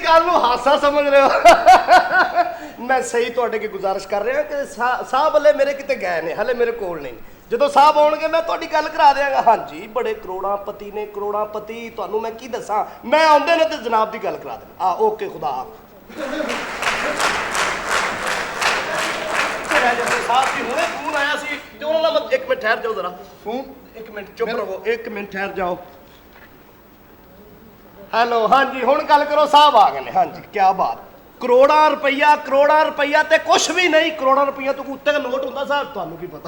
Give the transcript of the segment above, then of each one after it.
गल नूं हासा समझ रहे हो। मैं सही तुहाडे अगे गुजारिश कर रहा कि साहब हले मेरे किते गए ने, हले मेरे कोल नहीं। ਜਦੋਂ साहब ਆਉਣਗੇ मैं ਤੁਹਾਡੀ ਗੱਲ ਕਰਾ ਦਿਆਂਗਾ। ਹਾਂਜੀ बड़े ਕਰੋੜਾਪਤੀ ਨੇ, ਕਰੋੜਾਪਤੀ। ਤੁਹਾਨੂੰ मैं ਕੀ ਦੱਸਾਂ, मैं ਆਉਂਦੇ ਨੇ ਤੇ ਜਨਾਬ ਦੀ ਗੱਲ ਕਰਾ ਦੇਣਾ। ओके खुदा साहब जी हुणे फोन आया सी ते उन्हां दा एक मिनट ठहर जाओ जरा। फोन एक मिनट चुप रहो, एक मिनट ठहर जाओ। हेलो हाँ जी हुण गल करो। साहब आ गए ने। हाँ जी क्या बात। करोड़ा रुपया ते कुछ भी नहीं। करोड़ा रुपया तो उत्ते का नोट होंदा साहब, तुहानू की पता।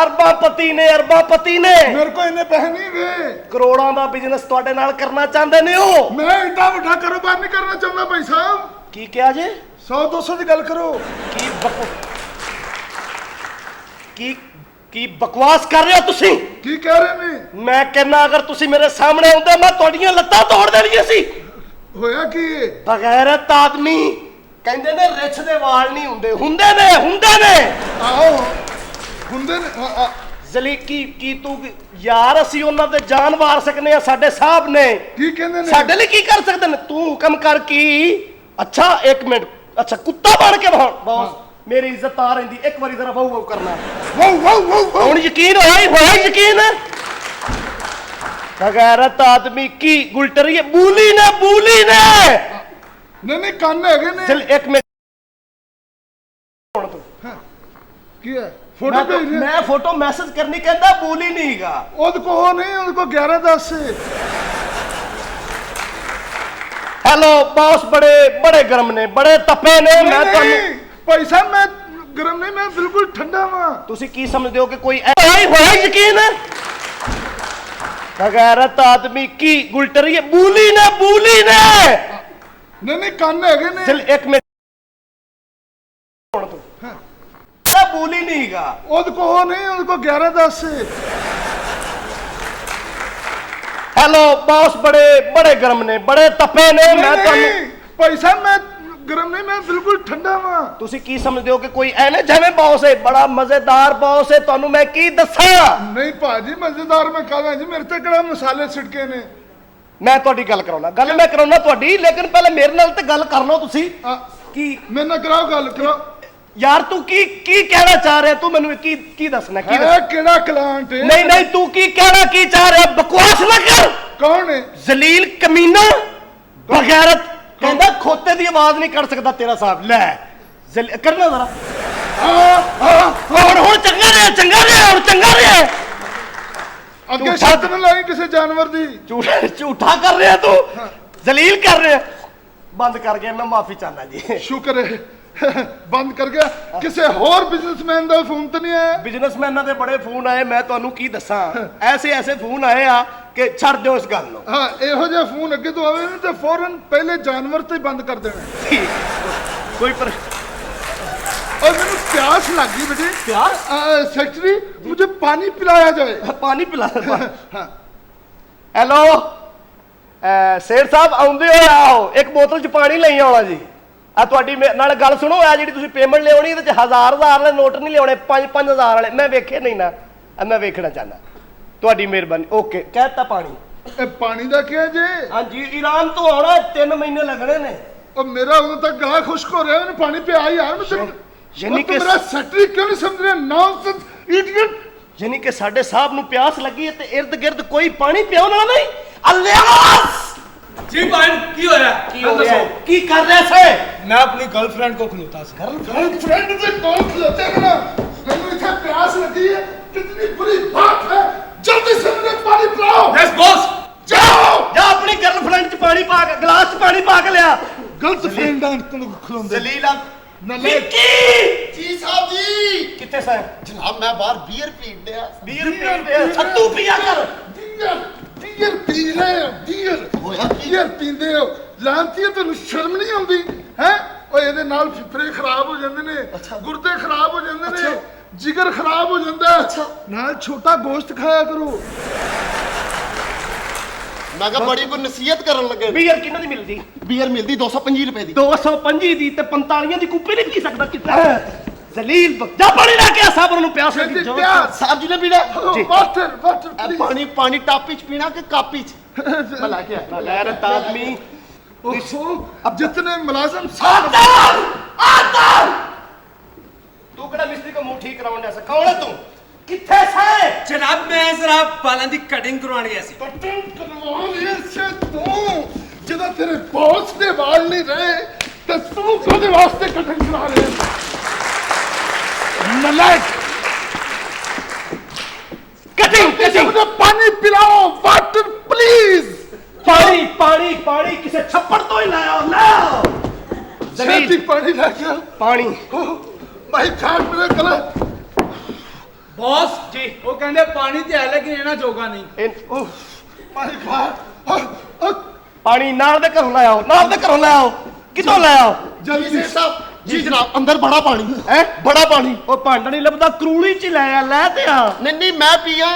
अरबापति ने मेरे को इन्ने पैसे नहीं गए। करोड़ां दा बिजनेस तुहाडे नाल करना चाहते ने हो। मैं एडा वड्डा कारोबार नहीं करना चाहता भाई साहब। की क्या जे 100-200 की गल करो। की बकवास कर रहे हो तुसी? की कह रहे ने? मैं कहना अगर तुसी मेरे सामने आउंदे मैं तुहाडीआं लत्तां तोड़ देणीआं सी। होया की बगैरत आदमी कहंदे ने रिछ दे वाल नहीं हुंदे, हुंदे ने आओ हुंदे ने। जली की तू यार असी उन्हां दे जान वार सकने आ। साडे साहब ने की कहंदे ने साडे लई की कर सकदे ने? तू हुक्म कर की। अच्छा एक मिनट, अच्छा कुत्ता बन के बॉस मेरी इज्जत आ रही। एक बारी जरा वाऊ करना। हुण यकीन होया यकीन। बगैरत आदमी की गुलटरी है। बूली ने नहीं कान है ने। चल एक मिनट की है फोटो भेज। मैं फोटो मैसेज करनी कहता बूली नहींगा। उनको वो नहीं, उनको 11-10 से। हेलो बॉस बड़े गर्म ने, बड़े तपे ने। मैं भाई साहब मैं गर्म नहीं, मैं बिल्कुल ठंडा हां। तुसी की समझदे हो कि कोई होया यकीन? बगैरत आदमी की गुलटरी है। बूली ने नहीं कान है ने। चल एक मिनट बूली नहींगा। उनको वो नहीं, उनको 11-10 से। हेलो बॉस बड़े गर्म ने, बड़े तपे ने। मैं भाई साहब मैं गर्म नहीं, मैं बिल्कुल ठंडा हां। तुसी की समझदे हो कि कोई ऐने जिवें बॉस है, बड़ा मजेदार बॉस है। तुहानू मैं की दस्सां? नहीं भाजी मजेदार मैं कहदा जी, मेरे ते किहड़ा मसाले छिड़के ने। मैं तुहाडी गल कराउना, गल मैं कराउना तुहाडी, लेकिन पहले मेरे नाल ते गल कर लो तुसी। की मेरे नाल कराओ गल कराओ यार। तू की कहना चाह रहा? तू मैनू की दसना की केड़ा क्लांट है? नहीं तू की कहना की चाह रहा? बकवास ना कर। कौन है? जलील कमीना बगैरत। कहंदा खोते दी आवाज नहीं कर सकता तेरा साहब। ले करना जरा। हुण चंगा रहा अगे छत न लाई किसी जानवर दी। झूठा कर रहा तू, जलील कर रहा। बंद कर गया, मैं माफी चाहना जी। शुक्र है बंद कर गया। किसी होर बिजनेसमैन दा फोन तो नहीं आया? बिजनेसमैनां दे बड़े फोन आए, मैं तुहानू की दसां। ऐसे फोन आए आ कि छड़ दो इस गल नूं। हां इहो जिहा फोन अगे तो आवे ते फौरन पहले जानवर ते बंद कर देना। कोई पर और मैंने प्यास लग गई बेटे। प्यास? सेक्रेटरी मुझे पानी पिलाया जाए। पानी पिला। हेलो शेर साहब आउंदे हो आओ, एक बोतल च पानी लई आउणा जी। आ तुहाडी नाल गल सुनो, आ जिहड़ी तुसीं पेमेंट लियाउणी इहदे च 1000 वाले नोट नहीं लियाउणे, 5-5000 वाले। मैं वेखे नहीं ना, मैं वेखना चाहना। तुहाडी मेहरबानी। ओके कहता पानी। पानी दा क्या जे? हां जी ईरान तो आउणा 3 महीने लगने ने। और मेरा उदों तक गला खुश्क हो रहा है, पानी पिया यार। यानी कि मेरा सेक्रेटरी क्यों नहीं समझ रहे? Nonsense idiot. यानी कि साडे साहब नूं प्यास लगी है ते इर्द गिर्द कोई पानी पियाउण वाला नहीं। अल्लाह जी भाई की हो रहा है? की कर रहे थे? मैं अपनी गर्लफ्रेंड को खिलौता था। गर्लफ्रेंड से कौन खिलौते हैं ना? मैंने इसे प्यास लगी है, कितनी बुरी बात है। जल्दी से मुझे पानी पिलाओ। Yes boss. जाओ जा अपनी गर्लफ्रेंड च पानी पा के, गिलास च पानी पा के लिया। गर्लफ्रेंड को खिलौंदे। जलीला विक्की जी साहब जी कितने साहब? जनाब मैं बाहर बियर पीन दिया। बियर सत्तू पिया कर। बियर पी रहे हो? बियर पींदे हो? लांती है तेन शर्म नहीं आती है? और ये नाल फिफड़े खराब हो जाते ने, गुर्दे खराब हो जाते ने, जिगर खराब हो जाता है। नाल छोटा गोश्त खाया करो। मैं कहा बड़ी कोई नसीहत करन लगे। बियर किन्ना दी मिलदी? बियर मिलदी 225 रुपए दी। 225 दी ते 45 दी कूपी नहीं पी सकदा कितना? जलील जा पानी लेके आ, साहब उन्होंने प्यास लगी। साहब जी ने पीना जी। वाटर पानी टॉप विच पीना कि कप विच? मैं लेके आ। गैरत आदमी अब जितने मुलाजिम साथ तू केड़ा मिस्त्री को मुंह ठीक कराउंदा सा कौन है तू किथे से जनाब मैं जरा बालों की कटिंग करवाने गया सी कटिंग करवाने से तू ਜਦੋਂ तेरे बॉस ਦੇ ਵਾਲ नहीं रहे तो तू कदे वास्ते कटिंग करा रहे नलायक कटिंग मुझे पानी पिलाओ वाटर प्लीज पानी पानी पानी किसे छप्पड़ तो ही लाया लाओ जमीन पानी ला गया पानी भाई खान मेरे गले बॉस जी वो कहते पानी ते है लेकिन इना जोगा नहीं भाई खा पानी नाल दे घरों लाओ कितों लाओ जल्दी साहब जी जनाब अंदर बड़ा पानी है बड़ा पानी ਉਹ ਭਾਂਡਾ ਨਹੀਂ ਲੱਭਦਾ ਕਰੂਲੀ ਚ ਲਾਇਆ ਲੈ ਤੇ ਆ नहीं नहीं मैं पिया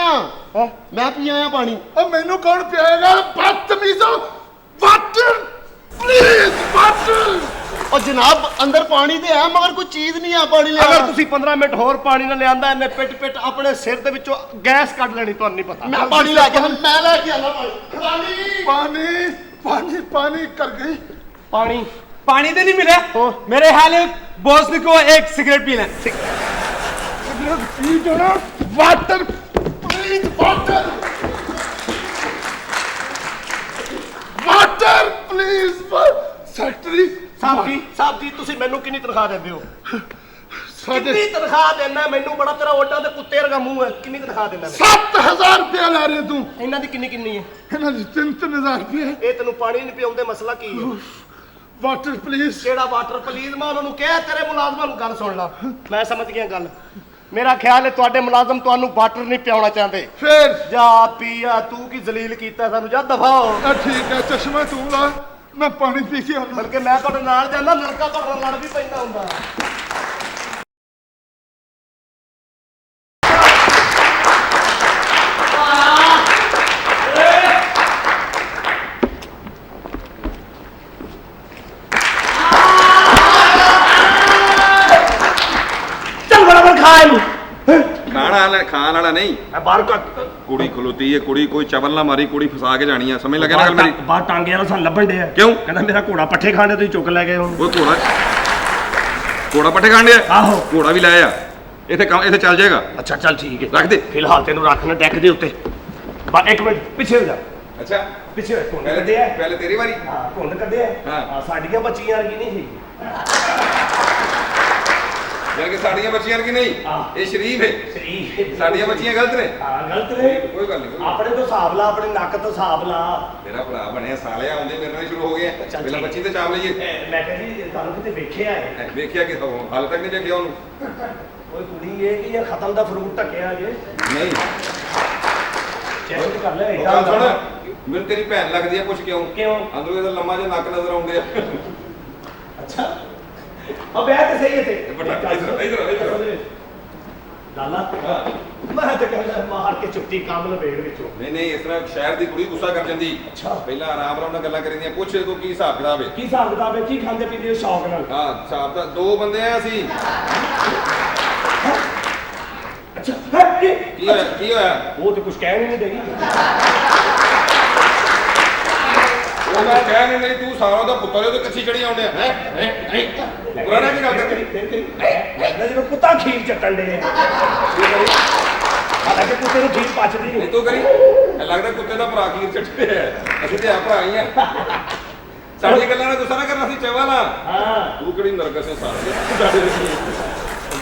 मैं पिया पानी अब मेनू कौन पियाएगा बदतमीजो वाटर प्लीज वाटर और जनाब अंदर पानी तो है मगर कोई चीज नहीं है पानी ਅਗਰ लिया ਤੁਸੀਂ 15 ਮਿੰਟ ਹੋਰ ਪਾਣੀ ਨਾਲ ਲਿਆਂਦਾ ਇਹਨੇ ਪਿੱਟ ਆਪਣੇ ਸਿਰ ਦੇ ਵਿੱਚੋਂ ਗੈਸ ਕੱਢ ਲੈਣੀ ਤੁਹਾਨੂੰ ਨਹੀਂ ਪਤਾ मैं पानी लेके मैं लेके आना पानी पानी पानी पानी कर गई ਪਾਣੀ पानी तो नहीं मिला ओ। मेरे हाल बॉस ने को एक सिगरेट पी लें पी जो ना water please water water please secretary Sahib ji ਤੁਸੀਂ ਮੈਨੂੰ ਕਿੰਨੀ ਤਨਖਾਹ ਦਿੰਦੇ ਹੋ साढ़े ਕਿੰਨੀ ਤਨਖਾਹ ਦੇਣਾ ਮੈਨੂੰ ਬੜਾ ਤੇਰਾ ਓਡਾ ਤੇ ਕੁੱਤੇ ਵਰਗਾ ਮੂੰਹ ਹੈ ਕਿੰਨੀ ਤਨਖਾਹ ਦੇਣਾ 7000 रुपया ला रहे तू ਇਹਨਾਂ ਦੀ ਕਿੰਨੀ ਹੈ इन्हों 3-3000 रुपये ਇਹ ਤੈਨੂੰ ਪਾਣੀ ਨਹੀਂ ਪਿਆਉਂਦੇ ਮਸਲਾ ਕੀ ਹੈ वाटर प्लीज ਕਿਹੜਾ ਵਾਟਰ ਪਲੀਜ਼ ਮੈਂ ਉਹਨਾਂ ਨੂੰ ਕਿਹਾ ਤੇਰੇ ਮੁਲਾਜ਼ਮਾਂ ਨੂੰ ਗੱਲ ਸੁਣ ਲਾ ਮੈਂ ਸਮਝ ਗਿਆ ਗੱਲ ਮੇਰਾ ਖਿਆਲ ਹੈ ਤੁਹਾਡੇ ਮੁਲਾਜ਼ਮ ਤੁਹਾਨੂੰ ਵਾਟਰ ਨਹੀਂ ਪਿਆਉਣਾ ਚਾਹੁੰਦੇ फिर ਜਾ ਪੀਆ ਤੂੰ ਕੀ ਜ਼ਲੀਲ ਕੀਤਾ ਸਾਨੂੰ ਜਾ ਦਫਾ ਹੋ ठीक है चश्मा तू ला मैं पानी पी के आना ਬਲਕਿ ਮੈਂ ਤੁਹਾਡੇ ਨਾਲ ਜਾਂਦਾ ਲੜਕਾ ਤੁਹਾਡੇ ਨਾਲ ਲੜ ਵੀ ਪੈਂਦਾ ਹੁੰਦਾ ਚੱਲ ਬਰਾਬਰ ਖਾ ਇਹਨੂੰ ਖਾਣ ਵਾਲਾ ਨਹੀਂ ਮੈਂ ਬਾਹਰ ਕੱਟ ਕੁੜੀ ਖਲੋਤੀ ਹੈ ਕੁੜੀ ਕੋਈ ਚਵਲ ਨਾ ਮਾਰੀ ਕੁੜੀ ਫਸਾ ਕੇ ਜਾਣੀ ਆ ਸਮਝ ਲੱਗਿਆ ਨਾ ਗੱਲ ਮੇਰੀ ਬਾਹਰ ਟਾਂਗੇ ਵਾਲਾ ਸਾਨੂੰ ਲੱਭਣ ਡਿਆ ਕਿਉਂ? ਕਹਿੰਦਾ ਮੇਰਾ ਘੋੜਾ ਪੱਠੇ ਖਾਣੇ ਤੁਸੀਂ ਚੁੱਕ ਲੈ ਗਏ ਹੁਣ ਉਹ ਘੋੜਾ ਪੱਠੇ ਖਾਣ ਡਿਆ ਆਹੋ ਘੋੜਾ ਵੀ ਲੈ ਆ ਇੱਥੇ ਚੱਲ ਜਾਏਗਾ ਅੱਛਾ ਚੱਲ ਠੀਕ ਹੈ ਰੱਖ ਦੇ ਫਿਲਹਾਲ ਤੈਨੂੰ ਰੱਖਣਾ ਡੈਕ ਦੇ ਉੱਤੇ ਬਾ ਇੱਕ ਮਿੰਟ ਪਿੱਛੇ ਹੋ ਜਾ ਅੱਛਾ ਪਿੱਛੇ ਹੋ ਘੁੰਡ ਕੱਢੇ ਆ ਪਹਿਲੇ ਤੇਰੀ ਵਾਰੀ ਹਾਂ ਘੁੰਡ ਕੱਢੇ ਆ ਹਾਂ। ਸਾਡੀਆਂ ਬੱਚੀਆਂ ਵਰਗੀ ਨਹੀਂ ਸੀ ਯਾਰ ਕਿ ਸਾਡੀਆਂ ਬੱਚੀਆਂ ਕੀ ਨਹੀਂ ਹਾਂ। ਇਹ ਸ਼ਰੀਫ ਹੈ ਸਹੀ ਸਾਡੀਆਂ ਬੱਚੀਆਂ ਗਲਤ ਨੇ ਹਾਂ ਗਲਤ ਨੇ ਕੋਈ ਗੱਲ ਨਹੀਂ ਆਪਣੇ ਤੋਂ ਹਿਸਾਬ ਲਾ ਆਪਣੇ ਨੱਕ ਤੋਂ ਹਿਸਾਬ ਲਾ ਮੇਰਾ ਭਰਾ ਬਣਿਆ ਸਾਲੇ ਆਉਂਦੇ ਮੇਰੇ ਨਾਲ ਸ਼ੁਰੂ ਹੋ ਗਏ ਚੱਲ ਪਹਿਲਾਂ ਠੀਕ। ਬੱਚੀ ਤੇ ਚਾਪ ਲਈਏ ਮੈਂ ਕਹਿੰਦੀ ਤੁਹਾਨੂੰ ਕਿਤੇ ਵੇਖਿਆ ਹੈ ਵੇਖਿਆ ਕਿ ਹਾਲੇ ਤੱਕ ਨਹੀਂ ਵੇਖਿਆ ਉਹਨੂੰ ਕੋਈ ਕੁੜੀ ਇਹ ਕਿ ਇਹ ਖਤਮ ਦਾ ਫਰੂਟ ਢੱਕਿਆ ਜੇ ਨਹੀਂ ਚੈੱਕ ਕਰ ਲੈ ਉਹ ਏਦਾਂ ਗੱਲ ਸੁਣ ਮੈਨੂੰ ਤੇਰੀ ਭੈਣ ਲੱਗਦੀ ਆ ਕੁਛ ਕਿਉਂ ਕਿਉਂ? ਅੰਦਰੋਂ ਇਹਦਾ ਲੰਮਾ ਜਿਹਾ ਨੱਕ ਨਜ਼ਰ ਆਉਂਦੇ ਆ ਅੱਛਾ ਅਬ ਇਹ ਤੇ ਸਹੀ ਹੈ ਤੇ ਬਟਾ, ਇੱਧਰ। ਲਾਲਾ ਹਾਂ। ਮੈਂ ਤਾਂ ਕਹਿੰਦਾ ਮਾਰ ਕੇ ਚੁੱਟੀ ਕੰਮ ਲਪੇੜ ਵਿੱਚੋਂ ਨਹੀਂ ਇਸ ਤਰ੍ਹਾਂ ਸ਼ਹਿਰ ਦੀ ਕੁੜੀ ਗੁੱਸਾ ਕਰ ਜਾਂਦੀ ਅੱਛਾ। ਪਹਿਲਾਂ ਆਰਾਮ ਨਾਲ ਗੱਲਾਂ ਕਰੀਦੀਆਂ ਪੁੱਛ ਤੂੰ ਕੀ ਹਿਸਾਬ ਕਿਤਾਬ ਹੈ ਕੀ ਹਿਸਾਬ ਕਿਤਾਬ ਹੈ ਕੀ ਖਾਂਦੇ ਪੀਂਦੇ ਹੋ ਸ਼ੌਕ ਨਾਲ ਹਾਂ ਹਿਸਾਬ ਦਾ ਦੋ ਬੰਦੇ ਆ ਅਸੀਂ ਅੱਛਾ ਹੈ ਕੀ ਹੋਇਆ ਉਹ ਤੇ ਕੁਝ ਕਹਿ ਨਹੀਂ ਰਹੀ ਉਹ ਮੈਂ ਕਹਿ ਨਹੀਂ ਤੂੰ ਸਾਰਾ ਦਾ ਪੁੱਤਰ ਉਹਦੇ ਕੱਚੀ ਚੜੀ ਆਉਂਦੇ ਹੈ ਪੁਰਾਣਾ ਕੀ ਗੱਲ ਕਰਦੀ ਲੱਗਦਾ ਜਿਵੇਂ ਕੁੱਤਾ ਖੀਰ ਚੱਟਣ ਦੇ ਹਾਲਾਂਕਿ ਕੁੱਤੇ ਨੂੰ ਖੀਰ ਪਚਦੀ ਨਹੀਂ ਨਹੀਂ ਤੂੰ ਕਰੀ ਇਹ ਲੱਗਦਾ ਕੁੱਤੇ ਦਾ ਭਰਾ ਖੀਰ ਚੱਟੇ ਹੈ ਅਸੀਂ ਤੇ ਆ ਭਰਾ ਹੀ ਆ ਸਾਡੀ ਗੱਲਾਂ ਨਾਲ ਗੁੱਸਾ ਨਾ ਕਰਨਾ ਸੀ ਚਵਾ ਨਾ ਹਾਂ ਤੂੰ ਕਿਹੜੀ ਨਰਗਸ ਹੈ ਸਾਰਾ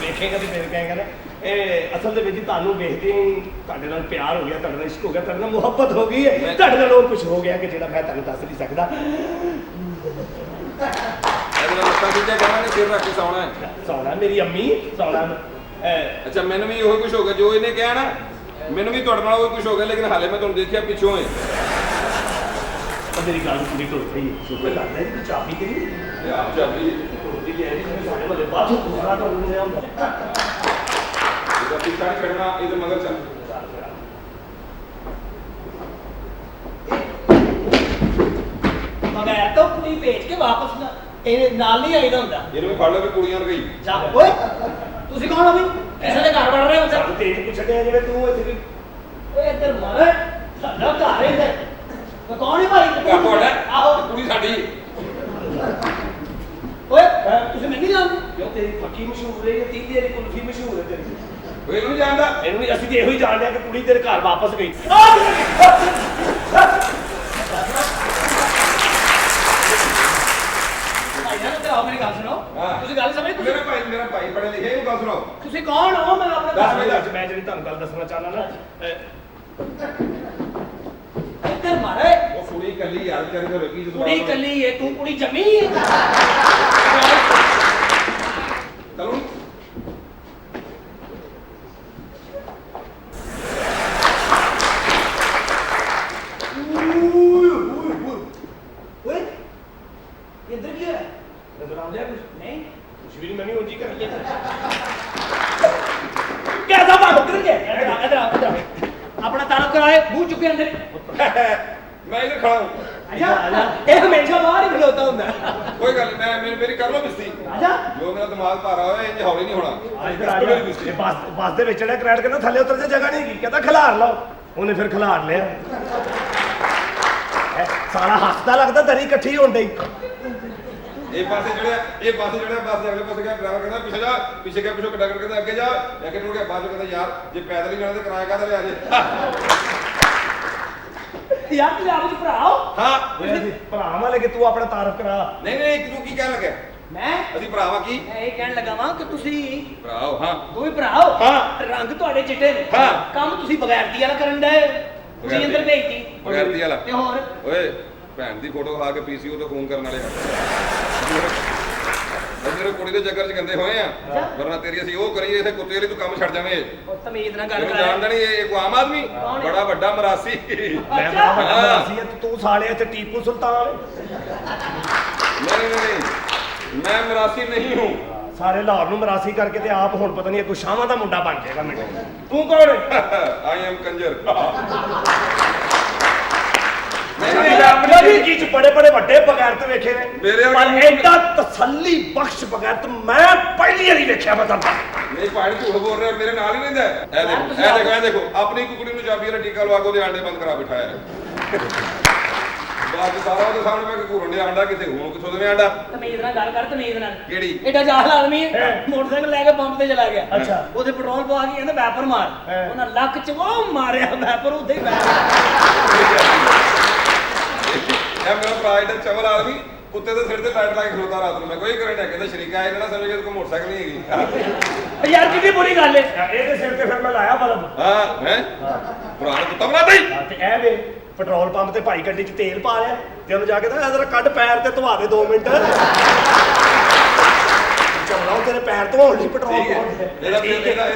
ਵੇਖੇਗਾ ਤੇ ਫਿਰ ਕਹੇਗਾ ਨਾ ਇਹ ਅਸਲ ਦੇ ਵਿੱਚ ਤੁਹਾਨੂੰ ਵੇਖਦੇ ਹੀ ਤੁਹਾਡੇ ਨਾਲ ਪਿਆਰ ਹੋ ਗਿਆ ਤੁਹਾਡੇ ਨਾਲ ਇਸ਼ਕ ਹੋ ਗਿਆ ਤੁਹਾਡੇ ਨਾਲ ਮੁਹੱਬਤ ਹੋ ਗਈ ਹੈ ਤੁਹਾਡੇ ਨਾਲ ਉਹ ਕੁਝ ਹੋ ਗਿਆ ਕਿ ਜਿਹੜਾ ਮੈਂ ਤੁਹਾਨੂੰ ਦੱਸ ਨਹੀਂ ਸਕਦਾ ਇਹਦੇ ਨਾਲ ਲੱਤਾਂ ਸਿੱਧੀਆਂ ਕਰਾਂਗੇ ਸਿਰ ਰੱਖ ਕੇ ਸੌਣਾ ਹੈ ਸੌਣਾ ਮੇਰੀ ਅੰਮੀ ਸੌਣਾ ਅੱਛਾ ਮੈਨੂੰ ਵੀ ਉਹੀ ਕੁਝ ਹੋ ਗਿਆ ਜੋ ਇਹਨੇ ਕਿਹਾ ਨਾ ਮੈਨੂੰ ਵੀ ਤੁਹਾਡੇ ਨਾਲ ਉਹੀ ਕੁਝ ਹੋ ਗਿਆ ਲੇਕਿਨ ਹਾਲੇ ਮੈਂ ਤੁਹਾਨੂੰ ਦੇਖਿਆ ਪਿੱਛੋਂ ਹੈ ਮੇਰੀ ਗੱਲ ਪੂਰੀ ਟੁੱਟ ਗਈ ਸ਼ੁਕਰ ਕਰਦਾ ਕਿ ਚਾਬੀ ਤੇਰੀ ਆਪ ਚਾਬੀ ਟੁੱਟਦੀ ਲੈ ਰਹੀ ਸਾਡੇ ਵੱਲੇ ਬਾਅਦ ਦੂਸਰਾ ਟੁੱਟ ਨਹੀਂ ਆਉਂਦਾ ਇਹਦਾ ਪਿੱਛਾ ਨਹੀਂ ਛੱਡਣਾ ਇਹਦੇ ਮਗਰ ਚੱਲ ਬਗੈਰ ਤੋਂ ਕੁੜੀ ਭੇਜ ਕੇ ਵਾਪਸ ਨਾ ਇਹ ਨਾਲ ਨਹੀਂ ਆਈਦਾ ਹੁੰਦਾ ਇਹਨੂੰ ਵੀ ਫੜ ਲਓ ਵੀ ਕੁੜੀਆਂ ਨੂੰ ਗਈ ਜਾ ਓਏ ਤੁਸੀਂ ਕੌਣ ਹੋ ਬਈ ਕਿਸੇ ਦੇ ਘਰ ਵੜ ਰਹੇ ਹੋ ਸਾਨੂੰ ਤੇਜ ਪੁੱਛ ਗਿਆ ਜਿਵੇਂ ਤੂੰ ਇੱਥੇ ਵੀ ਓਏ ਇੱਧਰ ਮਾਰ ਸਾਡਾ ਘਰ ਹੈ ਇੱਧਰ ਮੈਂ ਕੌਣ ਹੈ ਭਾਈ ਘਰ ਤੁਹਾਡਾ ਆਹੋ ਕੁੜੀ ਸਾਡੀ ਓਏ ਤੁਸੀਂ ਮੈਨੂੰ ਨਹੀਂ ਜਾਣਦੇ ਕਿਉਂ ਤੇਰੀ ਫੱਕੀ ਮਸ਼ਹੂਰ ਹੈ ਜਾਂ ਤੀਲੀ ਵਾਲੀ ਕੁਲਫੀ ਮਸ਼ਹੂਰ ਹੈ ਤੇਰੀ? ਕੋਈ ਇਹਨੂੰ ਜਾਣਦਾ ਇਹਨੂੰ ਵੀ ਅਸੀਂ ਤੇ ਇਹੋ ਹੀ ਜਾਣਦੇ ਆ ਕਿ ਕੁੜੀ ਤੇਰੇ ਘਰ ਵਾਪਸ ਗਈ। ਭਾਈ ਜਾਨ ਇੱਧਰ ਆਓ, ਮੇਰੀ ਗੱਲ ਸੁਣੋ। ਹਾਂ। ਤੁਸੀਂ ਗੱਲ ਸਮਝ ਤੁਸੀਂ ਮੇਰਾ ਭਾਈ ਪੜ੍ਹਿਆ ਲਿਖਿਆ ਇਹਨੂੰ ਗੱਲ ਸੁਣਾਓ। ਤੁਸੀਂ ਕੌਣ ਹੋ? ਮੈਂ ਆਪਣੇ ਦੱਸ ਘਰ ਮੈਨੂੰ। ਅੱਜ ਮੈਂ ਜਿਹੜੀ ਤੁਹਾਨੂੰ ਗੱਲ ਦੱਸਣਾ ਚਾਹਨਾ ਨਾ ਇੱਧਰ ਮਾਰੇ ਉਹ ਕੁੜੀ ਇਕੱਲੀ ਯਾਰ ਵਿਚਾਰੀ ਤੋਂ ਰੋਕੀ ਜਦੋਂ ਕੁੜੀ ਕੱਲੀ ਏ, ਤੂੰ ਕੁੜੀ ਜੰਮੀ ਏ। ਚਲੋ ਓਏ ਇੱਧਰ ਕੀ ਹੈ? ਨਜ਼ਰ ਆਉਂਦਿਆ ਕੁਝ ਨਹੀਂ ਕੁਝ ਵੀ ਨਹੀਂ, ਮੈਂ ਵੀ ਉਂਝ ਹੀ ਕਰੀ कैसा बात करेंगे? इधर आओ, इधर आओ। अपना तारुफ कराए, मुंह चुके अंदर। ਮੈਂ ਇੱਧਰ ਖੜਾ ਹੂੰ। आजा, ये हमेशा बाहर ही खलोता होता है। ਕੋਈ ਗੱਲ ਨਹੀਂ, ਮੇਰੀ ਕਰ ਲਓ ਬਿਸਤੀ। आजा। ਜੋ ਮੇਰਾ ਦਿਮਾਗ ਭਾਰਾ ਹੋਇਆ ਇੰਜ ਹੌਲੀ ਨਹੀਂ ਹੋਣਾ। ਇੱਧਰ ਆ ਜਾ। ਇਹ ਬੱਸ ਦੇ ਵਿੱਚ ਜਿਹੜਾ ਕਰੈਟ ਕਹਿੰਦਾ ਥੱਲੇ ਉਤਰ ਜਾ, ਜਗ੍ਹਾ ਨਹੀਂ ਹੈਗੀ, ਕਹਿੰਦਾ ਖਿਲਾਰ ਲਓ। ਉਹਨੇ ਫਿਰ ਖਿਲਾਰ ਲਿਆ। ਸਾਰਾ ਹੱਸਦਾ ਲੱਗਦਾ ਦਰੀ ਇਕੱਠੀ ਹੋਣ ਡਈ। ਇਹ ਪਾਸੇ ਜਿਹੜਾ ਬੱਸ ਦੇ ਅਗਲੇ ਪਾਸੇ ਗਿਆ ਡਰਾਈਵਰ ਕਹਿੰਦਾ ਪਿੱਛੇ ਜਾ, ਪਿੱਛੇ ਗਿਆ, ਪਿੱਛੋਂ ਕੰਡਕਟਰ ਕਹਿੰਦਾ ਅੱਗੇ ਜਾ, ਅੱਗੇ ਟੁਰ ਗਿਆ, ਬਾਅਦ ਚ ਕਹਿੰਦਾ ਯਾਰ ਜੇ ਪੈਦਲ ਹੀ ਜਾਣਾ ਤੇ ਕਿਰਾਇਆ ਕਾਹਦਾ ਲਿਆ ਜੇ। यार तुझे आप भराओ। ਹਾਂ ਭਰਾ ਵਾਲੇ ਕਿ ਤੂੰ ਆਪਣਾ ਤਾਰਫ ਕਰਾ। ਨਹੀਂ ਤੂੰ ਕੀ ਕਹਿਣ ਲੱਗਿਆ? मैं ਅਸੀਂ ਭਰਾਵਾ ਕੀ मैं ये कहने लगा वां कि तुसी ਭਰਾਓ ਹਾਂ दो ही भराओ। हाँ। रंग ਤੁਹਾਡੇ ਚਿੱਟੇ ਨੇ। हाँ। ਕੰਮ ਤੁਸੀਂ ਬਗੈਰਤੀ ਵਾਲਾ ਕਰਨ ਦੇ। ਤੁਸੀਂ ਅੰਦਰ ਭੇਜਤੀ। ਬਗੈਰਤੀ ਵਾਲਾ। ਤੇ ਹੋਰ ਓਏ ਭੈਣ ਦੀ ਫੋਟੋ ਖਾ ਕੇ ਪੀਸੀਓ ਤੋਂ ਫੋਨ ਕਰਨ ਵਾਲੇ ਆ ਮੇਰੇ ਕੁੜੀ ਦੇ ਚੱਕਰ ਚ ਗੰਦੇ ਹੋਏ ਆ ਵਰਨਾ ਤੇਰੀ ਅਸੀਂ ਉਹ ਕਰੀਏ ਇਥੇ ਕੁੱਤੇ ਵਾਲੀ ਤੂੰ ਕੰਮ ਛੱਡ ਜਾਵੇਂ ਉਹ ਤਮੀਜ਼ ਨਾਲ ਗੱਲ ਤੈਨੂੰ ਕਰ। ਜਾਣਦਾ ਨਹੀਂ ਇਹ ਕੋਈ ਆਮ ਆਦਮੀ ਕੌਣ ਹੈ? ਬੜਾ ਵੱਡਾ ਮਰਾਸੀ ਮੈਂ ਬੜਾ ਵੱਡਾ ਮਰਾਸੀ ਹੈ, ਤੂੰ ਸਾਲਿਆ ਤੇ ਟੀਪੂ ਸੁਲਤਾਨ। ਨਹੀਂ ਮੈਂ ਮਰਾਸੀ ਨਹੀਂ ਹੂੰ ਸਾਰੇ ਲਾਹੌਰ ਨੂੰ ਮਰਾਸੀ ਕਰਕੇ ਤੇ ਆਪ ਹੁਣ ਪਤਾ ਨਹੀਂ ਕੋਈ ਸ਼ਾਮਾਂ ਦਾ ਮੁੰਡਾ ਬਣ ਜਾਏਗਾ ਮੈਨੂੰ। ਤੂੰ ਕੌਣ ਹੈ? ਆਈ ਐਮ ਕੰਜਰ ਜ਼ਿੰਦਗੀ ਚ ਬੜੇ ਵੱਡੇ ਬਗੈਰਤ ਵੇਖੇ ਨੇ ਮੇਰੇ ਪਰ ਵਰਗਾ- ਐਡਾ ਤਸੱਲੀ ਬਖਸ਼ ਬਗੈਰਤ ਮੈਂ ਪਹਿਲੀ ਵਾਰੀ ਵੇਖਿਆ ਬਦਲਦਾ। ਨਹੀਂ ਭਾਈ ਝੂਠ ਬੋਲ ਰਿਹਾ ਮੇਰੇ ਨਾਲ ਹੀ ਰਹਿੰਦਾ ਇਹ ਦੇਖੋ ਆਪਣੀ ਕੁਕੜੀ ਨੂੰ ਚਾਬੀ ਵਾਲਾ ਟੀਕਾ ਲਵਾ ਕੇ ਉਹਦੇ ਆਂਡੇ ਬੰਦ ਕਰਾ ਬਿਠਾਇਆ ਬਾਅਦ ਸਾਰਾ ਉਹਦੇ ਸਾਹਮਣੇ ਮੈਂ ਕਿ ਘੂਰਨ ਦੇ ਆਂਡਾ ਕਿਤੇ ਹੁਣ ਕਿਥੋਂ ਦੇ ਆਂਡਾ ਤਮੀਜ਼ ਨਾਲ ਗੱਲ ਕਰ, ਤਮੀਜ਼ ਨਾਲ। ਕਿਹੜੀ? ਐਡਾ ਜਾਹਲ ਆਦਮੀ ਹੈ, ਮੋਟਰਸਾਈਕਲ ਲੈ ਕੇ ਪੰਪ ਤੇ ਚਲਾ ਗਿਆ। ਅੱਛਾ। ਉਹਦੇ ਪੈਟਰੋਲ ਪਵਾ ਕੇ ਕਹਿੰਦਾ ਵੈਪਰ ਮਾਰ। ਉਹਨਾਂ ਲੱਕ ਚ ਉਹ ਮਾਰਿਆ ਵੈਪਰ, ਉੱਥੇ ਹੀ ਬਹਿ ਇਹ ਮੇਰਾ ਭਰਾ ਏਡਾ ਚਵਲ ਆਦਮੀ ਕੁੱਤੇ ਦੇ ਸਿਰ ਤੇ ਲਾਈਟ ਲਾ ਕੇ ਖਲੋਤਾ ਰਾਤ ਨੂੰ ਮੈਂ ਕੋਈ ਕਰੰਟ ਹੈ ਕਹਿੰਦਾ ਸ਼ਰੀਕਾ ਇਹ ਨਾ ਸਮਝ ਕੇ ਕੋਈ ਮੋਟਰਸਾਈਕਲ ਨਹੀਂ ਹੈਗੀ ਗਿਆ। ਯਾਰ ਕਿੰਨੀ ਬੁਰੀ ਗੱਲ ਹੈ। ਇਹਦੇ ਸਿਰ ਤੇ ਫਿਰ ਮੈਂ ਲਾਇਆ ਬਲਬ। ਹਾਂ ਹੈ ਭਰਾ ਨੇ ਕੁੱਤਾ ਬਣਾਤਾ ਹੀ ਤੇ ਇਹ ਵੇ ਪੈਟਰੋਲ ਪੰਪ ਤੇ ਭਾਈ ਗੱਡੀ 'ਚ ਤੇਲ ਪਾ ਲਿਆ ਤੇ ਉਹਨੂੰ ਜਾ ਕੇ ਤਾਂ ਜਰਾ ਕੱਢ ਪੈਰ ਤੇ ਧਵਾ ਦੇ 2 ਮਿੰਟ। ਚਮਲਾਓ ਤੇਰੇ ਪੈਰ ਧਵਾਉਣ ਲਈ ਪੈਟਰੋਲ ਠੀਕ ਹੈ ਪਾਉਣ ਦੇ।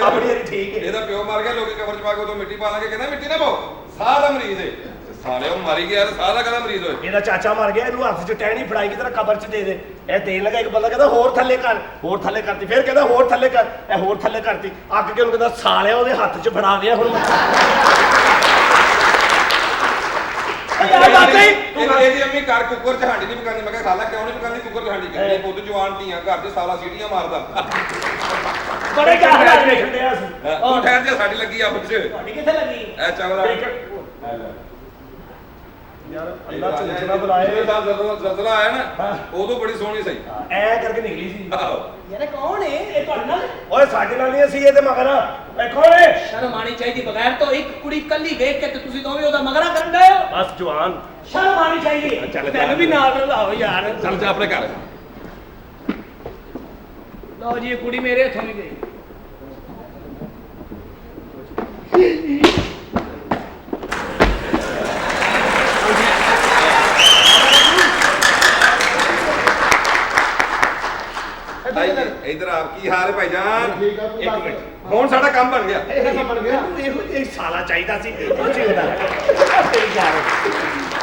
ਆਪਣੀ ਵਾਰੀ ਠੀਕ ਹੈ। ਇਹਦਾ ਪਿਓ ਮਰ ਗਿਆ ਲੋਕੀ ਕਬਰ ਚ ਪਾ ਕੇ ਉਦੋਂ ਮਿੱਟੀ ਪਾ ਲਾਂਗੇ ਕਹਿੰਦਾ ਮਿੱਟੀ ਨਾ ਪਾਓ ਸਾਹ ਦਾ ਮਰੀਜ਼ ਹੈ ਸਾਲੇ ਉਹ ਮਰੀ ਗਿਆ ਸਾਹ ਦਾ ਕਦਾ ਮਰੀਜ਼ ਹੋਏ ਇਹਦਾ ਚਾਚਾ ਮਰ ਗਿਆ, ਇਹਨੂੰ ਹੱਥ 'ਚ ਟਹਿਣੀ ਫੜਾਈ ਕਿ ਤੇਰਾ ਕਬਰ 'ਚ ਦੇ ਦੇ। ਇਹ ਦੇਣ ਲੱਗਾ, ਇੱਕ ਬੰਦਾ ਕਹਿੰਦਾ ਹੋਰ ਥੱਲੇ ਕਰ, ਹੋਰ ਥੱਲੇ ਕਰਤੀ, ਫਿਰ ਕਹਿੰਦਾ ਹੋਰ ਥੱਲੇ ਕਰ, ਇਹ ਹੋਰ ਥੱਲੇ ਕਰਤੀ। ਅੱਗ ਕੇ ਉਹਨੂੰ ਕਹਿੰਦਾ ਸਾਲਿਆ ਉਹਦੇ ਹੱਥ 'ਚ ਫੜਾ ਗਿਆ ਹੁਣ। ਇਹਦੀ ਅੰਮੀ ਘਰ ਕੁੱਕਰ ਚ ਹਾਂਡੀ ਨਹੀਂ ਪਕਾਉਂਦੀ ਮੈਂ ਕਿਹਾ ਖਾਲਾ ਕਿਉਂ ਨਹੀਂ ਪਕਾਉਂਦੀ ਕੁੱਕਰ ਚ ਹਾਂਡੀ ਕਹਿੰਦੀ ਪੁੱਤ ਜਵਾਨ ਧੀਆਂ ਘਰ ਦੇ ਸਾਲਾ ਸੀਟੀਆਂ ਮਾਰਦਾ ਬੜੇ ਜਾਹਲ ਵੇਖਦੇ ਆ ਅਸੀਂ। ਤੂੰ ਠਹਿਰ ਜਾ ਸਾਡੀ ਲੱਗੀ ਆਪਸ ਚ ਤੁਹਾਡੀ ਕਿੱਥੇ ਲੱਗੀ? ਇਹ ਚੱਲਦਾ ਯਾਰ ਅੱਲਾ ਝੂਠ ਬੁਲਾਏ। ਜ਼ਲਜ਼ਲਾ ਆਇਆ ਨਾ ਉਦੋਂ ਬੜੀ ਸੋਹਣੀ ਸਹੀ ਐ ਕਰਕੇ ਨਿਕਲੀ ਸੀ। ਯਾਰ ਇਹ ਕੌਣ ਹੈ? ਇਹ ਤੁਹਾਡੇ ਨਾਲ ਓਏ ਸਾਡੇ ਨਾਲ ਨਹੀਂ, ਅਸੀਂ ਇਹਦੇ ਮਗਰ ਇਹ ਕੌਣ ਹੈ? ਸ਼ਰਮ ਆਣੀ ਚਾਹੀਦੀ। ਬਗੈਰ ਤੋਂ ਇੱਕ ਕੁੜੀ ਕੱਲੀ ਵੇਖ ਕੇ ਤੇ ਤੁਸੀਂ ਦੋਵੇਂ ਉਹਦਾ ਮਗਰਾ ਕਰਨ ਡਏ ਹੋ। ਬਸ ਜਵਾਨ ਸ਼ਰਮ ਆਣੀ ਚਾਹੀਦੀ। ਚੱਲ ਮੈਨੂੰ ਵੀ ਨਾਲ ਰਲਾਓ ਯਾਰ। ਚੱਲ ਜਾ ਆਪਣੇ ਘਰ ਲਓ ਜੀ, ਇਹ ਕੁੜੀ ਮੇਰੇ ਹੱਥੋਂ ਵੀ ਗਈ। ਇਧਰ ਆਪ ਕੀ ਹਾਲ ਹੈ ਭਾਈਜਾਨ ਠੀਕ ਆ, ਤੂੰ ਇੱਕ ਦੱਸ। ਮਿੰਟ ਹੁਣ ਸਾਡਾ ਕੰਮ ਬਣ ਗਿਆ ਬਣ ਗਿਆ। ਇਹੋ ਜਿਹਾ ਸਾਲਾ ਚਾਹੀਦਾ ਸੀ। ਤੇਰੀ ਯਾਰ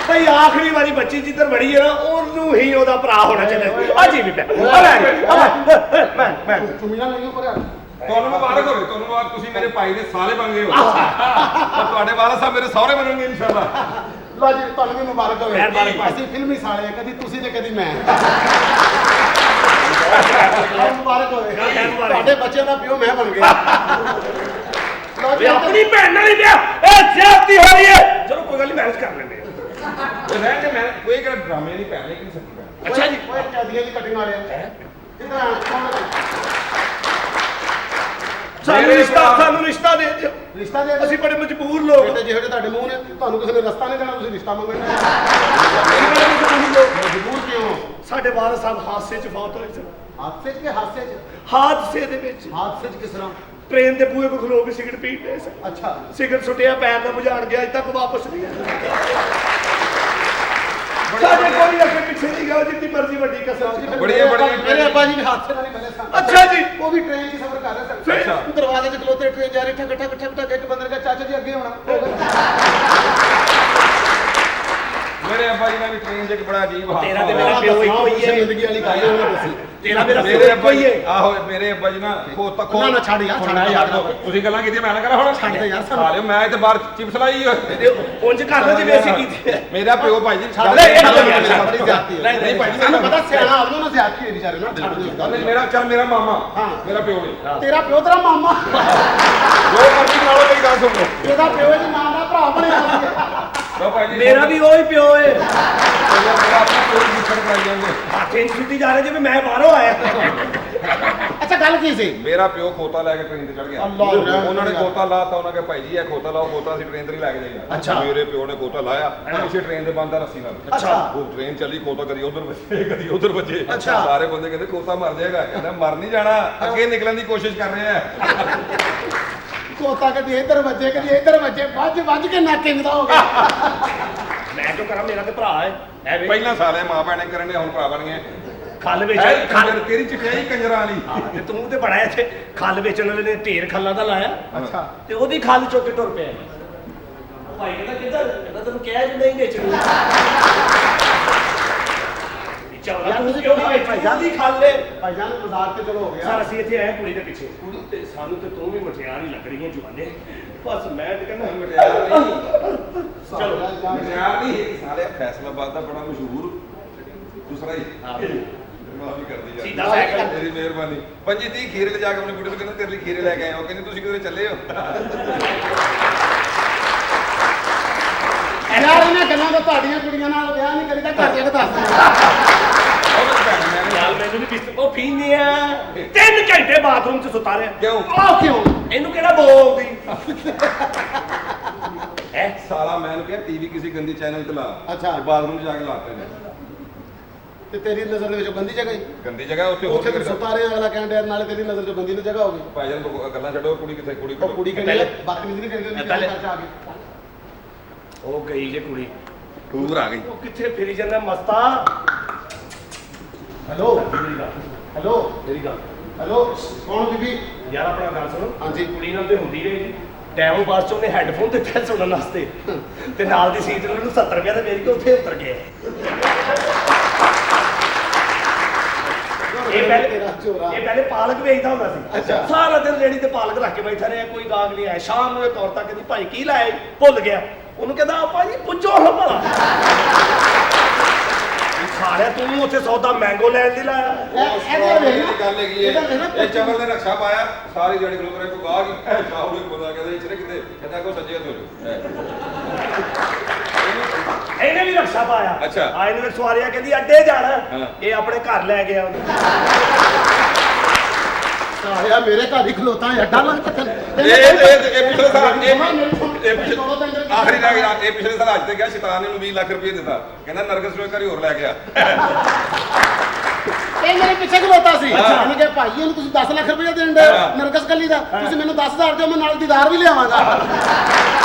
ਭਈ ਆਖਰੀ ਵਾਰੀ ਬੱਚੀ ਜਿੱਧਰ ਵੜੀ ਹੈ ਨਾ ਉਹਨੂੰ ਹੀ ਉਹਦਾ ਭਰਾ ਹੋਣਾ ਚਾਹੀਦਾ। ਅਜੀ ਵੀ ਮੈਂ ਚੁਮੀਆਂ ਲਈਆਂ ਪਰ ਤੁਹਾਨੂੰ ਮੁਬਾਰਕ ਹੋਵੇ ਤੁਹਾਨੂੰ ਮੁਬਾਰਕ ਤੁਸੀਂ ਮੇਰੇ ਭਾਈ ਦੇ ਸਾਰੇ ਬਣ ਗਏ ਹੋ ਔਰ ਤੁਹਾਡੇ ਵਾਲਾ ਸਾਹਿਬ ਮੇਰੇ ਸਹੁਰੇ ਬਣਨਗੇ ਇਨਸ਼ਾਅੱਲਾ ਲਓ ਜੀ, ਤੁਹਾਨੂੰ ਵੀ ਮੁਬਾਰਕ ਹੋਵੇ। ਮਿਹਰਬਾਨੀ ਭਾਈ। ਅਸੀਂ ਫਿਲਮੀ ਸਾਲੇ ਆ, ਕਦੀ ਤੁਸੀਂ ਤੇ ਕਦੀ ਮੈਂ। ਮੁਬਾਰਕ ਹੋਵੇ। ਤੁਹਾਡੇ ਬੱਚਿਆਂ ਦਾ ਪਿਓ ਮੈਂ ਬਣ ਗਿਆ। ਲਓ ਜੀ, ਆਪਣੀ ਭੈਣ ਨਾਲ ਹੀ ਵਿਆਹ ਇਹ ਜ਼ਿਆਦਤੀ ਹੋ ਰਹੀ ਹੈ। ਚਲੋ ਕੋਈ ਗੱਲ ਨਹੀਂ, ਮੈਨੇਜ ਕਰ ਲੈਂਦੇ ਰਹਿਣ ਦੇ ਮੈਂ ਕੋਈ ਕਿਹੜਾ ਡਰਾਮੇ ਨਹੀਂ ਪੈਣੇ ਕਿ ਸੱਚੀ ਅੱਛਾ ਜੀ। ਓਏ ਕੈਦੀਆਂ ਦੀ ਕਟਿੰਗ ਵਾਲੇ ਕਿੱਧਰ ਆ ਸਾਨੂੰ ਰਿਸ਼ਤਾ ਦੇ ਦਿਓ। ਰਿਸ਼ਤਾ ਦੇ ਅਸੀਂ ਬੜੇ ਮਜਬੂਰ ਲੋਕ ਬੇਟੇ ਜਿਹੋ ਜਿਹੇ ਤੁਹਾਡੇ ਮੂੰਹ ਨੇ ਤੁਹਾਨੂੰ ਕਿਸੇ ਨੇ ਰਸਤਾ ਨਹੀਂ ਦੇਣਾ ਤੁਸੀਂ ਰਿਸ਼ਤਾ ਮੰਗਣਾ ਮਜਬੂਰ ਕਿਉਂ ਸਾਡੇ ਵਾਰਸ ਸਾਹਿਬ ਹਾਦਸੇ 'ਚ ਫੌਤ ਹੋਏ ਸਨ। ਹਾਦਸੇ 'ਚ ਕਿ ਹਾਦਸੇ 'ਚ ਹਾਦਸੇ ਦੇ ਵਿੱਚ ਹਾਦਸੇ 'ਚ ਕਿਸ ਤਰ੍ਹਾਂ ਟ੍ਰੇਨ ਦੇ ਬੂਹੇ ਕੋਲ ਖਲੋ ਕੇ ਸਿਗਰਟ ਪੀ ਰਹੇ ਸਨ। ਅੱਛਾ ਸਿਗਰਟ ਸੁੱਟਿਆ ਪੈਰ ਦਾ ਬੁਝਾੜ ਗਿਆ, ਅਜੇ ਤੱਕ ਵਾਪਸ ਨਹੀਂ ਆਇਆ। ਸਾਡੇ ਕੋਈ ਅੱਗੇ ਪਿੱਛੇ ਨਹੀਂ ਗਿਆ, ਜਿੱਤੀ ਮਰਜ਼ੀ ਵੱਡੀ ਕਸਰ। ਮੇਰੇ ਅੱਬਾ ਜੀ ਵੀ ਹਾਦਸੇ ਨਾਲ ਹੀ ਮਿਲੇ ਸਨ। ਅੱਛਾ ਜੀ। ਉਹ ਵੀ ਟ੍ਰੇਨ 'ਚ ਸਫ਼ਰ ਕਰ ਰਹੇ ਸਨ। ਫਿਰ? ਦਰਵਾਜ਼ੇ 'ਚ ਖਲੋਤੇ ਟ੍ਰੇਨ ਜਾ ਰਹੀ ਠਕ ਠਕ ਠਕ ਠਕ ਇੱਕ ਬੰਦੇ ਨੇ ਕਿਹਾ ਚਾਚਾ ਜੀ ਅੱਗੇ ਹੋਣਾ ਮੇਰੇ ਅੱਬਾ ਜੀ ਨਾਲ ਵੀ ਟ੍ਰੇਨ 'ਚ ਇੱਕ ਬੜਾ ਅਜੀਬ ਹਾਦਸਾ ਤੇਰਾ ਤੇ ਹੋਇਆ। ਮੇਰਾ ਪਿਓ ਇੱਕੋ ਹੀ ਹੈ। ਜ਼ਿੰਦਗੀ ਵਾਲੀ ਗੱਲ ਉਹਨੇ ਦੱਸੀ ਤੇਰਾ ਮੇਰਾ ਪਿਓ ਮੇਰੇ ਇੱਕੋ ਅੱਬਾ ਹੀ ਜੀ ਹੈ। ਆਹੋ ਮੇਰੇ ਅੱਬਾ ਜੀ ਨਾ ਖੋਤਾ ਖੋ ਨਾ ਛੱਡ ਯਾਰ ਛੱਡ ਯਾਰ ਤੁਸੀਂ ਗੱਲਾਂ ਕੀਤੀਆਂ ਮੈਂ ਨਾ ਕਰਾਂ ਹੁਣ ਛੱਡ ਦੇ ਯਾਰ ਸਾਨੂੰ। ਸਾਲਿਓ ਮੈਂ ਇੱਥੇ ਬਾਹਰ ਚਿਪਸ ਲਾਈ ਹੋਈ। ਉਂਝ ਕਰ ਲਓ ਜਿਵੇਂ ਅਸੀਂ ਕੀਤੀ ਹੈ। ਮੇਰਾ ਪਿਓ ਭਾਈ ਜੀ ਛੱਡ ਲੈ, ਦੇ ਇਹ ਯਾਰ ਤਾਂ ਯਾਰ ਬੜੀ ਜ਼ਿਆਦਤੀ ਹੈ ਨਹੀਂ ਭਾਈ ਜੀ ਸਾਨੂੰ ਪਤਾ ਸਿਆਣਾ ਆਪ ਨੂੰ ਨਾ ਜ਼ਿਆਦਤੀ ਹੋਈ ਵਿਚਾਰੇ ਨਾਲ ਛੱਡ ਦੇ ਨਹੀਂ ਮੇਰਾ ਚੱਲ ਮੇਰਾ ਮਾਮਾ ਹਾਂ। ਮੇਰਾ ਪਿਓ ਨਹੀਂ ਤੇਰਾ ਪਿਓ ਤੇਰਾ ਮਾਮਾ ਜੋ ਮਰਜ਼ੀ ਕਰਾ ਲਓ ਮੇਰੀ ਗੱਲ ਸੁਣ ਲਓ ਇਹਦਾ ਪਿਓ ਇਹਦੀ ਮਾਂ ਦਾ ਭਰਾ ਬਣਿਆ ਹੋਇਆ। ਲਓ ਭਾਈ ਜੀ ਮੇਰਾ ਵੀ ਉਹੀ ਪਿਓ ਹੈ। ਮੇਰਾ ਆਪਣਾ ਪਿਓ ਮੁੱਛੜ ਕਰਾਈ ਜਾਂਦੇ ਹਾਥੇ ਛੁੱਟੀ ਜਾ ਰਹੇ ਜਿਵੇਂ ਮੈਂ ਬਾਹਰੋਂ ਆਇਆ। ਅੱਛਾ ਗੱਲ ਕੀ ਸੀ ਮੇਰਾ ਪਿਓ ਖੋਤਾ ਲੈ ਕੇ ਟ੍ਰੇਨ ਤੇ ਚੜ ਗਿਆ ਅੱਲਾਹ ਰਹਿਮ ਉਹਨਾਂ ਨੇ ਕਰੇ। ਖੋਤਾ ਲਾਤਾ ਉਹਨਾਂ ਕਿਹਾ ਭਾਈ ਜੀ ਇਹ ਖੋਤਾ ਲਾਓ ਖੋਤਾ ਅਸੀਂ ਟ੍ਰੇਨ ਤੇ ਨਹੀਂ ਲੈ ਕੇ ਜਾਈਦਾ ਅੱਛਾ। ਮੇਰੇ ਪਿਓ ਨੇ ਖੋਤਾ ਲਾਇਆ ਪਿੱਛੇ ਟ੍ਰੇਨ ਦੇ ਬੰਦਾ ਰੱਸੀ ਨਾਲ ਅੱਛਾ। ਉਹ ਟ੍ਰੇਨ ਚੱਲੀ ਖੋਤਾ ਕਦੀ ਉਧਰ ਵੱਜੇ ਕਦੀ ਉਧਰ ਵੱਜੇ ਅੱਛਾ। ਸਾਰੇ ਬੰਦੇ ਕਹਿੰਦੇ ਖੋਤਾ ਮਰ ਜਾਏਗਾ ਕਹਿੰਦਾ ਮਰ ਨਹੀਂ ਜਾਣਾ ਅੱਗੇ ਨਿਕਲਣ ਦੀ ਕੋਸ਼ਿਸ਼ ਕਰ ਰਹੇ ਆ ਕੋਤਾ ਕਦੀ ਇੱਧਰ ਵੱਜੇ ਕਦੀ ਇੱਧਰ ਵੱਜੇ ਵੱਜ ਕੇ ਨੱਕ ਇੰਗਦਾ ਹੋ ਗਿਆ ਮੈਂ ਕਿਉਂ ਕਰਾਂ, ਮੇਰਾ ਤੇ ਭਰਾ ਹੈ। ਐਵੇਂ ਪਹਿਲਾਂ ਸਾਰੇ ਮਾਂ ਭੈਣੇ ਕਰਨ ਦੇ ਹੁਣ ਭਰਾ ਬਣ ਗਏ ਖੱਲ ਵਿੱਚ ਐ ਖੱਲ ਕੰਜਰ ਤੇਰੀ ਚਟਿਆਈ ਕੰਜਰਾਂ ਵਾਲੀ ਤੇ ਤੂੰ ਤੇ ਬੜਾ ਇੱਥੇ ਖੱਲ ਵੇਚਣ ਵਾਲੇ ਨੇ ਢੇਰ ਖੱਲਾਂ ਦਾ ਲਾਇਆ ਅੱਛਾ ਤੇ ਉਹਦੀ ਖੱਲ ਚੁੱਕ ਕੇ ਟੁਰ ਪਿਆ। ਉਹ ਭਾਈ ਕਹਿੰਦਾ ਕਿੱਧਰ? ਕਹਿੰਦਾ ਤੈਨੂੰ ਕਿਹਾ ਜੀ ਨਹੀਂ ਵੇਚਣੀ। ਚੌਲਾ ਯਾਰ ਤੂੰ ਤੁਸੀਂ ਕਿਉਂ ਕਿਉਂ ਨਹੀਂ ਭਾਈ ਵੇਚੀ? ਜਾਨ ਉਹਦੀ ਖੱਲ ਹੈ। ਭਾਈ ਜਾਨ ਮਜ਼ਾਕ ਤੇ ਚਲੋ ਹੋ ਗਿਆ ਸਰ ਅਸੀਂ ਇੱਥੇ ਆਏ ਕੁੜੀ ਦੇ ਪਿੱਛੇ। ਕੁੜੀ ਤੇ ਸਾਨੂੰ ਤੇ ਤੂੰ ਵੀ ਮਠਿਆਰ ਹੀ ਲੱਗ ਰਹੀ ਹੈ ਜਵਾਨੇ। ਬਸ ਮੈਂ ਤੇ ਕਹਿੰਦਾ ਮਟਿਆਰ ਨਹੀਂ ਚਲੋ। ਮਟਿਆਰ ਨਹੀਂ ਇਹ ਸਾਲੇ ਫੈਸਲਾਬਾਦ ਦਾ ਬੜਾ ਮਸ਼ਹੂਰ ਦੂਸਰਾ ਹੀ ਮਾਫੀ ਕਰਦੀ ਯਾਰ ਸਿੱਧਾ ਸਾਈਕਲ। ਮੇਰੀ ਮਿਹਰਬਾਨੀ 25-30 ਖੀਰੇ ਲੈ ਜਾ ਕੇ ਆਪਣੇ ਬੁੱਢੇ ਨੂੰ ਕਹਿੰਦਾ ਤੇਰੇ ਲਈ ਖੀਰੇ ਲੈ ਕੇ ਆਏ ਹੋ ਕਹਿੰਦੀ ਤੁਸੀਂ ਕਿਧਰੇ ਚੱਲੇ ਹੋ ਯਾਰ ਇਹਨਾਂ ਗੱਲਾਂ ਤੋਂ ਤੁਹਾਡੀਆਂ ਕੁੜੀਆਂ ਨਾਲ ਵਿਆਹ ਨਹੀਂ ਕਰੀਦਾ ਘਰ ਦੇ ਦੱਸ ਉਹ ਭੈਣ ਮੈਂ ਯਾਰ ਮੈਨੂੰ ਵੀ ਬਿਸਤ ਉਹ ਪੀਂਦੇ ਆ 3 ਘੰਟੇ ਬਾਥਰੂਮ 'ਚ ਸੁੱਤਾ ਰਿਹਾ। ਕਿਉਂ ਆਹ ਕਿਉਂ ਇਹਨੂੰ ਕਿਹੜਾ ਬੋਲਦੀ ਹੈ? ਸਾਲਾ ਮੈਂ ਉਹਨੂੰ ਕਿਹਾ ਟੀਵੀ ਕਿਸੇ ਗੰਦੀ ਚੈਨਲ ਤੇ ਲਾ ਅੱਛਾ। ਤੇ ਬਾਥਰੂਮ 'ਚ ਜਾ ਕੇ ਲਾਤੇ ਨੇ ਤੇ ਤੇਰੀ ਨਜ਼ਰ ਦੇ ਵਿੱਚ ਗੰਦੀ ਜਗ੍ਹਾ ਹੀ ਗੰਦੀ ਜਗ੍ਹਾ ਉੱਥੇ ਹੋ ਉੱਥੇ ਤੂੰ ਸੁੱਤਾ ਰਿਹਾ ਅਗਲਾ ਕਹਿੰਦਾ ਯਾਰ ਨਾਲੇ ਤੇਰੀ ਨਜ਼ਰ 'ਚ ਗੰਦੀ ਨੂੰ ਜਗ੍ਹਾ ਹੋ ਗਈ ਭਾਈ ਜਾਨ ਗੱਲਾਂ ਛੱਡੋ ਕੁੜੀ ਕਿੱਥੇ ਕੁੜੀ ਉਹ ਕੁੜੀ ਕਿਹੜੀ ਹੈ ਬਦਤਮੀਜ਼ੀ ਨਹੀਂ ਕਰੀ ਜਾਂਦੀ ਪਹਿਲੇ- ਘਰ 'ਚ ਆ ਕੇ ਉਹ ਗਈ ਜੇ ਕੁੜੀ। ਟੂਰ ਆ ਗਈ ਉਹ ਕਿੱਥੇ ਫਿਰੀ ਜਾਂਦਾ ਮਸਤਾ। ਹੈਲੋ ਮੇਰੀ ਗੱਲ ਹੈਲੋ ਮੇਰੀ ਗੱਲ ਹੈਲੋ ਕੌਣ ਬੀਬੀ ਯਾਰ ਆਪਣਾ ਗੱਲ ਸੁਣੋ। ਹਾਂਜੀ। ਕੁੜੀ ਨਾਲ ਤੇ ਹੁੰਦੀ ਰਹੀ ਡੈਮੋ ਬੱਸ 'ਚ ਉਹਨੇ ਹੈੱਡਫੋਨ ਦਿੱਤੇ ਸੁਣਨ ਵਾਸਤੇ ਤੇ ਨਾਲ ਦੀ ਸੀਟ ਨੂੰ ਉਹਨੂੰ 70 ਰੁਪਏ ਤੇ ਮੇਰੀ ਕੋ ਉੱਥੇ ਉਤਰ ਗਿਆ। ਇਹ ਪਹਿਲੇ ਪਾਲਕ ਵੇਚਦਾ ਹੁੰਦਾ ਸੀ। ਅੱਛਾ। ਸਾਰਾ ਦਿਨ ਰੇੜੀ ਤੇ ਪਾਲਕ ਰੱਖ ਕੇ ਬੈਠਾ ਰਿਹਾ, ਕੋਈ ਗਾਹਕ ਨਹੀਂ ਆਇਆ। ਸ਼ਾਮ ਨੂੰ ਇਹ ਤੌਰ ਤੱਕ ਕਹਿੰਦੀ ਭਾਈ ਕੀ ਲਾਇਆ? ਭੁੱਲ ਗਿਆ। ਉਹਨੂੰ ਕਹਿੰਦਾ ਆਪਾਂ ਜੀ ਪੁੱਜੋ ਹਾਂ ਭਲਾ। ਸਾਲਿਆ ਤੂੰ ਉੱਥੇ ਸੌਦਾ ਮੈਂਗੋ ਲੈਣ ਦੀ ਲਾਇਆ। ਇਹ ਗੱਲ ਹੈਗੀ ਹੈ ਇਹ ਚਵਰ ਨੇ ਨਕਸ਼ਾ ਪਾਇਆ ਸਾਰੀ ਜਿਹੜੀ ਗਲੋਂ ਕਰੇ ਕੋ ਗਾਹ ਕੀ ਸ਼ਾਹ ਨੂੰ ਬੋਲਾ ਕਹਿੰਦਾ ਇਚਰੇ ਕਿਤੇ ਕਹਿੰਦਾ ਕੋ ਸੱਜੇ ਤੋਂ ਇਹਨੇ ਵੀ ਰਕਸ਼ਾ ਪਾਇਆ। ਅੱਛਾ। ਆ ਇਹਨੇ ਸਵਾਰੀਆਂ ਕਹਿੰਦੀ ਅੱਡੇ ਜਾਣਾ। ਹਾਂ। ਇਹ ਆਪਣੇ ਘਰ ਲੈ ਗਿਆ ਉਹਨੂੰ। ਆਇਆ ਮੇਰੇ ਘਰ ਹੀ ਖਲੋਤਾ ਅੱਡਾ ਲੱਗ ਤੱਕ ਇਹ ਪਿਛਲੇ ਸਾਲ ਇਹ ਪਿਛਲੇ ਆਖਰੀ ਰਹਿ ਗਿਆ ਇਹ ਪਿਛਲੇ ਸਾਲ ਅੱਜ ਤੇ ਗਿਆ ਸ਼ੈਤਾਨ ਨੇ ਨੂੰ 20 ਲੱਖ ਰੁਪਏ ਦਿੱਤਾ ਕਹਿੰਦਾ ਨਰਗਸ ਨੂੰ ਘਰੀ ਹੋਰ ਲੈ ਗਿਆ ਇਹ ਮੇਰੇ ਪਿੱਛੇ ਖਲੋਤਾ ਸੀ ਇਹਨੇ ਕਿਹਾ ਭਾਈ ਇਹਨੂੰ ਤੁਸੀਂ 10 ਲੱਖ ਰੁਪਏ ਦੇਣ ਦੇ ਨਰਗਸ ਕੱਲੀ ਦਾ ਤੁਸੀਂ ਮੈਨੂੰ 10,000 ਦਿਓ ਮੈਂ ਨਾਲ ਦੀਦਾਰ ਵੀ ਲਿਆਵਾਂਗਾ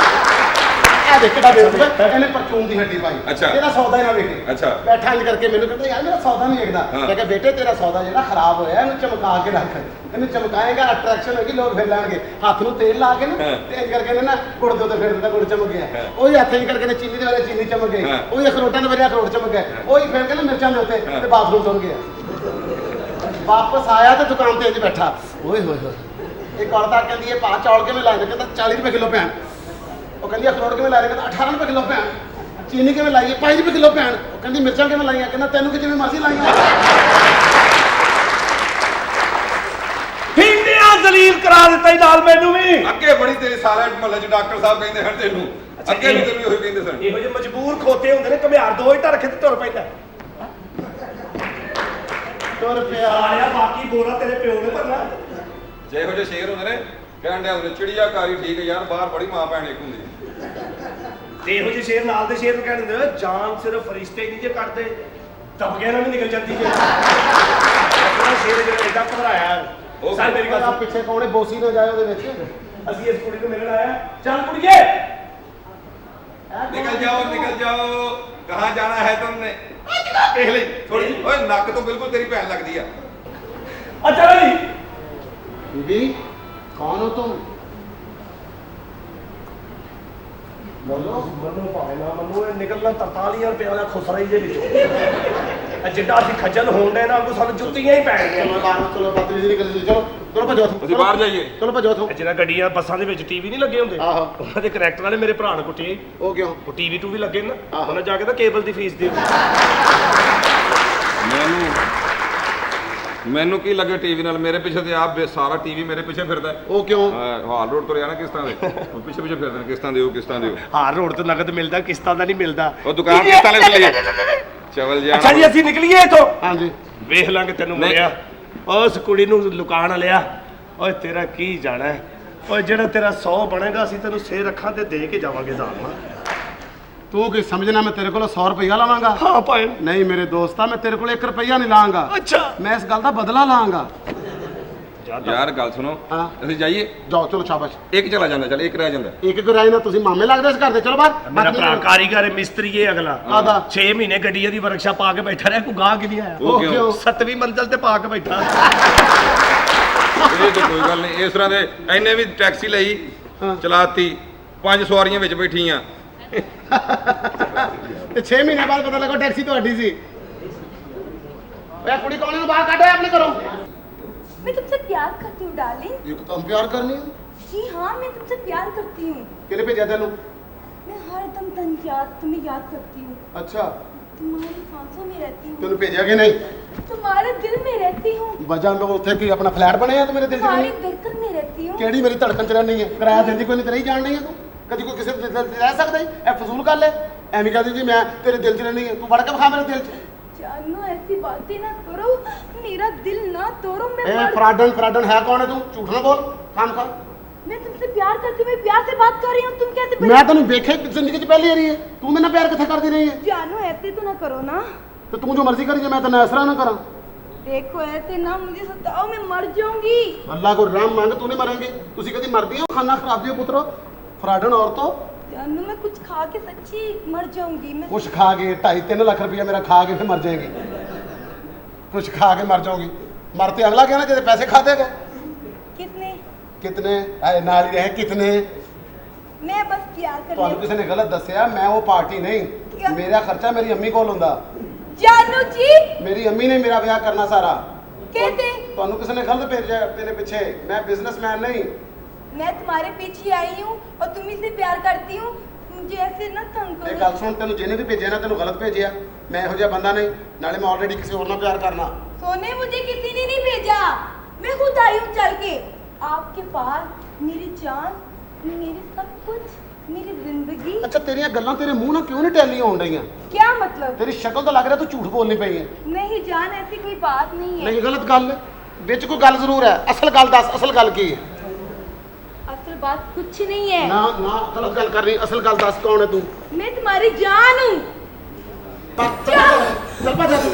ਆ ਦੇਖ ਕਿਹੜਾ ਬੇਵਕੂਫ ਇਹਨੇ ਪਰਚੂਨ ਦੀ ਹੱਡੀ ਪਾਈ ਅੱਛਾ। ਇਹਦਾ ਸੌਦਾ ਹੀ ਨਾ ਵੇਖੇ ਅੱਛਾ। ਬੈਠਾ ਇੰਜ ਕਰਕੇ ਮੈਨੂੰ ਕਹਿੰਦਾ ਯਾਰ ਮੇਰਾ ਸੌਦਾ ਨਹੀਂ ਵੇਖਦਾ ਮੈਂ ਕਿਹਾ ਬੇਟੇ ਤੇਰਾ ਸੌਦਾ ਜਿਹੜਾ ਖਰਾਬ ਹੋਇਆ ਇਹਨੂੰ ਚਮਕਾ ਕੇ ਰੱਖ ਇਹਨੂੰ ਚਮਕਾਏਗਾ ਅਟਰੈਕਸ਼ਨ ਹੋਏਗੀ ਲੋਕ ਫਿਰ ਲੈਣਗੇ ਹੱਥ ਨੂੰ ਤੇਲ ਲਾ ਕੇ ਨਾ ਤੇ ਇੰਜ ਕਰਕੇ ਇਹਨੇ ਨਾ ਗੁੜ ਦੇ ਉੱਤੇ ਫੇਰ ਦਿੱਤਾ ਗੁੜ ਚਮਕ ਗਿਆ ਉਹੀ ਹੱਥ ਇੰਜ ਕਰਕੇ ਨੇ ਚੀਨੀ ਦੇ ਵਾਲੇ ਚੀਨੀ ਚਮਕ ਗਈ ਉਹੀ ਅਖਰੋਟਾਂ ਦੇ ਵਾਲੇ ਅਖਰੋਟ ਚਮਕ ਗਏ ਉਹੀ ਫੇਰ ਕਹਿੰਦੇ ਮਿਰਚਾਂ ਦੇ ਉੱਤੇ ਤੇ ਬਾਥਰੂਮ ਤੁਰ ਗਿਆ ਵਾਪਸ ਆਇਆ ਤੇ ਦੁਕਾਨ ਤੇ ਇੰਜ ਬੈਠਾ ਓਏ ਹੋਏ ਹੋਏ ਇੱਕ ਔਰਤ ਆ ਕਹਿੰਦੀ ਇਹ ਪਾ ਚੌਲ ਕਿਵੇਂ ਲਾਏ ਕਹਿੰਦਾ 40 ਰੁਪਏ ਕਿਲੋ ਭੈਣ ਉਹ ਕਹਿੰਦੀ ਅਖਰੋਟ ਕਿਵੇਂ ਲਾਏ ਕਹਿੰਦਾ 18 ਰੁਪਏ ਕਿਲੋ ਭੈਣ ਚੀਨੀ ਕਿਵੇਂ ਲਾਈਏ 5 ਰੁਪਏ ਕਿਲੋ ਭੈਣ ਉਹ ਕਹਿੰਦੀ ਮਿਰਚਾਂ ਕਿਵੇਂ ਲਾਈਆਂ ਕਹਿੰਦਾ ਤੈਨੂੰ ਕਿ ਜਿਵੇਂ ਮਰਜ਼ੀ ਲਾਈਆਂ ਹਿੰਦਿਆ ਜ਼ਲੀਲ ਕਰਾ ਦਿੱਤਾ ਹੀ ਨਾਲ ਮੈਨੂੰ ਵੀ। ਅੱਗੇ ਬੜੀ ਤੇਰੇ ਸਾਰੇ ਮਹੱਲੇ 'ਚ ਡਾਕਟਰ ਸਾਹਿਬ ਕਹਿੰਦੇ ਹਨ ਤੈਨੂੰ ਅੱਗੇ ਵੀ ਤੈਨੂੰ ਉਹੀ ਕਹਿੰਦੇ ਸਨ ਇਹੋ ਜਿਹੇ ਮਜਬੂਰ ਖੋਤੇ ਹੁੰਦੇ ਨੇ ਘਮਿਆਰ ਦੋ ਹੀ ਰੱਖੇ ਤੇ ਤੁਰ ਪੈਂਦਾ। ਤੁਰ ਪਿਆ ਆਇਆ ਬਾਕੀ ਬੋਰਾ ਤੇਰੇ ਪਿਓ ਨੇ ਭਰਨਾ। ਜੇ ਇਹੋ ਜਿਹੇ ਸ਼ੇਰ ਹੁੰਦੇ ਨੇ ਕਹਿਣ ਡਿਆ ਉਹਨੇ ਚਿੜੀਆ ਕਾਰੀ ਠੀਕ ਹੈ ਯਾਰ, ਬਾਹਰ ਬੜੀ ਮਾਂ ਭੈਣ ਇੱਕ ਹੁੰਦੀ। ਤੇ ਇਹੋ ਜਿਹੇ ਸ਼ੇਰ ਨਾਲ ਦੇ ਸ਼ੇਰ ਨੂੰ ਕਹਿ ਦਿੰਦੇ ਜਾਨ ਸਿਰਫ ਫਰਿਸ਼ਤੇ ਨਹੀਂ ਜੇ ਕੱਢਦੇ, ਦਬਕੇ ਨਾਲ ਵੀ ਨਿਕਲ ਜਾਂਦੀ ਜੇ। ਆਪਣਾ ਸ਼ੇਰ ਜਿਹੜਾ ਏਦਾਂ ਘਬਰਾਇਆ ਉਹ ਸਰ ਮੇਰੀ ਗੱਲ ਆ ਸੁਣ। ਪਿੱਛੇ ਕੌਣੇ ਬੋਸੀ ਨਾ ਜਾਏ ਉਹਦੇ ਵਿੱਚ। ਅਸੀਂ ਇਸ ਕੁੜੀ ਨੂੰ ਮਿਲਣ ਆਇਆ। ਚੱਲ ਕੁੜੀਏ निकल जाओ कहाँ जाना है तुमने? देख ले थोड़ी ओए नक तो बिल्कुल तेरी भैन लगती है। अच्छा भाई बीबी कौन हो तुम? बोलो। मनो भावे ना मनो निकलना 43 रुपए वाला खुसरा ही जे ਵਿੱਚੋਂ ਜਿੱਡਾ ਅਸੀਂ ਖੱਜਲ ਹੋਣ ਦੇ ਨਾ ਕੋ ਸਾਨੂੰ ਜੁੱਤੀਆਂ ਹੀ ਪੈਣਗੀਆਂ। चलो बाहर चलो बदतमीजी नहीं करनी। चलो चलो भजो ਅਸੀਂ ਬਾਹਰ ਜਾਈਏ। चलो भजो थो। ਜਿਹੜਾ ਗੱਡੀਆਂ ਬੱਸਾਂ ਦੇ ਵਿੱਚ ਟੀਵੀ ਨਹੀਂ ਲੱਗੇ ਹੁੰਦੇ ਆਹੋ। ਉਹਨਾਂ ਦੇ ਕਰੈਕਟਰ ਵਾਲੇ ਮੇਰੇ ਭਰਾ ਨੇ ਕੁੱਟੇ वो क्यों? ਉਹ ਟੀਵੀ 2 ਵੀ ਲੱਗੇ ਨਾ ਆਹੋ। ਉਹਨਾਂ ਜਾ ਕੇ ਤਾਂ ਕੇਬਲ ਦੀ ਫੀਸ ਦਿਓ। ਮੈਨੂੰ ਕੀ ਲੱਗੇ ਟੀਵੀ ਨਾਲ, ਮੇਰੇ ਪਿੱਛੇ ਤੇ ਆਪ ਸਾਰਾ ਟੀਵੀ ਮੇਰੇ ਪਿੱਛੇ ਫਿਰਦਾ ਹੈ। वो क्यों? ਹਾਲ ਰੋਡ ਤੋਂ ਰਿਆ ਨਾ ਕਿਸ਼ਤਾਂ ਦੇ ਉਹ ਪਿੱਛੇ ਫਿਰਦੇ ਨੇ, ਕਿਸ਼ਤਾਂ ਦਿਓ। ਹਾਰ ਰੋਡ ਤੇ ਨਗਦ ਮਿਲਦਾ, ਕਿਸ਼ਤਾਂ ਦਾ ਨਹੀਂ ਮਿਲਦਾ। ਉਹ ਦੁਕਾਨ ਕਿਸ਼ਤਾਂ ਲੈ ਲਈਏ ਚਵਲ ਜਾਣਾ। ਅੱਛਾ ਜੀ ਅਸੀਂ ਨਿਕਲੀਏ ਇਥੋਂ। हाँ जी। ਵੇਖ ਲਾਂਗੇ ਤੈਨੂੰ ਨਹੀਂ। ਮਿਲਿਆ ਉਸ ਕੁੜੀ ਨੂੰ ਲੁਕਾਣ ਲਿਆ। ਓਏ ਤੇਰਾ ਕੀ ਜਾਣਾ ਹੈ? ਓਏ ਜਿਹੜਾ ਤੇਰਾ 100 ਬਣੇਗਾ ਅਸੀਂ ਤੈਨੂੰ ਸੇ ਰੱਖਾਂ ਤੇ ਦੇ ਕੇ ਜਾਵਾਂਗੇ ਜ਼ਾਲਮਾ। तू की समझना मैं तेरे को 100 रुपया लावांगा? ਹਾਂ ਭਾਈ। नहीं मेरे दोस्ता मैं तेरे को 1 रुपया नहीं लांगा। ਅੱਛਾ मैं इस गल का बदला लांगा। ਯਾਰ ਗੱਲ ਸੁਣੋ, ਹਾਂ। ਅਸੀਂ ਜਾਈਏ। जाओ चलो शाबाश। ਇੱਕ ਚਲਾ ਜਾਂਦਾ, ਚੱਲ ਇੱਕ ਰਹਿ ਜਾਂਦਾ। एक एक राय ना तुसी मामे लगदे इस घर दे। चलो बाहर। ਮੇਰਾ ਭਰਾ ਕਾਰੀਗਰ ਹੈ, ਮਿਸਤਰੀ ਹੈ ਅਗਲਾ। ਆਦਾ 6 ਮਹੀਨੇ ਗੱਡੀਆਂ ਦੀ ਵਰਕਸ਼ਾਪ ਪਾ ਕੇ ਬੈਠਾ ਰਿਹਾ, ਕੋਈ ਗਾਹਕ ਹੀ ਨਹੀਂ ਆਇਆ। ਉਹ ਕਿਉਂ? 7ਵੀਂ ਮੰਜ਼ਲ ਤੇ ਪਾ ਕੇ ਬੈਠਾ। ਇਹ ਤਾਂ ਕੋਈ ਗੱਲ ਨਹੀਂ, ਇਸ ਤਰ੍ਹਾਂ ਦੇ ਐਨੇ ਵੀ ਟੈਕਸੀ ਲਈ ਚਲਾਤੀ, 5 ਸਵਾਰੀਆਂ ਵਿੱਚ ਬੈਠੀਆਂ। ते 6 महीने बाद पता लगा टैक्सी तो हड्डी सी। ओए कुड़ी कौन है बाहर काटो अपने करो। मैं तुमसे प्यार करती हूँ डार्लिंग। ये तो हम प्यार करनी है। जी हाँ मैं तुमसे प्यार करती हूँ। किने भेजा तेनू? मैं हर दम तुम्हें याद करती हूँ। अच्छा तुम्हारी सांसों में रहती हूँ, तेनू भेजा कि नहीं? तुम्हारे दिल में रहती हूँ, वजह मैं उत्थे की अपना फ्लैट बने तो मेरे दिल च तुम्हारी रहनी? धड़कन में रहती हूँ। केड़ी मेरी धड़कन च रहनी है? किराया देंदी कोई नहीं, तेरा ही जान नहीं है तू। कदी कोई किसी दिल च रह सकदा है? ए फजूल गल है। एवें कहदी जी मैं तेरे दिल च रहनी है। तू बढ़ के खा मेरे दिल च। जानो ऐसी बातें ना करो, मेरा दिल ना तोड़ो। मैं ए फ्राडन है कौन है तू? झूठ ना बोल खाम खा। मैं तुमसे प्यार करती हूँ, मैं प्यार से बात कर रही हूँ। तुम कैसे मैं तेनू देखे जिंदगी च पहली बारी है। तू मेरे नाल प्यार किथे करदी रही है? जानो ऐसे तो ना करो ना। तो तू जो मर्जी करी जे मैं तेन इसरा ना करा। देखो ऐसे ना मुझे सताओ, मैं मर जाऊंगी। अल्लाह को राम मांग तू नहीं मरेंगे। तुसी कदी मरदी हो? खाना खराब दियो पुत्रो। फ्राडन औरतों जानो मैं कुछ खा के सच्ची मर जाऊंगी। मैं कुछ खा के 2.5-3 लाख रुपया मेरा खा के फिर मर जाएगी। कुछ खा के मर जाऊंगी। मरते अगला कहना जैसे पैसे खा देगा। कितने? कितने आए नाल ही रहे कितने? मैं बस प्यार कर ਤੁਹਾਨੂੰ ਕਿਸੇ ਨੇ ਗਲਤ ਦੱਸਿਆ। ਮੈਂ ਉਹ ਪਾਰਟੀ ਨਹੀਂ। क्या? ਮੇਰਾ ਖਰਚਾ ਮੇਰੀ ਅੰਮੀ ਕੋਲ ਹੁੰਦਾ। जानू जी ਮੇਰੀ ਅੰਮੀ ਨੇ ਮੇਰਾ ਵਿਆਹ ਕਰਨਾ ਸਾਰਾ। कैसे? ਤੁਹਾਨੂੰ ਕਿਸੇ ਨੇ ਗਲਤ ਭੇਜਿਆ ਮੇਰੇ ਪਿੱਛੇ। ਮੈਂ ਬਿਜ਼ਨਸਮੈਨ ਨਹੀਂ। मैं तुम्हारे पीछे आई हूँ और तुम ही से प्यार करती हूँ। मुझे ऐसे ना तंग ਇਹ करो। ਗੱਲ ਸੁਣ ਤੈਨੂੰ ਜਿਹਨੇ ਵੀ ਭੇਜਿਆ ਨਾ ਤੈਨੂੰ ਗਲਤ ਭੇਜਿਆ। ਮੈਂ ਇਹੋ ਜਿਹਾ ਬੰਦਾ ਨਹੀਂ। ਨਾਲੇ ਮੈਂ ਆਲਰੇਡੀ ਕਿਸੇ ਹੋਰ ਨਾਲ ਪਿਆਰ ਕਰਨਾ। सोने मुझे किसी ने नहीं भेजा, मैं खुद आई हूँ चल के आपके पास। मेरी जान, मेरी सब कुछ, मेरी जिंदगी। ਅੱਛਾ ਤੇਰੀਆਂ ਗੱਲਾਂ ਤੇਰੇ ਮੂੰਹ ਨਾਲ ਕਿਉਂ ਨਹੀਂ ਟੈਲੀ ਹੋਣ ਰਹੀਆਂ? क्या मतलब? ਤੇਰੀ ਸ਼ਕਲ ਤਾਂ ਲੱਗ ਰਿਹਾ ਤੂੰ ਝੂਠ ਬੋਲਣੀ ਪਈ ਹੈ। नहीं जान ऐसी कोई बात नहीं है। ਨਹੀਂ ਗਲਤ ਗੱਲ ਹੈ। ਵਿੱਚ ਕੋਈ ਗੱਲ ਜ਼ਰੂਰ ਹੈ। ਅਸਲ ਗੱਲ ਦੱਸ। ਅਸਲ ਗੱਲ ਕੀ ਹੈ? असल बात कुछ नहीं है। ਨਾ ਨਾ ਗਲਤ ਗੱਲ ਕਰ ਰਹੀ। ਅਸਲ ਗੱਲ ਦੱਸ ਕੌਣ ਹੈ ਤੂੰ? मैं तुम्हारी जान हूँ। ਚੱਲ ਭੱਜ ਜਾ ਤੂੰ।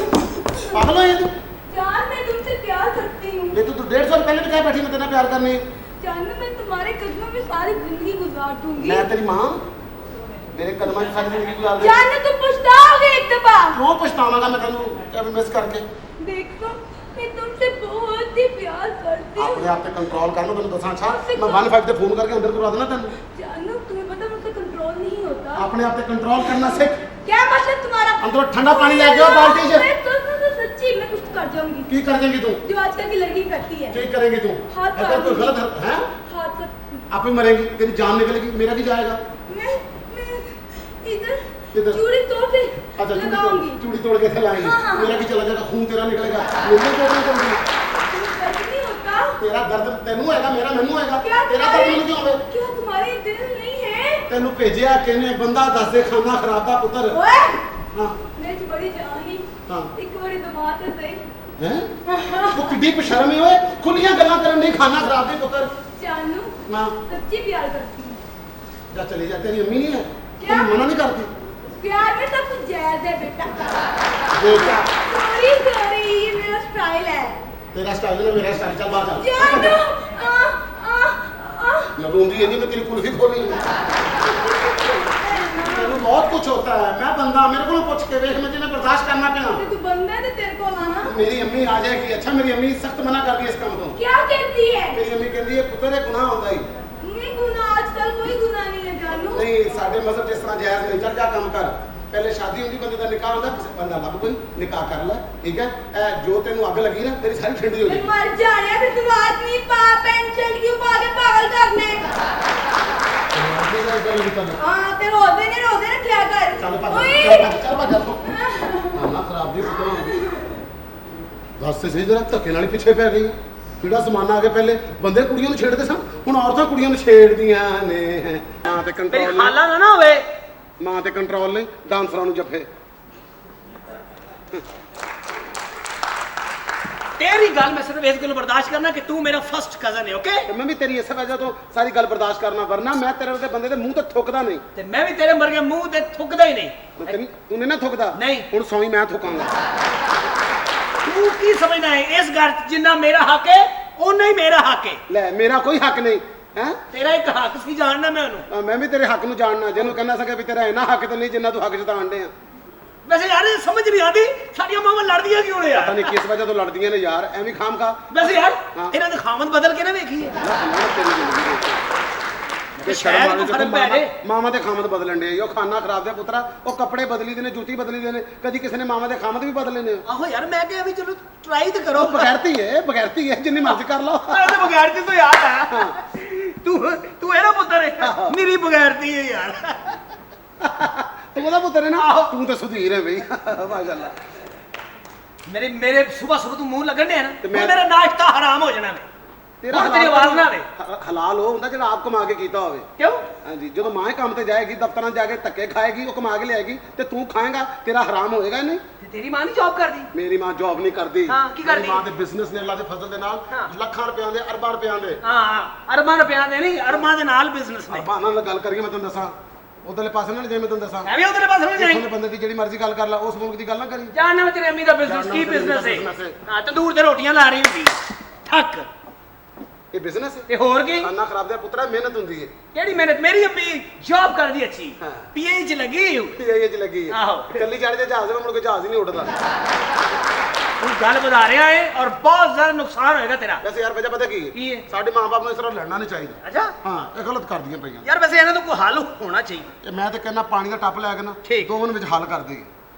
ਪਾਗਲ ਹੋਈ ਹੈ ਤੂੰ? जान मैं तुमसे प्यार करती हूँ। ਇਹ ਤੂੰ 150 ਸਾਲ ਪਹਿਲੇ ਵੀ ਕਹਿ ਬੈਠੀ ਮੈਂ ਤੇਰੇ ਨਾਲ ਪਿਆਰ ਕਰਨੀ ਹੈ। जानू मैं तुम्हारे कदमों में सारी जिंदगी गुजार दूंगी। ਮੈਂ ਤੇਰੀ ਮਾਂ ਮੇਰੇ ਕਦਮਾਂ 'ਚ ਸਾਰੀ ਜ਼ਿੰਦਗੀ ਗੁਜ਼ਾਰ ਦੇ। जानू तुम पछताओगे एक दफा। ਕਿਉਂ ਪਛਤਾਵਾਂਗਾ ਮੈਂ ਤੈਨੂੰ ਕਦੇ ਮਿਸ ਕਰਕੇ? देखो मैं तुमसे बहुत ही प्यार करती हूँ। ਆਪਣੇ ਆਪ ਤੇ ਕੰਟਰੋਲ ਕਰ ਲਓ। ਤੈਨੂੰ ਦੱਸਾਂ ਅੱਛਾ ਮੈਂ 15 ਤੇ ਫੋਨ ਕਰਕੇ ਅੰਦਰ ਕਰਵਾ ਦੇਣਾ ਤੈਨੂੰ। जानू तुम्हें पता मुझसे कंट्रोल नहीं होता। ਆਪਣੇ ਆਪ ਤੇ ਕੰਟਰੋਲ ਕਰਨਾ ਸਿੱਖ। क्या मतलब तुम्हारा? ਅੰਦਰੋਂ ਠੰਡਾ ਪਾਣੀ ਲੈ ਕੇ ਆਓ ਬਾਲਟੀ 'ਚ। मैं तो सच्ची मैं कुछ कर जाऊंगी ਕੀ ਕਰ ਦੇਂਗੀ ਤੂੰ? जो आजकल की लड़की करती है। ਕੀ ਕਰੇਂਗੀ ਤੂੰ? हाथ ਅਗਰ ਕੋਈ ਗਲਤ ਹੈ हाथ ਆਪੇ ਮਰੇਗੀ। ਤੇਰੀ ਜਾਨ ਨਿਕਲੇਗੀ ਮੇਰਾ ਵੀ ਜਾਏਗਾ। मैं इधर किधर? चूड़ी तोड़ के अच्छा लगाऊंगी। चूड़ी तोड़ के लाएंगे। हाँ, हाँ। मेरा भी चला जाएगा खून तेरा निकलेगा। मेरे को क्या करोगे? तुम्हें दर्द नहीं होता? तेरा दर्द तेनू होएगा मेरा मैनू होएगा। क्या तेरा दर्द ਮੈਨੂੰ ਕਿਉਂ ਹੋਵੇ? क्या तुम्हारे दिल नहीं है? ਤੈਨੂੰ ਭੇਜਿਆ ਕਿਨੇ? ਬੰਦਾ ਦੱਸ ਦੇ ਖਾਣਾ ਖਰਾਬ ਦਾ ਪੁੱਤਰ। ओए ਹਾਂ मेरी बड़ी जानी हाँ। एक बड़ी दमाद है सही हैं वो किड्डी बेशर्म है ओए खुलियां गल्लां करन नहीं खाना खराब दे पुत्र जानू हां सच्ची प्यार करती हूँ। जा चली जा तेरी अम्मी नहीं है क्या? तुम मना नहीं करती प्यार में सब कुछ जहर दे बेटा। बेटा सॉरी सॉरी ये मेरा स्टाइल है। तेरा स्टाइल है मेरा स्टाइल चल बाहर चल जानू मैं रूंगी है नहीं मैं तेरी कुल्फी खोली तेरे बहुत कुछ होता है मैं बंदा मेरे को पूछ के देख मैं जिन्हें बर्दाश्त करना पिया तू बंदा है तेरे को लाना। मेरी अम्मी आ जाएगी अच्छा मेरी अम्मी सख्त मना कर दी इस काम को क्या कहती है? मेरी अम्मी कहती है पुत्र ये गुनाह होता ही नहीं गुनाह आजकल कोई गुनाह नहीं है जानू। नहीं साडे मजहब जिस तरह जायज नहीं चल जा काम कर पहले शादी होती बंदे का निकाह होता किसी बंदा लब कोई निकाह कर ले ठीक है ए जो तेनू अग लगी ना तेरी सारी ठंडी हो मैं जाएगी मर जा रहा फिर तू आदमी पा पैंट शर्ट क्यों पा के पागल करने। हाँ ते रोदे ने क्या कर। चल भज ओए चल भज तू खाना खराब दी पुत्र दस से सही जरा धक्के नाल पिछे पै गई ਕਿਹੜਾ ਜ਼ਮਾਨਾ ਆ ਗਿਆ ਪਹਿਲੇ ਬੰਦੇ ਕੁੜੀਆਂ ਨੂੰ ਛੇੜਦੇ ਸਨ ਹੁਣ ਔਰਤਾਂ ਕੁੜੀਆਂ ਨੂੰ ਛੇੜਦੀਆਂ ਨੇ ਮਾਂ ਤੇ ਕੰਟਰੋਲ ਮੇਰੀ ਖਾਲਾ ਨਾ ਹੋਵੇ। ਮਾਂ ਤੇ ਕੰਟਰੋਲ ਨੇ ਡਾਂਸਰਾਂ ਨੂੰ ਜੱਫੇ तेरी गल मैं सिर्फ इस गल बर्दाश्त करना कि तू मेरा फर्स्ट कजन है ओके। ਤੇ ਮੈਂ ਵੀ ਤੇਰੀ ਇਸੇ ਵਜ੍ਹਾ ਤੋਂ ਸਾਰੀ ਗੱਲ ਬਰਦਾਸ਼ਤ ਕਰਨਾ ਵਰਨਾ ਮੈਂ ਤੇਰੇ ਉਹਦੇ ਬੰਦੇ ਦੇ ਮੂੰਹ ਤੇ ਥੁੱਕਦਾ ਨਹੀਂ ਤੇ ਮੈਂ ਵੀ ਤੇਰੇ ਮਰਗੇ ਮੂੰਹ ਤੇ ਥੁੱਕਦਾ ਹੀ ਨਹੀਂ। ਮੈਂ ਤੇਰੀ ਤੂੰ ਨਹੀਂ ਨਾ ਥੁੱਕਦਾ ਨਹੀਂ। ਹੁਣ ਸੌਈ ਮੈਂ ਥੁੱਕਾਂਗਾ तू की समझना है इस घर जिन्ना मेरा हक है उन्ना ही मेरा हक है। ਲੈ ਮੇਰਾ ਕੋਈ ਹੱਕ ਨਹੀਂ ਹੈ तेरा एक हक सी जानना मैं उन्होंने। ਮੈਂ ਵੀ ਤੇਰੇ ਹੱਕ ਨੂੰ ਜਾਣਨਾ ਜਿਹਨੂੰ ਕਹਿਣਾ ਸਕੇ ਵੀ ਤੇਰਾ ਇੰਨਾ ਹੱਕ ਤੇ ਨਹੀਂ ਜਿੰਨਾ ਤੂੰ ਹੱਕ ਜਤਾਉਂਦੇ ਆ वैसे यार ये समझ नहीं आती साडियां मावां लड़दियां क्यों ने ਪਤਾ यार। ਨਹੀਂ ਕਿਸ ਵਜ੍ਹਾ ਤੋਂ ਲੜਦੀਆਂ ਨੇ ਯਾਰ ਐਵੇਂ ਖਾਮ ਖਾ वैसे यार हाँ। इन्हां दे खामन बदल के ना देखिए ਸ਼ਰਮ ਕੋਈ ਫਰਕ ਪੈ ਜੇ। ਮਾਮਾ ਦੇ ਖਾਮਦ ਬਦਲਣ ਦੇ ਉਹ ਖਾਣਾ ਖਰਾਬ ਦੇ ਪੁੱਤਰਾ ਉਹ ਕੱਪੜੇ ਬਦਲੀ ਦੇ ਨੇ ਜੁੱਤੀ ਬਦਲੀ ਦੇ ਨੇ ਕਦੀ ਕਿਸੇ ਨੇ ਮਾਮਾ ਦੇ ਖਾਮਦ ਵੀ ਬਦਲੇ ਨੇ आहो यार मैं क्या अभी चलो ट्राई तो करो। ਬਗੈਰਤੀ ਹੈ ਜਿੰਨੀ ਮਰਜ਼ੀ ਕਰ ਲਓ मैं तो बगैरती तो यार है तू तू है ना पुत्र है मेरी बगैरती है यार। ਤੂੰ ਉਹਦਾ ਪੁੱਤਰ ਹੈ ਨਾ ਤੂੰ ਤਾਂ ਸੁਧੀਰ ਹੈ ਬਈ ਮਾਸ਼ਾਅੱਲਾ मेरे मेरे सुबह सुबह तू मुंह लगन है ना तो तो मैं- मेरा नाश्ता हराम हो जाना मैं। ਤੇਰਾ ਹੁਣ ਤੇਰੀ ਆਵਾਜ਼ ਨਾ ਆਵੇ। ਹਲਾਲ ਹੋ ਹੁੰਦਾ ਜਿਹੜਾ ਆਪ ਕਮਾ ਕੇ ਕੀਤਾ ਹੋਵੇ क्यों ਹਾਂਜੀ ਜਦੋਂ ਮਾਂ ਕੰਮ ਤੇ ਜਾਏਗੀ ਦਫ਼ਤਰਾਂ 'ਚ ਜਾ ਕੇ ਧੱਕੇ ਖਾਏਗੀ ਉਹ ਕਮਾ ਕੇ ਲਿਆਏਗੀ ਤੇ ਤੂੰ ਖਾਏਗਾ ਤੇਰਾ ਹਰਾਮ ਹੋਏਗਾ ਨਹੀਂ ते तेरी मां नहीं जॉब कर दी। ਮੇਰੀ ਮਾਂ ਜੌਬ ਨਹੀਂ ਕਰਦੀ ਹਾਂ, ਕੀ ਕਰਦੀ? ਮੇਰੀ ਮਾਂ ਦੇ ਬਿਜ਼ਨਸ ਨੇ ਅੱਲਾ ਦੇ ਫਜ਼ਲ ਦੇ ਨਾਲ ਹਾਂ। ਲੱਖਾਂ ਰੁਪਿਆਂ ਦੇ ਅਰਬਾਂ ਰੁਪਿਆਂ ਦੇ हाँ अरबां रुपया दे नहीं अरबां दे नाल बिजनेस में ਅਰਬਾਂ ਨਾਲ ਗੱਲ ਕਰੀਏ ਮੈਂ ਤੁਹਾਨੂੰ ਦੱਸਾਂ ਉਧਰਲੇ ਪਾਸੇ ਨਾਲ ਜੇ ਮੈਂ ਤੁਹਾਨੂੰ ਦੱਸਾਂ मैं भी उधर पास में ਇੱਥੋਂ जाई ਦੇ ਬੰਦੇ ਦੀ ਜਿਹੜੀ ਮਰਜ਼ੀ ਗੱਲ ਕਰ ਲੈ ਉਸ ਮੁਲਕ ਦੀ ਗੱਲ ਨਾ ਕਰੀ जानना मैं तेरी अम्मी दा बिजनेस जानना की मैं तेरी बिजनेस अम्मी दा है। business हां तंदूर ते रोटियां ला रही होंदी ठक ਇਹ ਬਿਜ਼ਨਸ ਹੈ ते होर की ਖਾਣਾ ਖਰਾਬ ਦੇ ਪੁੱਤਰਾ ਮਿਹਨਤ ਹੁੰਦੀ ਹੈ केड़ी मेहनत मेरी अम्मी जॉब कर दी अच्छी हाँ। पीए च लगी ਇਹ ਚ ਲੱਗੀ ਹੈ ਆਹੋ। ਕੱਲੀ ਚੜ ਦੇ ਜਹਾਜ਼ ਵਿੱਚ ਮੁੜ ਕੇ ਜਹਾਜ਼ ਹੀ ਨਹੀਂ ਉੱਡਦਾ तू गल बता रहा है और बहुत ज्यादा नुकसान होएगा तेरा। ਵੈਸੇ ਯਾਰ ਵਜ੍ਹਾ ਪਤਾ ਕੀ ਕੀ ਹੈ? ਹੈ ਸਾਡੇ ਮਾਪੇ ਨੂੰ ਇਸ ਤਰ੍ਹਾਂ ਲੜਨਾ ਨਹੀਂ ਚਾਹੀਦਾ अच्छा ਹਾਂ ਇਹ ਗਲਤ ਕਰਦੀਆਂ ਪਈਆਂ यार वैसे इन्हां दा कोई हल होना चाहिए। ਤੇ ਮੈਂ ਤੇ ਕਹਿੰਦਾ ਪਾਣੀ ਦਾ ਟੱਪ ਲੈ ਕੇ ਨਾ ਠੀਕ। ਦੋਵਾਂ ਵਿੱਚ ਹੱਲ ਕਰ ਦੇਈਏ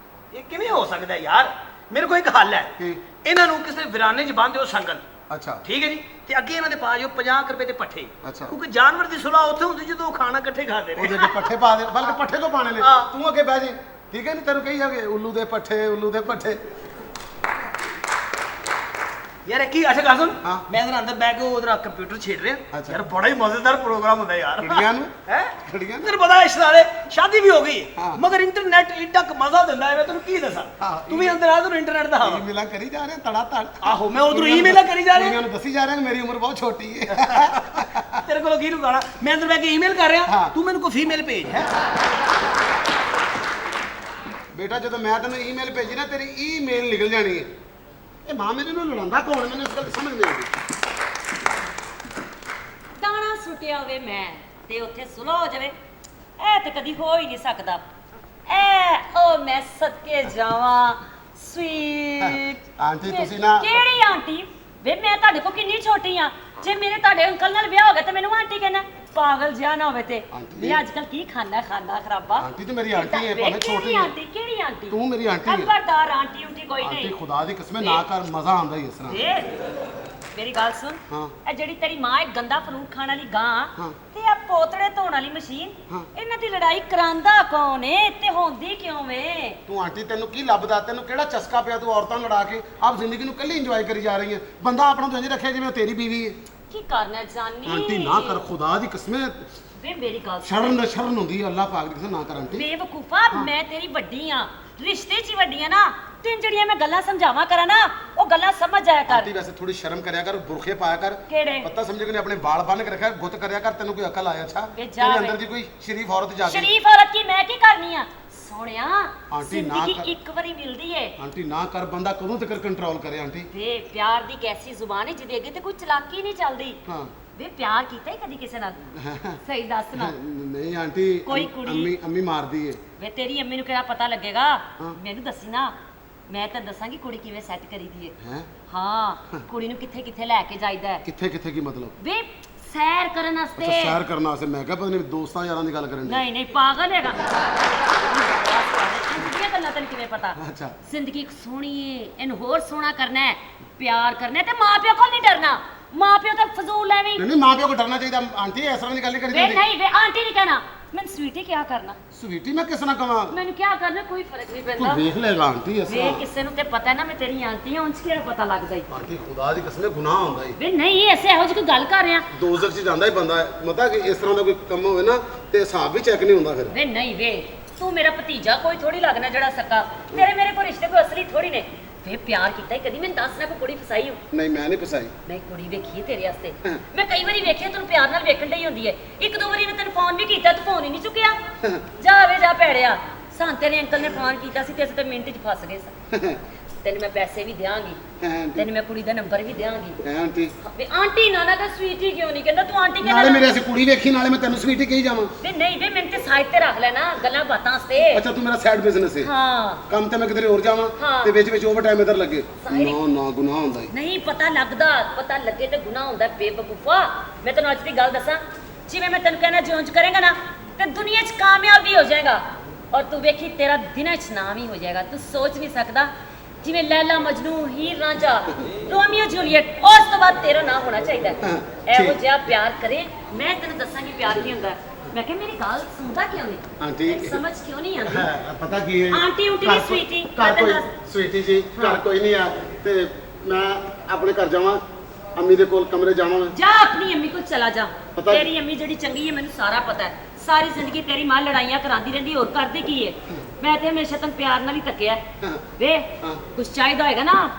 ये किवें हो सकदा है यार मेरे को एक हल है ਕੀ इन्हां नु किसी विराने च बांध दिओ संगल ਅੱਛਾ ठीक है जी ते अगे इन्हां दे पा जो 50 रुपए दे पट्ठे अच्छा। क्योंकि जानवर दी सुलह उत्थे हुंदी जदों खाना इकट्ठे खांदे ने। ਉਹਦੇ ਅੱਗੇ ਪੱਠੇ ਪਾ ਦੇ ਬਲਕਿ ਪੱਠੇ ਕੋ ਪਾਣੇ ਨੇ ਹਾਂ। ਤੂੰ ਅੱਗੇ ਬਹਿ ਜੇ ਠੀਕ ਹੈ ਨਹੀਂ ਤੈਨੂੰ ਕਹੀ ਜਾਗੇ ਉੱਲੂ ਦੇ ਪੱਠੇ यार की अच्छा गल सुन हाँ। मैं इधर अंदर बैठ के उधर कंप्यूटर छेड़ रहा अच्छा। यार बड़ा ही मजेदार प्रोग्राम होता है यार खिड़ियां नु? हैं खिड़ियां? तेरे पता है इस साले शादी भी हो गई हाँ। मगर इंटरनेट इतना मजा देता है मैं तेरे की दसा हाँ, तू भी अंदर आ तू इंटरनेट दा ई मिला करी जा रहे हैं तड़ा तड़ आहो मैं उधर ईमेल करी जा रहा कुड़ियां नु दसी जा रहे हैं मेरी उम्र बहुत छोटी है तेरे को की लुकाना मैं अंदर बैठ के ईमेल कर रहा हाँ। तू मेरे को फीमेल भेज है बेटा ਜਦੋਂ ਮੈਂ ਤੈਨੂੰ ਈਮੇਲ ਭੇਜੀ ਨਾ ਤੇਰੀ ਈਮੇਲ ਨਿਕਲ ਜਾਣੀ ਹੈ ਇਹ ਮਾਂ ਮੇਰੇ ਨੂੰ ਲੜਾਉਂਦਾ ਕੌਣ ਮੈਨੂੰ ਇਸ ਗੱਲ ਦੀ ਸਮਝ ਨਹੀਂ ਆਉਂਦੀ ਦਾਣਾ ਸੁੱਟਿਆ ਹੋਵੇ ਮੈਂ ਤੇ ਉੱਥੇ ਸੁਲਹ ਹੋ ਜਾਵੇ ਇਹ ਤੇ ਕਦੀ ਹੋ ਹੀ ਨਹੀਂ ਸਕਦਾ ਉਹ ਮੈਂ ਸਦਕੇ ਜਾਵਾਂ ਸਵੀਟ ਆਂਟੀ ਤੁਸੀਂ ਨਾ ਕਿਹੜੀ ਆਂਟੀ ਵੇ ਮੈਂ ਤੁਹਾਡੇ ਕੋ ਕਿੰਨੀ ਛੋਟੀ ਆ ਜੇ ਮੇਰੇ ਤੁਹਾਡੇ ਅੰਕਲ ਨਾਲ ਵਿਆਹ ਹੋ ਗਿਆ ਤੇ ਮੈਨੂੰ ਆਂਟੀ ਕਹਿਣਾ ਪਾਗਲ ਜਿਹਾ ਨਾ ਹੋਵੇ ਤੇ ਆਂਟੀ। ਮੈਂ ਅੱਜ ਕੱਲ ਕੀ ਖਾਂਦਾ ਖਰਾਬਾ ਆਂਟੀ ਤੇ ਮੇਰੀ ਆਂਟੀ ਹੈ, ਭਾਵੇਂ ਛੋਟੀ ਹੈ। ਕਿਹੜੀ ਆਂਟੀ ਤੂੰ ਮੇਰੀ ਆਂਟੀ ਹੈ। ਖਬਰਦਾਰ ਆਂਟੀ ਉੰਟੀ ਕੋਈ ਆਂਟੀ ਨਹੀਂ ਖੁਦਾ ਦੀ ਕਸਮ ਨਾ ਕਰ ਮਜ਼ਾ ਆਉਂਦਾ ਹੀ ਇਸ ਤਰ੍ਹਾਂ ਵੇ ਮੇਰੀ ਗੱਲ ਸੁਣ ਹਾਂ। ਇਹ ਜਿਹੜੀ ਤੇਰੀ ਮਾਂ ਇੱਕ ਗੰਦਾ ਫਰੂਟ ਖਾਣ ਵਾਲੀ ਗਾਂ ਹਾਂ। ਤੇ ਆ ਪੋਤੜੇ ਧੋਣ ਵਾਲੀ ਮਸ਼ੀਨ ਹਾਂ। ਇਹਨਾਂ ਦੀ ਲੜਾਈ ਕਰਾਂਦਾ ਕੌਣ ਏ ਤੇ ਹੁੰਦੀ ਕਿਉਂ ਵੇ ਤੂੰ ਆਂਟੀ ਤੈਨੂੰ ਕੀ ਲੱਭਦਾ ਤੈਨੂੰ ਕਿਹੜਾ ਚਸਕਾ ਪਿਆ ਤੂੰ ਔਰਤਾਂ ਲੜਾ ਕੇ ਆਪ ਜ਼ਿੰਦਗੀ ਨੂੰ ਕੱਲੀ ਇੰਜੋਏ ਕਰੀ ਜਾ ਰਹੀ ਹੈ ਬੰਦਾ ਆਪਣਾ ਤੋਂ ਇੰਜ ਰੱਖਿਆ ਜਿਵੇਂ ਉਹ ਤੇਰੀ ਬੀਵੀ ਹੈ ਕੀ ਕਰਨਾ ਜਾਨੀ ਆਂਟੀ ਨਾ ਕਰ ਖੁਦਾ ਦੀ ਕਸਮ ਵੇ ਮੇਰੀ ਗੱਲ ਸ਼ਰਨ ਹੁੰਦੀ ਹੈ, ਅੱਲਾਹ ਪਾਕ ਦੀ ਕਿਸੇ ਨਾ ਕਰ ਆਂਟੀ। ਬੇਵਕੂਫਾ, ਮੈਂ ਤੇਰੀ ਵੱਡੀ ਆ, ਰਿਸ਼ਤੇ 'ਚ ਹੀ ਵੱਡੀ ਆ ਨਾ, ਤੈਨੂੰ ਜਿਹੜੀਆਂ ਮੈਂ ਗੱਲਾਂ ਸਮਝਾਵਾਂ ਕਰਾਂ ਨਾ, ਉਹ ਗੱਲਾਂ ਸਮਝ ਜਾਇਆ ਕਰ। ਆਂਟੀ ਵੈਸੇ ਥੋੜੀ ਸ਼ਰਮ ਕਰਿਆ ਕਰ, ਬੁਰਖੇ ਪਾਇਆ ਕਰ। ਕਿਹੜੇ? ਪਤਾ ਸਮਝੇ ਕਿ ਆਪਣੇ ਵਾਲ ਬੰਨ ਕੇ ਰੱਖਿਆ, ਗੁੱਤ ਕਰਿਆ ਕਰ, ਤੈਨੂੰ ਕੋਈ ਅਕਲ ਆਇਆ? ਅੱਛਾ ਵੇ ਜਾ ਤੇਰੇ ਵੇ। ਅੰਦਰ ਦੀ ਕੋਈ ਸ਼ਰੀਫ ਔਰਤ ਜਾ ਕੇ। ਸ਼ਰੀਫ ਔਰਤ ਕੀ ਮੈਂ ਕੀ ਕਰਨੀ ਆ? ਸੋਹਣਿਆ, ਆਂਟੀ ਨਾ ਜ਼ਿੰਦਗੀ ਕਰ। ਇੱਕ ਵਾਰੀ ਮਿਲਦੀ ਏ। ਆਂਟੀ ਨਾ ਕਰ, ਬੰਦਾ ਕਦੋਂ ਤੱਕ ਕੰਟਰੋਲ ਕਰੇ ਆਂਟੀ? ਵੇ ਪਿਆਰ ਦੀ ਕੈਸੀ ਜ਼ੁਬਾਨ ਹੈ ਜਿਹਦੇ ਅੱਗੇ ਤੇ ਕੋਈ ਚਲਾਕੀ ਨਹੀਂ ਚੱਲਦੀ। ਹਾਂ ਵੇ ਪਿਆਰ ਕੀਤਾ ਹੀ ਕਦੀ ਕਿਸੇ ਨਾਲ? ਸਹੀ ਦੱਸ ਨਾ। ਨਹੀਂ ਆਂਟੀ, ਕੋਈ ਕੁੜੀ- ਅੰਮੀ ਮਾਰਦੀ ਏ। ਵੇ ਤੇਰੀ ਅੰਮੀ ਨੂੰ ਕਿਹੜਾ ਪਤਾ ਲੱਗੇਗਾ? ਹਾਂ। ਮੈਨੂੰ ਦੱਸੀ ਨਾ, ਮੈਂ ਤਾਂ ਦੱਸਾਂਗੀ ਕੁੜੀ ਕਿਵੇਂ ਸੈੱਟ ਕਰੀਦੀ ਏ। ਹੈ ਹਾਂ, ਕੁੜੀ ਨੂੰ ਕਿੱਥੇ ਕਿੱਥੇ ਲੈ ਕੇ ਜਾਈਦਾ ਹੈ। ਕਿੱਥੇ ਕਿੱਥੇ ਕੀ ਮਤਲਬ? ਵੇ ਸੈਰ ਕਰਨ ਅੱਛਾ ਵਾਸਤੇ। ਸੈਰ ਕਰਨ ਵਾਸਤੇ। ਮੈਂ ਕਿਹਾ ਪਤਾ ਨਹੀਂ ਦੋਸਤਾਂ ਯਾਰਾਂ ਦੀ ਗੱਲ ਕਰਨ ਦੀ। ਨਹੀਂ ਨਹੀਂ, ਪਾਗਲ ਹੈਗਾ। ਇਹ ਗੱਲਾਂ ਤੈਨੂੰ ਕਿਵੇਂ ਪਤਾ? ਅੱਛਾ ਜ਼ਿੰਦਗੀ ਇੱਕ ਸੋਹਣੀ ਏ, ਇਹਨੂੰ ਹੋਰ ਸੋਹਣਾ ਕਰਨਾ ਹੈ, ਪਿਆਰ ਕਰਨਾ ਹੈ ਤੇ ਮਾਪਿਓ ਕੋਲ ਨਹੀਂ ਡਰਨਾ। ਮਾਪਿਓ ਤਾਂ ਫਜ਼ੂਲ ਐਵੇਂ। ਨਹੀਂ ਮਾਂ ਪਿਓ ਕੋ ਡਰਨਾ ਚਾਹੀਦਾ ਆਂਟੀ, ਇਸ ਤਰ੍ਹਾਂ ਦੀ ਗੱਲ ਨਹੀਂ ਕਰੀ ਵੇ ਜਾਂਦੀ। ਨਹੀਂ ਵੇ, ਆਂਟੀ ਨਹੀਂ ਕਹਿਣਾ। ਮੈਨੂੰ ਸਵੀਟੀ ਕਿਆ ਕਰਨਾ? ਸਵੀਟੀ ਮੈਂ ਕਿਸ ਨਾਲ ਕਵਾਂ? ਮੈਨੂੰ ਕਿਆ ਕਰਨਾ, ਕੋਈ ਫਰਕ ਨਹੀਂ ਤੂੰ ਪੈਂਦਾ। ਵੇਖ ਲੈਗਾ ਆਂਟੀ ਇਸ ਵੇ ਤਰ੍ਹਾਂ। ਕਿਸੇ ਨੂੰ ਤੇ ਪਤਾ ਹੈ ਨਾ ਮੈਂ ਤੇਰੀ ਆਂਟੀ ਹਾਂ, ਉਂਝ ਕਿਹੜਾ ਪਤਾ ਲੱਗਦਾ ਈ। ਆਂਟੀ ਖੁਦਾ ਦੀ ਕਸਮ ਹੈ, ਗੁਨਾਹ ਹੁੰਦਾ ਈ। ਵੇ ਨਹੀਂ, ਐਸੇ ਇਹੋ ਜਿਹੀ ਕੋਈ ਗੱਲ ਕਰ ਰਿਹਾ। ਦੋਜ਼ਖ 'ਚ ਜਾਂਦਾ ਹੀ ਬੰਦਾ। ਮਤਾ ਕਿ ਇਸ ਤਰ੍ਹਾਂ ਦਾ ਕੋਈ ਕੰਮ ਹੋਵੇ ਨਾ ਤੇ ਹਿਸਾਬ ਵੀ ਚੈੱਕ ਨਹੀਂ ਹੁੰਦਾ ਫਿਰ। ਵੇ ਨਹੀਂ ਵੇ, ਤੂੰ ਮੇਰਾ ਭਤੀਜਾ ਕੋਈ ਥੋੜੀ ਲੱਗਣਾ ਜਿਹੜਾ ਸਕਾ। ਤੇਰੇ ਮੇਰੇ ਕੋਈ ਰਿਸ਼ਤੇ ਕੋਈ ਅਸਲੀ ਥੋੜੀ ਨੇ। ਵੇ ਪਿਆਰ ਕੀਤਾ ਹੀ ਕਦੀ? ਮੈਨੂੰ ਦੱਸ ਨਾ ਕੋਈ ਕੁੜੀ ਫਸਾਈ ਹੋ? ਨਹੀਂ ਮੈਂ ਨਹੀਂ ਫਸਾਈ। ਮੈਂ ਕੁੜੀ ਵੇਖੀ ਹੈ ਤੇਰੇ ਵਾਸਤੇ। ਮੈਂ ਕਈ ਵਾਰੀ ਵੇਖਿਆ ਤੈਨੂੰ ਪਿਆਰ ਨਾਲ ਵੇਖਣ ਡਈ ਹੁੰਦੀ ਹੈ। ਇੱਕ ਦੋ ਵਾਰੀ ਮੈਂ ਤੈਨੂੰ ਫੋਨ ਵੀ ਕੀਤਾ, ਤੂੰ ਫੋਨ ਹੀ ਨਹੀਂ ਚੁੱਕਿਆ। ਜਾ ਵੇ ਜਾ ਭੈੜਿਆ। ਸਾਨੂੰ ਤੇਰੇ ਅੰਕਲ ਨੇ ਫੋਨ ਕੀਤਾ ਸੀ ਤੇ ਅਸੀਂ ਤਾਂ ਮਿੰਟ 'ਚ ਫਸ ਗਏ ਸਾਂ। ਤੈਨੂੰ ਮੈਂ ਪੈਸੇ ਵੀ ਦਿਆਂਗੀ, ਤੈਨੂੰ ਮੈਂ ਕੁੜੀ ਦਾ ਨੰਬਰ ਵੀ ਦਿਆਂਗੀ। ਹੈ ਆਂਟੀ। ਵੇ ਆਂਟੀ ਨਾ ਤਾਂ ਸਵੀਟੀ ਕਿਉਂ ਨਹੀਂ ਕਹਿੰਦਾ? ਤੂੰ ਆਂਟੀ ਨਾਲੇ ਕਹਿੰਦਾ। ਮੇਰੇ ਅਸੀਂ ਕੁੜੀ ਵੇਖੀ, ਨਾਲੇ ਮੈਂ ਤੈਨੂੰ ਸਵੀਟੀ ਕਹੀ ਜਾਵਾਂ। ਵੇ ਨਹੀਂ ਵੇ, ਮੈਨੂੰ ਤੇ ਸਾਈਡ ਤੇ ਰੱਖ ਲੈਣਾ ਗੱਲਾਂ ਬਾਤਾਂ ਵਾਸਤੇ। ਅੱਛਾ ਤੂੰ ਮੇਰਾ ਸਾਈਡ ਬਿਜ਼ਨਸ ਹੈ। ਹਾਂ ਕੰਮ ਤੇ ਮੈਂ ਕਿਧਰੇ ਹੋਰ ਜਾਵਾਂ ਹਾਂ। ਤੇ ਵਿੱਚ ਓਵਰ ਟਾਈਮ ਇਧਰ ਲੱਗੇ। ਸਾਰੀ- ਨਾ ਨਾ ਗੁਨਾਹ ਹੁੰਦਾ ਈ। ਨਹੀਂ ਪਤਾ ਲੱਗਦਾ, ਪਤਾ ਲੱਗੇ ਤੇ ਗੁਨਾਹ ਹੁੰਦਾ। ਬੇਵਕੂਫਾ, ਮੈਂ ਤੈਨੂੰ ਅੱਜ ਦੀ ਗੱਲ ਦੱਸਾਂ, ਜਿਵੇਂ ਮੈਂ ਤੈਨੂੰ ਕਹਿਣਾ ਜਿਉਂ ਕਰੇਗਾ ਨਾ ਤੇ ਦੁਨੀਆ 'ਚ ਕਾਮਯਾਬ ਵੀ ਹੋ ਜਾਏਗਾ, ਔਰ ਤੂੰ ਵੇਖੀ ਤੇਰਾ ਦਿਨਾਂ 'ਚ ਨਾਮ ਹੀ ਹੋ ਜਾਏਗਾ। ਤੂੰ ਸੋਚ ਨਹੀਂ ਸਕਦਾ, ਜਿਵੇਂ ਲੈਲਾ ਮਜਨੂ, ਹੀਰ ਰਾਂਝਾ, ਰੋਮੀਓ ਜੂਲੀਅਟ, ਉਸ ਤੋਂ ਬਾਅਦ ਤੇਰਾ ਨਾਮ ਹੋਣਾ ਚਾਹੀਦਾ। ਇਹੋ ਜਿਹਾ ਪਿਆਰ ਕਰੇ। ਮੈਂ ਤੈਨੂੰ ਦੱਸਾਂਗੀ ਪਿਆਰ ਕੀ ਹੁੰਦਾ। ਮੈਂ ਕਿਹਾ ਮੇਰੀ ਗੱਲ ਸੁਣਦਾ ਕਿਉਂ ਨਹੀਂ? ਆਂਟੀ ਤੈਨੂੰ ਸਮਝ ਕਿਉਂ ਨਹੀਂ ਆਉਂਦੀ? ਪਤਾ ਕੀ ਹੈ ਆਂਟੀ ਉਂਟੀ ਘਰ ਦੀ ਸਵੀਟੀ, ਘਰ ਮੈਂ ਕੋਈ ਤੈਨੂੰ ਸਵੀਟੀ ਜੀ ਘਰ ਕੋਈ ਨਹੀਂ ਆ ਤੇ ਮੈਂ ਆਪਣੇ ਘਰ ਜਾਵਾਂ, ਅੰਮੀ ਦੇ ਕੋਲ ਕਮਰੇ ਜਾਵਾਂ। ਜਾ ਆਪਣੀ ਅੰਮੀ ਕੋਲ ਚਲਾ ਜਾ। ਪਤਾ- ਤੇਰੀ ਅੰਮੀ ਜਿਹੜੀ ਚੰਗੀ ਹੈ ਮੈਨੂੰ ਸਾਰਾ ਪਤਾ ਹੈ। ਸਾਰੀ ਜ਼ਿੰਦਗੀ ਤੇਰੀ ਮਾਂ ਲੜਾਈਆਂ ਕਰਾਂਦੀ ਰਹਿੰਦੀ, ਹੋਰ ਕਰਦੀ ਕੀ ਹੈ? ਮੈਂ ਤੇ ਹਮੇਸ਼ਾ ਤੈਨੂੰ ਪਿਆਰ ਨਾਲ ਹੀ ਤੱਕਿਆ। ਵੇ ਹਾਂ। ਕੁਛ ਚਾਹੀਦਾ ਹੋਏਗਾ ਨਾ,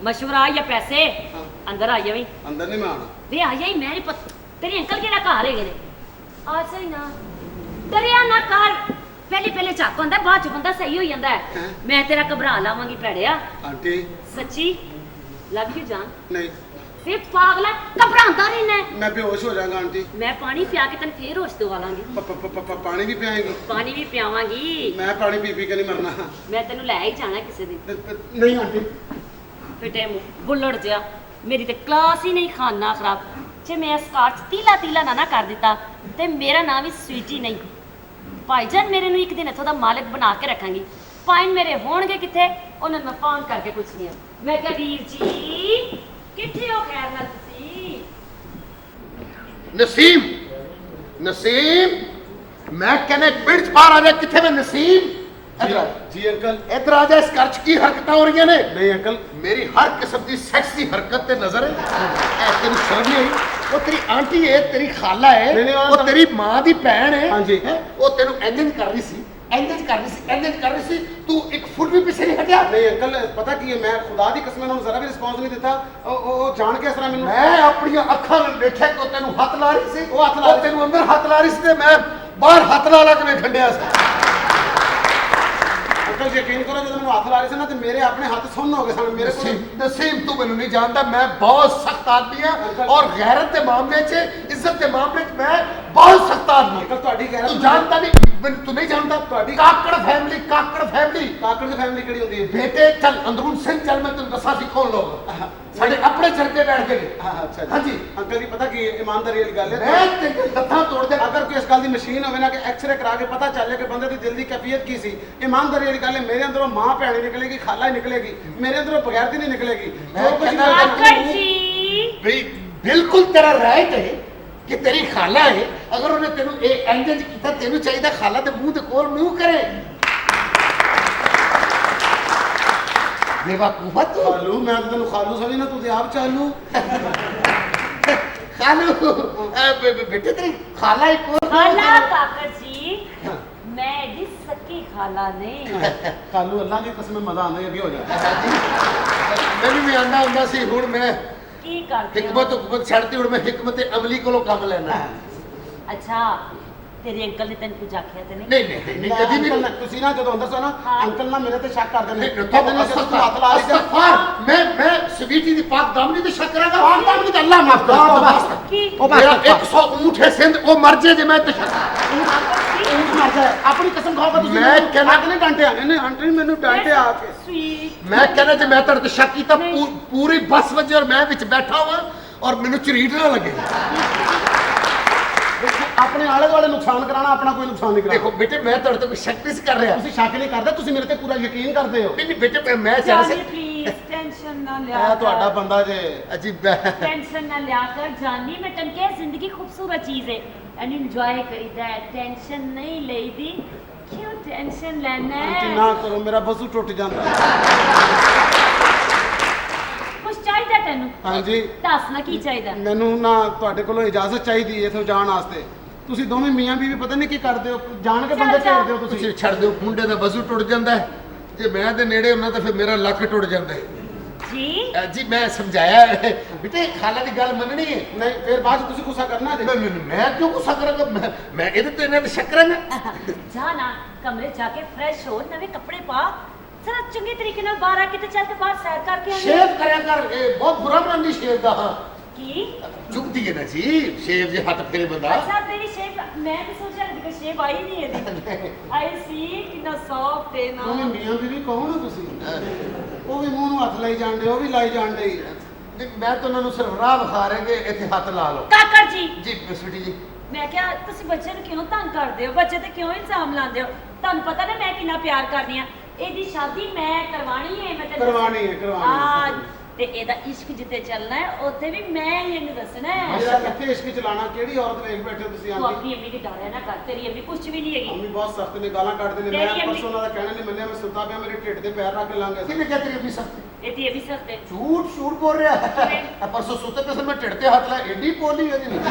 ਮਸ਼ਵਰਾ ਜਾਂ ਪੈਸੇ, ਅੰਦਰ ਆ ਜਾਵੀਂ। ਅੰਦਰ ਨਹੀਂ ਮੈਂ ਆਣਾ। ਵੇ ਆ ਜਾਈ, ਮੈਂ ਨਹੀਂ ਪਤਾ ਤੇਰੇ ਅੰਕਲ ਕਿਹੜਾ ਘਰ ਹੈਗੇ ਨੇ। ਆ ਸਹੀ ਨਾ, ਡਰਿਆ ਨਾ ਕਰ। ਪਹਿਲੇ ਝੱਕ ਹੁੰਦਾ, ਬਾਅਦ ਚ ਬੰਦਾ ਸਹੀ ਹੋ ਜਾਂਦਾ ਹੈ। ਮੈਂ ਤੇਰਾ ਘਬਰਾ ਲਾਵਾਂਗੀ ਭੈੜਿਆ। ਆਂਟੀ ਸੱਚੀ ਲਵ ਯੂ ਜਾਨ। ਨਹੀਂ ਵੇ ਪਾਗਲਾ, ਘਬਰਾਉਂਦਾ ਰਹਿਣਾ ਹੈ। ਮੈਂ ਬੇਹੋਸ਼ ਹੋ ਜਾਵਾਂਗਾ ਆਂਟੀ। ਮੈਂ ਪਾਣੀ ਪਿਆ ਕੇ ਤੈਨੂੰ ਫੇਰ ਹੋਸ਼ ਦਵਾ ਲਾਂਗੀ। ਪਾਣੀ ਵੀ ਪਿਆਏਗੀ? ਪਾਣੀ ਵੀ ਪਿਆਵਾਂਗੀ। ਮੈਂ ਪਾਣੀ ਪੀ ਪੀ ਕੇ ਨਹੀਂ ਮਰਨਾ। ਮੈਂ ਤੈਨੂੰ ਲੈ ਹੀ ਜਾਣਾ ਕਿਸੇ ਦਿਨ। ਨਹੀਂ ਆਂਟੀ। ਫਿੱਟੇ ਮੂੰਹ ਬੁੱਲੜ ਜਿਹਾ, ਮੇਰੀ ਤੇ ਕਲਾਸ ਹੀ ਨਹੀਂ, ਖਾਨਾ ਖਰਾਬ। ਜੇ ਮੈਂ ਇਸ ਕਾਰ 'ਚ ਤੀਲਾ ਨਾ ਕਰ ਦਿੱਤਾ ਤੇ ਮੇਰਾ ਨਾਮ ਵੀ ਸਵੀਟੀ ਨਹੀਂ। ਭਾਈਜਾਨ ਮੇਰੇ ਨੂੰ ਇੱਕ ਦਿਨ ਇੱਥੋਂ ਦਾ ਮਾਲਕ ਬਣਾ ਕੇ ਰੱਖਾਂਗੀ। ਪਾਇਨ ਮੇਰੇ ਹੋਣਗੇ ਕਿੱਥੇ, ਉਹਨਾਂ ਨੂੰ ਮੈਂ ਫੋਨ ਕਰਕੇ ਪੁੱਛਣੀ ਆ। ਮੈਂ ਕਿਹਾ ਵੀਰ ਜੀ ਕਿੱਥੇ ਹੋ ਖੈਰ ਨਾਲ ਤੁਸੀਂ? ਨਸੀਮ ਮੈਂ ਕਹਿੰਦਾ ਪਿੰਡ ਚ ਬਾਹਰ ਆ ਜਾ। ਕਿੱਥੇ ਮੈਂ ਨਸੀਮ? ਜੀ ਅੰਕਲ। ਇੱਧਰ ਆ ਜਾ। ਇਸ ਘਰ ਚ ਕੀ ਹਰਕਤਾਂ ਹੋ ਰਹੀਆਂ ਨੇ? ਨਹੀਂ ਅੰਕਲ। ਮੇਰੀ ਹਰ ਕਿਸਮ ਦੀ ਸੈਕਸੀ ਹਰਕਤ ਤੇ ਨਜ਼ਰ ਹੈ। ਇਹ ਤੈਨੂੰ ਸ਼ਰਮ ਨਹੀਂ ਆਈ? ਉਹ ਤੇਰੀ ਆਂਟੀ ਹੈ, ਤੇਰੀ ਖਾਲਾ ਹੈ, ਨਹੀਂ, ਉਹ ਤੇਰੀ ਮਾਂ ਦੀ ਭੈਣ ਹੈ। ਹਾਂਜੀ। ਉਹ ਤੈਨੂੰ ਇੰਜ ਕਰ ਰਹੀ ਸੀ, ਇੰਜ ਕਰ ਰਹੀ ਸੀ। ਤੂੰ ਇੱਕ ਫੁੱਟ ਵੀ ਪਿੱਛੇ ਨਹੀਂ ਹਟਿਆ। ਨਹੀਂ ਅੰਕਲ ਪਤਾ ਕੀ ਹੈ, ਮੈਂ ਖੁਦਾ ਦੀ ਕਸਮ ਨਾਲ ਜ਼ਰਾ ਵੀ ਰਿਸਪੌਂਸ ਨਹੀਂ ਦਿੱਤਾ। ਉਹ ਜਾਣ ਕੇ ਇਸ ਤਰ੍ਹਾਂ ਮੈਨੂੰ ਮੈਂ ਆਪਣੀਆਂ ਅੱਖਾਂ ਨਾਲ ਦੇਖਿਆ ਕਿ ਉਹ ਤੈਨੂੰ ਹੱਥ ਲਾ ਰਹੀ ਸੀ। ਉਹ ਹੱਥ ਲਾ ਰਹੀ ਸੀ। ਤੈਨੂੰ ਅੰਦਰ ਹੱਥ ਲਾ ਰਹੀ ਸੀ ਤੇ ਮੈਂ ਬਾਹਰ ਹੱਥ ਲਾ ਕੇ ਮੈਂ ਖੰਡਿਆ ਸੀ। ਅੰਕਲ ਯਕੀਨ ਕਰੋ, ਜਦੋਂ ਮੈਨੂੰ ਹੱਥ ਲਾ ਰਹੇ ਸੀ ਨਾ ਤੇ ਮੇਰੇ ਆਪਣੇ ਹੱਥ ਸੁੰਨ ਹੋ ਗਏ ਸਨ। ਮੇਰੇ ਕੋਲ ਨਸੀਮ ਤੂੰ ਮੈਨੂੰ ਨਹੀਂ ਜਾਣਦਾ, ਮੈਂ ਬਹੁਤ ਸਖਤ ਆਦਮੀ ਹਾਂ ਔਰ ਗੈਰਤ ਦੇ ਮਾਮਲੇ 'ਚ, ਇੱਜ਼ਤ ਦੇ ਮਾਮਲੇ 'ਚ ਮੈਂ ਬਹੁਤ ਸਖਤ ਆਦਮੀ। ਅੰਕਲ ਤੁਹਾਡੀ ਗੈਰਤ ਤੂੰ ਜਾਣਦਾ ਨਹੀਂ, ਤੂੰ ਨਹੀਂ ਜਾਣਦਾ। ਤੁਹਾਡੀ ਕਾਕੜ ਫੈਮਿਲੀ ਕਾਕੜ ਦੀ ਫੈਮਿਲੀ ਕਿਹੜੀ ਹੁੰਦੀ ਹੈ? ਬੇਟੇ ਚੱਲ ਅੰਦਰੂਨ ਸਿੰਘ ਚੱਲ, ਮੈਂ ਤੈਨੂੰ ਦੱਸਾਂ ਸੀ ਕੌਣ ਲੋਕ ਸਾਡੇ ਆਪਣੇ ਚਰਕੇ ਬੈਠ ਕੇ ਨੇ। ਅੱਛਾ ਹਾਂਜੀ ਅੰਕਲ ਜੀ, ਪਤਾ ਕੀ ਹੈ, ਇਮਾਨਦਾਰੀ ਵਾਲੀ ਗੱਲ ਹੈ। ਮੈਂ ਤੇ ਲੱਤਾਂ ਤੋੜ ਦੇ। ਅਗਰ ਕੋਈ ਇਸ ਗੱਲ ਦੀ ਮਸ਼ੀਨ ਹੋਵੇ ਨਾ ਕਿ ਐਕਸ-ਰੇ ਕਰਾ ਕੇ ਪਤਾ ਚੱਲ ਜਾਏ ਕਿ ਬੰਦੇ ਦੀ ਦਿਲ ਦੀ ਕੈਫੀਅਤ ਕੀ ਸੀ, ਇਮਾਨਦਾਰੀ ਵਾਲੀ ਗੱਲ ਹੈ। ਮੇਰੇ ਅੰਦਰੋਂ ਮਾਂ ਭੈਣ ਹੀ ਨਿਕਲੇਗੀ, ਖਾਲਾ ਹੀ ਨਿਕਲੇਗੀ, ਮੇਰੇ ਅੰਦਰੋਂ ਬਗੈਰਤੀ ਨਹੀਂ ਨਿਕਲੇਗੀ। ਮੈਂ ਜੋ ਕੁਝ ਕਹਿੰਦਾ ਆਕੜ ਜੀ ਵੀ ਬਿਲਕੁਲ ਤੇਰਾ ਰਾਈਟ ਹੈ ਕਿ ਤੇਰੀ ਖਾਲਾ ਹੈ। ਅਗਰ ਉਹਨੇ ਤੈਨੂੰ ਇਹ ਇੰਜ ਕੀਤਾ, ਤੈਨੂੰ ਚਾਹੀਦਾ ਖਾਲਾ ਤੇ ਮੂੰਹ ਦੇ ਕੋਲ ਮੂੰਹ ਕਰੇ। ਬੇਵਕੂਫਾ ਤੂੰ। ਖਾਲੂ, ਮੈਂ ਤਾਂ ਤੈਨੂੰ ਖਾਲੂ ਸਮਝਣਾ, ਤੂੰ ਤੇ ਆਪ ਚਾਲੂ। कालू बेटे तेरी खाला एक और खाला काकर जी मैं एडी सकी खाला नहीं कालू अल्लाह की कसम मजा आंदा अगे हो जाता मैंने भी आंदा ਹੁੰਦਾ ਸੀ ਹੁਣ ਮੈਂ की करते हो हिकमत हुकमत छड़ती हूं मैं हिकमत अमली कोलों काम लेना अच्छा तेरे अंकल ने तेन कुछ आखिया ते नहीं नहीं कभी भी अंकल ਤੁਸੀਂ ਨਾ ਜਦੋਂ ਅੰਦਰ ਸੋ ਨਾ ਹਾਂ। ਅੰਕਲ ਨਾ ਮੇਰੇ ਤੇ ਸ਼ੱਕ ਕਰਦੇ ਨੇ नहीं ਕਹਿੰਦੇ ਨੇ ਜਦੋਂ ਤੂੰ ਹੱਥ ਲਾ ਰਹੀ ਸੀ मैं स्वीटी दी पाक दामनी ते शक करांगा ਪਾਕ ਤਾਂ ਨਹੀਂ ਅੱਲਾਹ ਮਾਫ ਕਰ की मेरा 100 ऊंट है सिंध वो मर जाए जे मैं ते शक ਮਰ ਜਾਏ ਆਪਣੀ ਕਸਮ ਖਾਓਗਾ ਤੁਸੀਂ ਮੈਂ ਕਹਿੰਦਾ- ਅੱਗ ਨਹੀਂ ਡਾਂਟਿਆ ਇਹਨੇ ਆਂਟੀ ਨੇ ਮੈਨੂੰ ਡਾਂਟਿਆ ਆ ਕੇ स्वीट मैं कहना जे मैं तेरे ते शक कीता नहीं। पूरी बस वजे और मैं विच बैठा हुआ और मेनू झरीट ना लगे ਆਪਣੇ ਆਲੇ ਦੁਆਲੇ ਨੁਕਸਾਨ ਕਰਾਣਾ ਆਪਣਾ ਕੋਈ ਨੁਕਸਾਨ ਨਹੀਂ देखो ਕਰਾਣਾ बेटे मैं तेरे ते कोई शक नहीं कर रहा ਤੁਸੀਂ ਸ਼ੱਕ ਨਹੀਂ ਕਰਦੇ ਤੁਸੀਂ ਮੇਰੇ ਤੇ ਪੂਰਾ ਯਕੀਨ ਕਰਦੇ ਹੋ नहीं बेटे मैं चाह जानी से प्लीज टेंशन ना ਇਹ लिया ਤੁਹਾਡਾ ਬੰਦਾ ਜੇ अजीब टेंशन ना लिया कर जानी मैं तन के जिंदगी खूबसूरत चीज है एंड एंजॉय करीदा है टेंशन नहीं लेदी क्यों टेंशन लेना ਆਂਟੀ है ਨਾ ਕਰੋ ਮੇਰਾ ਬਸੂ ਟੁੱਟ ਜਾਂਦਾ कुछ चाहिए तेन ਹਾਂਜੀ दस ना की चाहिए ਮੈਨੂੰ ਨਾ ਤੁਹਾਡੇ ਕੋਲੋਂ ਇਜਾਜ਼ਤ ਚਾਹੀਦੀ ਹੈ ਇਥੋਂ ਜਾਣ ਵਾਸਤੇ ਤੁਸੀਂ ਦੋਵੇਂ ਮੀਆਂ ਬੀਵੀ ਪਤਾ ਨਹੀਂ ਕੀ ਕਰਦੇ ਹੋ ਜਾਣ ਕੇ ਬੰਦੇ ਚੱਲ। ਛੇੜਦੇ ਹੋ ਤੁਸੀਂ ਤੁਸੀਂ ਛੱਡ ਦਿਓ ਮੁੰਡੇ ਦਾ ਵਜ਼ੂ ਟੁੱਟ ਜਾਂਦਾ ਹੈ ਜੇ ਮੈਂ ਦੇ ਨੇੜੇ ਹੁੰਨਾ ਤਾਂ ਫਿਰ ਮੇਰਾ ਲੱਕ ਟੁੱਟ ਜਾਂਦਾ ਹੈ जी ਜੀ ਮੈਂ ਸਮਝਾਇਆ ਹੈ ਬੇਟੇ ਖਾਲਾ ਦੀ ਗੱਲ ਮੰਨਣੀ ਹੈ ਨਹੀਂ ਫਿਰ ਬਾਅਦ 'ਚ ਤੁਸੀਂ ਗੁੱਸਾ ਕਰਨਾ ਜੇ ਮੈਂ ਕਿਉਂ ਗੁੱਸਾ ਕਰਾਂਗਾ ਮੈਂ ਇਹਦੇ ਤੇ ਇਹਨਾਂ ਤੇ ਸ਼ੱਕ ਕਰਾਂਗਾ जाना कमरे जाके फ्रेश हो नवे कपड़े पा जरा चंगे तरीके नाल बाहर आके ते चल के बाहर सैर करके आने ਸ਼ੇਵ ਕਰਿਆ ਕਰ ਇਹ ਬਹੁਤ ਬੁਰਾ ਬਣਾਉਂਦੀ ਸ਼ੇਵ ਦਾ ਹਾਂ की ਚੁੱਕਦੀ ਹੈ ਨਾ ਜੀ ਸ਼ੇਵ ਜੇ ਹੱਥ ਫੇਰੇ ਬੰਦਾ अच्छा तेरी शेप मैं भी सोचा कि शेप आई नहीं है आई सी कितना सॉफ्ट है ना ਦੋਵੇਂ ਮੀਆਂ ਬੀਵੀ ਕੌਣ ਹੋ ਤੁਸੀਂ ਉਹ ਵੀ ਮੂੰਹ ਨੂੰ ਹੱਥ ਲਾਈ ਜਾਂਦੇ ਉਹ ਵੀ ਲਾਈ ਜਾਂਦੇ ਮੈਂ ਤਾਂ ਉਹਨਾਂ ਨੂੰ ਸਿਰਫ ਰਾਹ ਵਿਖਾ ਰਹੇ ਕਿ ਇੱਥੇ ਹੱਥ ਲਾ ਲਓ काकर जी ਜੀ ਸਵੀਟੀ ਜੀ ਮੈਂ ਕਿਹਾ ਤੁਸੀਂ ਬੱਚੇ ਨੂੰ ਕਿਉਂ ਤੰਗ ਕਰਦੇ ਹੋ ਬੱਚੇ ਤੇ ਕਿਉਂ ਇਲਜ਼ਾਮ ਲਾਉਂਦੇ ਹੋ ਤੁਹਾਨੂੰ ਪਤਾ ਨਾ ਮੈਂ ਕਿੰਨਾ ਪਿਆਰ ਕਰਦੀ ਆ ਇਹਦੀ ਸ਼ਾਦੀ ਮੈਂ ਕਰਵਾਣੀ ਹੈ ਮੈਂ ਤੈਨੂੰ ਕਰਵਾਣੀ ਹੈ, ਕਰਵਾਣੀ ਹੈ। ਹਾਂ ਤੇ ਇਹਦਾ ਇਸ਼ਕ ਜਿੱਤੇ ਚੱਲਣਾ ਹੈ ਉੱਥੇ ਵੀ ਮੈਂ ਹੀ ਇਹਨੂੰ ਦੱਸਣਾ ਹੈ ਮੇਰਾ ਕਿੱਥੇ ਇਸ਼ਕ ਚਲਾਣਾ ਕਿਹੜੀ ਔਰਤ ਵੇਖ ਬੈਠੇ ਹੋ ਤੁਸੀਂ ਤੂੰ ਆਂਟੀ ਆਪਣੀ ਅੰਮੀ ਦੀ ਡਾਲਿਆ ਨਾ ਕਰ ਤੇਰੀ ਅੰਮੀ ਕੁਛ ਵੀ ਨਹੀਂ ਹੈਗੀ ਅੰਮੀ ਬਹੁਤ ਸਖਤ ਨੇ ਗਾਲਾਂ ਕੱਢਦੇ ਨੇ ਤੇਰੀ ਮੈਂ ਅੰਮੀ- ਪਰਸੋਂ ਉਹਨਾਂ ਦਾ ਕਹਿਣਾ ਨਹੀਂ ਮੰਨਿਆ ਮੈਂ ਸੁੱਤਾ ਪਿਆ ਮੇਰੇ ਢਿੱਡ ਤੇ ਪੈਰ ਰੱਖ ਕੇ ਲੰਘ ਗਿਆ ਕਿਹਨੇ ਕਿਹਾ ਤੇਰੀ ਆਪਣੀ ਸਖਤੀ ਇਹਦੀ ਇਹ ਵੀ ਸਖਤ ਹੈ ਝੂਠ ਝੂਠ ਬੋਲ ਰਿਹਾ ਹੈ ਆ ਪਰਸੋਂ ਸੁੱਤੇ ਪਏ ਸਨ ਮੈਂ ਢਿੱਡ ਤੇ ਹੱਥ ਲਾਇਆ ਏਡੀ ਪੋਲੀ ਹੈ ਜੀ ਮੇਰੇ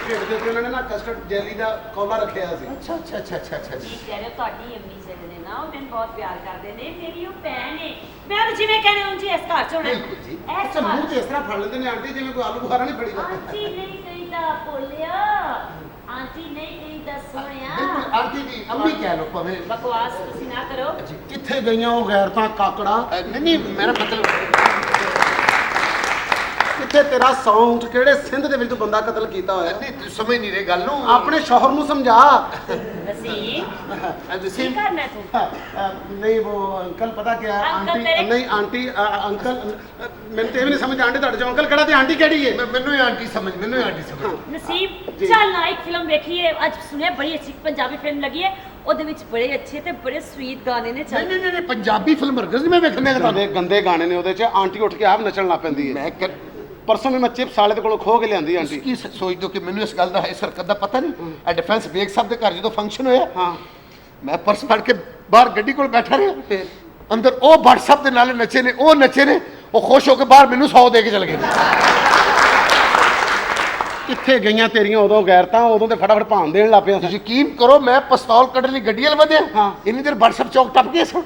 ਢਿੱਡ ਦੇ ਉੱਤੇ ਉਹਨਾਂ ਨੇ ਨਾ ਕਸਟਰਡ ਜੈਲੀ ਦਾ ਕੌਲਾ ਰੱਖਿਆ ਸੀ ਅੱਛਾ ਅੱਛਾ ਅੱਛਾ ਅੱਛਾ ਅੱਛਾ ਜੀ ਕਹਿ ਰਹੇ ਹੋ, ਤੁਹਾਡੀ ਅੰਮੀ ਜਿਹੜੇ ਨੇ ਨਾ ਉਹ ਮੈਨੂੰ ਬਹੁਤ ਪਿਆਰ ਕਰਦੇ ਨੇ ਮੇਰੀ ਉਹ ਭੈਣ ਹੈ ਮੈਂ ਉਹਨੂੰ ਜਿਵੇਂ ਕਹਿੰਦੇ ਉਂਝ ਹੀ ਇਸ ਘਰ ਚ ਹੋਣਾ ਬਿਲਕੁਲ ਜੀ। ਇਸ ਅੱਛਾ ਘਰ ਮੂੰਹ ਤੇ ਇਸ ਤਰ੍ਹਾਂ ਫੜ ਲੈਂਦੇ ਨੇ ਆਂਟੀ ਜਿਵੇਂ ਕੋਈ ਆਲੂ ਬੁਖਾਰਾ ਨਹੀਂ ਫੜੀ ਜਾਂਦਾ ਆਂਟੀ ਨਹੀਂ ਕਹੀਦਾ ਭੋਲਿਆ ਆਂਟੀ ਨਹੀਂ ਕਹੀਦਾ ਸੋਹਣਿਆ ਬਿਲਕੁਲ ਆਂਟੀ ਦੀ ਅੰਮੀ ਕਹਿ ਲੋ ਭਾਵੇਂ ਬਕਵਾਸ ਤੁਸੀਂ ਨਾ ਕਰੋ ਕਿੱਥੇ ਗਈਆਂ ਉਹ ਗੈਰਤਾਂ ਕਾਕੜਾ ਨਹੀਂ ਮੇਰਾ ਮਤਲਬ ਕਿੱਥੇ ਤੇਰਾ ਸੌਂਗ ਕਿਹੜੇ ਸਿੰਧ ਦੇ ਵਿੱਚ ਤੂੰ ਬੰਦਾ ਕਤਲ ਕੀਤਾ ਹੋਇਆ ਨਹੀਂ ਤੂੰ ਸਮਝ ਨਹੀਂ ਰਹੇ ਗੱਲ ਨੂੰ ਆਪਣੇ ਸ਼ੋਹਰ ਨੂੰ ਸਮਝਾ ਵਸੀਮ ਕੀ ਤੁਸੀਂ ਕਰਨਾ ਤੂੰ नहीं वो अंकल पता क्या है अंकल आंटी तेरे- नहीं आंटी अंकल मैंने तो ये भी नहीं समझ आंटी ਤੁਹਾਡੇ ਚੋਂ ਅੰਕਲ ਕਿਹੜਾ ਤੇ ਆਂਟੀ ਕਿਹੜੀ ਹੈ ਮੈਨੂੰ ਇਹ ਆਂਟੀ ਸਮਝ ਮੈਨੂੰ ਇਹ ਆਂਟੀ ਸਮਝ ਨਸੀਬ ਜੀ। ਚੱਲ ਨਾ ਇੱਕ ਫਿਲਮ ਵੇਖੀਏ ਅੱਜ ਸੁਣਿਆ ਬੜੀ ਅੱਛੀ ਪੰਜਾਬੀ ਫਿਲਮ ਲੱਗੀ ਹੈ ਉਹਦੇ ਵਿੱਚ ਬੜੇ ਅੱਛੇ ਤੇ ਬੜੇ ਸਵੀਟ ਗਾਣੇ ਨੇ ਚੱਲ ਨਹੀਂ ਪੰਜਾਬੀ ਫਿਲਮ ਹਰਗਜ਼ ਨਹੀਂ ਮੈਂ ਵੇਖਣਾ ਤੁਹਾਡੇ ਗੰਦੇ ਗਾਣੇ ਨੇ ਉਹਦੇ 'ਚ ਆਂਟੀ ਉੱਠ ਕੇ ਆਪ ਨੱਚਣ ਲੱਗ ਪੈਂਦੀ ਹੈ ਮੈਂ ਪਰਸੋਂ ਵੀ ਮੈਂ ਚਿਪਸ ਵਾਲੇ ਦੇ ਕੋਲੋਂ ਖੋ ਕੇ ਲਿਆਂਦੀ ਆਂਟੀ ਕੀ ਸੋਚਦੇ ਹੋ ਕਿ ਮੈਨੂੰ ਇਸ ਗੱਲ ਦਾ ਇਸ ਹਰਕਤ ਦਾ ਪਤਾ ਨਹੀਂ ਇਹ ਡਿਫੈਂਸ ਬੇਗ ਸਾਹਿਬ ਦੇ ਘਰ ਜਦੋਂ ਫੰਕਸ਼ਨ ਹੋਇਆ ਹਾਂ ਮੈਂ ਪਰਸ ਫੜ ਕੇ ਬਾਹਰ ਗੱਡੀ ਕੋਲ ਬੈਠਾ ਰਿਹਾ ਫਿਰ ਅੰਦਰ ਉਹ WhatsApp ਦੇ ਨਾਲ ਨੱਚੇ ਨੇ ਉਹ ਨੱਚੇ ਨੇ ਉਹ ਖੁਸ਼ ਹੋ ਕੇ ਬਾਹਰ ਮੈਨੂੰ 100 ਦੇ ਕੇ ਚਲੇ ਗਏ ਕਿੱਥੇ ਗਈਆਂ ਤੇਰੀਆਂ ਉਦੋਂ ਗੈਰਤਾਂ ਉਦੋਂ ਤੇ ਫਟਾਫਟ ਭਾਣ ਦੇਣ ਲੱਗ ਪਿਆ ਸੀ ਯਕੀਨ ਕਰੋ ਮੈਂ ਪਿਸਤੌਲ ਕੱਢਣ ਲਈ ਗੱਡੀ ਵੱਲ ਵਧਿਆ ਹਾਂ। ਇੰਨੀ ਦੇਰ WhatsApp ਚੌਕ ਟੱਪ ਗਿਆ ਸਾਂ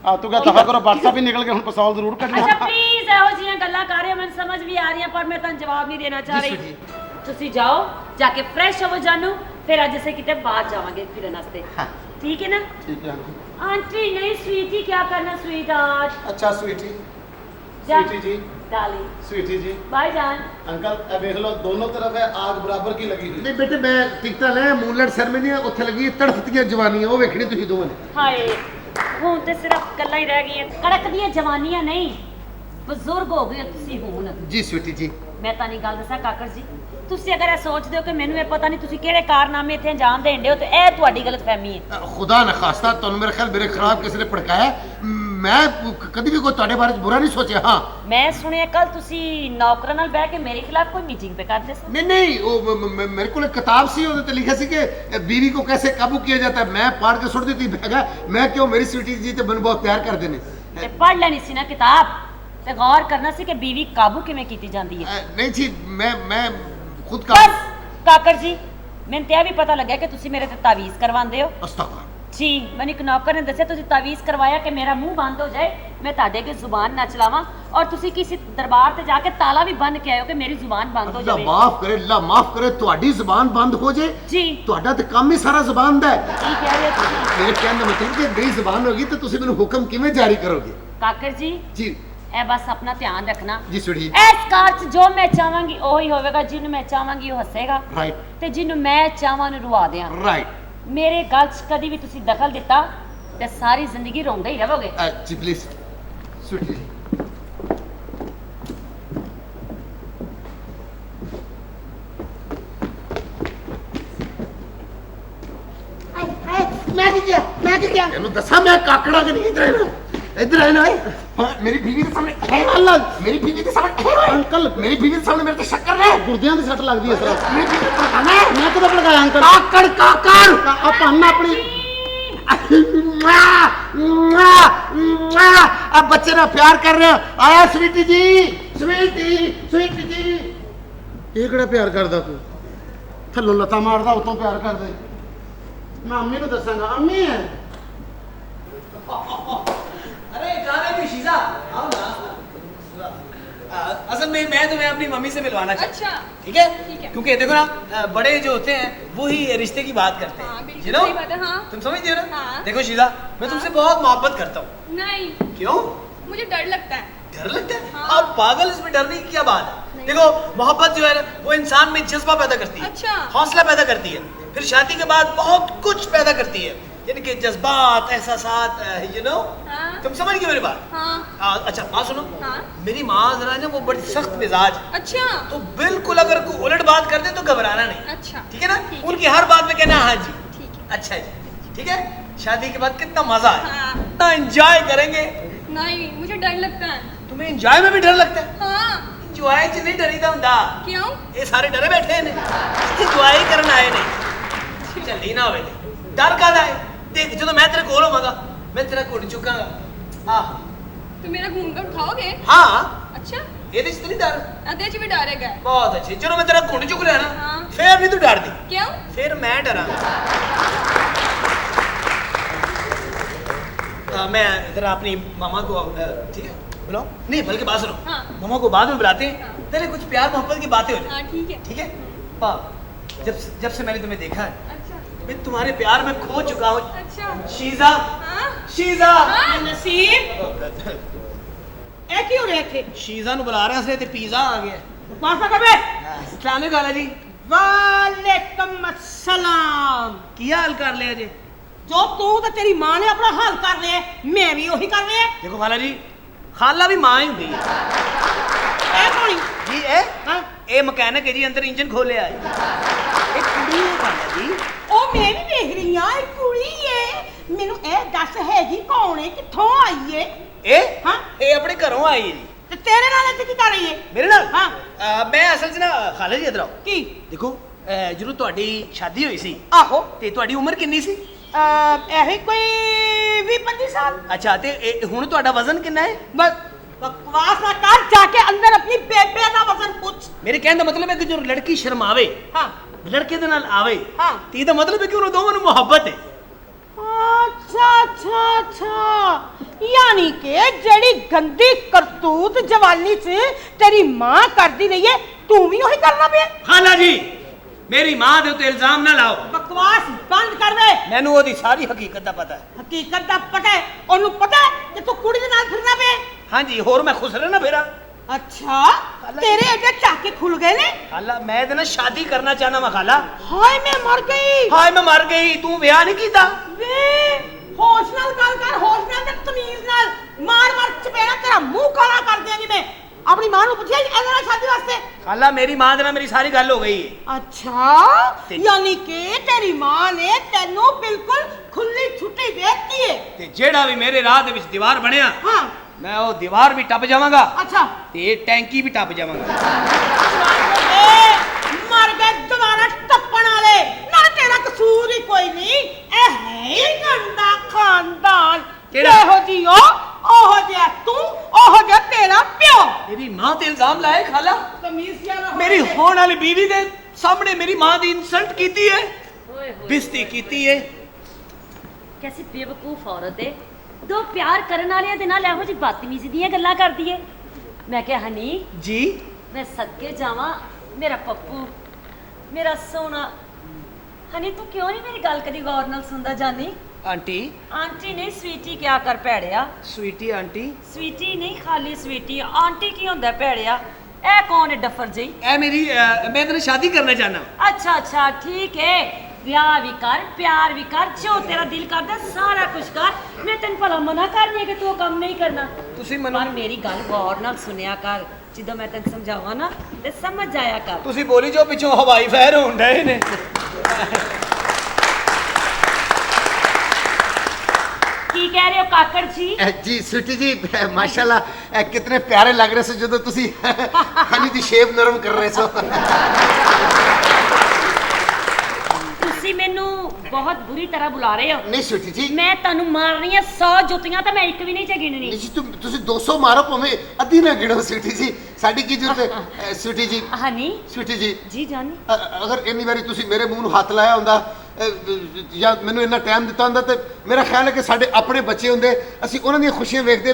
ਆ ਤੂੰ ਕਹ ਦਫਾ ਕਰੋ WhatsApp ਹੀ ਨਿਕਲ ਕੇ ਹੁਣ ਪਸੌਲ ਜ਼ਰੂਰ ਅੱਛਾ ਕੱਢਣਾ ਪਲੀਜ਼ ਇਹੋ ਜਿਹੀਆਂ ਗੱਲਾਂ ਕਰ ਰਹੇ ਹੋ ਮੈਨੂੰ ਸਮਝ ਵੀ ਆ ਰਹੀਆਂ ਪਰ ਮੈਂ ਤੁਹਾਨੂੰ ਜਵਾਬ ਨਹੀਂ ਦੇਣਾ ਚਾਹ ਰਹੀ ਤੁਸੀਂ ਜਾਓ ਜਾ ਕੇ ਫਰੈਸ਼ ਹੋ ਜਾਨੂ ਫਿਰ ਅੱਜ ਅਸੀਂ ਕਿਤੇ ਬਾਹਰ ਜਾਵਾਂਗੇ ਫਿਰਨ ਵਾਸਤੇ ਠੀਕ ਹੈ ਨਾ ਠੀਕ ਹੈ ਆਂਟੀ ਨਹੀਂ ਸਵੀਟੀ ਕੀ ਕਰਨਾ ਸਵੀਟ ਆਜ ਅੱਛਾ ਸਵੀਟੀ ਜਾ स्वीटी जी डाली स्वीटी जी बाय जान अंकल अब देख लो दोनों तरफ है आग बराबर की लगी हुई ਨਹੀਂ ਬੇਟੇ ਮੈਂ ਟਿਕਟਾਂ ਲੈ ਮੂਨਲਾਈਟ ਸੈਰਮਨੀ ਉੱਥੇ ਲੱਗੀ ਤੜਫਤੀਆਂ ਜਵਾਨੀਆਂ ਉਹ ਵੇਖਣੀ ਤੁਸੀਂ ਦੋਵਾਂ ਨੇ ਹਾਏ ਹੁਣ ਤੇ ਸਿਰਫ ਗੱਲਾਂ ਹੀ ਰਹਿ ਗਈਆਂ ਕੜਕਦੀਆਂ ਜਵਾਨੀਆਂ ਨਹੀਂ ਬਜ਼ੁਰਗ ਹੋ ਗਏ ਹੋ ਤੁਸੀਂ ਹੁਣ ਜੀ ਸਵੀਟੀ ਜੀ ਮੈਂ ਤਾਂ ਨਹੀਂ ਗੱਲ ਦੱਸਾਂ ਕਾਕਰ ਜੀ ਤੁਸੀਂ ਅਗਰ ਇਹ ਸੋਚਦੇ ਹੋ ਕਿ ਮੈਨੂੰ ਇਹ ਪਤਾ ਨਹੀਂ ਤੁਸੀਂ ਕਿਹੜੇ ਕਾਰਨਾਮੇ ਇੱਥੇ ਅੰਜਾਮ ਦੇਣ ਦੇ ਹੋ ਤੇ ਇਹ ਤੁਹਾਡੀ ਗਲਤਫਹਿਮੀ ਹੈ ਖੁਦਾ ਨਾ ਖਾਸਤਾ ਤੁਹਾਨੂੰ ਮੇਰੇ ਖਿਆਲ ਮੇਰੇ ਖਿਲਾਫ ਕਿਸੇ ਨੇ ਭੜਕਾਇਆ ਮੈਂ ਕਦੀ ਵੀ ਕੋਈ ਤੁਹਾਡੇ ਬਾਰੇ ਚ ਬੁਰਾ ਨਹੀਂ ਸੋਚਿਆ ਹਾਂ ਮੈਂ ਸੁਣਿਆ ਕੱਲ ਤੁਸੀਂ ਨੌਕਰਾਂ ਨਾਲ ਬਹਿ ਕੇ ਮੇਰੇ ਖਿਲਾਫ ਕੋਈ ਮੀਟਿੰਗ पे ਕਰਦੇ ਸੀ नहीं नहीं वो मेरे को एक किताब सी ਉਹਦੇ ਤੇ ਲਿਖਿਆ ਸੀ ਕਿ बीवी को कैसे काबू किया जाता है मैं पढ़ के सुट दी थी मैं क्यों मेरी स्वीटी जी तो ਮੈਨੂੰ ਬਹੁਤ ਪਿਆਰ ਕਰਦੇ ਨੇ ਤੇ ਪੜ੍ਹ ਲੈਣੀ ਸੀ ਨਾ ਕਿਤਾਬ ਤੇ ਗੌਰ ਕਰਨਾ ਸੀ ਕਿ ਬੀਵੀ ਕਾਬੂ ਕਿਵੇਂ ਕੀਤੀ ਜਾਂਦੀ ਹੈ। नहीं जी मैं खुद का ਬਸ ਕਾਕੜ ਜੀ, ਮੈਨੂੰ ਤੇ ਇਹ ਵੀ ਪਤਾ ਲੱਗਿਆ ਕਿ ਤੁਸੀਂ ਮੇਰੇ ਤੇ ਤਾਵੀਜ਼ ਕਰਵਾਉਂਦੇ ਹੋ। अस्तगफुर ਜੀ, ਮੈਨੂੰ ਇੱਕ ਨੌਕਰ ਨੇ ਦੱਸਿਆ ਤੁਸੀਂ ਤਾਵੀਜ਼ ਕਰਵਾਇਆ ਕਿ ਮੇਰਾ ਮੂੰਹ ਬੰਦ ਹੋ ਜਾਏ, ਮੈਂ ਤੁਹਾਡੇ ਅੱਗੇ ਜ਼ੁਬਾਨ ਨਾ ਚਲਾਵਾਂ, ਔਰ ਤੁਸੀਂ ਕਿਸੇ ਦਰਬਾਰ ਤੇ ਜਾ ਕੇ ਤਾਲਾ ਵੀ ਬੰਨ ਕੇ ਆਇਓ ਕਿ ਮੇਰੀ ਜ਼ੁਬਾਨ ਬੰਦ ਹੋ ਅੱਲਾ ਜਾਵੇ। ਮਾਫ ਕਰੇ ਤੁਹਾਡੀ ਜ਼ੁਬਾਨ ਬੰਦ ਹੋ ਜੇ। ਜੀ, ਤੁਹਾਡਾ ਤਾਂ ਕੰਮ ਹੀ ਸਾਰਾ ਜ਼ੁਬਾਨ ਦਾ ਹੈ। ਕੀ ਕਹਿ ਰਹੇ ਹੋ ਤੁਸੀਂ? ਮੇਰੇ ਕਹਿਣ ਦਾ ਮਤਲਬ ਕਿ ਮੇਰੀ ਜ਼ੁਬਾਨ ਹੋਗੀ ਤਾਂ ਤੁਸੀਂ ਮੈਨੂੰ ਹੁਕਮ ਕਿਵੇਂ ਜਾਰੀ ਕਰੋਗੇ? ਕਾਕੜ ਜੀ, ਜੀ ਇਹ ਬਸ ਆਪਣਾ ਧਿਆਨ ਰੱਖਣਾ। ਜੀ ਸੁਣੀ ਇਸ ਕਾਰ 'ਚ ਜੋ ਮੈਂ ਚਾਹਾਂਗੀ ਉਹੀ ਹੋਵੇਗਾ, ਜਿਹਨੂੰ ਮੈਂ ਚਾਹਾਂਗੀ ਉਹ ਹੱਸੇਗਾ ਰਾਈਟ ਤੇ ਜਿਹਨੂੰ ਮੈਂ ਚਾਹਾਂ ਨੂੰ ਰੁਵਾ ਦਿਆਂ। ਰਾਈਟ ਮੇਰੇ ਗੱਲ 'ਚ ਕਦੀ ਵੀ ਤੁਸੀਂ ਦਖਲ ਦਿੱਤਾ ਤੇ ਸਾਰੀ ਜ਼ਿੰਦਗੀ ਰੋਂਦੇ ਹੀ ਰਹੋਗੇ। ਜੀ ਪਲੀਜ਼ ਸੁਣੀ मैं क्या ਇਹਨੂੰ ਦੱਸਾਂ ਮੈਂ ਕਾਕੜਾ ਕਿ ਨਹੀਂ ਇੱਧਰ ਆਣਾ ਮੇਰੀ ਬੀਵੀ ਦੇ ਸਾਹਮਣੇ ਅੱਲਾ ਮੇਰੀ ਬੀਵੀ ਦੇ ਸਾਹਮਣੇ ਅੰਕਲ ਮੇਰੀ ਬੀਵੀ ਦੇ ਸਾਹਮਣੇ ਮੇਰੇ ਤੇ ਸ਼ੱਕਰ ਨੇ ਗੁਰਦਿਆਂ ਦੀ ਸੱਟ ਲੱਗਦੀ ਹੈ ਸਰ ਮੇਰੀ ਬੀਵੀ ਤੇ ਪਕਾਣਾ ਮੈਂ ਕਦੋਂ ਭੜਕਾਇਆ ਅੰਕਲ ਕਾਕੜ ਆਪਾਂ ਨਾ ਆਪਣੀ अब बच्चे ना प्यार कर रहे हो आया स्वीटी जी ਇਹ ਕਿਹੜਾ ਪਿਆਰ ਕਰਦਾ ਤੂੰ ਥੱਲੋਂ ਲੱਤਾਂ ਮਾਰਦਾ ਉਤੋਂ ਪਿਆਰ ਕਰਦਾ ਮੈਂ ਅੰਮੀ ਨੂੰ ਦੱਸਾਂਗਾ ਅੰਮੀ ਹੈ अरे कहाँ है शीजा? आओ ना। असल में मैं तुम्हें अपनी मम्मी से मिलवाना चाहता हूँ। अच्छा ठीक है? ठीक है। क्योंकि देखो ना बड़े जो होते हैं वो ही रिश्ते की बात करते हैं। हाँ, बिल्कुल You know? सही बात है, हाँ। तुम समझती हो ना? हाँ। देखो शीजा, मैं तुमसे बहुत मोहब्बत करता हूँ। नहीं क्यों? मुझे डर लगता है। डर लगता है? हाँ। आप पागल, इसमें डरने की क्या बात है? नहीं। देखो मोहब्बत जो है ना वो इंसान में जज्बा पैदा करती है, अच्छा। हौसला पैदा करती है, फिर शादी के बाद बहुत कुछ पैदा करती है, यानी कि जज्बात, एहसासात, यू नो। हाँ। तुम समझ गए मेरी बात? हाँ। अच्छा हाँ सुनो, हाँ। मेरी माँ जरा ना वो बड़ी सख्त मिजाज है, अच्छा तो बिल्कुल अगर कोई उलट बात कर दे तो घबराना नहीं। अच्छा ठीक है ना? ठीक है। उनकी हर बात में कहना हाँ जी, ठीक है। अच्छा जी, ठीक है। शादी के बाद कितना मजा है, हाँ। कितना एंजॉय करेंगे। नहीं मुझे डर लगता है। तुम्हें एंजॉय में भी डर लगता है? हाँ। एंजॉय च नहीं डरीदा हुंदा। क्यों? ये सारे डरे बैठे ने, एंजॉय करन आए ने। चली ना होवे ते डर कादा है? देख ਜਦੋਂ मैं तेरे कोल होवांगा मैं तेरा घुट चुकांगा। आह तो मेरा घूंघट उठाओगे? हाँ, अच्छा ਇਹਦੇ ਚ ਨਹੀਂ ਡਰ। अदे च भी डरेगा। बहुत अच्छे, ਜਦੋਂ मैं तेरा घुट चुक लिया ना हाँ। फिर नहीं तू डरदी, क्यों? फिर मैं डरांगा। मैं जरा अपनी मामा को ठीक है बुलाओ, नहीं बल्कि बात सुनो, हाँ। मामा को बाद में बुलाते हैं, हाँ। तेरे कुछ प्यार मोहब्बत की बातें हो जाए। हाँ ठीक है। ठीक है पाप, जब से मैंने तुम्हें देखा है अच्छा मैं तुम्हारे प्यार में खो चुका हूँ। अच्छा शीजा, हाँ। शीजा, हाँ। नसीब ए क्यों रहे थे शीजा नु बुला रहे थे, पिज़्ज़ा आ गया। पास कर बे अस्सलाम वालेकुम खाला जी। वालेकुम अस्सलाम की हाल कर लिया जी? जो तू तो तेरी मां ने अपना हाल कर लिया मैं भी वही कर लिया देखो खाला जी, खाला भी मां ही हुंदी है ए कौन जी। ए हां ए मैकेनिक है जी, अंदर इंजन खोले आए। एक कुड़ी है खाला जी। ओ मैं भी देख रही हां एक कुड़ी है मेनू ए दस हैगी कौन है कित्थों आई है ए हाँ? ए अपने घरों आई है जी। ते तेरे नाल इत्थे की कर रही है मेरे नाल? हाँ। मैं असल च ना खाला जी इधर आओ। की देखो ਜਦੋਂ ਤੁਹਾਡੀ ਸ਼ਾਦੀ ਹੋਈ ਸੀ आहो ਤੇ ਤੁਹਾਡੀ ਉਮਰ ਕਿੰਨੀ ਸੀ? ऐही कोई 20-25 साल ਅੱਛਾ ਤੇ ਹੁਣ ਤੁਹਾਡਾ ਵਜ਼ਨ ਕਿੰਨਾ ਹੈ? बस बकवास ना कर जाके अंदर अपनी बेबे का वजन पूछ ਮੇਰੇ ਕਹਿਣ ਦਾ ਮਤਲਬ ਹੈ ਕਿ ਜੋ ਲੜਕੀ ਸ਼ਰਮਾਵੇ हाँ ਲੜਕੇ ਦੇ ਨਾਲ ਆਵੇ हाँ ਤੇ ਇਹਦਾ ਮਤਲਬ ਹੈ ਕਿ ਉਹਨਾਂ ਦੋਵਾਂ ਨੂੰ ਮੁਹੱਬਤ ਹੈ। अच्छा अच्छा अच्छा यानी कि जेड़ी गंदी करतूत जवानी च तेरी मां करदी रही है तू भी वही करना पे ਖਾਲਾ ਜੀ ਮੇਰੀ ਮਾਂ ਦੇ ਉੱਤੇ ਇਲਜ਼ਾਮ ਨਾ ਲਾਓ, बकवास बंद कर दे ਮੈਨੂੰ ਉਹਦੀ ਸਾਰੀ ਹਕੀਕਤ ਦਾ ਪਤਾ ਹੈ। हकीकत दा पता है ओनू पता है कि तू कुड़ी दे नाल फिरना पे ਹਾਂਜੀ ਹੋਰ ਮੈਂ ਖੁਸ਼ ਰਹਿਣਾ ਫੇਰਾ। अच्छा तेरे एडे चाके खुल गए ने ਖਾਲਾ ਮੈਂ ਇਹਦੇ ਨਾਲ ਸ਼ਾਦੀ ਕਰਨਾ ਚਾਹਨਾ ਵਾ ਖਾਲਾ। हाय मैं मर गई ਹਾਏ ਮੈਂ ਮਰ ਗਈ, ਤੂੰ ਵਿਆਹ ਨਹੀਂ ਕੀਤਾ। वे होश नाल गल कर होश नाल ते तमीज नाल मार मार चपेड़ा तेरा मुंह काला कर देंगी मैं अपनी मां नु पूछिया इहदे नाल शादी वास्ते ਖਾਲਾ ਮੇਰੀ ਮਾਂ ਦੇ ਨਾਲ ਮੇਰੀ ਸਾਰੀ ਗੱਲ ਹੋ ਗਈ ਹੈ। अच्छा यानी कि तेरी मां ने तेनू बिल्कुल खुली छुट्टी दे दी है ਤੇ ਜਿਹੜਾ ਵੀ ਮੇਰੇ ਰਾਹ ਦੇ ਵਿੱਚ ਦੀਵਾਰ ਬਣਿਆ हाँ ਮੈਂ ਉਹ ਦੀਵਾਰ ਵੀ ਟੱਪ ਜਾਵਾਂਗਾ अच्छा ਤੇ ਇਹ ਟੈਂਕੀ ਵੀ ਟੱਪ ਜਾਵਾਂਗਾ। मर गए दोबारा टप्पण वाले ना तेरा कसूर ही कोई नहीं ए है ही गंदा खानदान केड़ा? केहो जी ओ ओहो जे तू ओहो जे तेरा ਇਲਜ਼ਾਮ ਲਾਏ ਖਾਲਾ ਤਮੀਜ਼ ਕਿਆ ਨਾ ਮੇਰੀ ਹੋਣ ਵਾਲੀ ਬੀਵੀ ਦੇ ਸਾਹਮਣੇ ਮੇਰੀ ਮਾਂ ਦੀ ਇਨਸਲਟ ਕੀਤੀ ਹੈ ਓਏ ਹੋਏ ਬਿਸਤੀ ਕੀਤੀ ਹੈ ਕੈਸੀ ਬੇਵਕੂਫ ਔਰਤ ਹੈ ਦੋ ਪਿਆਰ ਕਰਨ ਵਾਲਿਆਂ ਦੇ ਨਾਲ ਇਹੋ ਜਿਹੀ ਬਦਤਮੀਜ਼ੀ ਦੀਆਂ ਗੱਲਾਂ ਕਰਦੀ ਹੈ ਮੈਂ ਕਿਹਾ ਹਨੀ ਜੀ ਮੈਂ ਸਦਕੇ ਜਾਵਾਂ ਮੇਰਾ ਪੱਪੂ ਮੇਰਾ ਸੋਹਣਾ ਹਨੀ ਤੂੰ ਕਿਉਂ ਨਹੀਂ ਮੇਰੀ ਗੱਲ ਕਦੀ ਗੌਰ ਨਾਲ ਸੁਣਦਾ ਜਾਨੀ ਆਂਟੀ ਆਂਟੀ ਨਹੀਂ ਸਵੀਟੀ ਕਿਆ ਕਰ ਭੈੜਿਆ ਸਵੀਟੀ ਆਂਟੀ ਸਵੀਟੀ ਨਹੀਂ ਖਾਲੀ ਸਵੀਟੀ ਆਂਟੀ ਕੀ ਹੁੰਦਾ ਭੈੜਿਆ ਇਹ ਕੌਣ ਹੈ ਡਫਰ ਜੀ ਇਹ ਮੇਰੀ ਮੈਂ ਤੇਰੇ ਸ਼ਾਦੀ ਕਰਨਾ ਚਾਹਨਾ ਅੱਛਾ ਅੱਛਾ ਠੀਕ ਹੈ ਵਿਆਹ ਵੀ ਕਰ ਪਿਆਰ ਵੀ ਕਰ ਜੋ ਤੇਰਾ ਦਿਲ ਕਰਦਾ ਸਾਰਾ ਕੁਝ ਕਰ ਮੈਂ ਤੈਨੂੰ ਭਲਾ ਮਨਾ ਕਰਨੀ ਹੈ ਕਿ ਤੂੰ ਉਹ ਕੰਮ ਨਹੀਂ ਕਰਨਾ ਤੁਸੀਂ ਮੈਨੂੰ ਪਰ ਮੇਰੀ ਗੱਲ ਗੌਰ ਨਾਲ ਸੁਣਿਆ ਕਰ ਜਦੋਂ ਮੈਂ ਤੈਨੂੰ ਸਮਝਾਵਾਂ ਨਾ ਤੇ ਸਮਝ ਜਾਇਆ ਕਰ ਤੁਸੀਂ ਬੋਲੀ ਜੋ ਪਿੱਛੋਂ ਹਵਾਈ ਫਾਇਰ ਹੋਣ ਡਏ ਨੇ ਕੀ ਕਹਿ ਰਹੇ ਹੋ ਕਾਕੜ ਜੀ जी स्वीटी जी माशाल्लाह कितने प्यारे लग रहे से जो तुसी हनी दी शेप नरम कर रहे सो ਤੁਸੀਂ ਮੈਨੂੰ ਬਹੁਤ ਬੁਰੀ ਤਰ੍ਹਾਂ ਬੁਲਾ ਰਹੇ ਹੋ नहीं स्वीटी जी ਮੈਂ ਤੁਹਾਨੂੰ ਮਾਰਨੀ ਹੈ 100 ਜੁੱਤੀਆਂ ਤਾਂ ਮੈਂ ਇੱਕ ਵੀ ਨਹੀਂ ਚ ਗਿਣਨੀ जी तुसी 200 मारो भावें अद्धी ना गिनो स्वीटी जी साडी की जरूरत है स्वीटी जी ਹਨੀ स्वीटी जी ਜੀ ਜਾਨੀ ਅਗਰ ਇੰਨੀ ਵਾਰੀ ਤੁਸੀਂ ਮੇਰੇ ਮੂੰਹ ਨੂੰ ਹੱਥ ਲਾਇਆ ਹੁੰਦਾ ਜਾਂ ਮੈਨੂੰ ਇੰਨਾ ਟਾਈਮ ਦਿੱਤਾ ਹੁੰਦਾ ਤੇ ਮੇਰਾ ਖਿਆਲ ਹੈ ਕਿ ਸਾਡੇ ਆਪਣੇ ਬੱਚੇ ਹੁੰਦੇ ਅਸੀਂ ਉਹਨਾਂ ਦੀਆਂ ਖੁਸ਼ੀਆਂ ਵੇਖਦੇ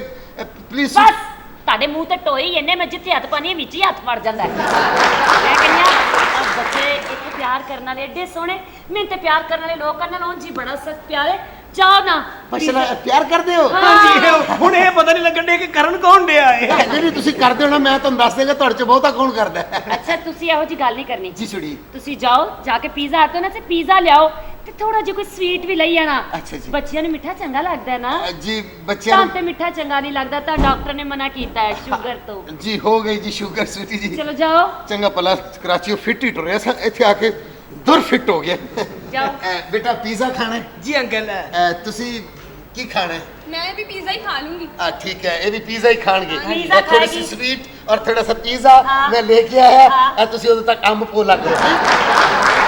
ਪਲੀਜ਼ ਬਸ ਤੁਹਾਡੇ ਮੂੰਹ ਤੇ ਟੋਈ ਇਹਨੇ ਮੈਂ ਜਿੱਥੇ ਹੱਥ ਪਾਣੀ ਵਿੱਚ ਹੀ ਹੱਥ ਵੜ ਜਾਂਦਾ ਹੈ। ਮੈਂ ਕਹਿੰਦਾ ਬੱਚੇ ਇੱਥੇ ਪਿਆਰ ਕਰਨ ਵਾਲੇ ਏਡੇ ਸੋਹਣੇ ਮੈਨੂੰ ਤੇ ਪਿਆਰ ਕਰਨ ਵਾਲੇ ਲੋਕ ਕਰਨ ਨਾਲ ਜੀ ਬੜਾ ਸਖਤ ਪਿਆਰੇ ਜਾਓ ਨਾ ਮਾਸ਼ਾਅੱਲਾ ਪਿਆਰ ਕਰਦੇ ਹੋ ਹਾਂਜੀ ਹੁਣ ਇਹ ਪਤਾ ਨਹੀਂ ਲੱਗਣ ਦੇ ਕਿ ਕਰਨ ਕੌਣ ਡਿਆ ਏ ਨਹੀਂ ਤੁਸੀਂ ਕਰਦੇ ਹੋ ਨਾ ਮੈਂ ਤੁਹਾਨੂੰ ਦੱਸ ਦੇਗਾ ਤੁਹਾਡੇ ਚ ਬਹੁਤਾ ਕੌਣ ਕਰਦਾ ਹੈ ਅੱਛਾ ਤੁਸੀਂ ਇਹੋ ਜੀ ਗੱਲ ਨਹੀਂ ਕਰਨੀ ਜੀ ਸੁਣੀ ਤੁਸੀਂ ਜਾਓ ਜਾ ਕੇ ਪੀਜ਼ਾ ਹੱਟ ਤੋਂ ਨਾ ਤੇ ਪੀਜ਼ਾ ਲਿਆਓ ਤੇ ਥੋੜਾ ਜਿਹਾ ਕੋਈ ਸਵੀਟ ਵੀ ਲਈ ਆਣਾ ਅੱਛਾ ਜੀ। ਬੱਚਿਆਂ ਨੂੰ ਮਿੱਠਾ ਚੰਗਾ ਲੱਗਦਾ ਹੈ ਨਾ ਜੀ ਬੱਚਿਆਂ ਤਾਂ ਤੇ ਮਿੱਠਾ ਚੰਗਾ ਨਹੀਂ ਲੱਗਦਾ ਤਾਂ ਡਾਕਟਰ ਨੇ ਮਨਾ ਕੀਤਾ ਹੈ ਸ਼ੂਗਰ ਤੋਂ ਨੂੰ ਜੀ ਹੋ ਗਈ ਜੀ ਸ਼ੂਗਰ ਸਵੀਟੀ ਜੀ ਚਲੋ ਜਾਓ ਚੰਗਾ ਭਲਾ ਕਰਾਚੀਓ ਫਿੱਟ ਹੀ ਟੁਰਿਆ ਸਾਂ ਇੱਥੇ ਆ ਕੇ ਦੁਰ ਫਿੱਟ ਹੋ ਗਿਆ ਜਾਓ ਬੇਟਾ ਪੀਜ਼ਾ ਖਾਣਾ ਹੈ ਜੀ ਅੰਕਲ ਤੁਸੀਂ ਕੀ ਖਾਣਾ ਹੈ मैं भी पिज्जा ही खा लूंगी ठीक है ये भी पिज्जा ही खाएंगे पिज़्ज़ा थोड़ी सी खाएगी। स्वीट और थोड़ा सा पिज्जा हाँ। मैं लेके आया हाँ। तुसी उधर तक अंब पोला करो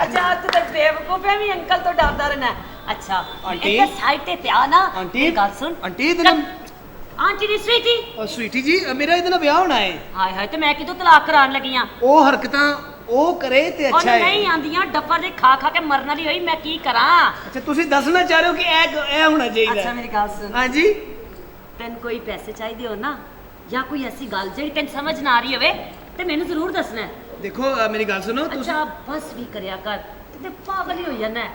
ਅੱਛਾ ਤੂੰ ਤਾਂ ਬੇਵਕੂਫ ਹੈ ਵੀ ਅੰਕਲ ਤੋਂ ਡਰਦਾ ਰਹਿਣਾ ਅੱਛਾ ਆਂਟੀ। ਇੱਕ ਸਾਈਡ ਤੇ ਪਿਆ ਨਾ ਆਂਟੀ। ਮੇਰੀ ਗੱਲ ਸੁਣ ਆਂਟੀ, ਇਹਦੇ ਨਾਲ- ਆਂਟੀ ਦੀ ਸਵੀਟੀ ਔਰ ਸਵੀਟੀ ਜੀ ਮੇਰਾ ਇਹਦੇ ਨਾਲ ਵਿਆਹ ਹੋਣਾ ਹੈ ਹਾਏ ਹਾਏ ਤੇ ਮੈਂ ਕਿਦੋਂ ਤਲਾਕ ਕਰਾਉਣ ਲੱਗੀ ਆ ਉਹ ਹਰਕਤਾਂ ਉਹ ਕਰੇ ਤੇ ਅੱਛਾ ਉਹਨੂੰ ਹੈ ਨਹੀਂ ਆਂਦੀਆਂ ਡੱਫਰ ਦੇ ਖਾ ਖਾ ਕੇ ਮਰਨ ਵਾਲੀ ਹੋਈ ਮੈਂ ਕੀ ਕਰਾਂ ਅੱਛਾ ਤੁਸੀਂ ਦੱਸਣਾ ਚਾਹ ਰਹੇ ਹੋ ਕਿ ਇਹ ਹੋਣਾ ਚਾਹੀਦਾ ਅੱਛਾ ਮੇਰੀ ਗੱਲ ਸੁਣ ਹਾਂਜੀ ਤੈਨੂੰ ਕੋਈ ਪੈਸੇ ਚਾਹੀਦੇ ਹੋ ਨਾ ਜਾਂ ਕੋਈ ਐਸੀ ਗੱਲ ਜਿਹੜੀ ਤੈਨੂੰ ਸਮਝ ਨਾ ਆ ਰਹੀ ਹੋਵੇ ਤੇ ਮੈਨੂੰ ਜ਼ਰੂਰ ਦੱਸਣਾ ਹੈ। ਦੇਖੋ ਮੇਰੀ ਗੱਲ ਸੁਣੋ ਤੁਸੀਂ ਅੱਛਾ ਬਸ ਵੀ ਕਰਿਆ ਕਰ ਤੇ ਪਾਗਲ ਹੀ ਹੋ ਜਾਂਦਾ ਹੈ।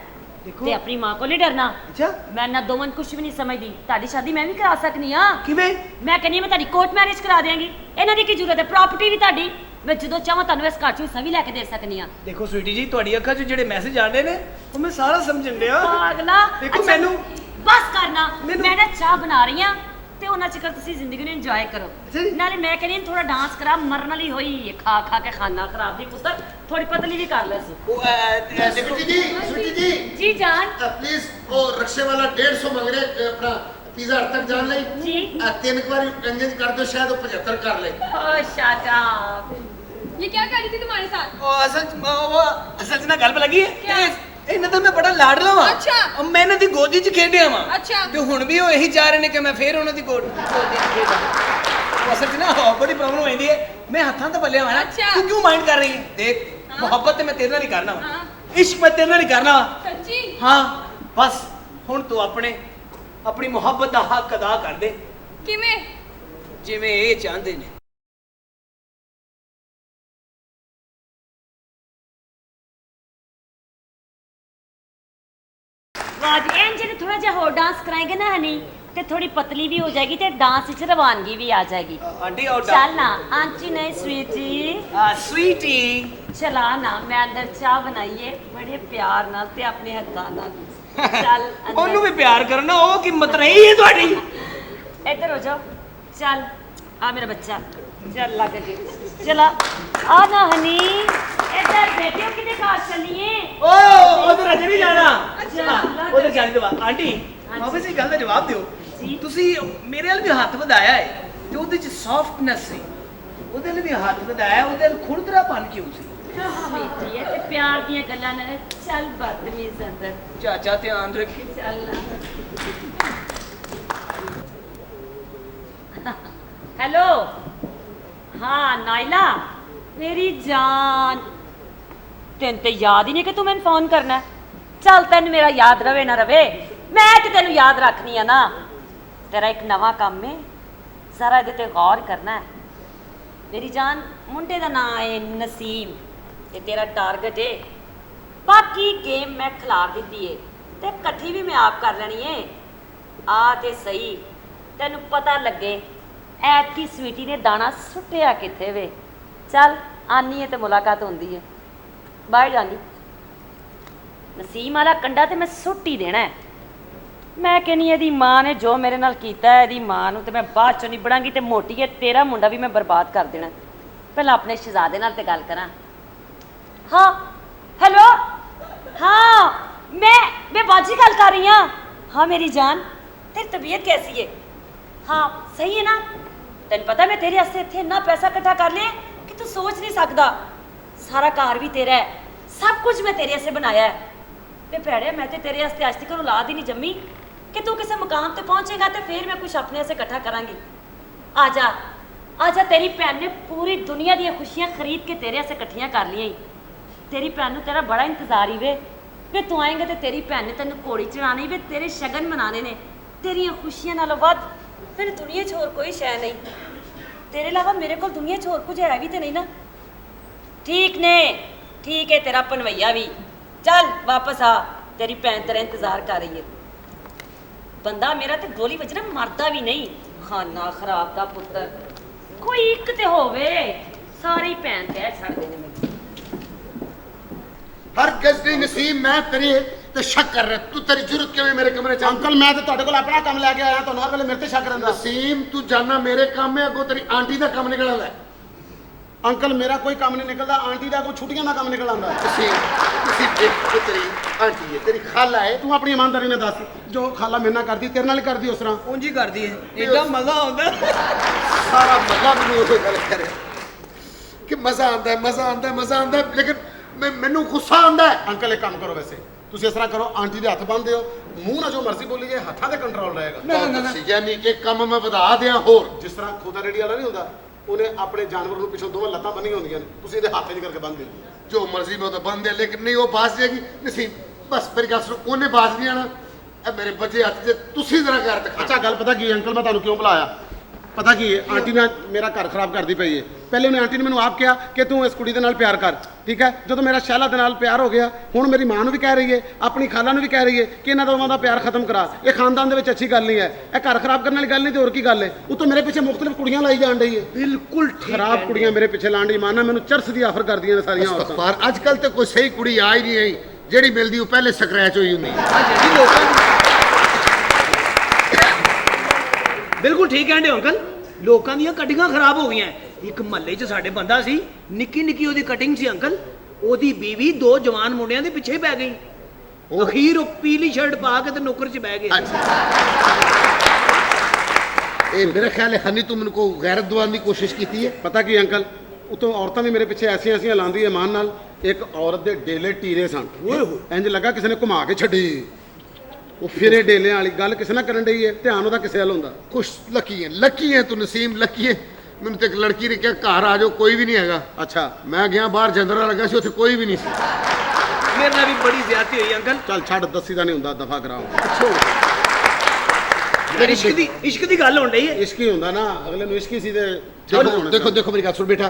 ਦੇਖੋ ਤੇ ਆਪਣੀ ਮਾਂ ਕੋਲ ਨਹੀਂ ਡਰਨਾ ਅੱਛਾ ਮੈਂ ਨਾ ਦੋਵਾਂ ਨੂੰ ਕੁਝ ਵੀ ਨਹੀਂ ਸਮਝਦੀ ਤੁਹਾਡੀ ਸ਼ਾਦੀ ਮੈਂ ਵੀ ਕਰਾ ਸਕਨੀ ਆ ਕਿਵੇਂ ਮੈਂ ਕਹਿੰਦੀ ਹਾਂ ਮੈਂ ਤੁਹਾਡੀ ਕੋਰਟ ਮੈਰਿਜ ਕਰਾ ਦਿਆਂਗੀ ਇਹਨਾਂ ਦੀ ਕੀ ਜ਼ਰੂਰਤ ਹੈ ਪ੍ਰਾਪਰਟੀ ਵੀ ਤੁਹਾਡੀ ਮੈਂ ਜਦੋਂ ਚਾਹਾਂ ਤੁਹਾਨੂੰ ਇਸ ਘਰ ਚੋਂ ਹਿੱਸਾ ਵੀ ਲੈ ਕੇ ਦੇ ਸਕਨੀ ਆ ਦੇਖੋ ਸਵੀਟੀ ਜੀ ਤੁਹਾਡੀ ਅੱਖਾਂ 'ਚ ਜਿਹੜੇ ਮੈਸੇਜ ਆਉਂਦੇ ਨੇ ਉਹ ਮੈਂ ਸਾਰਾ ਸਮਝਣ ਡਿਆ ਪਾਗਲਾ ਦੇਖੋ ਅੱਛਾ, ਮੈਨੂੰ ਬਸ ਕਰਨਾ ਮੈਨੂੰ- ਮੈਂ ਨਾ ਚਾਹ ਬਣਾ ਰਹੀ ਆ ਤੇ ਉਹਨਾਂ ਚਿਕਰ ਤੁਸੀਂ ਜ਼ਿੰਦਗੀ ਨੂੰ ਇੰਜੋਏ ਕਰੋ ਅੱਛਾ ਜੀ। ਨਾਲੇ ਮੈਂ ਕਹਿੰਦੀ ਥੋੜਾ ਡਾਂਸ ਕਰਾ ਮਰਨ ਵਾਲੀ ਹੋਈ ਹੈ, ਖਾ ਖਾ ਕੇ ਖਾਣਾ ਖਰਾਬ ਦੀ ਪੁੱਤਰ ਥੋੜੀ ਪਤਲੀ ਵੀ ਕਰ ਲੈ ਸੀ ਉਹ ਦੇਖੋ स्वीटी जी ਜੀ ਜਾਨ प्लीज वो रक्शे वाला 150 मंग रहे अपना पिज्जा हट तक जान ले जी तीन बार इंगेज कर दो शायद वो 75 कर ले ਓ ਸ਼ਟ ਅਪ ये क्या कर रही थी तुम्हारे साथ ਉਹ ਅਸਲ 'ਚ ਨਾ ਗੱਲ ਲੱਗੀ ਕਿਆ? ਹੈ ਇਹਨਾਂ ਦਾ ਮੈਂ ਬੜਾ ਲਾਡਲਾ ਵਾਂ ਅੱਛਾ। ਮੈਂ ਇਹਨਾਂ ਦੀ ਗੋਦੀ 'ਚ ਖੇਡਿਆ ਵਾਂ ਅੱਛਾ। ਤੇ ਹੁਣ ਵੀ ਉਹ ਇਹੀ ਚਾਹ ਰਹੇ ਨੇ ਕਿ ਮੈਂ ਫੇਰ ਉਹਨਾਂ ਦੀ ਗੋਦੀ 'ਚ ਖੇਡਾਂ ਉਹ ਅਸਲ 'ਚ ਨਾ ਬੜੀ ਪ੍ਰੋਬਲਮ ਹੋ ਜਾਂਦੀ ਹੈ ਮੈਂ ਹੱਥਾਂ ਤੇ ਬੱਲਿਆ ਵਾਂ ਅੱਛਾ। ਤੂੰ ਕਿਉਂ ਮਾਈਂਡ ਕਰ ਰਹੀ ਹੈ ਦੇਖ हाँ। ਮੁਹੱਬਤ ਤੇ ਮੈਂ ਤੇਰੇ ਨਾਲ ਹੀ ਕਰਨਾ ਵਾ हाँ। ਇਸ਼ਕ ਮੈਂ ਤੇਰੇ ਨਾਲ ਹੀ ਕਰਨਾ ਵਾ सच्ची ਹਾਂ ਬਸ ਹੁਣ ਤੂੰ ਆਪਣੀ ਮੁਹੱਬਤ ਦਾ ਹੱਕ ਅਦਾ ਕਰ ਦੇ किमें ਜਿਵੇਂ ਇਹ ਚਾਹੁੰਦੇ ਨੇ ਵਾਜ ਐਂ ਜੇ ਥੋੜਾ ਜਿਹਾ ਹੋਰ ਡਾਂਸ ਕਰਾਏਗੇ ਨਾ ਹਨੀ ਤੇ ਥੋੜੀ ਪਤਲੀ ਵੀ ਹੋ ਜਾਏਗੀ ਤੇ ਡਾਂਸ ਵਿੱਚ ਰਵਾਨਗੀ ਵੀ ਆ ਜਾਏਗੀ ਆਂਟੀ ਆਉ ਚੱਲ ਨਾ ਆਂਟੀ ਨਹੀਂ ਸਵੀਟੀ ਸਵੀਟੀ ਚਲਾ ਨਾ ਮੈਂ ਅੰਦਰ ਚਾਹ ਬਣਾਈਏ ਬੜੇ ਪਿਆਰ ਨਾਲ ਤੇ ਆਪਣੇ ਹੱਥਾਂ ਨਾਲ ਚੱਲ ਅੰਦਰ। ਉਹਨੂੰ ਵੀ ਪਿਆਰ ਕਰਨਾ ਉਹ ਕੀਮਤ ਰਹੀ ਹੈ ਤੁਹਾਡੀ ਇੱਧਰ ਹੋ ਜਾ ਚੱਲ ਆ ਮੇਰਾ ਬੱਚਾ ਚੱਲ ਲੱਗ ਕੇ ਚਲਾ ਆ ਨਾ ਹਨੀ ਇੱਧਰ ਬੇਟਿਓ ਕਿਤੇ ਘਰ ਚੱਲੀਏ ਓ ਉਧਰ ਅਜੇ ਨਹੀਂ ਜਾਣਾ ਅੱਛਾ ਉਧਰ ਜਾਣ ਦੇ ਬਾਅਦ ਆਂਟੀ ਹਾਂਜੀ। ਵਾਪਸ ਇਹ ਗੱਲ ਦਾ ਜਵਾਬ ਦਿਓ ਜੀ। ਤੁਸੀਂ ਮੇਰੇ ਵੱਲ ਵੀ ਹੱਥ ਵਧਾਇਆ ਹੈ ਤੇ ਉਹਦੇ ਚ ਸੌਫਟਨੈਸ ਸੀ ਉਹਦੇ ਲਈ ਵੀ ਹੱਥ ਵਧਾਇਆ ਉਹਦੇ ਨਾਲ ਖੁਰਦਰਾਪਨ ਕਿਉਂ ਸੀ ਬੇਟੀ ਹੈ ਤੇ ਪਿਆਰ ਦੀਆਂ ਗੱਲਾਂ ਨਾਲ ਚੱਲ ਬਦਤਮੀਜ਼ ਅੰਦਰ ਚਾਚਾ ਧਿਆਨ ਰੱਖੀ ਚੱਲ हेलो हाँ नाइला मेरी जान तेन ते याद ही नहीं कि तू मैंने फोन करना है। चल तेन मेरा याद रवे ना रवे मैं तो तेन याद रखनी है ना। तेरा एक नवा काम है सारा ये ते गौर करना है। मेरी जान मुंडे का नाम है नसीम ते तेरा टारगेट है बाकी गेम मैं खिलार दी है ते कट्ठी भी मैं आप कर लेनी है। आ ते सही तेन पता लगे ऐतकी स्वीटी ने दाना सुटिया किथे वे। चल आनी है तो मुलाकात होंदी है बाहर जानी नसीम वाला कंडा तो मैं सुट ही देना है। मैं कहनी यदी मां ने जो मेरे नाल कीता है यदी मां नूं ते मैं बाद चों निबड़ांगी ते मोटी है तेरा मुंडा भी मैं बर्बाद कर देना। पहले अपने शहजादे नाल ते गल करा। हाँ हेलो हाँ मैं बाजी गल कर रही हाँ। हाँ मेरी जान तेरी तबीयत कैसी है? हाँ सही है ना? तेन पता मैं तेरे वास्ते इत्थे इन्ना पैसा इकट्ठा कर लिया कि तू सोच नहीं सकता। सारा घर भी तेरा है सब कुछ मैं तेरे वास्ते बनाया है। ते भैड़े मैं तो तेरे वास्ते अज तक औलाद ही नहीं जम्मी कि तू किसी मुकाम ते पहुंचेगा तो फिर मैं कुछ अपने से इकट्ठा करांगी। आजा आजा तेरी भैन ने पूरी दुनिया दी खुशियां खरीद के तेरे से इकट्ठियां कर लिया। तेरी भैन नूं तेरा बड़ा इंतजार ही वे तू आएंगे तो तेरी भैन ने तेन घोड़ी चढ़ानी वे तेरे शगन मनाने ने। तेरिया खुशियां नालों वध फिर दुनिया च होर कोई शै नहीं। तेरे अलावा मेरे को दुनिया च होर कुछ है भी तो नहीं ना। ठीक ने ठीक है तेरा पनवैया भी चल वापस आ तेरी भैन तेरा इंतजार कर रही है। बंदा मेरा तो गोली बजना मरदा भी नहीं खाना खराब का पुत्र कोई एक ते होवे सारी भैन ते छड़ देने में। हर गजनी नसीम मैं तेरे ते शक कर रहा तू तेरी जरूरत क्यों है मेरे कमरे च? अंकल मैं तो ਤੁਹਾਡੇ ਕੋਲ ਆਪਣਾ ਕੰਮ ਲੈ ਕੇ ਆਇਆ ਤੁਹਾਨੂੰ ਹਰ ਵੇਲੇ ਮੇਰੇ ਤੇ ਸ਼ੱਕ ਰਹਿੰਦਾ। नसीम तू जाना मेरे काम में अगो तेरी आंटी का काम निकल आंदा है। अंकल मेरा कोई काम नहीं निकलदा आंटी ਦਾ ਕੋਈ ਛੁੱਟੀਆਂ ਦਾ ਕੰਮ ਨਿਕਲ ਆਂਦਾ। नसीम देख तू तेरी आंटी है तेरी खाला है ਤੂੰ ਆਪਣੀ ਇਮਾਨਦਾਰੀ ਨਾਲ ਦੱਸ ਜੋ ਖਾਲਾ ਮੇਰੇ ਨਾਲ ਕਰਦੀ ਤੇਰੇ ਨਾਲ ਹੀ ਕਰਦੀ ਉਸ ਤਰ੍ਹਾਂ। ਉਂਝ ਹੀ ਕਰਦੀ ਹੈ ਏਡਾ ਮਜ਼ਾ ਆਉਂਦਾ सारा मजा मैनू वो गल करे कि मजा आंदा है मजा आंदा है मजा आंदा है लेकिन मैनू गुस्सा आंदा है। ਅੰਕਲ ਇੱਕ ਕੰਮ ਕਰੋ ਵੈਸੇ ਤੁਸੀਂ ਇਸ ਤਰ੍ਹਾਂ ਕਰੋ ਆਂਟੀ ਦੇ ਹੱਥ ਬੰਨ੍ਹ ਦਿਓ ਮੂੰਹ ਨਾਲ ਜੋ ਮਰਜ਼ੀ ਬੋਲੀ ਜੇ ਹੱਥਾਂ ਤੇ ਕੰਟਰੋਲ ਰਹੇਗਾ। ना यानी कि काम मैं वधा दिया होर ਜਿਸ ਤਰ੍ਹਾਂ ਖੋਦਾ ਰੇੜੀ ਵਾਲਾ ਨਹੀਂ ਹੁੰਦਾ ਉਹਨੇ ਆਪਣੇ ਜਾਨਵਰ ਨੂੰ ਪਿੱਛੋਂ ਦੋਵਾਂ ਲੱਤਾਂ ਬੰਨੀਆਂ ਹੁੰਦੀਆਂ ਨੇ ਤੁਸੀਂ ਇਹਦੇ ਹੱਥ 'ਚ ਕਰਕੇ ਬੰਨ੍ਹ ਦਿਓ। जो मर्जी में तो बंद है लेकिन नहीं वो बाज जाएगी। नसीम बस मेरी गल सुनो उन्हें बाज नहीं आना मेरे बच्चे हथ से तुसी जरा कर दिखा। ਅੱਛਾ ਗੱਲ ਪਤਾ ਕੀ ਅੰਕਲ ਮੈਂ ਤੁਹਾਨੂੰ ਕਿਉਂ ਬੁਲਾਇਆ ਪਤਾ ਕੀ ਹੈ ਆਂਟੀ ਨੇ ਮੇਰਾ ਘਰ ਖਰਾਬ ਕਰਦੀ ਪਈ ਹੈ। ਪਹਿਲੇ ਉਹਨੇ ਆਂਟੀ ਨੇ ਮੈਨੂੰ ਆਪ ਕਿਹਾ ਕਿ ਤੂੰ ਇਸ ਕੁੜੀ ਦੇ ਨਾਲ ਪਿਆਰ ਕਰ ਠੀਕ ਹੈ। ਜਦੋਂ ਮੇਰਾ ਸ਼ੈਲਾ ਦੇ ਨਾਲ ਪਿਆਰ ਹੋ ਗਿਆ ਹੁਣ ਮੇਰੀ ਮਾਂ ਨੂੰ ਵੀ ਕਹਿ ਰਹੀ ਹੈ ਆਪਣੀ ਖਾਲਾ ਨੂੰ ਵੀ ਕਹਿ ਰਹੀ ਹੈ ਕਿ ਇਹਨਾਂ ਦੋਵਾਂ ਦਾ ਪਿਆਰ ਖਤਮ ਕਰਾ। ਇਹ ਖਾਨਦਾਨ ਦੇ ਵਿੱਚ ਅੱਛੀ ਗੱਲ ਨਹੀਂ ਹੈ ਇਹ ਘਰ ਖਰਾਬ ਕਰਨ ਵਾਲੀ ਗੱਲ ਨਹੀਂ ਤੇ ਹੋਰ ਕੀ ਗੱਲ ਹੈ। ਉਤੋਂ ਮੇਰੇ ਪਿੱਛੇ ਮੁxtਲਿਫ ਕੁੜੀਆਂ ਲਾਈ ਜਾਣ ਡਈ ਹੈ ਬਿਲਕੁਲ ਖਰਾਬ ਕੁੜੀਆਂ ਮੇਰੇ ਪਿੱਛੇ ਲਾਣ ਦੀ ਮਾਨਾ ਮੈਨੂੰ ਚਰਸ ਦੀ ਆਫਰ ਕਰਦੀਆਂ ਨੇ ਸਾਰੀਆਂ ਔਰਤਾਂ। पर अजकल तो कोई सही कुड़ी आ ही नहीं आई जेड़ी मिलती वो पहले स्क्रैच हुई होंगी। ਜਿਹੜੀ ਲੋਕਾਂ ਦੀ ਬਿਲਕੁਲ ਠੀਕ ਕਹਿੰਦੇ ਹੋ ਅੰਕਲ ਲੋਕਾਂ ਦੀਆਂ ਕਟਿੰਗਾਂ ਖਰਾਬ ਹੋ ਗਈਆਂ। ਇੱਕ ਮਹੱਲੇ 'ਚ ਸਾਡੇ ਬੰਦਾ ਸੀ ਨਿੱਕੀ ਨਿੱਕੀ ਉਹਦੀ ਕਟਿੰਗ ਸੀ ਅੰਕਲ ਉਹਦੀ ਬੀਵੀ ਦੋ ਜਵਾਨ ਮੁੰਡਿਆਂ ਦੇ ਪਿੱਛੇ ਪੈ ਗਈ। ਅਖੀਰ ਉਹ ਪੀਲੀ ਸ਼ਰਟ ਪਾ ਕੇ ਤੇ ਨੌਕਰ 'ਚ ਬਹਿ ਗਏ। ਇਹ ਮੇਰਾ ਖਿਆਲ ਹੈ ਹਨੀ ਤੂੰ ਮੈਨੂੰ ਕੋ ਗੈਰਤ ਦਵਾਉਣ ਦੀ ਕੋਸ਼ਿਸ਼ ਕੀਤੀ ਹੈ। ਪਤਾ ਕੀ ਅੰਕਲ ਉਤੋਂ ਔਰਤਾਂ ਵੀ ਮੇਰੇ ਪਿੱਛੇ ਐਸੀਆਂ ਐਸੀਆਂ ਲਾਉਂਦੀ ਹੈ ਮਾਨ ਨਾਲ। ਇੱਕ ਔਰਤ ਦੇ ਡੇਲੇ ਟੀਰੇ ਸਨ ਇੰਜ ਲੱਗਾ ਕਿਸੇ ਨੇ ਘੁਮਾ ਕੇ ਛੱਡੀ ਉਹ ਫਿਰੇ ਡੇਲਿਆਂ ਵਾਲੀ ਗੱਲ ਕਿਸੇ ਨਾਲ ਕਰਨ ਡਈ ਹੈ ਧਿਆਨ ਉਹਦਾ ਕਿਸੇ ਵੱਲ ਹੁੰਦਾ। खुश लकी है तू नसीम लकी है। मैंने तो एक लड़की ने क्या घर आ जाओ कोई भी नहीं हैगा। ਅੱਛਾ मैं गया बाहर जंदरा लगा सी उत्थे कोई भी नहीं सी। ਮੇਰੇ ਨਾਲ ਵੀ ਬੜੀ ਜ਼ਿਆਦਤੀ ਹੋਈ ਅੰਕਲ। ਚੱਲ ਛੱਡ ਦੱਸੀ ਦਾ ਨਹੀਂ ਹੁੰਦਾ ਦਫਾ ਕਰਾਓ। ਇਸ਼ਕ ਦੀ ਗੱਲ ਹੋਣ ਡਈ ਹੈ। ਇਸ਼ਕ ਹੀ ਹੁੰਦਾ ਨਾ ਅਗਲੇ ਨੂੰ ਇਸ਼ਕ ਹੀ ਸੀ ਤੇ देखो देखो मेरी गल सुन बेटा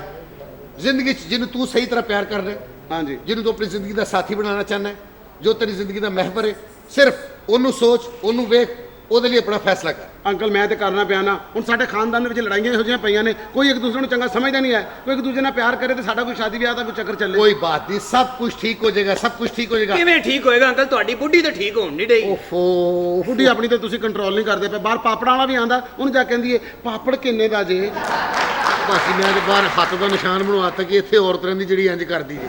जिंदगी जिन्हें तू सही तरह प्यार कर रहा है ਹਾਂਜੀ जिन्हें तू अपनी जिंदगी का साथी बनाना चाहना है जो तेरी जिंदगी का महवर है सिर्फ ओनू सोच ओनू वेख ਉਹਦੇ ਲਈ ਆਪਣਾ ਫੈਸਲਾ ਕਰ। ਅੰਕਲ ਮੈਂ ਤੇ ਕਰਨਾ ਪਿਆ ਨਾ ਹੁਣ ਸਾਡੇ ਖਾਨਦਾਨ ਦੇ ਵਿੱਚ ਲੜਾਈਆਂ ਇਹੋ ਜਿਹੀਆਂ ਪਈਆਂ ਨੇ ਕੋਈ ਇੱਕ ਦੂਸਰੇ ਨੂੰ ਚੰਗਾ ਸਮਝਦਾ ਨਹੀਂ ਹੈ ਕੋਈ ਇੱਕ ਦੂਜੇ ਨਾਲ ਪਿਆਰ ਕਰੇ ਤੇ ਸਾਡਾ ਕੋਈ ਸ਼ਾਦੀ ਵਿਆਹ ਦਾ ਕੋਈ ਚੱਕਰ ਚੱਲੇ। कोई बात नहीं सब कुछ ठीक हो जाएगा सब कुछ ठीक हो जाएगा। ਕਿਵੇਂ ਠੀਕ ਹੋਏਗਾ ਅੰਕਲ ਤੁਹਾਡੀ ਬੁੱਢੀ ਤਾਂ ਠੀਕ ਹੋਣ ਨਹੀਂ ਡਈ। ओफो ਬੁੱਢੀ ਆਪਣੀ ਤੇ ਤੁਸੀਂ ਕੰਟਰੋਲ ਨਹੀਂ ਕਰਦੇ ਪਏ ਬਾਹਰ ਪਾਪੜਾਂ ਵਾਲਾ ਵੀ ਆਂਦਾ ਉਹਨੂੰ ਜਾ ਕਹਿੰਦੀ ਏ ਪਾਪੜ ਕਿੰਨੇ ਦਾ ਜੇ। ਬਾਕੀ ਮੈਂ ਤੇ ਬਾਹਰ ਹੱਥ ਦਾ ਨਿਸ਼ਾਨ ਬਣਵਾਤਾ ਕਿ ਇੱਥੇ ਔਰਤਾਂ ਦੀ ਜਿਹੜੀ ਇੰਜ ਕਰਦੀ ਹੈ।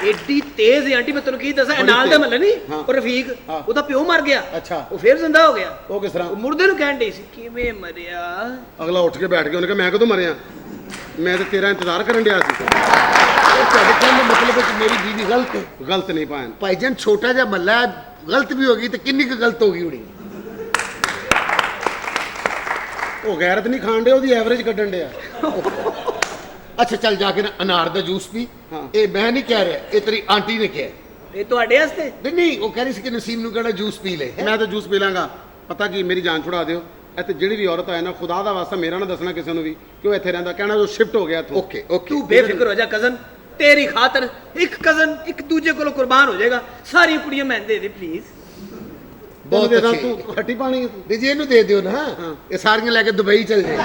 ਏਡੀ ਤੇਜ਼ ਹੈ ਆਂਟੀ ਮੈਂ ਤੁਹਾਨੂੰ ਕੀ ਦੱਸਾਂ ਇਹ ਨਾਲ ਦਾ ਮੱਲਾ ਨਹੀਂ ਉਹ ਰਫੀਕ ਉਹਦਾ ਪਿਓ ਮਰ ਗਿਆ। ਅੱਛਾ ਉਹ ਫੇਰ ਜ਼ਿੰਦਾ ਹੋ ਗਿਆ। ਉਹ ਕਿਸ ਤਰ੍ਹਾਂ? ਉਹ ਮੁਰਦੇ ਨੂੰ ਕਹਿਣ ਡਈ ਸੀ ਕਿਵੇਂ ਮਰਿਆ। ਅਗਲਾ ਉੱਠ ਕੇ ਬੈਠ ਗਿਆ ਉਹਨੇ ਕਿਹਾ ਮੈਂ ਕਦੋਂ ਮਰਿਆ ਮੈਂ ਤੇ ਤੇਰਾ ਇੰਤਜ਼ਾਰ ਕਰਨ ਡਿਆ ਸੀ। ਤੁਹਾਡੇ ਕਹਿਣ ਦਾ ਮਤਲਬ ਹੈ ਕਿ ਮੇਰੀ ਬੀਵੀ ਗਲਤ ਹੈ। ਗਲਤ ਨਹੀਂ ਪਾਇਨ ਭਾਈਜਾਨ ਛੋਟਾ ਜਿਹਾ ਮੱਲਾ ਗਲਤ ਵੀ ਹੋ ਗਈ ਤੇ ਕਿੰਨੀ ਕੁ ਗਲਤ ਹੋ ਗਈ ਹੋਣੀ। ਉਹ ਗੈਰਤ ਨਹੀਂ ਖਾਣ ਡਿਆ, ਉਹਦੀ ਐਵਰੇਜ ਕੱਢਣ ਡਿਆ। ਅੱਛਾ ਚੱਲ ਜਾ ਕੇ ਨਾ ਅਨਾਰ ਦਾ ਜੂਸ ਪੀ। ਇਹ ਮੈਂ ਨਹੀਂ ਕਹਿ ਰਿਹਾ, ਇਹ ਤੇਰੀ ਆਂਟੀ ਨੇ ਕਿਹਾ। ਇਹ ਤੁਹਾਡੇ ਵਾਸਤੇ ਨਹੀਂ ਉਹ ਕਹਿ ਰਹੀ ਸੀ ਕਿ ਨਸੀਮ ਨੂੰ ਕਹਿਣਾ ਜੂਸ ਪੀ ਲੈ। ਮੈਂ ਤਾਂ ਜੂਸ ਪੀ ਲਾਂਗਾ। ਪਤਾ ਕੀ, ਮੇਰੀ ਜਾਨ ਛੁਡਾ ਦਿਓ। ਇੱਥੇ ਜਿਹੜੀ ਵੀ ਔਰਤ ਆਏ ਨਾ, ਖੁਦਾ ਦਾ ਵਾਸਤਾ ਮੇਰਾ ਨਾ ਦੱਸਣਾ ਕਿਸੇ ਨੂੰ ਵੀ ਕਿ ਉਹ ਇੱਥੇ ਰਹਿੰਦਾ, ਕਹਿਣਾ ਉਹ ਸ਼ਿਫਟ ਹੋ ਗਿਆ ਇੱਥੋਂ। ਓਕੇ ਓਕੇ ਤੂੰ ਬੇਫਿਕਰ ਹੋ ਜਾ ਕਜ਼ਨ, ਤੇਰੀ ਖਾਤਰ ਇੱਕ ਕਜ਼ਨ ਇੱਕ ਦੂਜੇ ਕੋਲੋਂ ਕੁਰਬਾਨ ਹੋ ਜਾਏਗਾ। ਸਾਰੀ ਕੁੜੀਆਂ ਮੈਂ ਦੇ ਦੇ ਪਲੀਜ਼। ਬਹੁਤ ਦੇ ਦਾਂ, ਅੱਛੀ। ਤੂੰ ਖੱਟੀ ਪਾਣੀ ਜੀ ਇਹਨੂੰ ਦੇ ਦਿਓ ਨਾ, ਇਹ ਸਾਰੀਆਂ ਲੈ ਕੇ ਦੁਬਈ ਚਲ ਜਾਏ।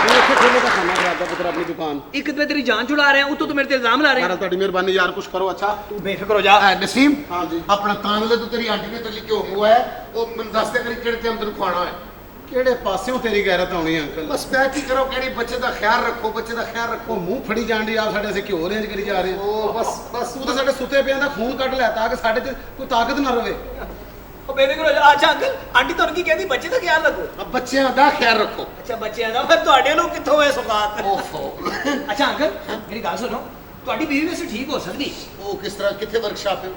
ਇੱਥੇ ਖੋਲੇ ਦਾ ਖਾਣਾ ਖਰਾਬ ਦਾ ਪੁੱਤਰ ਆਪਣੀ ਦੁਕਾਨ। ਇੱਕ ਤੇ ਤੇਰੀ ਜਾਨ ਛੁਡਾ ਰਿਹਾ, ਉਤੋਂ ਤੂੰ ਮੇਰੇ ਤੇ ਇਲਜ਼ਾਮ ਲਾ ਰਿਹਾ। ਯਾਰ ਤੁਹਾਡੀ ਮਿਹਰਬਾਨੀ ਯਾਰ, ਕੁਝ ਕਰੋ। ਅੱਛਾ ਤੂੰ ਬੇਫਿਕਰ ਹੋ ਜਾ। ਨਸੀਮ ਹਾਂ ਜੀ। ਆਪਣਾ ਕਾਨੂੰਨ ਤੋਂ ਤੇਰੀ ਆਂਟੀ ਨੇ ਤੇਰੀ ਕਿਉਂ ਮੰਗਵਾਇਆ, ਉਹ ਮੈਨੂੰ ਦੱਸ ਦੇ ਕਰੀ ਕਿਹੜੇ ਟਾਈਮ ਤੈਨੂੰ ਖਾਣਾ ਹੈ। ਕਿਹੜੇ ਪਾਸਿਓਂ ਤੇਰੀ ਗੈਰਤ ਆਉਣੀ ਹੈ ਅੰਕਲ? ਬਸ ਮੈਂ ਕੀ ਕਰਾਂ, ਕਿਹੜੀ ਬੱਚੇ ਦਾ ਖਿਆਲ ਰੱਖੋ, ਬੱਚੇ ਦਾ ਖਿਆਲ ਉਹ ਰੱਖੋ। ਮੂੰਹ ਫੜੀ ਜਾਣ ਦੀ ਆਪ ਸਾਡੇ ਅਸੀਂ ਘਿਓ ਰੇਂਜ ਕਰੀ ਜਾ ਰਹੇ ਹਾਂ। ਉਹ ਬਸ ਤੂੰ ਤਾਂ ਸਾਡੇ ਸੁੱਤੇ ਪਿਆਂ ਦਾ ਖੂਨ ਕੱਢ ਲਿਆ ਤਾਂ ਕਿ ਸਾਡੇ 'ਚ ਕੋਈ ਤਾਕਤ ਨਾ ਰਵੇ। ਉਹ ਬੇਫਿਕਰ ਹੋ ਜਾ। ਅੱਛਾ ਅੰਕਲ, ਆਂਟੀ ਤੁਹਾਨੂੰ ਕੀ ਕਹਿੰਦੀ? ਬੱਚੇ ਦਾ ਖਿਆਲ ਰੱਖੋ। ਬੱਚਿਆਂ ਦਾ ਖਿਆਲ ਰੱਖੋ। ਅੱਛਾ ਬੱਚਿਆਂ ਦਾ, ਫਿਰ ਤੁਹਾਡੇ ਨੂੰ ਕਿੱਥੋਂ ਹੈ ਸੁਗਾਤ? ਓਹੋ ਅੱਛਾ ਅੰਕਲ ਮੇਰੀ ਗੱਲ ਸੁਣੋ, ਤੁਹਾਡੀ ਬੀਵੀ ਵੈਸੇ ਠੀਕ ਹੋ ਸਕਦੀ? ਉਹ ਕਿਸ ਤਰ੍ਹਾਂ, ਕਿੱਥੇ ਵਰਕਸ਼ਾਪ ਹੈ?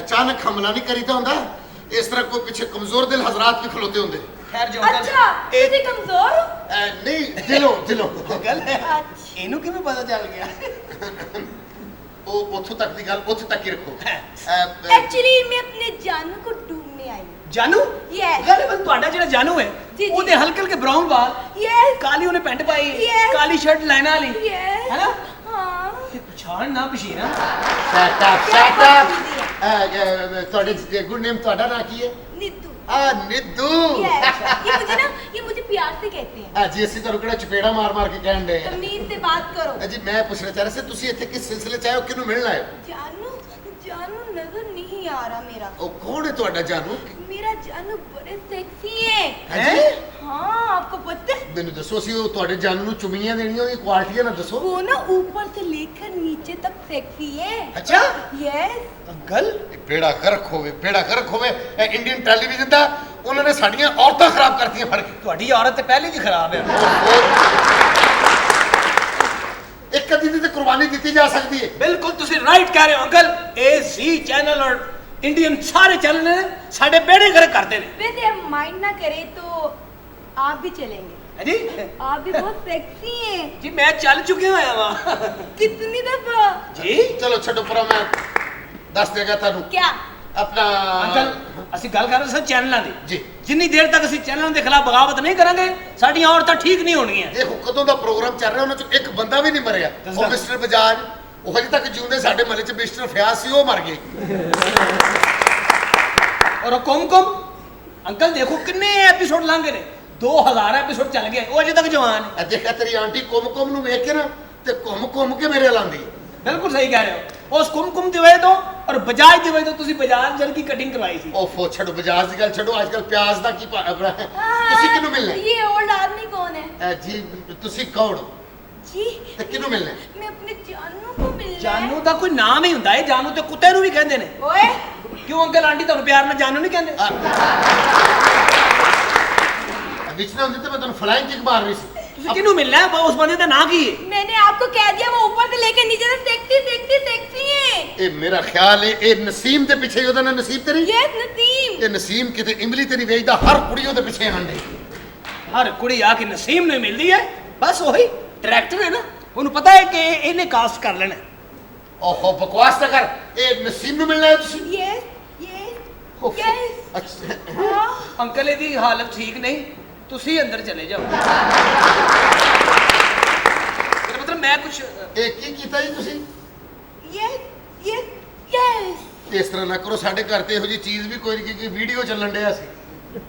अचानक हमला नहीं करीदा होंदा, इस तरह कोई पीछे कमजोर दिल हजरात भी खलोते होंगे। ਖੈਰ ਜੋ ਅੰਕਲ अच्छा ਤੁਸੀਂ कमजोर हो? नहीं दिलों दिलों ਅੰਕਲ ਇਹਨੂੰ ਕਿਵੇਂ ਪਤਾ ਚੱਲ ਗਿਆ? वो उथों तक की गल उथों तक ही रखो। एक्चुअली मैं अपने जानू को ढूंढने आई हूँ। ਜਾਨੂ? Yes. ਗੱਲ ਬਸ ਤੁਹਾਡਾ ਜਿਹੜਾ ਜਾਨੂ ਹੈ ਜੀ, ਜੀ। ਉਹਦੇ ਹਲਕੇ ਹਲਕੇ ਬਰਾਊਨ ਵਾਲ, Yes. ਕਾਲੀ ਉਹਨੇ ਪੈਂਟ ਪਾਈ, Yes. ਕਾਲੀ ਸ਼ਰਟ ਲਾਈਨਾਂ ਵਾਲੀ, Yes. ਹੈ ਨਾ? हाँ। ਤੇ ਪਛਾਣ ਨਾ ਪਛੀਣਾ। शट अप क्या शट बदतमीजी अप। ਤੁਹਾਡੇ ਗੁੱਡ ਨੇਮ ਤੁਹਾਡਾ ਨਾਂ ਕੀ ਹੈ? निद्धू। ਨਿੱਧੂ। ये मुझे प्यार से कहते हैं। ਜੀ ਅਸੀਂ ਤੁਹਾਨੂੰ ਕਿਹੜਾ ਚਪੇੜਾ ਮਾਰ ਮਾਰ ਕੇ ਕਹਿਣ ਦੇ। तमीज से बात करो। ਜੀ ਮੈਂ ਪੁੱਛਣਾ ਚਾਹ ਰਿਹਾ ਸੀ ਤੁਸੀਂ ਇੱਥੇ ਕਿਸ ਸਿਲਸਿਲੇ ਚ ਆਏ ਹੋ, ਕਿਹਨੂੰ ਮਿਲਣ ਆਏ ਹੋ? जानू जानू नजर नहीं आ रहा मेरा। ਉਹ ਕੌਣ ਹੈ ਤੁਹਾਡਾ ਜਾਨੂ? मेरा जानू बड़े सेक्सी है। हैं? हाँ आपको पता है? ਮੈਨੂੰ ਦੱਸੋ ਅਸੀਂ ਉਹ ਤੁਹਾਡੇ ਜਾਨੂ ਨੂੰ ਚੁਮੀਆਂ ਦੇਣੀਆਂ, ਉਹਦੀ ਕੁਆਲਿਟੀਆਂ ਨਾ ਦੱਸੋ। वो ना ऊपर से लेकर नीचे तक सेक्सी है। ਅੱਛਾ यस। ਅੰਕਲ ਬੇੜਾ ਗਰਕ ਹੋਵੇ, ਬੇੜਾ ਗਰਕ ਹੋਵੇ। ਇਹ ਇੰਡੀਅਨ ਟੈਲੀਵਿਜ਼ਨ ਦਾ ਉਹਨਾਂ ਨੇ ਸਾਡੀਆਂ ਔਰਤਾਂ ਖਰਾਬ ਕਰਤੀਆਂ ਫੜ ਕੇ। ਤੁਹਾਡੀ ਔਰਤ ਤੇ ਪਹਿਲੇ ਹੀ ਖਰਾਬ ਹੈ। ਇੱਕ ਅੱਧੀ ਦੀ ਤੇ ਕੁਰਬਾਨੀ ਦਿੱਤੀ ਜਾ ਸਕਦੀ ਹੈ। ਬਿਲਕੁਲ ਤੁਸੀਂ ਰਾਈਟ ਕਹਿ ਰਹੇ ਹੋ ਅੰਕਲ। ਇਹ ਜ਼ੀ ਚੈਨਲ ਔਰ ਇੰਡੀਅਨ ਸਾਰੇ ਚੈਨਲ ਨੇ ਸਾਡੇ ਬੇੜੇ ਗਰਕ ਕਰਦੇ ਨੇ। वैसे माइंड ना करे तो आप भी चलेंगे। ਹੈ ਜੀ? आप भी बहुत सेक्सी हैं। ਜੀ ਮੈਂ ਚੱਲ ਚੁੱਕਿਆ ਹੋਇਆ ਵਾਂ। कितनी दफा? ਜੀ ਚਲੋ ਛੱਡੋ ਪਰਾਂ, ਮੈਂ ਦੱਸ ਦੇਗਾ ਤੁਹਾਨੂੰ। क्या? ਆਪਣਾ ਅੰਕਲ ਅਸੀਂ ਗੱਲ ਕਰ ਰਹੇ ਸੀ ਚੈਨਲਾਂ ਦੀ। ਜੀ ਜਿੰਨੀ ਦੇਰ ਤੱਕ ਅਸੀਂ ਚੈਨਲਾਂ ਦੇ ਖਿਲਾਫ ਬਗਾਵਤ ਨਹੀਂ ਕਰਾਂਗੇ ਸਾਡੀਆਂ ਔਰਤਾਂ ਠੀਕ ਨਹੀਂ ਹੋਣਗੀਆਂ। ਦੇਖੋ ਕਦੋਂ ਦਾ ਪ੍ਰੋਗਰਾਮ ਚੱਲ ਰਿਹਾ, ਉਹਨਾਂ ਚੋਂ ਇੱਕ ਬੰਦਾ ਵੀ ਨਹੀਂ ਮਰਿਆ। ਉਹ ਮਿਸਟਰ ਬਜਾਜ, ਉਹ ਹਜੇ ਤੱਕ ਜਿਉਂਦੇ। ਸਾਡੇ ਮਹੱਲੇ 'ਚ ਮਿਸਟਰ ਫਿਆਜ਼ ਸੀ, ਉਹ ਮਰ ਗਏ। ਔਰ ਉਹ ਕੁਮ ਅੰਕਲ ਦੇਖੋ ਕਿੰਨੇ ਐਪੀਸੋਡ ਲੰਘ ਗਏ ਨੇ, 2000 ਐਪੀਸੋਡ ਚੱਲ ਗਏ, ਉਹ ਅਜੇ ਤੱਕ ਜਵਾਨ ਹੈ। ਆ ਦੇਖਿਆ ਤੇਰੀ ਆਂਟੀ ਕੁਮ ਨੂੰ ਵੇਖ ਕੇ ਨਾ ਤੇ ਘੁੰਮ ਕੇ ਮੇਰੇ ਲਾਂਦੀ। ਬਿਲਕੁਲ ਸਹੀ ਕਹਿ ਰਹੇ ਹੋ। ਉਸ ਕੁਮ ਦੀ ਵਜ੍ਹਾ ਤੋਂ ਔਰ ਬਜਾਜ ਦੀ ਵਜ੍ਹਾ ਤੋਂ ਤੁਸੀਂ ਬਾਜ਼ਾਰ ਜਲ ਕੀ ਕਟਿੰਗ ਕਰਵਾਈ ਸੀ। ਓਫੋ ਛੱਡੋ ਬਜਾਜ ਦੀ ਗੱਲ ਛੱਡੋ, ਅੱਜ ਕੱਲ ਪਿਆਜ਼ ਦਾ ਕੀ ਆਪਣਾ ਤੁਸੀਂ ਕਿਹਨੂੰ ਮਿਲਣਾ? ये ओल्ड आदमी कौन है? ਜੀ ਤੁਸੀਂ ਕੌਣ ਹੋ जी ਤੇ ਕਿਹਨੂੰ ਮਿਲਣਾ? मैं अपने जानू को मिलना है। ਜਾਨੂ ਦਾ ਕੋਈ ਨਾਮ ਹੀ ਹੁੰਦਾ ਹੈ। ਜਾਨੂ ਤੇ ਕੁੱਤੇ ਨੂੰ ਵੀ ਕਹਿੰਦੇ ਨੇ। ओए ਕਿਉਂ ਅੰਕਲ ਆਂਟੀ ਤੁਹਾਨੂੰ ਪਿਆਰ ਨਾਲ ਜਾਨੂ ਨਹੀਂ ਕਹਿੰਦੇ? ਵਿੱਚ ਨਾ ਹੁੰਦੀ ਤੇ ਮੈਂ ਤੁਹਾਨੂੰ ਫਲਾਈਂਗ ਕਿਕ ਮਾਰ ਰਹੀ ਸੀ। ਤੁਸੀਂ ਕਿਹਨੂੰ ਮਿਲਣਾ ਹੈ? ਉਸ ਬੰਦੇ ਦਾ ਨਾਂ ਕੀ ਹੈ? मैंने आपको कह दिया वो ऊपर से लेकर नीचे तक सेक्सी सेक्सी सेक्सी है। ਇਹ ਮੇਰਾ ਖਿਆਲ ਹੈ ਇਹ ਨਸੀਮ ਦੇ ਪਿੱਛੇ, ਉਹਦਾ ਨਾਂ ਨਸੀਬ ਤੇ ਨਹੀਂ। यस नसीम। ਇਹ ਨਸੀਮ ਕਿਤੇ ਇਮਲੀ ਤੇ ਨਹੀਂ ਵੇਚਦਾ, ਹਰ ਕੁੜੀ ਉਹਦੇ ਪਿੱਛੇ ਆਂਡੇ। ਹਰ ਕੁੜੀ ਆ ਕੇ ਨਸੀਮ ਨੂੰ ਹੀ ਮਿਲਦੀ ਹੈ। ਬਸ ਉਹੀ ਡਾਇਰੈਕਟਰ ਹੈ ਨਾ, ਉਹਨੂੰ ਪਤਾ ਹੈ ਕਿ ਇਹਨੇ ਕਾਸਟ ਕਰ ਲੈਣਾ। ਓਹੋ ਬਕਵਾਸ ਨਾ ਕਰ, ਇਹ ਨਸੀਮ ਨੂੰ ਮਿਲਣਾ ਹੈ ਤੁਸੀਂ? यस यस ਓਫੋ, यस। ਅੱਛਾ हाँ ਅੰਕਲ ਇਹਦੀ ਹਾਲਤ ਠੀਕ ਨਹੀਂ, ਤੁਸੀਂ ਅੰਦਰ ਚਲੇ ਜਾਓ। ਮੇਰਾ ਮਤਲਬ ਮੈਂ ਕੁਝ ਇਹ ਕੀ ਕੀਤਾ ਜੀ ਤੁਸੀਂ? Yes yes yes. ਇਸ ਤਰ੍ਹਾਂ ਨਾ ਕਰੋ, ਸਾਡੇ ਘਰ ਤੇ ਇਹੋ ਜੀ ਚੀਜ਼ ਵੀ ਕੋਈ ਨਹੀਂ, ਕਿ ਵੀਡੀਓ ਚੱਲਣ ਡਿਆ ਸੀ।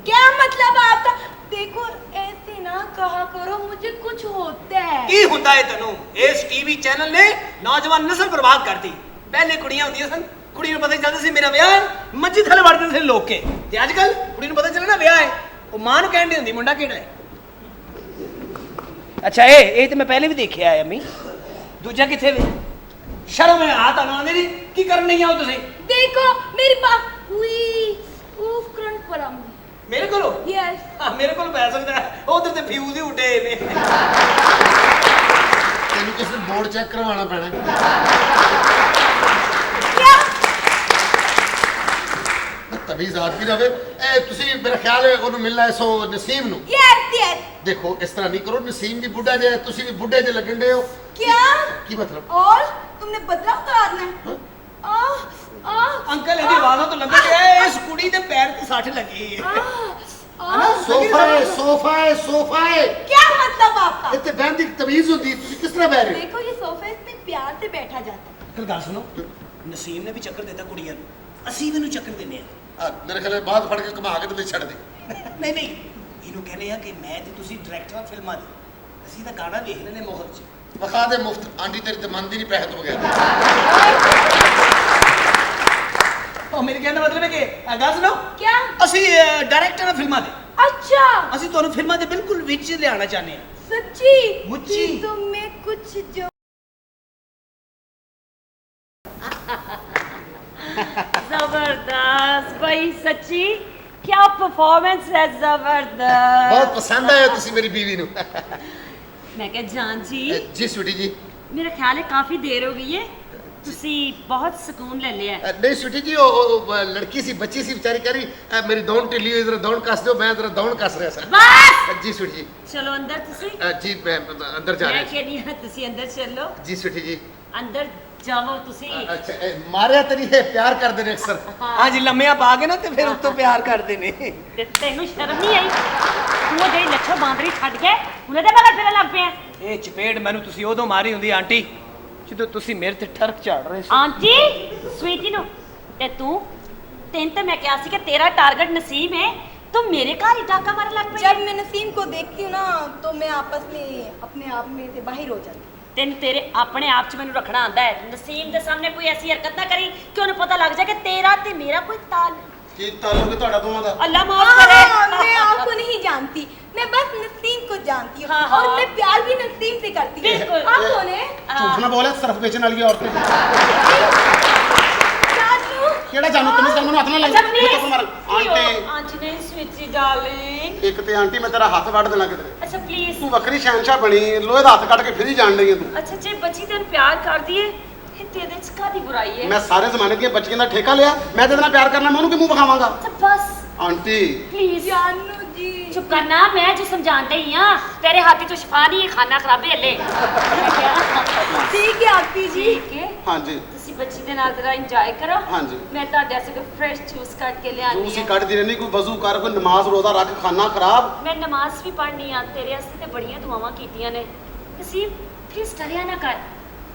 क्या मतलब आपका? देखो ऐसे ना कहा करो, मुझे कुछ होता है। ਕੀ ਹੁੰਦਾ ਹੈ ਤੈਨੂੰ? ਇਸ ਟੀਵੀ ਚੈਨਲ ਨੇ ਨੌਜਵਾਨ ਨਸਲ ਬਰਬਾਦ ਕਰਤੀ। ਪਹਿਲੇ ਕੁੜੀਆਂ ਹੁੰਦੀਆਂ ਸਨ, ਕੁੜੀ ਨੂੰ ਪਤਾ ਚੱਲਦਾ ਸੀ ਮੇਰਾ ਵਿਆਹ, ਮੱਜੀ ਥੱਲੇ ਵੜ ਜਾਂਦੇ ਸੀ ਲੋਕੇ। ਤੇ ਅੱਜ ਕੱਲ ਕੁੜੀ ਨੂੰ ਪਤਾ ਚੱਲੇ ਨਾ ਵਿਆਹ ਹੈ, ਉਹ ਮਾਂ ਨੂੰ ਕਹਿਣ ਦੀ ਹੁੰਦੀ ਮੁੰਡਾ ਕਿਹੜਾ ਹੈ। ਅੱਛਾ ਇਹ ਤੇ ਮੈਂ ਪਹਿਲੇ ਵੀ ਦੇਖਿਆ ਹੈ ਅੰਮੀ। ਦੂਜਾ ਕਿੱਥੇ ਵੇ? ਸ਼ਰਮ ਹੈ ਹੱਥ ਆਉਂਦੇ ਨਹੀਂ, ਕੀ ਕਰਨ ਨਹੀਂ ਆਓ ਤੁਸੀਂ? देखो मेरी बात हुई उफ करंट पर आऊंगी। ਮੇਰੇ ਕੋਲੋਂ यस ਹਾਂ ਮੇਰੇ ਕੋਲ ਪੈ ਸਕਦਾ ਹੈ ਉਧਰ ਤੇ ਫਿਊਜ਼ ਹੀ ਉੱਡੇ ਨੇ ਤੈਨੂੰ ਕਿਸੇ ਬੋਰਡ ਚੈੱਕ ਕਰਵਾਉਣਾ ਪੈਣਾ क्या ਤਮੀਜ਼ ਆਦਮੀ ਰਵੇ ਤੁਸੀਂ ਮੇਰਾ ਖਿਆਲ ਹੈ ਉਹਨੂੰ ਮਿਲਣਾ ਹੈ ਸੋ ਨਸੀਮ ਨੂੰ यस यस ਦੇਖੋ ਇਸ ਤਰ੍ਹਾਂ ਨਹੀਂ ਕਰੋ ਨਸੀਮ ਵੀ ਬੁੱਢਾ ਜਿਹਾ ਤੁਸੀਂ ਵੀ ਬੁੱਢੇ ਜਿਹੇ ਲੱਗਣ ਦੇ ਹੋ क्या ਕੀ ਮਤਲਬ और तुमने बदला उतारना है ਅੰਕਲ ਇਹਦੀ ਆਵਾਜ਼ਾਂ ਤੋਂ ਲੱਗਦਾ ਕਿ ਇਸ ਕੁੜੀ ਦੇ ਪੈਰ ਤੇ ਸੱਟ ਲੱਗੀ ਹੈ ਸੋਫਾ ਹੈ क्या मतलब आपका ਇੱਥੇ ਬਹਿਣ ਦੀ ਤਮੀਜ਼ ਹੁੰਦੀ ਤੁਸੀਂ ਕਿਸ ਤਰ੍ਹਾਂ ਬਹਿ ਰਹੇ ਹੋ देखो ये सोफे पे प्यार से बैठा जाता है ਫਿਰ ਗੱਲ ਸੁਣੋ ਨਸੀਮ ਨੇ ਵੀ ਚੱਕਰ ਦਿੱਤਾ ਕੁੜੀਆਂ ਨੂੰ ਅਸੀਂ ਵੀ ਇਹਨੂੰ ਚੱਕਰ ਦਿੰਨੇ ਆ ਮੇਰੇ ਖਿਆਲ ਬਾਅਦ ਫੜ ਕੇ ਘੁਮਾ ਕੇ ਤੇ ਵਿੱਚ ਛੱਡ ਦੇ ਨਹੀਂ ਨਹੀਂ ਇਹਨੂੰ ਕਹਿੰਦੇ ਆ ਕਿ ਮੈਂ ਤੇ ਤੁਸੀਂ ਡਾਇਰੈਕਟਰ ਆ ਫਿਲਮਾਂ ਦੇ ਅਸੀਂ ਤਾਂ ਗਾਣਾ ਵੇਖ ਲੈਨੇ ਮੋਹਰ 'ਚ ਵਖਾ ਦੇ ਮੁਫਤ ਆਂਟੀ ਤੇਰੀ ਤੇ ਮੰਨਦੀ ਨਹੀਂ ਪੈਸੇ ਤੋਂ ਬਗੈਰ ਉਹ ਮੇਰੇ ਕਹਿਣ ਦਾ ਮਤਲਬ ਹੈ ਕਿ ਗੱਲ ਸੁਣੋ क्या ਅਸੀਂ ਡਾਇਰੈਕਟਰ ਆ ਫਿਲਮਾਂ ਦੇ अच्छा ਅਸੀਂ ਤੁਹਾਨੂੰ ਫਿਲਮਾਂ ਦੇ ਬਿਲਕੁਲ ਵਿੱਚ ਲਿਆਉਣਾ ਚਾਹੁੰਦੇ ਆ सच्ची मुच्ची। तुम में कुछ जो जबरदस्त भाई सच्ची क्या परफॉर्मेंस है जबरदस्त ਬਹੁਤ ਪਸੰਦ ਆਇਆ ਤੁਸੀਂ ਮੇਰੀ ਬੀਵੀ ਨੂੰ मैं क्या जान जी ਜੀ ਸਵੀਟੀ ਜੀ मेरा ख्याल है काफी देर हो गई है ਤੁਸੀਂ ਬਹੁਤ ਸਕੂਨ ਲੈ ਲਿਆ ਹੈ। नहीं स्वीटी जी वो लड़की सी बच्ची सी बेचारी कह रही मेरी दौड़ ढिली हुई जरा दौड़ कस दो मैं जरा दौड़ कस रहा सर बस जी स्वीटी जी ਚਲੋ ਅੰਦਰ ਤੁਸੀਂ जी मैं अंदर जा ਮੈਂ रहा ਕਹਿੰਦੀ ਹਾਂ ਤੁਸੀਂ ਅੰਦਰ ਚੱਲੋ जी स्वीटी जी ਅੰਦਰ ਜਾਵੋ ਤੁਸੀਂ अच्छा मारे तेरी है प्यार कर देने अक्सर ਹਾਂਜੀ ਲੰਮਿਆਂ ਪਾ ਕੇ ਨਾ ਤੇ ਫਿਰ ਉੱਤੋਂ ਪਿਆਰ ਕਰਦੇ ਨੇ ਤੇ ਤੈਨੂੰ ਸ਼ਰਮ ਨਹੀਂ ਆਈ ਤੂੰ ਉਹ ਜਿਹੜੀ ਲੱਛੋ ਬਾਂਦਰੀ ਛੱਡ ਕੇ ਉਹਨੇ ਤੇ ਮਗਰ ਫਿਰਨ ਲੱਗ ਪਿਆ ਇਹ ਚਪੇੜ ਮੈਨੂੰ ਤੁਸੀਂ ਉਦੋਂ ਮਾਰੀ ਹੁੰਦੀ ਆਂਟੀ ਜਦੋਂ ਤੁਸੀਂ ਮੇਰੇ ਤੇ ਠਰਕ ਝਾੜ ਰਹੇ ਸੀ ਆਂਟੀ ਸਵੀਟੀ ਨੂੰ ਤੇ ਤੈਨੂੰ ਤਾਂ ਮੈਂ ਕਿਹਾ ਸੀ ਕਿ ਤੇਰਾ ਟਾਰਗੇਟ ਨਸੀਬ ਹੈ ਤੂੰ ਮੇਰੇ ਘਰ ਹੀ ਡਾਕਾ ਮਾਰਨ ਲੱਗ ਪਈ जब मैं नसीम को देखती हूँ ना तो मैं आपस में अपने आप में से बाहर हो जाती हूँ ਤੈਨੂੰ ਤੇਰੇ ਆਪਣੇ ਆਪ 'ਚ ਮੈਨੂੰ ਰੱਖਣਾ ਆਂਦਾ ਹੈ ਨਸੀਮ ਦੇ ਸਾਹਮਣੇ ਕੋਈ ਐਸੀ ਹਰਕਤ ਨਾ ਕਰੀ ਕਿ ਉਹਨੂੰ ਪਤਾ ਲੱਗ ਜਾਏ ਕਿ ਤੇਰਾ ਤੇ ਮੇਰਾ ਕੋਈ ਤਾਲ की ताल्लुक है ਤੁਹਾਡਾ ਦੋਵਾਂ ਦਾ ਅੱਲਾ ਮਾਫ ਕਰੇ मैं आपको नहीं जानती मैं बस नसीम को जानती हूँ हाँ, हाँ। और मैं प्यार भी नसीम से करती हूँ बिल्कुल। आप कौन है झूठ ना बोले सरफ बेचने वाली औरतें जानू ਕਿਹੜਾ ਜਾਨੂ ਤੈਨੂੰ ਸਾਨੂੰ ਹੱਥ ਨਾ ਲਾਈ ਅੱਛਾ ਮੈਂ ਤਾਂ ਮਾਰ ਆਂਟੀ ਆਂਟੀ ਨੇ ਸਵੀਟੀ ਡਾਰਲਿੰਗ ਇੱਕ ਤੇ ਆਂਟੀ ਮੈਂ ਤੇਰਾ ਹੱਥ ਵੱਢ ਦੇਣਾ ਕਿਤੇ ਅੱਛਾ ਪਲੀਜ਼ ਤੂੰ ਵੱਖਰੀ ਸ਼ਹਿਨशाह ਬਣੀ ਲੋਹੇ ਦਾ ਹੱਥ ਕੱਢ ਕੇ ਫਿਰ ਹੀ ਜਾਣ ਲਈ ਤੂੰ ਅੱਛਾ ਜੇ ਬੱਚੀ ਤੈਨੂੰ ਪਿਆਰ ਕਰਦੀ ਏ ਇਹ ਤੇਰੇ 'ਚ ਕਾਦੀ ਬੁਰਾਈ ਹੈ ਮੈਂ ਸਾਰੇ ਜ਼ਮਾਨੇ ਦੀਆਂ ਬੱਚੀਆਂ ਦਾ ਠੇਕਾ ਲਿਆ ਮੈਂ ਤੇਰੇ ਨਾਲ ਪਿਆਰ ਕਰਨਾ ਮੈਂ ਉਹਨੂੰ ਕਿ ਮੂੰਹ ਵਿਖਾਵਾਂਗਾ ਅੱਛਾ ਬਸ ਆਂਟੀ ਪਲੀਜ਼ जानू जी चुप करना मैं जो समझाते ही हाँ तेरे हाथी तो शिफा नहीं है खाना खराबे हले ठीक है आपी जी ठीक है ਹਾਂਜੀ ਤੁਸੀਂ ਬੱਚੀ ਦੇ ਨਾਲ ਜਰਾ ਇੰਜੋਏ ਕਰੋ ਹਾਂਜੀ। ਮੈਂ ਤੁਹਾਡੇ ਵਾਸਤੇ ਕੋਈ ਫਰੈਸ਼ ਜੂਸ ਕੱਢ ਕੇ ਲਿਆਂਦੀ ਤੁਸੀਂ ਹੈ ਕੱਢਦੀ ਰਹਿੰਦੀ ਕੋਈ ਵਜ਼ੂ ਕਰ ਕੋਈ ਨਮਾਜ਼ ਰੋਜ਼ਾ ਰੱਖ ਖਾਣਾ ਖਰਾਬ ਮੈਂ ਨਮਾਜ਼ ਵੀ ਪੜ੍ਹਨੀ ਆ ਤੇਰੇ ਵਾਸਤੇ ਤੇ ਬੜੀਆਂ ਦੁਆਵਾਂ ਕੀਤੀਆਂ ਨੇ ਨਸੀਬ ਪਲੀਜ਼ ਡਰਿਆ ਨਾ ਕਰ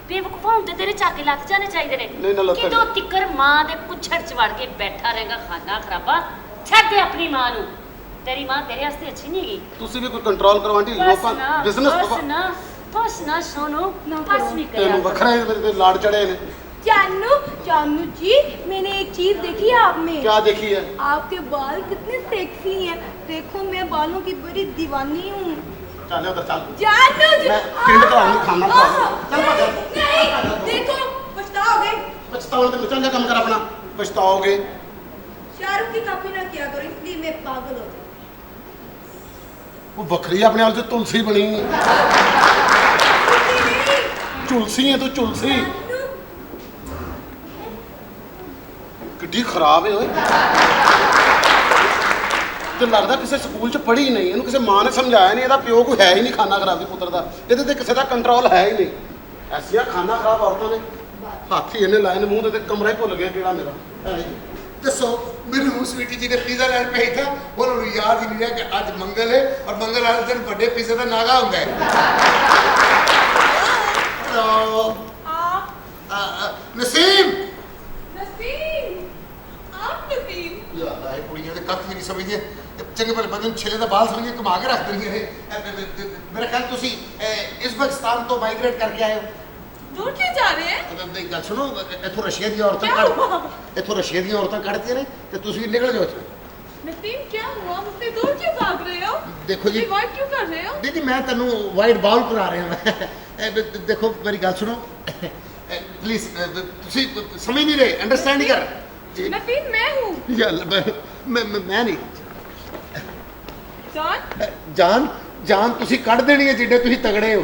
ਬੇਵਕੂਫਾ ਹੁੰਦੇ ਤੇਰੇ ਚਾਕੇ ਲੱਗ ਜਾਣੇ ਚਾਹੀਦੇ ਨੇ ਨਹੀਂ, ਨਾ ਲੱਥ ਕਿਦੋਂ ਤਿੱਕਰ ਮਾਂ ਦੇ ਪੁੱਛੜ ਚ ਵੜ ਕੇ ਬੈਠਾ ਰਹੇਗਾ ਖਾਣਾ ਖਰਾਬਾ ਛੱਡ ਦੇ ਆਪਣੀ ਮਾਂ ਨੂੰ ਤੇਰੀ ਮਾਂ ਤੇਰੇ ਵਾਸਤੇ ਅੱਛੀ ਨਹੀਂ ਹੈਗੀ ਤੁਸੀਂ ਵੀ ਕੋਈ ਕੰਟਰੋਲ ਕਰੋ ਆਂਟੀ ਬਸ ਲੋਕਾਂ ਨਾ ਬਿਜ਼ਨਸ ਬਸ ਨਾ ਸੋਨੋ ਬਸ ਵੀ ਤੈਨੂੰ ਕਰਿਆ ਵੱਖਰਾ ਹੀ ਮੇਰੇ ਤੇ ਲਾੜ ਚੜੇ ਨੇ जानू जानू जी मैंने एक चीज देखी है आप में क्या देखी है आपके बाल कितने सेक्सी हैं देखो मैं बालों की बड़ी दीवानी हूँ ਚੱਲ ਉਧਰ ਚੱਲ जानू जी मैं पिंड कराऊंगी, खाना खिलाऊंगी। चल भाग, चल। नहीं देखो पछताओगे पछताओगे तो चल जा काम कर अपना पछताओगे शाहरुख की कॉपी ना किया करो इसलिए मैं पागल हो जाती वो बकरी अपने आप से तुलसी बनी झुलसी है तू झुलसी किड्डी खराब है ओए ਤੇ ਲੱਗਦਾ ਕਿਸੇ ਸਕੂਲ 'ਚ ਪੜ੍ਹੀ ਨਹੀਂ ਇਹਨੂੰ ਕਿਸੇ ਮਾਂ ਨੇ ਸਮਝਾਇਆ ਨਹੀਂ ਇਹਦਾ ਪਿਓ ਕੋਈ ਹੈ ਹੀ ਨਹੀਂ ਖਾਣਾ ਖਰਾਬ ਦੀ ਪੁੱਤਰ ਦਾ ਇਹਦੇ ਤੇ ਕਿਸੇ ਦਾ ਕੰਟਰੋਲ ਹੈ ਹੀ ਨਹੀਂ ਐਸੀਆਂ ਖਾਣਾ ਖਰਾਬ ਔਰਤਾਂ ਨੇ ਹੱਥ ਹੀ ਇਹਨੇ ਲਾਏ ਨੇ ਮੂੰਹ ਤੇ ਕਮਰਾ ਹੀ ਭੁੱਲ ਗਿਆ ਕਿਹੜਾ ਮੇਰਾ ਹੈ ਹੀ। ਦੱਸੋ ਮੈਨੂੰ ਸਵੀਟੀ ਜੀ ਨੇ ਪੀਜ਼ਾ ਲੈਣ ਭੇਜਿਆ ਉਹਨਾਂ ਨੂੰ ਯਾਦ ਹੀ ਨਹੀਂ ਰਿਹਾ ਕਿ ਅੱਜ ਮੰਗਲ ਹੈ ਔਰ ਮੰਗਲ ਵਾਲੇ ਦਿਨ ਵੱਡੇ ਪੀਜ਼ੇ ਦਾ ਨਾਗਾ ਹੁੰਦਾ ਹੈ ਨਸੀਮ नसीम आप नसीम ਯਾਰ ਇਹ ਕੁੜੀਆਂ ਦੇ ਕੱਖ ਵੀ ਨਹੀਂ ਸਮਝਦੀਆਂ ਚੰਗੇ ਭਲੇ ਬੰਦੇ ਨੂੰ ਛੇਲੇ ਦਾ ਬਾਲ ਸਮਝ ਕੇ ਕਮਾ ਕੇ ਰੱਖ ਦਿੰਦੀਆਂ ਨੇ ਮੇਰਾ ਖਿਆਲ ਤੁਸੀਂ ਉਜ਼ਬੇਕਿਸਤਾਨ ਤੋਂ ਮਾਈਗ੍ਰੇਟ ਕਰਕੇ ਆਏ ਹੋ दूर क्यों जा रहे हैं ਇੱਕ ਗੱਲ ਸੁਣੋ ਇੱਥੋਂ ਰਸ਼ੀਆ ਦੀਆਂ ਔਰਤਾਂ क्या हुआ ਇੱਥੋਂ ਰਸ਼ੀਆ ਦੀਆਂ ਔਰਤਾਂ ਕੱਢਦੀਆਂ ਨੇ ਤੇ ਤੁਸੀਂ ਵੀ ਨਿਕਲ ਜਾਓ ਇੱਥੋਂ नसीम क्या हुआ मुझसे दूर क्यों भाग रहे हो देखो जी रिवॉर्ड क्यों कर रहे हो दीदी मैं तेन वाइट बाउल करा रहा देखो मेरी गल सुनो प्लीज ਤੁਸੀਂ ਸਮਝ ਨਹੀਂ ਰਹੇ ਅੰਡਰਸਟੈਂਡ ਨਹੀਂ ਕਰ नसीम मैं हूँ ਯਾਰ ਮੈਂ ਨਹੀਂ जान ਜਾਨ ਜਾਨ ਤੁਸੀਂ ਕੱਢ ਦੇਣੀ ਹੈ ਜਿੱਡੇ ਤੁਸੀਂ ਤਗੜੇ ਹੋ।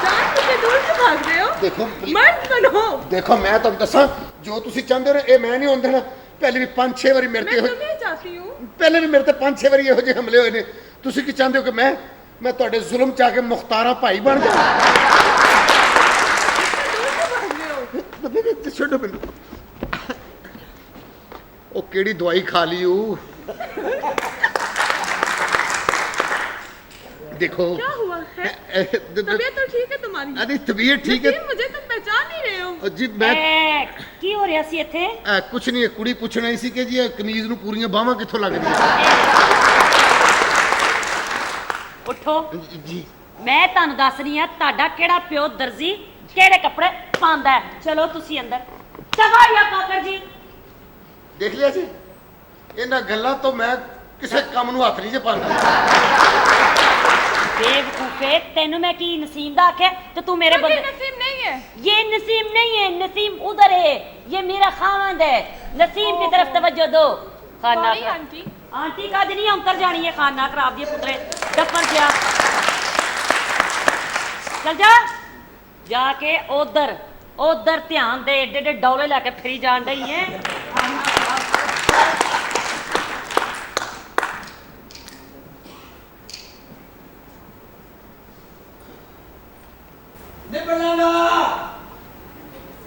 जान मुझसे दूर क्यों भाग रहे हो? ਦੇਖੋ मर्द बनो। ਦੇਖੋ ਮੈਂ ਤੁਹਾਨੂੰ ਦੱਸਾਂ ਜੋ ਤੁਸੀਂ ਚਾਹੁੰਦੇ ਹੋ ਇਹ ਮੈਂ ਨਹੀਂ ਹੋਣ ਦੇਣਾ। ਪਹਿਲੇ ਵੀ 5-6 ਵਾਰੀ ਮੇਰੇ मैं ਤੇ तुम्हें चाहती हूँ। ਪਹਿਲੇ ਵੀ ਮੇਰੇ ਤੇ 5-6 ਵਾਰੀ ਇਹੋ ਜਿਹੇ ਹਮਲੇ ਹੋਏ ਨੇ। ਤੁਸੀਂ ਕੀ ਚਾਹੁੰਦੇ ਹੋ ਕਿ ਮੈਂ ਤੁਹਾਡੇ ਜ਼ੁਲਮ ਚ ਆ ਕੇ ਮੁਖਤਾਰਾ ਭਾਈ ਬਣ ਜਾਵਾਂ? दूर क्यों भाग रहे हो? ਛੱਡੋ ਮੈਨੂੰ। ਉਹ ਕਿਹੜੀ ਦਵਾਈ ਖਾ ਲਈ ਉਹ? देखो क्या हुआ है? तबीयत तो ठीक है तुम्हारी? अरे तबीयत ठीक है। नसीम, मुझे तुम पहचान नहीं रहे हो। जी मैं ਕੀ ਹੋ ਰਿਹਾ ਸੀ ਇੱਥੇ? ਕੁਛ ਨਹੀਂ ਕੁੜੀ ਪੁੱਛਣਾ ਸੀ ਕਿ ਜੀ ਇਹ ਕਮੀਜ਼ ਨੂੰ ਪੂਰੀਆਂ ਬਾਹਾਂ ਕਿੱਥੋਂ ਲੱਗਦੀਆਂ? ਉੱਠੋ। ਜੀ ਮੈਂ ਤੁਹਾਨੂੰ ਦੱਸ ਰਹੀ ਹਾਂ ਤੁਹਾਡਾ ਕਿਹੜਾ ਪਿਓ ਦਰਜੀ ਕਿਹੜੇ ਕੱਪੜੇ ਪਾਉਂਦਾ ਹੈ। ਚਲੋ ਤੁਸੀਂ ਅੰਦਰ। ਚਗਾਇਆ ਕਾਕਰ ਜੀ। ਦੇਖ ਲਿਆ ਜੀ ਇਹਨਾਂ ਗੱਲਾਂ ਤੋਂ ਮੈਂ ਕਿਸੇ ਕੰਮ ਨੂੰ ਹੱਥ ਨਹੀਂ ਜੇ ਪਾਉਂਦਾ। बेवकूफे तेनू मैं की नसीम दा आखे तो तू मेरे बंदे। नसीम नहीं है। ये नसीम नहीं है, नसीम उधर है, ये मेरा खामंद है। नसीम की तरफ तवज्जो दो। खाना सॉरी आंटी। आंटी का दिन अंतर जानी है खाना खराब दिए पुत्रे डफर गया। चल जा जाके उधर उधर ध्यान दे एडे एडे डौले लेके फिरी जान रही है।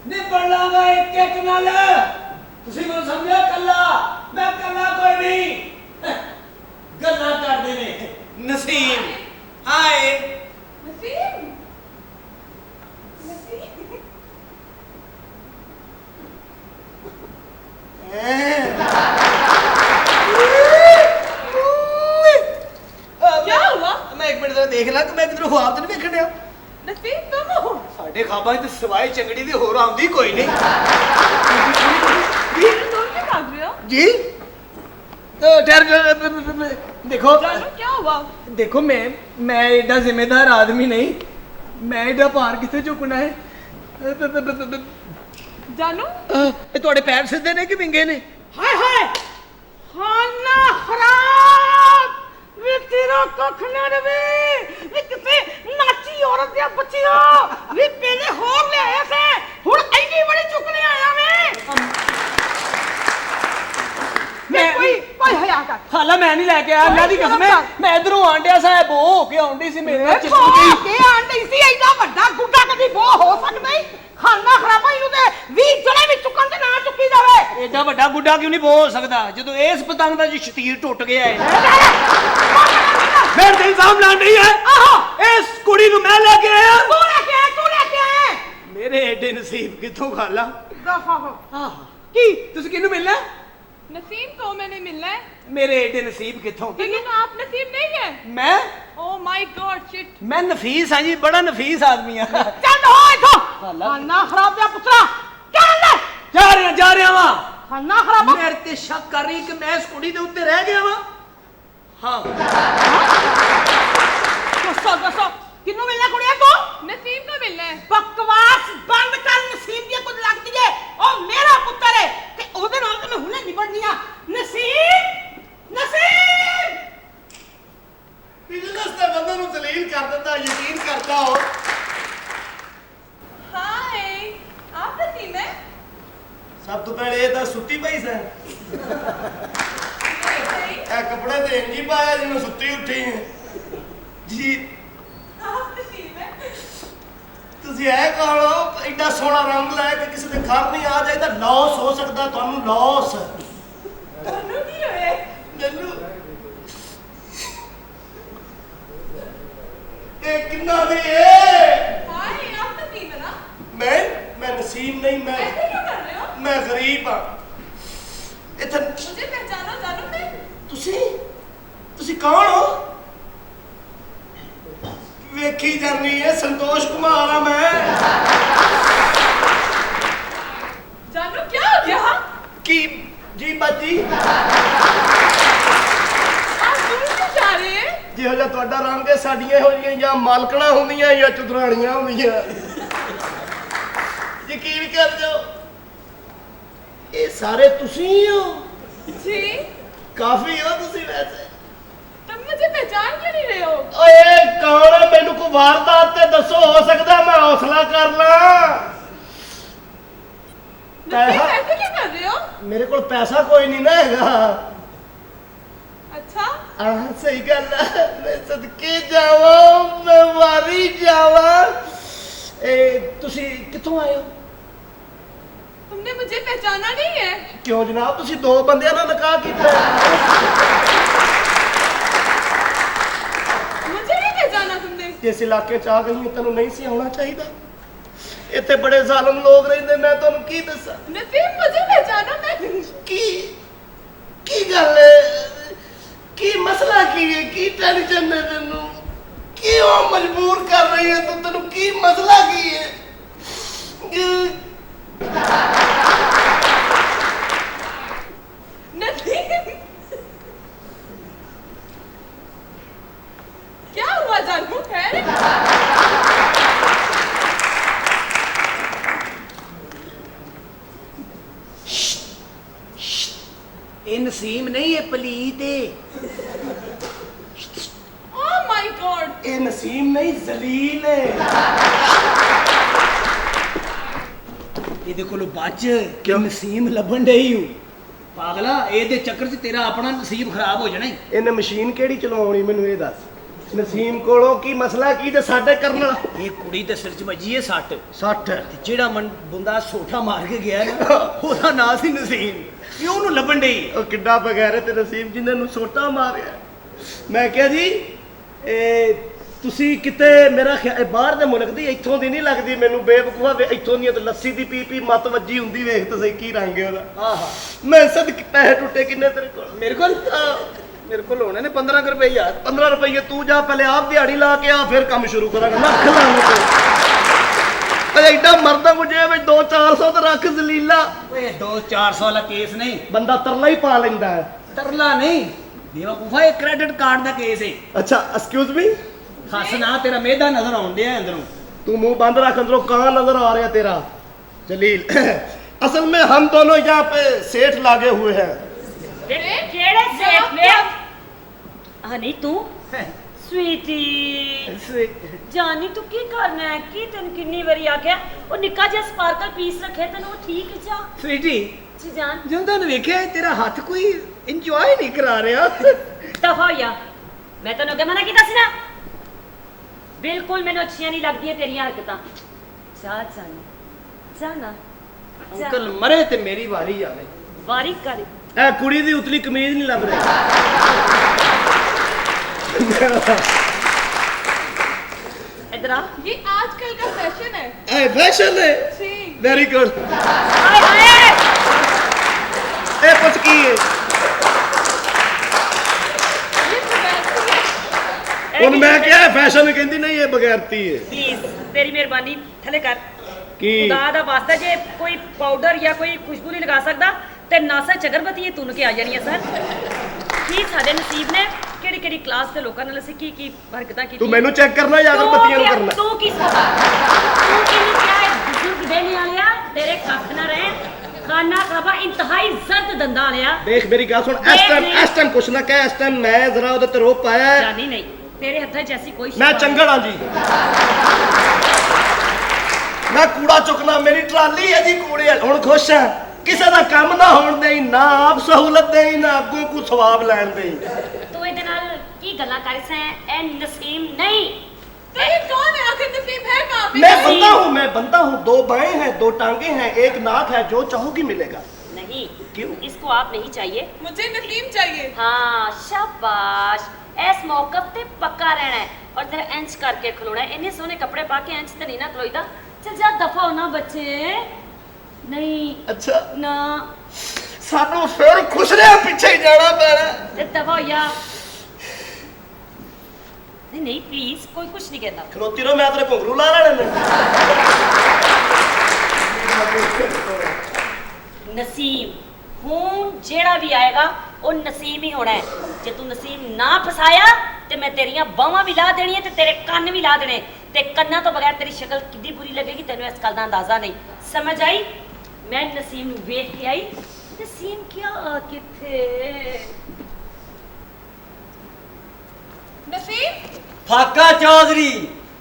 ਨਿਬੜਾਂਗਾ ਇੱਕ ਇੱਕ ਨਾਲ। ਤੁਸੀਂ ਮੈਨੂੰ ਸਮਝਿਆ ਕੱਲਾ? ਮੈਂ ਕੱਲਾ ਕੋਈ ਨਹੀਂ। ਗੱਲਾਂ ਕਰਦੇ ਨੇ ਨਸੀਮ। ਹਾਏ नसीम। नसीम। क्या हुआ? मैं एक मिनट जरा देख ला कि मैं किधर ख्वाब तो नहीं देखण डया। नसीम तुम हो? ਸਾਡੇ ਖਾਬਾਂ 'ਚ ਸਵਾਏ ਚੰਗੜੀ ਦੇ ਹੋਰ ਆਉਂਦੀ ਕੋਈ ਨਹੀਂ। तुम क्यों भाग रहे हो? जी तो ठहर देखो जानू क्या हुआ? देखो मैं एडा जिम्मेदार आदमी नहीं। मैं एडा भार किथे चुकना है? जानू ਤੁਹਾਡੇ ਪੈਰ ਸਿੱਧੇ ਨੇ ਕਿ ਵਿੰਗੇ ਨੇ? ਹਾਏ ਹਾਏ ਖਾਨਾ ਖਰਾਬ ਵੇ ਤੇਰਾ ਕੱਖ ਨਾ ਰਵੇ ਵੇ ਕਿਤੇ ਨਾਚੀ ਔਰਤ ਦੀਆਂ ਬੱਚੀਆਂ ਵੇ ਪਹਿਲੇ ਹੋਰ ਲਿਆਇਆ ਸੇ ਹੁਣ ਐਡੀ ਬੜੀ ਚੁੱਕਣੇ ਆਇਆ ਵੇ ਮੈਂ ਕੋਈ ਹਯਾ ਕਰ ਹਾਲਾ ਮੈਂ ਨਹੀਂ ਲੈ ਕੇ ਆਇਆ ਅੱਲਾ ਦੀ ਕਸਮ ਹੈ। ਮੈਂ ਇਧਰੋਂ ਆਂਡਿਆ ਸਾਹਿਬ ਹੋ ਕੇ ਆਉਂਦੀ ਸੀ ਮੇਰੇ ਨਾਲ ਚਿੱਟੀ ਗਈ। ਕੇ ਆਂਟੀ ਸੀ ਐਡਾ ਵੱਡਾ ਗੁੱਡਾ ਕਦੀ ਬੋ ਹੋ ਸਕਦਾ ਹੀ ਖਾਨਾ ਖਰਾਬਾ ਇਹਨੂੰ ਤੇ 20 ਜਣੇ ਵੀ ਚੁੱਕਣ ਤੇ ਨਾ ਚੁੱਕੀ ਜਾਵੇ। ਐਡਾ ਵੱਡਾ ਗੁੱਡਾ ਕਿਉਂ ਨਹੀਂ ਬੋ ਹੋ ਸਕਦਾ ਜਦੋਂ ਇਸ ਪਤੰਗ ਦਾ ਜੀ ਸ਼ਤੀਰ ਟੁੱਟ ਗਿਆ ਹੈ। ਮੇਰੇ ਤੇ ਇਲਜ਼ਾਮ ਲਾ ਰਹੀ ਹੈ। ਆਹੋ ਇਸ ਕੁੜੀ ਨੂੰ ਮੈਂ ਲੈ ਕੇ ਆਇਆ। ਤੂੰ ਲੈ ਕੇ ਆਇਆ ਤੂੰ ਲੈ ਕੇ ਆਇਆ ਮੇਰੇ ਐਡੇ ਨਸੀਬ ਕਿੱਥੋਂ ਖਾਲਾ? ਦਫਾ ਹੋ ਆਹ ਕੀ ਤੁਸੀਂ ਕਿਹਨੂੰ ਮਿਲਣਾ? नसीम को मैंने मिलना है। ਮੇਰੇ ਐਡੇ ਨਸੀਬ ਕਿੱਥੋਂ? लेकिन आप नसीम नहीं है। ਮੈਂ ओह माय गॉड शिट। ਮੈਂ ਨਫੀਸ ਹਾਂ ਜੀ ਬੜਾ ਨਫੀਸ ਆਦਮੀ ਆ। ਚੱਲ ਹੋ ਇੱਥੋਂ ਖਾਨਾ ਖਰਾਬ ਪਿਆ ਪੁੱਤਰਾ ਚੱਲ ਅੰਦਰ ਜਾ ਰਿਹਾ ਵਾ। ਖਾਨਾ ਖਰਾਬ ਮੇਰੇ ਤੇ ਸ਼ੱਕ ਕਰ ਰਹੀ ਕਿ ਮੈਂ ਇਸ ਕੁੜੀ ਦੇ ਉੱਤੇ ਰਹਿ ਗਿਆ ਵਾ। ਹਾਂ ਦੱਸੋ ਕਿੰਨੂੰ ਮਿਲਣਾ ਕੁੜੀਆਂ ਤੂੰ नसीम को मिलना है। ਬਕਵਾਸ ਬੰਦ ਕਰ ਨਸੀਬ ਦੀ ਕੁਝ ਲੱਗਦੀ ਏ ਉਹ ਮੇਰਾ ਪੁੱਤਰ ਏ ਤੇ ਉਹਦੇ ਨਾਲ ਤਾਂ ਮੈਂ ਹੁਣੇ ਨਿਬੜਨੀ ਆ। ਨਸੀਬ ਬਿਜ਼ਨਸ ਦੇ ਬੰਦੇ ਨੂੰ ਜ਼ਲੀਲ ਕਰ ਦਿੰਦਾ ਯਕੀਨ ਕਰਦਾ ਹੋ। हाय आप नसीम है? ਸਭ ਤੋਂ ਪਹਿਲੇ ਇਹ ਤਾਂ ਸੁੱਤੀ ਪਈ ਸੈਂ। नहीं, ਇਹ ਕੱਪੜੇ ਤੇ ਇੰਜ ਹੀ ਪਾਇਆ ਜਿਵੇਂ ਸੁੱਤੀ ਉੱਠੀ ਹੈ ਜੀ। आप नसीम है? ਤੁਸੀਂ ਇਹ ਕਹੋ ਐਡਾ ਸੋਹਣਾ ਰੰਗ ਲੈ ਕੇ ਕਿਸੇ ਦੇ ਘਰ ਨਹੀਂ ਆ ਜਾਏ ਤਾਂ ਲਾਸ ਹੋ ਸਕਦਾ ਤੁਹਾਨੂੰ ਲਾਸ। जानू की है? ਮੈਨੂੰ ਇਹ ਕਿੰਨਾ ਦੀ ਏ? हाय आप नसीम है ना? ਮੈਂ ਨਸੀਬ ਨਹੀਂ ऐसे क्यों कर रहे हो? ਮੈਂ ਗਰੀਬ ਆ। ਇੱਥੇ मुझे पहचानो जानू ने? ਤੁਸੀਂ ਕੌਣ ਹੋ? ਵੇਖੀ ਜਾਂਦੀ ਏ ਸੰਤੋਸ਼ ਕੁਮਾਰ ਆ ਮੈਂ। जानू क्या हो गया? ਕੀ ਜੀ ਬਾਜੀ आप दूर क्यों जा रहे हैं? ਜਿਹੋ ਜਿਹਾ ਤੁਹਾਡਾ ਰੰਗ ਹੈ ਸਾਡੀਆਂ ਇਹੋ ਜਿਹੀਆਂ ਜਾਂ ਮਾਲਕਣਾ ਹੁੰਦੀਆਂ ਜਾਂ ਚੁਦਰਾਣੀਆਂ ਹੁੰਦੀਆਂ। ਯਕੀਨ ਕਰ ਜਾਓ ਇਹ ਸਾਰੇ ਤੁਸੀਂ ਹੋ। जी ਕਾਫੀ ਹੋ ਤੁਸੀਂ ਵੈਸੇ। तुम मुझे पहचान क्यों नहीं रहे हो? ਓਏ ਕੌਣ ਹੈ? ਮੈਨੂੰ ਕੋਈ ਵਾਰਦਾਤ ਤੇ ਦੱਸੋ, ਹੋ ਸਕਦਾ ਮੈਂ ਹੌਸਲਾ ਕਰ ਲਾਂ। नसीम ऐसे क्या कर रहे हो? ਮੇਰੇ ਕੋਲ ਪੈਸਾ ਕੋਈ ਨਹੀਂ ਨਾ ਹੈਗਾ। अच्छा ਆਹ ਸਹੀ ਗੱਲ ਹੈ, ਮੈਂ ਸਦਕੇ ਜਾਵਾਂ, ਮੈਂ ਮਾਰੀ ਜਾਵਾਂ। ਤੁਸੀਂ ਕਿੱਥੋਂ ਆਏ ਹੋ? तुमने मुझे पहचाना नहीं है? ਕਿਉਂ ਜਨਾਬ, ਤੁਸੀਂ ਦੋ ਬੰਦਿਆਂ ਨਾਲ ਨਿਕਾਹ ਕੀਤਾ ਹੈ। मुझे नहीं पहचाना तुमने? ਜਿਸ ਇਲਾਕੇ ਚ ਆ ਗਈ ਹਾਂ, ਤੈਨੂੰ ਨਹੀਂ ਸੀ ਆਉਣਾ ਚਾਹੀਦਾ। ਇੱਥੇ ਬੜੇ ਜ਼ਾਲਮ ਲੋਕ ਰਹਿੰਦੇ, ਮੈਂ ਤੁਹਾਨੂੰ ਕੀ ਦੱਸਾਂ। नसीम मुझे पहचाना? मैं ਕੀ ਗੱਲ ਹੈ? ਕੀ ਮਸਲਾ ਕੀ ਹੈ? ਕੀ ਟੈਨਸ਼ਨ ਹੈ ਤੈਨੂੰ? ਕਿਉਂ ਮਜਬੂਰ ਕਰ ਰਹੀ ਹੈ ਤੂੰ? ਤੈਨੂੰ ਕੀ ਮਸਲਾ ਕੀ ਹੈ? नसीम क्या हुआ जानू? खैर? ਇਹ ਨਸੀਮ ਨਹੀਂ, ਇਹ ਪਲੀਤ ਏ। Oh my God! ਇਹ ਨਸੀਮ ਨਹੀਂ, ਜ਼ਲੀਲ ਹੈ। ਇਹਦੇ ਕੋਲੋਂ ਬਚ, ਕਿ ਨਸੀਮ ਲੱਭਣ ਡਈ ਹੂੰ। ਪਾਗਲਾ, ਇਹਦੇ ਚੱਕਰ 'ਚ ਤੇਰਾ ਆਪਣਾ ਨਸੀਬ ਖਰਾਬ ਹੋ ਜਾਣਾ ਈ। ਇਹਨੇ ਮਸ਼ੀਨ ਕਿਹੜੀ ਚਲਾਉਣੀ, ਮੈਨੂੰ ਇਹ ਦੱਸ। ਨਸੀਮ ਕੋਲੋਂ ਕੀ ਮਸਲਾ ਕੀ ਤੇ ਸਾਡੇ ਕਰਨ ਵਾਲਾ? ਇਹ ਕੁੜੀ ਦੇ ਸਿਰ 'ਚ ਵੱਜੀ ਏ ਸੱਟ। 60 ਤੇ ਜਿਹੜਾ ਬੰਦਾ ਸੋਠਾ ਮਾਰ ਕੇ ਗਿਆ ਨਾ, ਉਹਦਾ ਨਾਂ ਸੀ ਨਸੀਮ। ਇਹ ਉਹਨੂੰ ਲੱਭਣ ਡਈ। ਉਹ ਕਿੱਡਾ ਬਗੈਰ ਤੇ ਨਸੀਮ ਜਿੰਨੇ ਨੂੰ ਸੋਟਾ ਮਾਰਿਆ। ਮੈਂ ਕਿਹਾ ਜੀ ਇਹ ਤੁਸੀਂ ਕਿਤੇ ਮੇਰਾ ਖਿਆਲ ਬਾਹਰ ਦੇ ਮੁਲਕ ਦੀ, ਇੱਥੋਂ ਦੀ ਨਹੀਂ ਲੱਗਦੀ ਮੈਨੂੰ। ਬੇਵਕੂਫਾ ਇੱਥੋਂ ਦੀਆਂ ਤਾਂ ਲੱਸੀ ਦੀ ਪੀ ਪੀ ਮੱਤ ਵੱਜੀ ਹੁੰਦੀ। ਵੇਖ ਤਾਂ ਸਹੀ ਕੀ ਰੰਗ ਹੈ ਉਹਦਾ। ਆਹਾ, ਮੈਂ ਸਦਕੇ ਪੈਸੇ ਟੁੱਟੇ ਕਿੰਨੇ ਤੇਰੇ ਕੋਲ? ਮੇਰੇ ਕੋਲ ਹੋਣੇ ਨੇ 15 ਕੁ ਰੁਪਏ ਯਾਰ। 15 ਰੁਪਏ ਤੂੰ ਜਾ ਪਹਿਲੇ ਆਪ ਦਿਹਾੜੀ ਲਾ ਕੇ ਆ, ਫਿਰ ਕੰਮ ਸ਼ੁਰੂ ਕਰਾਂਗਾ। ਲੱਖ ਲਾਂਗੇ ਅਜੇ ਐਡਾ ਮਰਦਾ ਮੁਝੇ ਵਿੱਚ 200-400 ਤਾਂ ਰੱਖ ਜ਼ਲੀਲਾ। ਓਏ 200-400 ਵਾਲਾ ਕੇਸ ਨਹੀਂ, ਬੰਦਾ ਤਰਲਾ ਹੀ ਪਾ ਲੈਂਦਾ ਹੈ। ਤਰਲਾ ਨਹੀਂ ਬੇਵਕੂਫਾ, ਇਹ ਕ੍ਰੈਡਿਟ ਕਾਰਡ ਦਾ ਕੇਸ ਏ। ਅੱਛਾ ਐਕਸਕਿਊਜ਼ ਮੀ। ਹੱਸ ਨਾ, ਤੇਰਾ ਮਿਹਦਾ ਨਜ਼ਰ ਆਉਣ ਡਿਆ ਅੰਦਰੋਂ। तू मुंह बंद रख, अंदरों कहाँ नजर आ रहा है तेरा जलील? असल में हम दोनों यहाँ पे सेठ लागे हुए हैं। ਕਿਹੜੇ ਸੇਠ ਨੇ? ਹਨੀ ਤੂੰ ਸਵੀਟੀ ਜਾਨੀ ਤੂੰ ਕੀ ਕਰਨਾ ਹੈ? ਕੀ ਤੈਨੂੰ ਕਿੰਨੀ ਵਾਰੀ ਆਖਿਆ ਉਹ ਨਿੱਕਾ ਜਿਹਾ ਸਪਾਰਕਲ ਪੀਸ ਰੱਖੇ ਤੈਨੂੰ ਉਹ ਠੀਕ ਜਾ ਸਵੀਟੀ, ਜੀ ਜਾਨ ਜਦੋਂ ਨੂੰ ਵੇਖਿਆ ਤੇਰਾ ਹੱਥ ਕੋਈ ਇੰਜੋਏ ਨਹੀਂ ਕਰਾ ਰਿਹਾ। ਦਫਾ ਹੋਇਆ। ਮੈਂ ਤੈਨੂੰ ਅੱਗੇ ਮਨਾ ਕੀਤਾ ਸੀ ਨਾ, ਬਿਲਕੁਲ ਮੈਨੂੰ ਅੱਛੀਆਂ ਨਹੀਂ ਲੱਗਦੀਆਂ ਤੇਰੀਆਂ ਹਰਕਤਾਂ। ਜਾ ਜਾਨਾ अंकल मरे ते मेरी वारी आवे। ਵਾਰੀ ਕਰ। ए कुड़ी दी उतली कमीज नहीं लग रही। इधर आ। ये आजकल का फैशन है। ए फैशन है। जी। Very good. हाय हाय ए कुछ की है? ये बगैरती है। ਹੁਣ ਮੈਂ ਕਿਹਾ ਫੈਸ਼ਨ ਕਹਿੰਦੀ ਨਹੀਂ, ਇਹ ਬਗੈਰਤੀ ਹੈ। ਪਲੀਜ਼ ਤੇਰੀ ਮਿਹਰਬਾਨੀ ਥੱਲੇ ਕਰ। ਕੀ ਖੁਦਾ ਦਾ ਵਾਸਤਾ ਜੇ ਕੋਈ ਪਾਊਡਰ ਜਾਂ ਕੋਈ ਖੁਸ਼ਬੂ ਨਹੀਂ ਲਗਾ ਸਕਦਾ ਤੇ ਨਾਸਾ ਚਗਰਬਤੀ ਇਹ ਤੁਨ ਕੇ ਆ ਜਾਣੀ ਹੈ ਸਰ। ਕੀ ਸਾਡੇ ਨਸੀਬ ਨੇ ਕਿਹੜੀ ਕਿਹੜੀ ਕਲਾਸ ਦੇ ਲੋਕਾਂ ਨਾਲ ਅਸੀਂ ਕੀ ਕੀ ਹਰਕਤਾਂ ਕੀਤੀ। ਤੂੰ ਮੈਨੂੰ ਚੈੱਕ ਕਰਨਾ ਜਾਂ ਅਗਰਬੱਤੀਆਂ ਨੂੰ ਕਰਨਾ? ਤੂੰ ਕੀ ਸੋਚਦਾ? ਤੂੰ ਕਿਹਨੂੰ ਕਿਹਾ ਹੈ ਬਜ਼ੁਰਗ ਦੇਣੇ ਵਾਲਿਆ ਤੇਰੇ ਕੱਖ ਨਾ ਰਹੇ ਖਾਨਾ ਖਾਬਾ ਇੰਤਹਾਈ ਜ਼ਰਦ ਦੰਦਾਂ ਵਾਲਿਆ। ਦੇਖ ਮੇਰੀ ਗੱਲ ਸੁਣ, ਇਸ ਟਾਈਮ ਕੁਛ ਨਾ ਕਹਿ। ਇਸ ਟਾਈਮ ਮੈਂ ਜ਼ਰਾ ਉਹਦੇ ਤੇ ਰੋਪ ਪਾਇਆ। ਜਾਨੀ ਨਹੀਂ ਤੇਰੇ ਹੱਥਾਂ 'ਚ ਐਸੀ ਕੋਈ ਮੈਂ ਸ਼ਿਫਾ ਚੰਗਲ ਹਾਂ ਜੀ। ਮੈਂ ਕੂੜਾ ਚੁੱਕਣਾ, ਮੇਰੀ ਟਰਾਲੀ ਹੈ ਜੀ ਕੂੜੇ ਵਾਲੀ। ਹੁਣ ਖੁਸ਼ ਹਾਂ, ਕਿਸੇ ਦਾ ਕੰਮ ਨਾ ਹੋਣ ਦੇਈ, ਨਾ ਆਪ ਸਹੂਲਤ ਦੇਈ, ਨਾ ਅੱਗੋਂ ਕੋਈ ਸਵਾਬ ਲੈਣ ਦੇਈ। ਤੂੰ ਇਹਦੇ ਨਾਲ ਕੀ ਗੱਲਾਂ ਕਰ ਸੈਂ? ਇਹ ਨਸੀਮ ਨਹੀਂ। तो ये कौन है? आखिर नसीब है कहाँ पे? मैं बंदा हूँ। दो बाएं हैं, दो टांगे हैं, एक नाक है, जो चाहोगी मिलेगा। नहीं क्यों? इसको आप नहीं चाहिए। मुझे नसीम चाहिए। हाँ शाबाश, इस मौकफ ते पक्का रहना है और तेरा इंच करके खलोना है। इन्ने सोने कपड़े पा के इंच ते नहीं ना खलोईदा। चल जा दफा होना बच्चे। नहीं अच्छा ना सानू फिर खुश रहे पीछे ही जाना पैना। ते दफा हो जा। नहीं नहीं प्लीज कोई कुछ नहीं कहता। खलोती रहो, मैं तेरे घुंघरू ला लेने ने। नसीम हूं जेड़ा भी आएगा वो नसीम ही होना है। जे तू नसीम ना फसाया ते मैं तेरियां बावां भी ला देनी है ते तेरे कन्न भी ला देने ते कन्ना तो बगैर तेरी शक्ल कितनी बुरी लगेगी तेनू इस गल दा अंदाजा नहीं। समझ आई? मैं नसीम नू वेख के आई। नसीम क्या किथे? नसीम फाका चौधरी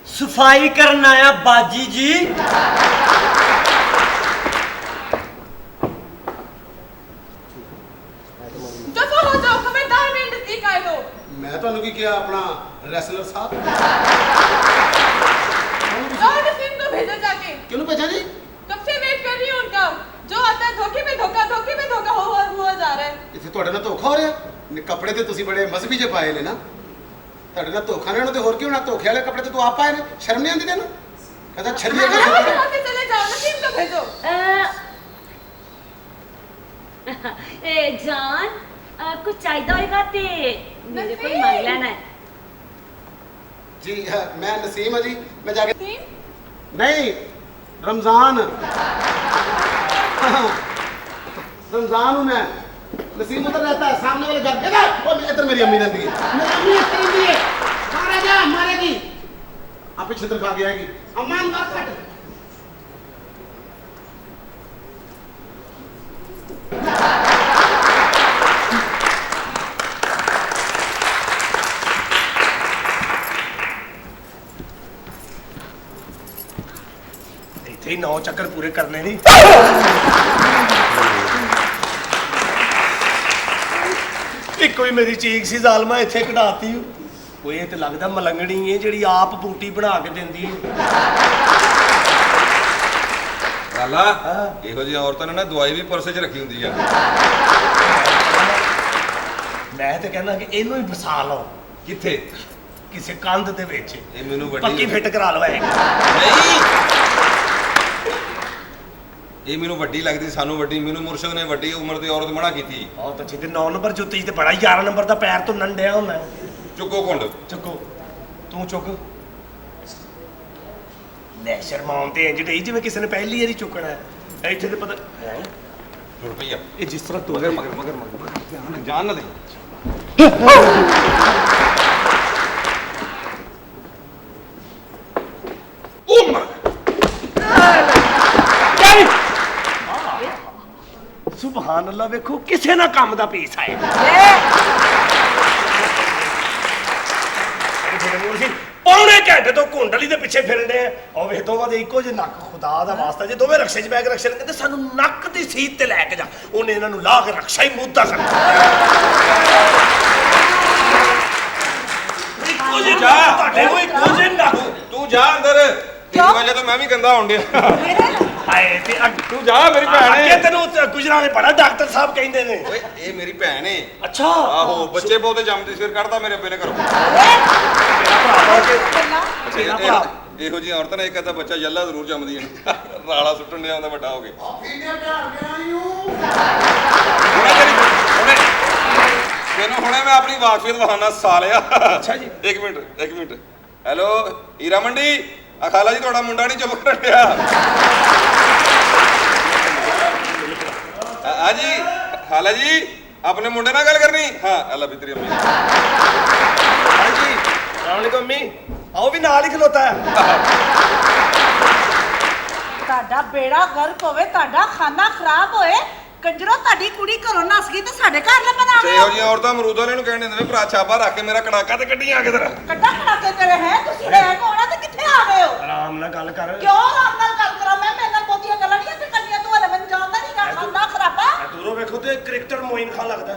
सफाई करना आया बाजी जी। दफा हो जाओ, खबरदार मेरे नजदीक आए हो। मैं ਤੁਹਾਨੂੰ ਕੀ ਕਿਹਾ ਆਪਣਾ ਰੈਸਲਰ ਸਾਹਿਬ जाओ नसीम को भेजो जाके। ਕਿਹਨੂੰ ਭੇਜਾਂ ਜੀ कब से वेट कर रही हूँ उनका। जो आता है धोखे में धोखा हुआ जा रहा है। ਇੱਥੇ ਤੁਹਾਡੇ ਨਾਲ ਧੋਖਾ ਹੋ ਰਿਹਾ ਕੱਪੜੇ ਤੇ ਤੁਸੀਂ ਬੜੇ ਮਜ਼ਬੀ ਜੇ ਪਾਏ ਨੇ ਨਾ ਤੁਹਾਡੇ ਨਾਲ ਧੋਖਾ ਨਹੀਂ ਹੋਣਾ ਤੇ ਹੋਰ ਕੀ ਹੋਣਾ ਧੋਖੇ ਵਾਲੇ ਕੱਪੜੇ ਤੇ ਤੂੰ ਆਪ ਪਾਏ ਨੇ ਸ਼ਰਮ ਨਹੀਂ ਆਉਂਦੀ ਤੈਨੂੰ ਕਹਿੰਦਾ ਛੱਲੀਏ यहाँ से चले जाओ, नसीम को भेजो। ए जान कुछ चाहिए होएगा ते मेरे को मांग लेना है। जी मैं नसीम है जी मैं जाके नसीम नहीं रमजान रमजान हूँ मैं नसीम उधर रहता है सामने वाले घर देखा वो इधर मेरी अम्मी रहती है मेरी अम्मी इधर रहती है मारा जा मारेगी आप ही छितर खा के आएगी अम्मान बात काट ਇੱਥੇ ਹੀ 9 ਚੱਕਰ ਪੂਰੇ ਕਰਨੇ ਨਹੀਂ। ਇੱਕੋ ਹੀ ਮੇਰੀ ਚੀਕ ਸੀ ਜ਼ਾਲਮਾ ਇੱਥੇ ਕਢਾਤੀ। ਕੋਈ ਇਹ ਤੇ ਲੱਗਦਾ ਮਲੰਗਣੀ ਹੈ ਜਿਹੜੀ ਆਪ ਬੂਟੀ ਬਣਾ ਕੇ ਦਿੰਦੀ ਹੈ। ਲਾਲਾ ਇਹੋ ਜਿਹੀ ਔਰਤਾਂ ਨੇ ਨਾ ਦਵਾਈ ਵੀ ਪਰਸੇ 'ਚ ਰੱਖੀ ਹੁੰਦੀ ਆ। ਮੈਂ ਤੇ ਕਹਿੰਦਾ ਕਿ ਇਹਨੂੰ ਹੀ ਫਸਾ ਲਓ ਕਿੱਥੇ? ਕਿਸੇ ਕੰਧ ਦੇ ਵਿੱਚ ਇਹ ਮੈਨੂੰ ਪੱਕੀ ਵੱਡੀ ਫਿੱਟ ਕਰਾ ਲਵਾਏਗਾ। ਨਹੀਂ, ਇਹ ਮੈਨੂੰ ਵੱਡੀ ਲੱਗਦੀ, ਸਾਨੂੰ ਵੱਡੀ, ਮੈਨੂੰ ਮੁਰਸ਼ਦ ਨੇ ਵੱਡੀ ਉਮਰ ਦੀ ਔਰਤ ਮਨਾ ਕੀਤੀ। ਉਹ ਤਾਂ ਜਿੱਦੇ 9 ਨੰਬਰ ਜੁੱਤੀ ਤੇ ਬੜਾ 11 ਨੰਬਰ ਦਾ ਪੈਰ ਤੋਂ ਨੰਡਿਆ ਹੁੰਦਾ। ਚੁੱਕੋ ਕੁੰਡ। ਚੁੱਕੋ ਤੂੰ ਚੁੱਕ ਲੈ ਸ਼ਰਮਾਉਣ ਤੇ ਇੰਜ ਢਈ ਜਿਵੇਂ ਕਿਸੇ ਨੇ ਪਹਿਲੀ ਵਾਰੀ ਚੁੱਕਣਾ ਹੈ। ਇੱਥੇ ਤੇ ਪਤਾ ਹੈ ਰੁਪਈਆ ਇਹ ਜਿਸ ਤਰ੍ਹਾਂ ਤੂੰ ਮਗਰ ਜਾਨ ਨਾ ਦੇ। ਉਮਰ ਸੁਭਾਨ ਅੱਲਾ ਵੇਖੋ ਕਿਸੇ ਨਾ ਕੰਮ ਦਾ ਪੀਸ ਆਏ। ਪੌਣੇ ਘੰਟੇ ਤੋਂ ਕੁੰਡਲੀ ਦੇ ਪਿੱਛੇ ਫਿਰਦੇ ਆ। ਉਹ ਵੇਖ ਦੋਵਾਂ ਦੇ ਇੱਕੋ ਜਿਹੇ ਨੱਕ, ਖੁਦਾ ਦਾ ਵਾਸਤਾ ਜੇ ਦੋਵੇਂ ਰਕਸ਼ੇ 'ਚ ਬੈਗ ਰਕਸ਼ੇ ਨੇ ਕਹਿੰਦੇ ਸਾਨੂੰ ਨੱਕ ਦੀ ਸੀਟ ਤੇ ਲੈ ਕੇ ਜਾ। ਉਹਨੇ ਇਹਨਾਂ ਨੂੰ ਲਾ ਕੇ ਰਕਸ਼ਾ ਹੀ ਮੁੱਦਾ ਕਰ ਇੱਕੋ ਜਿਹੇ ਜਾ ਤੁਹਾਡੇ ਉਹ ਇੱਕੋ ਜਿਹੇ ਨੱਕ। ਤੂੰ ਜਾ ਅੰਦਰ। ਤੇਰੀ ਵਜ੍ਹਾ ਤੋਂ ਮੈਂ ਵੀ ਗੰਦਾ ਹੋਣ ਡਿਆ। ਹਾਏ ਤੇ ਤੂੰ ਜਾ, ਮੇਰੀ ਭੈਣ ਅੱਗੇ ਹੈ। ਤੈਨੂੰ ਗੁਜਰਾਂ ਨੇ ਬੜਾ ਡਾਕਟਰ ਸਾਹਿਬ ਕਹਿੰਦੇ ਨੇ। ਓਏ ਇਹ ਮੇਰੀ ਭੈਣ ਹੈ। ਅੱਛਾ ਆਹੋ ਬੱਚੇ ਬਹੁਤੇ ਜੰਮਦੇ ਸਿਰ ਕੱਢਦਾ ਮੇਰੇ ਅੱਬੇ ਨੇ ਘਰੋਂ। ਤੇਰਾ ਭਰਾ ਬਣ ਕੇ ਤੇਰਾ ਭਰਾ ਇਹੋ ਜਿਹੀ ਔਰਤਾਂ ਨੇ ਇੱਕ ਅੱਧਾ ਬੱਚਾ ਯੱਲਾ ਜ਼ਰੂਰ ਜੰਮਦੀਆਂ ਨੇ। ਰਾਲਾ ਸੁੱਟਣ ਡਿਆ ਹੁੰਦਾ ਵੱਡਾ ਹੋ ਕੇ। ਤੈਨੂੰ ਹੁਣੇ ਮੈਂ ਆਪਣੀ ਵਾਕਫੀਅਤ ਵਹਾਨਾ ਸਾਲਿਆ। ਅੱਛਾ ਜੀ। ਇੱਕ ਮਿੰਟ ਹੈਲੋ ਹੀਰਾ ਮੰਡੀ ਆ ਖਾਲਾ ਜੀ ਤੁਹਾਡਾ ਮੁੰਡਾ ਨਹੀਂ ਚੁੱਪ ਕਰਨ ਡਿਆ। ਹਾਂ ਜੀ ਖਾਲਾ ਜੀ ਆਪਣੇ ਮੁੰਡੇ ਨਾਲ ਗੱਲ ਕਰਨੀ। ਹਾਂ ਅੱਲਾ ਵੀ ਤੇਰੀ ਅੰਮੀ। ਹਾਂਜੀ ਸਲਾਮੁਅਲੈकुम ਅੰਮੀ। ਆਓ ਵੀ ਨਾਲ ਹੀ ਖਲੋਤਾ ਹੈ। ਤੁਹਾਡਾ ਬੇੜਾ ਗਰਕ ਹੋਵੇ, ਤੁਹਾਡਾ ਖਾਨਾ ਖਰਾਬ ਹੋਏ। ਕੰਜਰੋ ਤੁਹਾਡੀ ਕੁੜੀ ਘਰੋਂ ਨਸ ਗਈ ਤੇ ਸਾਡੇ ਘਰ ਨਾ ਤੇ ਬਣਾਵੇ। ਇਹੋ ਜਿਹੀਆਂ ਔਰਤਾਂ ਅਮਰੂਦ ਵਾਲੇ ਨੂੰ ਕਹਿੰਦੇ ਨੇ ਭਰਾ ਛਾਪਾ ਰੱਖ ਕੇ ਮੇਰਾ ਕੜਾਕਾ ਤੇ ਕੱਢੀਆਂ ਆ ਕਿਧਰ। ਕੱਡਾ ਖੜਾਕੇ ਤੇਰੇ ਹੈ, ਤੁਸੀਂ ਹੈ ਕੋਣਾ ਤੇ ਕਿੱਥੇ ਆ ਗਏ ਹੋ? ਆਰਾਮ ਨਾਲ ਗੱਲ ਕਰ। ਕਿਉਂ ਆਰਾਮ ਨਾਲ ਗੱਲ ਕਰਾਂ ਮੈਂ? ਮੇਰੇ ਨਾਲ ਬਹੁਤੀਆਂ ਗੱਲਾਂ ਨਹੀਂ ਇੱਥੇ ਕਰਨੀਆਂ। ਤੂੰ ਹਲੇ ਮੈਨੂੰ ਜਾਣਦਾ ਨਹੀਂ ਗਾ। ਖਾਨਾ ਖਰਾਬਾ ਦੂਰੋਂ ਵੇਖੋ ਤੇ ਕ੍ਰਿਕਟਰ ਮੋਇਨ ਖਾਨ ਲੱਗਦਾ।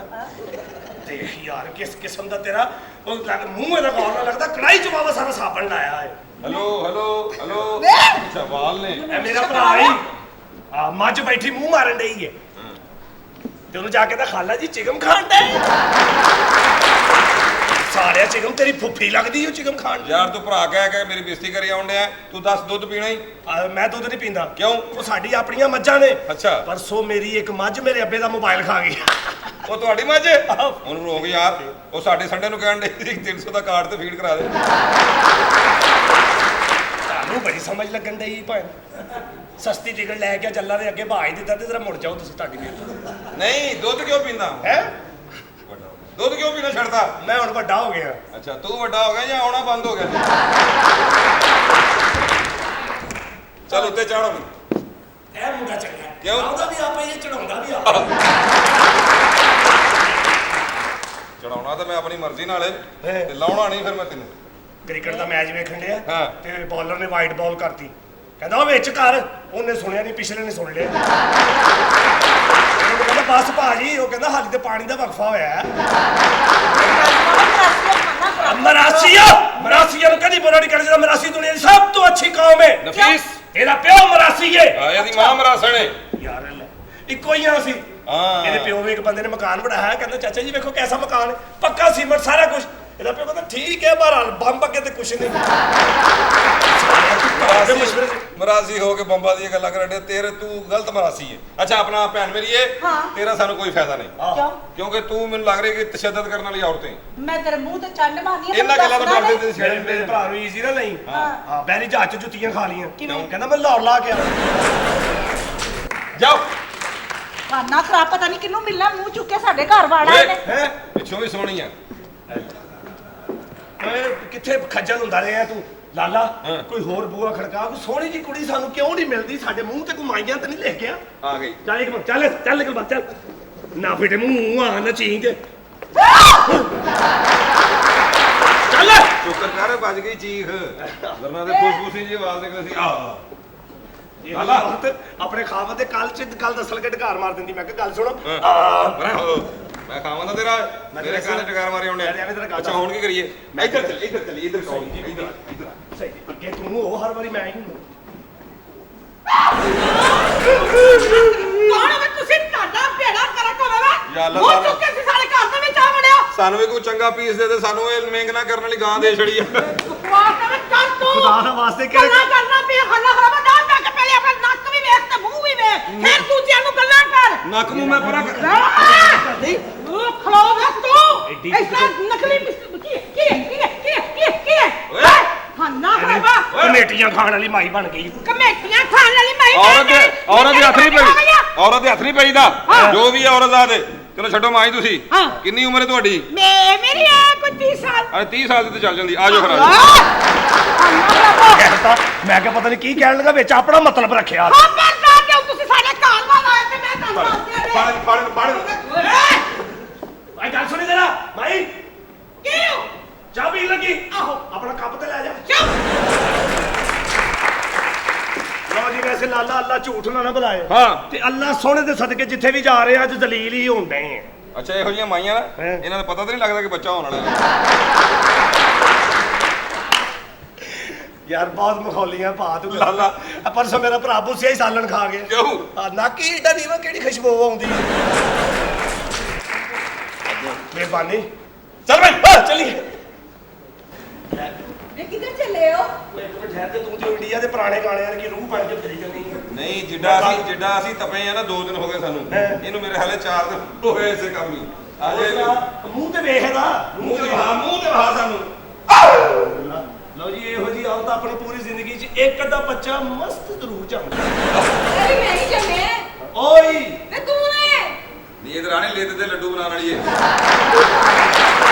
ਦੇਖ ਯਾਰ ਕਿਸ ਕਿਸਮ ਦਾ ਤੇਰਾ ਉਹ ਮੂੰਹ ਇਹਦਾ ਗੌਰ ਨਾਲ ਲੱਗਦਾ ਕੜਾਈ ਚ ਬਾਬਾ ਸਾਰਾ ਸਾਬਣ ਲਾਇਆ ਹੈ। ਹੈਲੋ ਸਵਾਲ ਨੇ। ਇਹ ਮੇਰਾ ਭਰਾ ਹੀ ਆ ਮੱਝ ਬੈਠੀ ਮੂੰਹ ਮਾਰਨ ਡਈ ਹੈ ਤੇ ਉਹਨੂੰ ਜਾ ਕੇ ਤਾਂ ਖਾਲਾ ਜੀ ਚਿਕਨ ਖਾਣ ਡਏ। ਸਾਲਿਆ ਚਿਕਨ ਤੇਰੀ ਫੁੱਫੀ ਲੱਗਦੀ ਉਹ ਚਿਕਨ ਖਾਣ। ਯਾਰ ਤੂੰ ਭਰਾ ਕਹਿ ਕੇ ਮੇਰੀ ਬੇਇੱਜ਼ਤੀ ਕਰੀ ਆਉਣ ਡਿਆ। ਤੂੰ ਦੱਸ ਦੁੱਧ ਪੀਣਾ ਹੀ? ਮੈਂ ਦੁੱਧ ਨਹੀਂ ਪੀਂਦਾ। ਕਿਉਂ? ਉਹ ਸਾਡੀ ਆਪਣੀਆਂ ਮੱਝਾਂ ਨੇ। ਅੱਛਾ। ਪਰਸੋਂ ਮੇਰੀ ਇੱਕ ਮੱਝ ਮੇਰੇ ਅੱਬੇ ਦਾ ਮੋਬਾਈਲ ਖਾ ਗਈ। ਉਹ ਤੁਹਾਡੀ ਮੱਝ? ਉਹਨੂੰ ਰੋਕ ਯਾਰ। ਉਹ ਸਾਡੇ ਸੰਡੇ ਨੂੰ ਕਹਿਣ ਡੇ 300 ਦਾ ਕਾਰਡ ਤੇ ਫੀਡ ਕਰਾ ਦੇ। ਤੁਹਾਨੂੰ ਬੜੀ ਸਮਝ ਲੱਗਣ ਡਈ ਭੈਣ। ਸਸਤੀ ਟਿਕਟ ਲੈ ਕੇ ਚੱਲਾ ਦੇ ਅੱਗੇ ਭਾਜ ਦਿੱਤਾ ਤੇ ਜ਼ਰਾ ਮੁੜ ਜਾਓ ਤੁਸੀਂ ਤੁਹਾਡੀ ਵੀ। ਨਹੀਂ ਦੁੱਧ ਕਿਉਂ ਪੀਂਦਾ ਹੈ? ਦੁੱਧ ਕਿਉਂ ਪੀਣਾ ਛੱਡਦਾ? ਮੈਂ ਹੁਣ ਵੱਡਾ ਹੋ ਗਿਆ। ਅੱਛਾ ਤੂੰ ਵੱਡਾ ਹੋ ਗਿਆ ਜਾਂ ਆਉਣਾ ਬੰਦ ਹੋ ਗਿਆ? ਚੱਲ ਉੱਤੇ ਚੜ੍ਹੋ। ਇਹ ਮੁੰਡਾ ਚੰਗਾ ਕਿਉਂ? ਆਉਂਦਾ ਵੀ ਆਪੇ ਇਹ ਚੜਾਉਂਦਾ ਵੀ ਆਪੇ। ਚੜਾਉਣਾ ਤਾਂ ਮੈਂ ਆਪਣੀ ਮਰਜ਼ੀ ਨਾਲ ਤੇ ਲਾਉਣਾ ਨਹੀਂ ਫਿਰ ਮੈਂ ਤੈਨੂੰ। ਕ੍ਰਿਕਟ ਦਾ ਮੈਚ ਵੇਖਣ ਡਿਆ ਹਾਂ। ਤੇ ਬॉलਰ ਨੇ ਵਾਈਟ ਬਾਲ ਕਰਤੀ, ਕਹਿੰਦਾ ਉਹ ਵਿੱਚ ਕਰ, ਉਹਨੇ ਸੁਣਿਆ ਨਹੀਂ, ਪਿਛਲੇ ਨੇ ਸੁਣ ਲਿਆ। ਉਹ ਕਹਿੰਦਾ ਬਸ ਭਾਜੀ, ਉਹ ਕਹਿੰਦਾ ਹਾਲੀ ਤੇ ਪਾਣੀ ਦਾ ਵਕਫਾ ਹੋਇਆ ਹੈ। ਮਰਾਸੀਆਂ ਨੂੰ ਕਦੀ ਬੁਰਾ ਨਹੀਂ ਕਰਨਾ ਚਾਹੀਦਾ। ਮਰਾਸੀ ਦੁਨੀਆ ਦੀ ਸਭ ਤੋਂ ਅੱਛੀ ਕੌਮ ਹੈ। ਨਫੀਸ ਇਹਦਾ ਪਿਓ ਮਰਾਸੀ ਹੈ। ਇਹਦੀ ਮਾਂ ਮਰਾਸਣ ਹੈ ਯਾਰ ਇੱਕੋ ਹੀ ਆ ਅਸੀਂ। ਇਹਦੇ ਪਿਓ ਨੇ ਇੱਕ ਬੰਦੇ ਨੇ ਮਕਾਨ ਬਣਾਇਆ, ਕਹਿੰਦਾ ਚਾਚਾ ਜੀ ਵੇਖੋ ਕੈਸਾ ਮਕਾਨ ਹੈ, ਪੱਕਾ ਸੀਮੈਂਟ ਸਾਰਾ ਕੁਝ। ਇਹਦਾ ਪਿਓ ਕਹਿੰਦਾ ਠੀਕ ਹੈ, ਬਹਰਾਲ ਬੰਬ ਅੱਗੇ ਤੇ ਕੁਛ ਨਹੀਂ। ਮਰਾਸੀ ਹੋ ਕੇ ਬੰਬਾਂ ਦੀਆਂ ਗੱਲਾਂ ਕਰਨ ਦੇ, ਤੇਰੇ ਤੂੰ ਗਲਤ ਮਰਾਸੀ ਹੈ। ਅੱਛਾ ਆਪਣਾ ਭੈਣ ਮੇਰੀ ਏ, ਤੇਰਾ ਸਾਨੂੰ ਕੋਈ ਫਾਇਦਾ ਨਹੀਂ। ਕਿਉਂ? ਕਿਉਂਕਿ ਤੂੰ ਮੈਨੂੰ ਲੱਗ ਰਿਹਾ ਕਿ ਤਸ਼ੱਦਦ ਕਰਨ ਵਾਲੀ ਔਰਤ ਹੈ। ਮੈਂ ਤੇਰੇ ਮੂੰਹ ਤੇ ਚੰਡ ਮਾਰਨੀ ਆ। ਇਹਨਾਂ ਗੱਲਾਂ ਤੋਂ ਡਰਦੇ ਤੇ ਮੇਰੇ ਛੇੜੇ ਭਰਾ ਨੂੰ ਈਜ਼ੀ ਨਾ ਨਹੀਂ। ਹਾਂ ਬੈਰੀ ਜਹਾਜ਼ ਚ ਜੁੱਤੀਆਂ ਖਾ ਲੀਆਂ। ਕਿਵੇਂ? ਕਹਿੰਦਾ ਮੈਂ ਲਾਹੌਰ ਲਾ ਕੇ ਆਇਆ। ਜਾਓ। ਖਾਣਾ ਖਰਾਬ, ਪਤਾ ਨਹੀਂ ਕਿਹਨੂੰ ਮਿਲਣਾ, ਮੂੰਹ ਚੁੱਕ ਕੇ ਸਾਡੇ ਘਰ ਵਾੜਾ ਓਏ, ਇਹਨੇ। ਹੈ ਪਿੱਛੋਂ ਵੀ ਸੋਹਣੀ ਆ। ਕਿੱਥੇ ਖੱਜਲ ਹੁੰਦਾ ਰਿਹਾ ਤੂੰ ਲਾਲਾ? ਕੋਈ ਹੋਰ ਬੂਆ ਖੜਕਾ, ਕੋਈ ਸੋਹਣੀ ਜੀ ਕੁੜੀ ਸਾਨੂੰ ਕਿਉਂ ਨਹੀਂ ਮਿਲਦੀ? ਸਾਡੇ ਮੂੰਹ ਤੇ ਘੁਮਾਈਆਂ ਤਾਂ ਨਹੀਂ ਲਿਖ ਗਿਆ? ਆ ਗਈ। ਚੱਲ ਇੱਕ ਮਿੰਟ, ਚੱਲ ਚੱਲ ਨਿਕਲ ਬਾਹਰ, ਚੱਲ ਨਾ ਫਿਟੇ ਮੂੰਹ ਆ ਨਾ ਚੀਂ ਕੇ ਚੱਲ। ਸ਼ੁਕਰ ਕਰ ਵੱਜ ਗਈ ਚੀਖ, ਵਰਨਾ ਤੇ ਫੁਸਫੁਸੀ ਜੀ ਆਵਾਜ਼ ਨਿਕਲਦੀ ਸੀ। ਆ ਲਾਲਾ ਆਪਣੇ ਖਾਵਾ ਦੇ ਕੱਲ ਚ ਗੱਲ ਦੱਸਣ ਕੇ ਢਕਾਰ ਮਾਰ ਦਿੰਦੀ। ਮੈਂ ਕਿਹਾ ਗੱਲ ਸੁਣੋ। ਮੈਂ ਖਾਵਾਂ ਨਾ ਤੇਰਾ, ਮੇਰੇ ਕੰਨ ਟਕਾਰ ਮਾਰੇ ਹੁੰਦੇ। ਅੱਛਾ ਹੁਣ ਕੀ ਕਰੀਏ? ਇੱਧਰ ਚੱਲ, ਇੱਧਰ ਚੱਲ, ਇੱਧਰ ਸੌਂ, ਇੱਧਰ। ਸਹੀ ਅੱਗੇ ਤੂੰ ਹੋ, ਹਰ ਵਾਰੀ ਮੈਂ ਹੀ ਹੂੰ। ਕੌਣ ਹੈ ਤੁਸੀਂ? ਤੁਹਾਡਾ ਭੇੜਾ ਕਰਾ ਕੋਲ ਵਾ। ਯਾ ਅੱਲਾ ਮੂੰਹ ਤਾਲਾ। ਚੁੱਕ ਕੇ ਤੁਸੀਂ ਸਾਡੇ ਘਰ ਦੇ ਵਿੱਚ ਆ ਵੜਿਆ। ਸਾਨੂੰ ਵੀ ਕੋਈ ਚੰਗਾ ਪੀਸ ਦੇ ਤੇ ਸਾਨੂੰ ਇਹ ਮੇਂਗਣਾ ਕਰਨ ਵਾਲੀ ਗਾਂ ਦੇ ਛੜੀ ਆ। ਬਕਵਾਸ ਨਾ ਕਰ ਤੂੰ। ਖੁਦਾ ਦਾ ਵਾਸਤੇ ਗੱਲਾਂ ਕਰਨਾ ਪਿਆ, ਖਾਣਾ ਖਰਾਬ ਨਾ ਜਾ ਕੇ ਪਹਿਲੇ ਆਪਣਾ ਨੱਕ ਵੀ ਵੇਖ ਤੇ ਮੂੰਹ ਵੀ ਵੇਖ, ਫਿਰ ਦੂਜਿਆਂ ਨੂੰ ਗੱਲਾਂ ਕਰ। ਨੱਕ ਮੂੰਹ ਮੈਂ ਪੂਰਾ ਕਰਦੀ ਉਹ ਖਲੋ ਵੇ ਤੂੰ। ਐਸਾ ਨਕਲੀ ਕੀ ਓਏ। ਖਾਣਾ ਖਰਾਬਾ। ਕਮੇਟੀਆਂ ਖਾਣ ਵਾਲੀ ਮਾਈ ਬਣ ਗਈ। ਕਮੇਟੀਆਂ ਖਾਣ ਵਾਲੀ ਮਾਈ ਔਰਤ ਦੇ ਹੱਥ ਨਹੀਂ ਪਈ, ਔਰਤ ਦੇ ਹੱਥ ਨਹੀਂ ਪਈਦਾ। ਜੋ ਵੀ ਹੈ ਔਰਤ ਦਾ ਦੇ। ਚਲੋ ਛੱਡੋ ਮਾਈ ਤੁਸੀਂ। ਕਿੰਨੀ ਉਮਰ ਹੈ ਤੁਹਾਡੀ? ਮੇਰੀ ਹੈ ਕੋਈ 30 ਸਾਲ। ਅਰੇ 30 ਸਾਲ ਦੀ ਤੇ ਚੱਲ ਜਾਂਦੀ। ਆ ਜਾਓ ਖਰਾ। ਕਹਿਤਾ ਮੈਂ ਕਿਹਾ ਪਤਾ ਨਹੀਂ ਕੀ ਕਹਿਣ ਲੱਗਾ, ਵਿੱਚ ਆਪਣਾ ਮਤਲਬ ਰੱਖਿਆ। ਖਬਰਦਾਰ ਕਿਉਂ ਤੁਸੀਂ ਸਾਡੇ ਘਰ ਵਾਲ ਆਏ ਤੇ ਮੈਂ ਤੁਹਾਨੂੰ ਦੱਸ ਦਿਆ। ਫੜ। ਆਈ ਗੱਲ ਸੁਣੀ ਜਰਾ ਮਾਈ। ਕਿਉਂ? ਚਾਹ ਪੀਣ ਲੱਗੀ? ਆਹੋ। ਆਪਣਾ ਕੱਪ ਤੇ ਲੈ ਜਾ। ਚੁੱਪ। ਲਓ ਜੀ, ਵੈਸੇ ਲਾਲਾ ਅੱਲਾ ਝੂਠ ਨਾ ਬੁਲਾਏ। ਹਾਂ। ਤੇ ਅੱਲਾ ਸੋਹਣੇ ਦੇ ਸਦਕੇ ਜਿੱਥੇ ਵੀ ਜਾ ਰਹੇ ਆ, ਅੱਜ ਦਲੀਲ ਹੀ ਹੁੰਦੇ ਆ। ਅੱਛਾ ਇਹੋ ਜਿਹੀਆਂ ਮਾਈਆਂ ਨਾ, ਇਹਨਾਂ ਦਾ ਪਤਾ ਤਾਂ ਨਹੀਂ ਲੱਗਦਾ ਕਿ ਬੱਚਾ ਹੋਣ ਵਾਲਾ ਹੈ। ਯਾਰ ਬਹੁਤ ਮਖੌਲੀਆਂ ਪਾ ਤੂੰ ਲਾਲਾ। ਪਰਸੋਂ ਮੇਰਾ ਭਰਾ ਬੁੱਸਿਆ ਹੀ ਸਾਲਣ ਖਾ ਗਿਆ। ਕਿਉਂ? ਨਾਕੀ ਏਡਾ ਦੀ ਨਾ ਕਿਹੜੀ ਖੁਸ਼ਬੂ ਆਉਂਦੀ ਹੈ। ਮਿਹਰਬਾਨੀ। ਚੱਲ ਬਈ ਚੱਲੀਏ। ਵੇ ਕਿੱਧਰ ਚੱਲੇ ਹੋ? ਤੂੰ ਤੇ ਇੰਡੀਆ ਦੇ ਪੁਰਾਣੇ ਗਾਣਿਆਂ ਦੀ ਰੂਹ ਬਣ ਕੇ ਫਿਰੀ ਜਾਂਦੀ ਹੈ। ਨਹੀਂ ਜਿੱਡਾ ਅਸੀਂ ਤਪੇ ਆ ਨਾ, 2 ਦਿਨ ਹੋ ਗਏ ਸਾਨੂੰ। ਇਹਨੂੰ ਮੇਰੇ ਹਾਲੇ 4 ਦਿਨ ਹੋਏ ਇਸੇ ਕੰਮ ਨੂੰ। ਆ ਜਾ ਮੂੰਹ ਤੇ ਵੇਖਦਾ, ਮੂੰਹ ਤੇ ਵਹਾ ਸਾਨੂੰ। ਲਓ ਜੀ, ਇਹੋ ਜੀ ਔਰਤ ਆਪਣੀ ਪੂਰੀ ਜ਼ਿੰਦਗੀ 'ਚ ਇੱਕ ਅੱਧਾ ਬੱਚਾ ਮਸਤ ਜ਼ਰੂਰ ਜੰਮਦਾ। ਅਰੇ ਮੈਂ ਹੀ ਜੰਮੇ। ਓਏ ਵੇ ਤੂੰ ਨੇ। ਨਹੀਂ ਇਹ ਰਾਣੀ ਲੈ ਦੇ ਲੱਡੂ ਬਣਾਉਣ ਵਾਲੀ ਏ।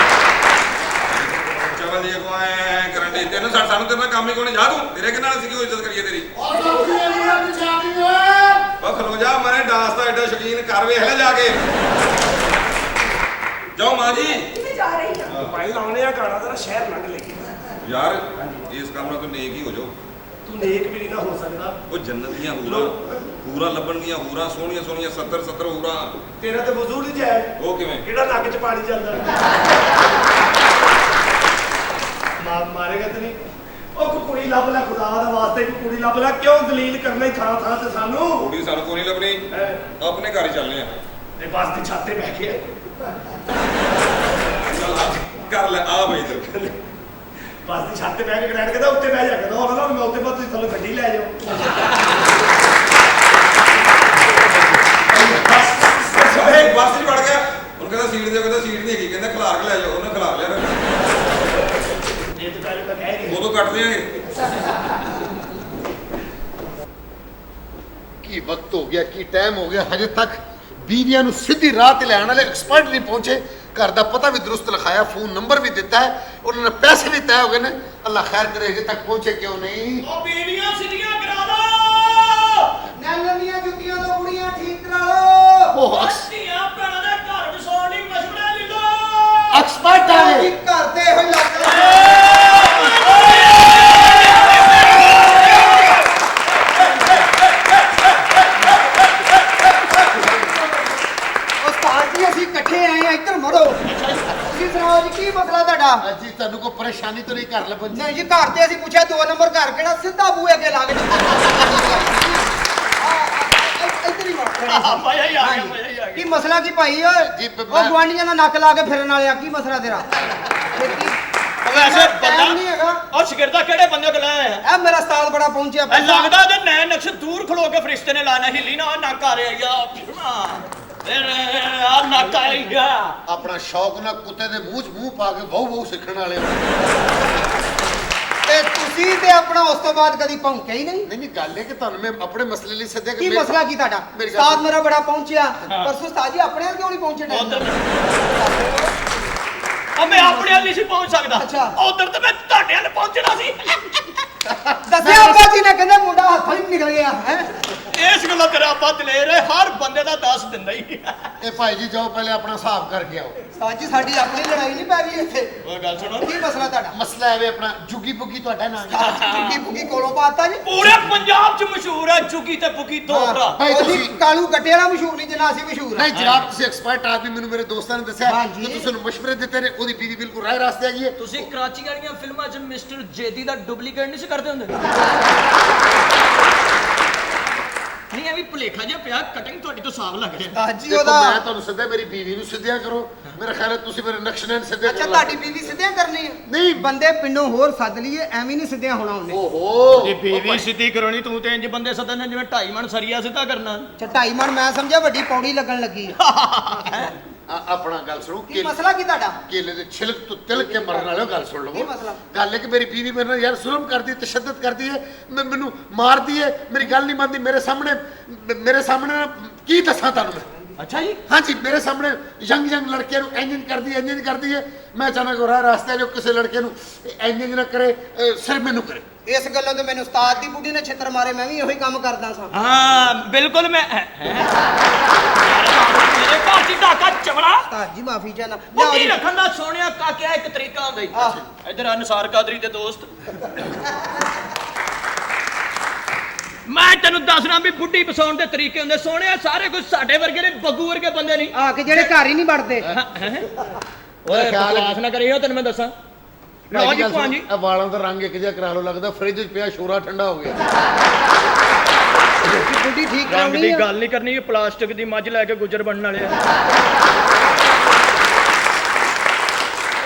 ਚਵਲ ਦੀ ਕੋ ਐ ਕਰਨ ਦੇ ਤੈਨੂੰ ਸਾਨੂੰ ਤੇਰੇ ਨਾਲ ਕੰਮ ਹੀ ਕੋਈ ਨਹੀਂ। ਜਾ ਤੂੰ, ਤੇਰੇ ਕਿੰਨਾ ਅਸੀਂ ਕਿਉਂ ਇੱਜ਼ਤ ਕਰੀਏ ਤੇਰੀ? ਉਹ ਖਲੋ ਜਾ, ਮਰੇ ਡਾਂਸ ਦਾ ਐਡਾ ਸ਼ੌਕੀਨ, ਕਰ ਵੇਖ ਲੈ ਜਾ ਕੇ। ਜਾਓ ਮਾਂ ਜੀ। ਕਿੱਥੇ ਜਾ ਰਹੀ ਆ? ਭਾਈ ਲਾਉਣੇ ਆ ਗਾਣਾ ਤੇਰਾ ਸ਼ਹਿਰ ਲੰਘ ਲੈ। ਯਾਰ ਇਸ ਕੰਮ ਨਾਲ ਤੂੰ ਨੇਕ ਹੀ ਹੋ ਜਾਓ। ਤੂੰ ਨੇਕ ਵੀ ਨਹੀਂ ਨਾ ਹੋ ਸਕਦਾ। ਉਹ ਜੰਨਤ ਦੀਆਂ ਹੂਰਾਂ ਲੱਭਣਗੀਆਂ, ਹੂਰਾਂ ਸੋਹਣੀਆਂ 70 ਹੂਰਾਂ। ਤੇਰਾ ਤੇ ਵਜ਼ੂ ਨਹੀਂ ਜਾਏ। ਉਹ ਕਿਵੇਂ? ਕਿਹੜਾ ਨੱਕ 'ਚ ਪਾਣੀ ਜਾਂਦਾ? ਮਾਰੇਗਾ ਤੇ ਨਹੀਂ। ਉਹ ਕੋਈ ਕੁੜੀ ਲੱਭ ਲੈ, ਖੁਦਾ ਦਾ ਵਾਸਤੇ ਕੋਈ ਕੁੜੀ ਲੱਭ ਲੈ। ਕਿਉਂ ਦਲੀਲ ਕਰਨਾ ਥਾਂ ਤੇ ਸਾਨੂੰ? ਕੁੜੀ ਸਾਨੂੰ ਕੋਈ ਨਹੀਂ ਲੱਭਣੀ, ਆਪਣੇ ਘਰ ਹੀ ਚੱਲਨੇ ਆ। ਤੇ ਬੱਸ ਦੀ ਛੱਤ ਤੇ ਬਹਿ ਕੇ ਚੱਲ ਆ ਕਰ ਲੈ ਆ ਬਈ ਇੱਧਰ। ਬੱਸ ਦੀ ਛੱਤ ਤੇ ਬਹਿ ਕੇ ਗ੍ਰੈਂਡ ਕਹਿੰਦਾ ਉੱਤੇ ਬਹਿ ਜਾ ਕਹਿੰਦਾ ਉਹ ਕਹਿੰਦਾ ਮੈਂ ਉੱਤੇ ਬਾਅਦ ਤੁਸੀਂ ਥੱਲੇ ਗੱਡੀ ਲੈ ਜਾਓ। ਬੱਸ 'ਚ ਵੜ ਗਿਆ, ਉਹਨੂੰ ਕਹਿੰਦਾ ਸੀਟ ਦਿਓ, ਕਹਿੰਦਾ ਸੀਟ ਨਹੀਂ ਹੈਗੀ, ਕਹਿੰਦਾ ਖਿਲਾਰ ਕੇ ਲੈ ਜਾਓ। ਉਹਨੇ ਖਿਲਾਰ ਲਿਆ। ਇਹ ਤਾਂ ਪਹਿਲੇ ਤਾਂ ਕਹਿ ਗਏ ਉਦੋਂ ਕੱਟ ਦਿਆਂਗੇ। ਕੀ ਵਕਤ ਹੋ ਗਿਆ, ਕੀ ਟਾਈਮ ਹੋ ਗਿਆ, ਹਜੇ ਤੱਕ ਬੀਵੀਆਂ ਨੂੰ ਸਿੱਧੀ ਰਾਹ ਤੇ ਲੈਣ ਵਾਲੇ ਐਕਸਪਰਟ ਨਹੀਂ ਪਹੁੰਚੇ। ਘਰ ਦਾ ਪਤਾ ਵੀ ਦਰੁਸਤ ਲਿਖਾਇਆ, ਫੋਨ ਨੰਬਰ ਵੀ ਦਿੱਤਾ ਹੈ, ਉਹਨਾਂ ਨੇ ਪੈਸੇ ਵੀ ਤੈਅ ਹੋ ਗਏ ਨੇ। ਅੱਲਾ ਖੈਰ ਕਰੇ, ਹਜੇ ਤੱਕ ਪਹੁੰਚੇ ਕਿਉਂ ਨਹੀਂ? ਉਹ ਬੀਵੀਆਂ ਸਿੱਧੀਆਂ ਕਰਾ ਦੋ। ਨੈਲਨੀਆਂ ਜੁੱਤੀਆਂ ਤੋਂ ਕੁੜੀਆਂ ਠੀਕ ਕਰਾ ਲਓ। ਉਹ ਧੀਆਂ ਭੈਣਾਂ ਦੇ ਘਰ ਵਸਾਉਣ ਦੀ ਮਸ਼ਵਰਾ ਲੈ ਲਓ। ਐਕਸਪਰਟ ਤੁਹਾਡਾ ਜੀ ਤੁਹਾਨੂੰ ਕੋਈ ਪਰੇਸ਼ਾਨੀ ਤਾਂ ਨਹੀਂ ਘਰ ਲੱਭਣ ਨਹੀਂ ਜੀ ਘਰ ਤੇ ਅਸੀਂ ਪੁੱਛਿਆ 2 ਨੰਬਰ ਘਰ ਕਿਹੜਾ ਸਿੱਧਾ ਬੂਹੇ ਅੱਗੇ ਲਾ ਕੇ ਇੱਧਰ ਹੀ ਮਜ਼ਾ ਹੀ ਆ ਗਿਆ, ਮਜ਼ਾ ਹੀ ਆ ਗਿਆ। ਕੀ ਮਸਲਾ ਕੀ ਭਾਈ ਓਏ ਜੀ, ਉਹ ਗਵਾਂਢੀਆਂ ਦਾ ਨੱਕ ਲਾ ਕੇ ਫਿਰਨ ਵਾਲਿਆ ਕੀ ਮਸਲਾ ਤੇਰਾ ਵੈਸੇ ਟਾਈਮ ਨਹੀਂ ਹੈਗਾ ਉਹ ਸ਼ਗਿਰਦਾ ਕਿਹੜੇ ਬੰਦੇ ਕੋਲ ਆਇਆ ਇਹ ਮੇਰਾ ਉਸਤਾਦ ਬੜਾ ਪਹੁੰਚਿਆ ਐ ਲੱਗਦਾ ਤੇ ਨੈਣ ਨਕਸ਼ ਦੂਰ ਖਲੋ ਕੇ ਫਰਿਸ਼ਤੇ ਨੇ ਲਾਣਾ ਹਿੱਲੀ ਨਾ ਨੱਕ ਆ ਰਿਹਾ ਯਾ ਫਿਰ ਆ ਨੱਕ ਆ ਗਿਆ। ਆਪਣਾ ਸ਼ੌਕ ਨਾਲ ਕੁੱਤੇ ਦੇ ਮੂੰਹ 'ਚ ਮੂੰਹ ਪਾ ਕੇ ਬਹੁ ਸਿੱਖਣ ਵਾਲੇ ਹੋ। ਤੇ ਤੁਸੀਂ ਤੇ ਆਪਣਾ ਉਸ ਤੋਂ ਬਾਅਦ ਕਦੀ ਭੌਂਕਿਆ ਹੀ ਨਹੀਂ ਨਹੀਂ ਗੱਲ ਇਹ ਕਿ ਤੁਹਾਨੂੰ ਮੈਂ ਆਪਣੇ ਮਸਲੇ ਲਈ ਸੱਦਿਆ ਕੀ ਮਸਲਾ ਕੀ ਤੁਹਾਡਾ ਮੇਰੀ ਗੱਲ ਉਸਤਾਦ ਮੇਰਾ ਬੜਾ ਪਹੁੰਚਿਆ ਪਰਸੋਂ ਉਸਤਾਦ ਜੀ ਆਪਣੇ ਨਾਲ ਕਿਉਂ ਨਹੀਂ ਪਹੁੰਚੇ ਉਹ ਮੈਂ ਆਪਣੇ ਵੱਲ ਨਹੀਂ ਸੀ ਪਹੁੰਚ ਸਕਦਾ ਅੱਛਾ। ਉਧਰ ਤੇ ਮੈਂ ਤੁਹਾਡੇ ਵੱਲ ਪਹੁੰਚਣਾ ਸੀ। ਦੱਸਿਆ ਅੱਬਾ ਜੀ ਨੇ ਕਹਿੰਦੇ ਮੁੰਡਾ ਹੱਥੋਂ ਹੀ ਨਿਕਲ ਗਿਆ ਹੈ ਇਸ ਗੱਲੋਂ ਤੇਰਾ ਅੱਬਾ ਦਲੇਰ ਹੈ, ਹਰ ਬੰਦੇ ਦਾ ਦੱਸ ਦਿੰਦਾ ਹੀ। ਇਹ ਭਾਈ ਜੀ ਜਾਓ ਪਹਿਲੇ ਆਪਣਾ ਹਿਸਾਬ ਕਰਕੇ ਆਓ। ਉਸਤਾਦ ਜੀ ਸਾਡੀ ਆਪਣੀ ਲੜਾਈ ਨਹੀਂ ਪੈ ਰਹੀ ਇੱਥੇ ਉਹ ਗੱਲ ਸੁਣੋ, ਕੀ ਮਸਲਾ ਤੁਹਾਡਾ ਮਸਲਾ ਹੈ ਵੀ ਆਪਣਾ ਜੁਗੀ ਬੁਗੀ ਤੁਹਾਡਾ ਨਾਮ ਚੁੱਕੀ ਪੁੱਕੀ ਕੋਲੋਂ ਪਾਤਾ ਜੀ ਪੂਰੇ ਪੰਜਾਬ 'ਚ ਮਸ਼ਹੂਰ ਹੈ ਚੁਗੀ ਤੇ ਪੁਗੀ ਦੋ ਭਰਾ। ਭਾਈ ਉਹਦੀ ਤੁਸੀਂ ਕਾਲੂ ਗੱਟੇ ਵਾਲਾ ਮਸ਼ਹੂਰ ਨਹੀਂ ਜਿੰਨਾ ਅਸੀਂ ਮਸ਼ਹੂਰ ਨਹੀਂ ਜਨਾਬ ਤੁਸੀਂ ਐਕਸਪਰਟ ਆਦਮੀ ਮੈਨੂੰ ਮੇਰੇ ਦੋਸਤਾਂ ਨੇ ਦੱਸਿਆ ਹਾਂਜੀ। ਕਿ ਤੁਸੀਂ ਉਹਨੂੰ ਮਸ਼ਵਰੇ ਦਿੱਤੇ ਨੇ ਉਹਦੀ ਬੀਵੀ ਬਿਲਕੁਲ ਰਾਹ ਰਾਸਤੇ ਹੈਗੀ ਹੈ। ਤੁਸੀਂ ਕਰਾਚੀ ਵਾਲੀਆਂ ਫਿਲਮਾਂ 'ਚ ਮਿਸਟਰ ਜੇਦੀ ਦਾ ਡੁਪਲੀਕੇਟ ਨਹੀਂ ਸੀ ਕਰਦੇ ਹੁੰਦੇ? ਨਹੀਂ ਇਹ ਵੀ ਭੁਲੇਖਾ ਜਿਹਾ ਪਿਆ, ਕਟਿੰਗ ਤੁਹਾਡੀ ਤੋਂ ਸਾਫ਼ ਲੱਗ ਰਿਹਾ। ਉਸਤਾਦ ਜੀ ਦੇਖੋ ਉਹਦਾ ਮੈਂ ਤੁਹਾਨੂੰ ਸੱਦਿਆ ਮੇਰੀ ਬੀਵੀ ਨੂੰ ਸਿੱਧਿਆ ਕਰੋ। ਮੇਰਾ ਖਿਆਲ ਹੈ ਤੁਸੀਂ ਮੇਰੇ ਨਕਸ਼ਨੈਨ ਸਿੱਧੇ ਅੱਛਾ ਕਰ ਤੁਹਾਡੀ ਬੀਵੀ ਸਿੱਧਿਆਂ ਕਰਨੀ ਹੈ ਨਹੀਂ। ਬੰਦੇ ਪਿੰਡੋਂ ਹੋਰ ਸੱਦ ਲਈਏ ਐਵੇਂ ਨਹੀਂ ਸਿੱਧਿਆਂ ਹੋਣਾ ਉਹਨੇ ਓਹੋ ਬੀਵੀ ਸਿੱਧੀ ਕਰਾਉਣੀ ਤੂੰ ਤੇ ਇੰਜ ਬੰਦੇ ਸੱਦਣ ਜਿਵੇਂ 2.5 ਮਣ ਸਰੀਆ ਸਿੱਧਾ ਕਰਨਾ। ਚਟਾਈ ਮਨ ਮੈਂ ਸਮਝਿਆ ਵੱਡੀ ਪੌੜੀ ਲੱਗਣ ਲੱਗੀ ਹੈ ਆਪਣਾ ਗੱਲ ਸੁਣੋ ਕੀ ਮਸਲਾ ਕੀ ਤੁਹਾਡਾ ਕੇਲੇ ਦੇ ਛਿਲਕ ਤੋਂ ਤਿਲਕ ਕੇ ਮਰਨ ਵਾਲਿਓ ਗੱਲ ਸੁਣ ਕੀ ਲਵੋ। ਮਸਲਾ? ਗੱਲ ਹੈ ਕਿ ਮੇਰੀ ਬੀਵੀ ਮੇਰੇ ਨਾਲ ਯਾਰ ਜ਼ੁਲਮ ਕਰਦੀ ਹੈ, ਤਸ਼ੱਦਦ ਕਰਦੀ ਹੈ, ਮੈਨੂੰ ਮਾਰਦੀ ਹੈ, ਮੇਰੀ ਗੱਲ ਨਹੀਂ ਮੰਨਦੀ। ਮੇਰੇ ਸਾਹਮਣੇ ਨਾ ਕੀ ਦੱਸਾਂ ਤੁਹਾਨੂੰ ਮੈਂ। ਅੱਛਾ ਜੀ। ਹਾਂਜੀ ਮੇਰੇ ਸਾਹਮਣੇ ਯੰਗ ਲੜਕਿਆਂ ਨੂੰ ਇੰਜ ਕਰਦੀ ਹੈ। ਮੈਂ ਅਚਾਨਕ ਰਾਹ ਰਾਸਤੇ ਜੋ ਕਿਸੇ ਲੜਕੇ ਨੂੰ ਇੰਜ ਨਾ ਕਰੇ ਸਿਰ ਮੈਨੂੰ ਕਰੇ। ਇਸ ਗੱਲੋਂ ਤੇ ਮੈਨੂੰ ਉਸਤਾਦ ਦੀ ਬੁੱਢੀ ਨੇ ਛਿੱਤਰ ਮਾਰੇ ਮੈਂ ਵੀ ਉਹੀ ਕੰਮ ਕਰਦਾ ਸਾਂ ਹਾਂ ਬਿਲਕੁਲ ਮੈਂ ਮੇਰੇ ਭਾਜੀ ਢਾਕਾ ਚਵੜਾ ਉਸਤਾਦ ਜੀ ਮਾਫੀ ਚਾਹਨਾ ਬੁੱਢੀ ਰੱਖਣ ਦਾ ਸੋਹਣਿਆ ਕਾਕਿਆ ਇੱਕ ਤਰੀਕਾ ਹੁੰਦਾ ਹੀ। ਆਹ। ਇੱਧਰ ਅਨਸਾਰ ਕਾਦਰੀ ਦੇ ਦੋਸਤ ਮੈਂ ਤੈਨੂੰ ਦੱਸਣਾ ਵੀ ਬੁੱਢੀ ਬਸਾਉਣ ਦੇ ਤਰੀਕੇ ਹੁੰਦੇ ਸੋਹਣਿਆ ਸਾਰੇ ਕੁਝ ਸਾਡੇ ਵਰਗੇ ਨੇ ਬੱਗੂ ਵਰਗੇ ਬੰਦੇ ਨਹੀਂ ਆ ਕੇ ਜਿਹੜੇ ਘਰ ਹੀ ਨਹੀਂ ਵੜਦੇ ਓਏ ਬਕਵਾਸ ਨਾ ਕਰੀਓ ਤੈਨੂੰ ਮੈਂ ਦੱਸਾਂ। ਲਓ ਜੀ ਭਾਜੀ ਇਹ ਵਾਲਾਂ ਦਾ ਰੰਗ ਇੱਕ ਜਿਹਾ ਕਰਾ ਲਓ, ਲੱਗਦਾ ਫ੍ਰਿਜ 'ਚ ਪਿਆ ਸ਼ੋਰਾ ਠੰਡਾ ਹੋ ਗਿਆ। ਬੁੱਢੀ ਠੀਕ ਰੰਗ ਕਰਾਉਣੀ ਦੀ ਆ ਗੱਲ ਨਹੀਂ ਕਰਨੀ, ਪਲਾਸਟਿਕ ਦੀ ਮੱਝ ਲੈ ਕੇ ਗੁੱਜਰ ਬਣਨ ਵਾਲੇ ਆ।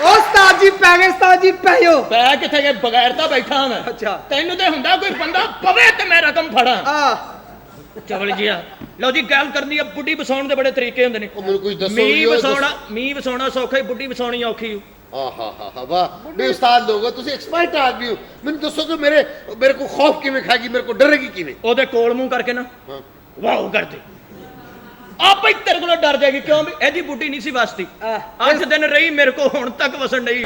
ਉਹ ਉਸਤਾਦ ਜੀ ਪੈ ਗਏ ਉਸਤਾਦ ਜੀ ਪੈਓ ਪੈ ਕਿੱਥੇ ਗਏ ਬਗੈਰ ਤਾਂ ਬੈਠਾ ਮੈਂ। ਅੱਛਾ। ਤੈਨੂੰ ਤੇ ਹੁੰਦਾ ਕੋਈ ਬੰਦਾ ਪਵੇ ਤੇ ਮੈਂ ਰਕਮ ਫੜਾਂ। ਆ ਚਵਲ ਜੀਆ ਲਓ ਜੀ ਗੱਲ ਕਰਨੀ ਆ ਬੁੱਢੀ ਵਸਾਉਣ ਦੇ ਬੜੇ ਤਰੀਕੇ ਹੁੰਦੇ ਨੇ। ਉਹ ਮੈਨੂੰ ਕੁਝ ਦੱਸੋ ਮੀਂਹ ਵਸਾਉਣਾ ਸੌਖਾ ਹੀ, ਬੁੱਢੀ ਵਸਾਉਣੀ ਔਖੀ ਓ। ਆਹਾ ਵਾਹ ਨਹੀਂ ਉਸਤਾਦ ਲੋਗੋ ਤੁਸੀਂ ਐਕਸਪਰਟ ਆਦਮੀ ਹੋ। ਮੈਨੂੰ ਦੱਸੋ ਕਿ ਮੇਰੇ ਕੋ ਖੌਫ ਕਿਵੇਂ ਖਾਏਗੀ, ਮੇਰੇ ਕੋ ਡਰੇਗੀ ਕਿਵੇਂ? ਉਹਦੇ ਕੋਲ ਮੂੰਹ ਕਰਕੇ ਨਾ ਹਾਂ। ਵਾਓ ਕਰਦੇ ਆਪੇ ਹੀ ਤੇਰੇ ਕੋਲੋਂ ਡਰ ਜਾਏਗੀ। ਕਿਉਂ ਵੀ ਇਹਦੀ ਬੁੱਢੀ ਨਹੀਂ ਸੀ ਵਸਦੀ, 8 ਦਿਨ ਰਹੀ ਮੇਰੇ ਕੋਲ, ਹੁਣ ਤੱਕ ਵਸਣ ਡਈ।